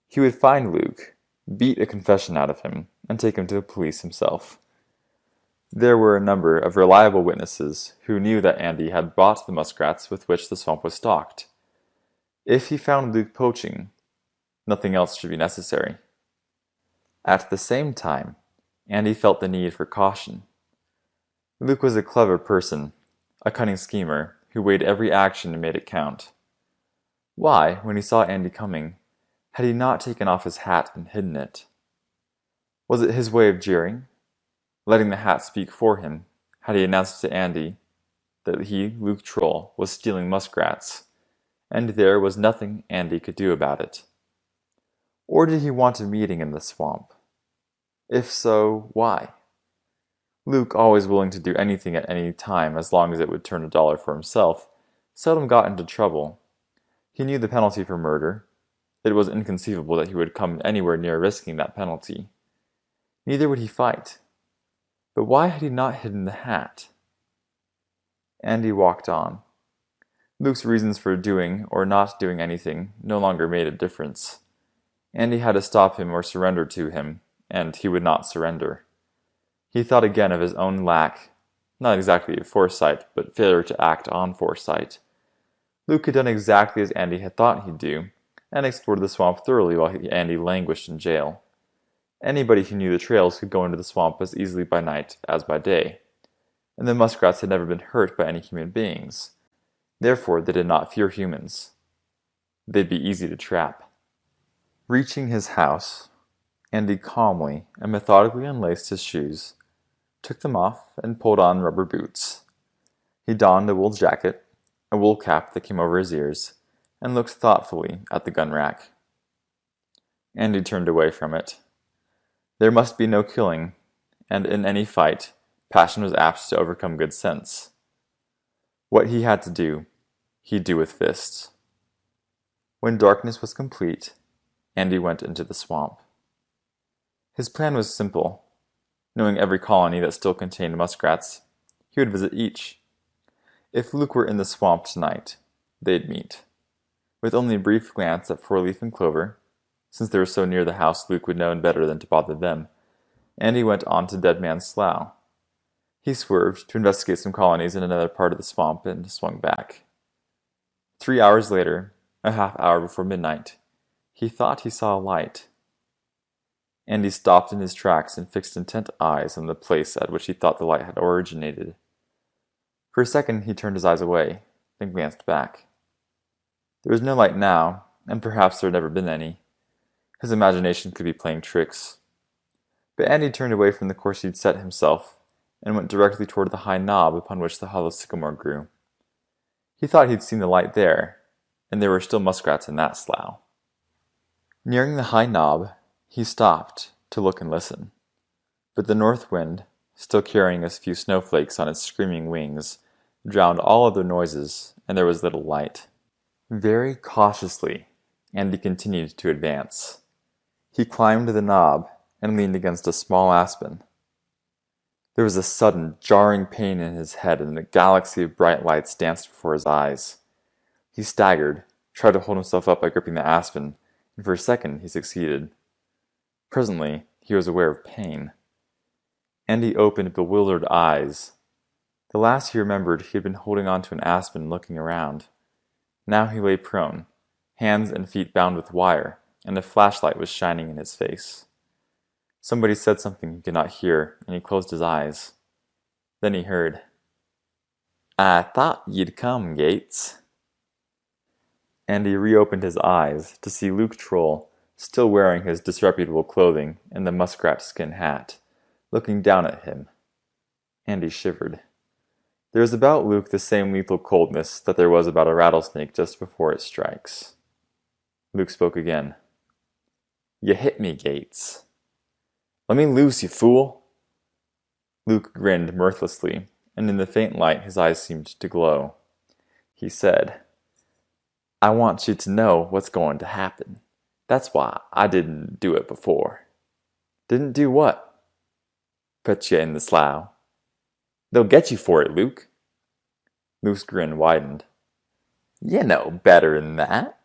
He would find Luke, beat a confession out of him, and take him to the police himself. There were a number of reliable witnesses who knew that Andy had bought the muskrats with which the swamp was stocked. If he found Luke poaching, nothing else should be necessary. At the same time, Andy felt the need for caution. Luke was a clever person, a cunning schemer, who weighed every action and made it count. Why, when he saw Andy coming, had he not taken off his hat and hidden it? Was it his way of jeering? Letting the hat speak for him, had he announced to Andy that he, Luke Troll, was stealing muskrats, and there was nothing Andy could do about it? Or did he want a meeting in the swamp? If so, why? Luke, always willing to do anything at any time as long as it would turn $1 for himself, seldom got into trouble. He knew the penalty for murder. It was inconceivable that he would come anywhere near risking that penalty. Neither would he fight. But why had he not hidden the hat? Andy walked on. Luke's reasons for doing or not doing anything no longer made a difference. Andy had to stop him or surrender to him, and he would not surrender. He thought again of his own lack, not exactly of foresight, but failure to act on foresight. Luke had done exactly as Andy had thought he'd do, and explored the swamp thoroughly while Andy languished in jail. Anybody who knew the trails could go into the swamp as easily by night as by day, and the muskrats had never been hurt by any human beings. Therefore, they did not fear humans. They'd be easy to trap. Reaching his house, Andy calmly and methodically unlaced his shoes, took them off, and pulled on rubber boots. He donned a wool jacket, a wool cap that came over his ears, and looked thoughtfully at the gun rack. Andy turned away from it. There must be no killing, and in any fight, passion was apt to overcome good sense. What he had to do, he'd do with fists. When darkness was complete, Andy went into the swamp. His plan was simple. Knowing every colony that still contained muskrats, he would visit each. If Luke were in the swamp tonight, they'd meet. With only a brief glance at Four-Leaf and Clover, since they were so near the house Luke would know better than to bother them, Andy went on to Dead Man's Slough. He swerved to investigate some colonies in another part of the swamp and swung back. 3 hours later, a half-hour before midnight, he thought he saw a light. Andy stopped in his tracks and fixed intent eyes on the place at which he thought the light had originated. For a second he turned his eyes away, then glanced back. There was no light now, and perhaps there had never been any. His imagination could be playing tricks. But Andy turned away from the course he'd set himself, and went directly toward the high knob upon which the hollow sycamore grew. He thought he'd seen the light there, and there were still muskrats in that slough. Nearing the high knob, he stopped to look and listen. But the north wind, still carrying a few snowflakes on its screaming wings, drowned all other noises, and there was little light. Very cautiously, Andy continued to advance. He climbed the knob and leaned against a small aspen. There was a sudden, jarring pain in his head, and a galaxy of bright lights danced before his eyes. He staggered, tried to hold himself up by gripping the aspen, and for a second he succeeded. Presently, he was aware of pain. Andy opened bewildered eyes. The last he remembered, he had been holding on to an aspen, looking around. Now he lay prone, hands and feet bound with wire, and a flashlight was shining in his face. Somebody said something he could not hear, and he closed his eyes. Then he heard, "I thought you'd come, Gates." Andy reopened his eyes to see Luke Troll, still wearing his disreputable clothing and the muskrat skin hat, looking down at him. Andy shivered. There was about Luke the same lethal coldness that there was about a rattlesnake just before it strikes. Luke spoke again. "You hit me, Gates." "Let me loose, you fool." Luke grinned mirthlessly, and in the faint light his eyes seemed to glow. He said, "I want you to know what's going to happen. That's why I didn't do it before." "Didn't do what?" "Put you in the slough." "They'll get you for it, Luke." Luke's grin widened. "You know better than that.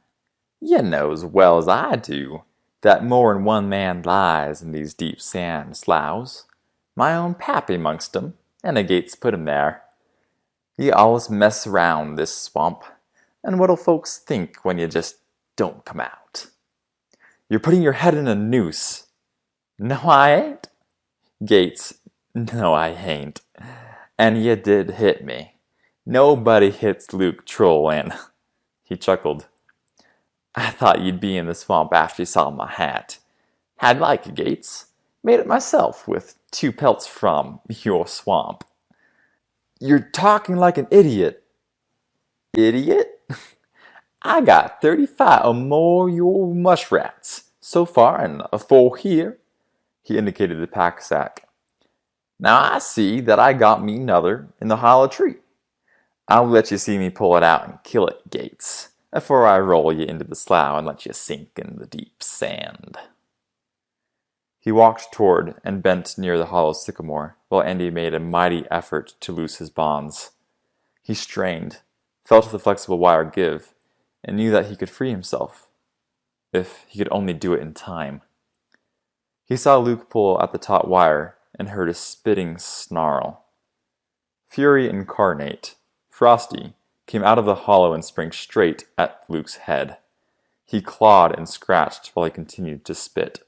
You know as well as I do that more'n one man lies in these deep sand sloughs. My own pappy amongst 'em, and a Gates put him there. You allus mess around this swamp, and what'll folks think when you just don't come out? You're putting your head in a noose." "No, I ain't." "Gates, no, I ain't. And you did hit me. Nobody hits Luke Troll, and..." He chuckled. "I thought you'd be in the swamp after you saw my hat. How'd you like it, Gates? Made it myself with 2 pelts from your swamp." "You're talking like an idiot." "Idiot? I got 35 or more your muskrats so far, and 4 here." He indicated the pack sack. "Now I see that I got me another in the hollow tree. I'll let you see me pull it out and kill it, Gates, afore I roll you into the slough and let you sink in the deep sand." He walked toward and bent near the hollow sycamore, while Andy made a mighty effort to loose his bonds. He strained, felt the flexible wire give, and knew that he could free himself, if he could only do it in time. He saw Luke pull at the taut wire, and heard a spitting snarl. Fury incarnate, Frosty came out of the hollow and sprang straight at Luke's head. He clawed and scratched while he continued to spit.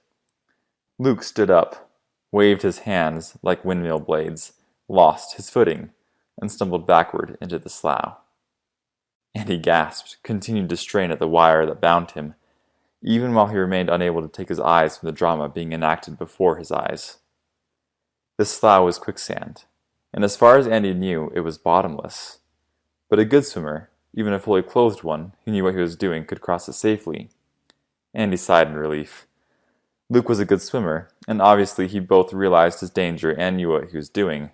Luke stood up, waved his hands like windmill blades, lost his footing, and stumbled backward into the slough. And he gasped, continued to strain at the wire that bound him, even while he remained unable to take his eyes from the drama being enacted before his eyes. This slough was quicksand, and as far as Andy knew, it was bottomless. But a good swimmer, even a fully clothed one who knew what he was doing, could cross it safely. Andy sighed in relief. Luke was a good swimmer, and obviously he both realized his danger and knew what he was doing.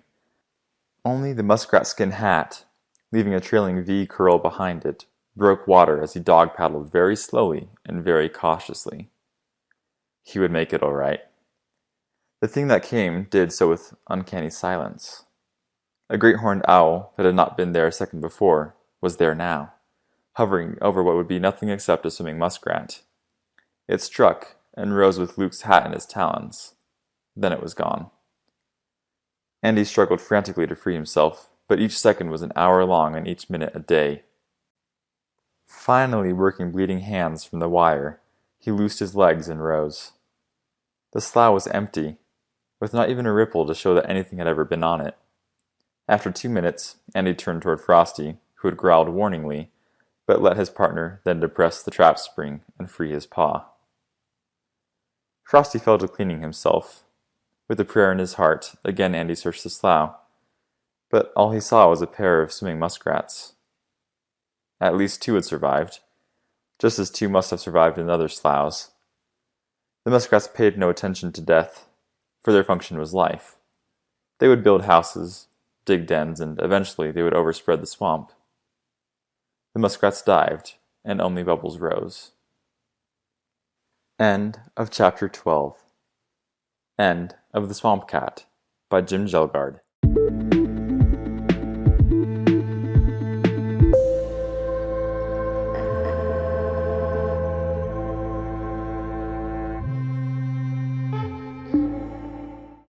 Only the muskrat skin hat, leaving a trailing V curl behind it, broke water as he dog-paddled very slowly and very cautiously. He would make it all right. The thing that came did so with uncanny silence. A great horned owl that had not been there a second before was there now, hovering over what would be nothing except a swimming muskrat. It struck and rose with Luke's hat in its talons. Then it was gone. Andy struggled frantically to free himself, but each second was an hour long and each minute a day. Finally working bleeding hands from the wire, he loosed his legs and rose. The slough was empty, with not even a ripple to show that anything had ever been on it. After 2 minutes, Andy turned toward Frosty, who had growled warningly, but let his partner then depress the trap spring and free his paw. Frosty fell to cleaning himself. With a prayer in his heart, again Andy searched the slough, but all he saw was a pair of swimming muskrats. At least 2 had survived, just as 2 must have survived in other sloughs. The muskrats paid no attention to death, for their function was life. They would build houses, dig dens, and eventually they would overspread the swamp. The muskrats dived, and only bubbles rose. End of chapter 12. End of The Swamp Cat by Kjelgaard.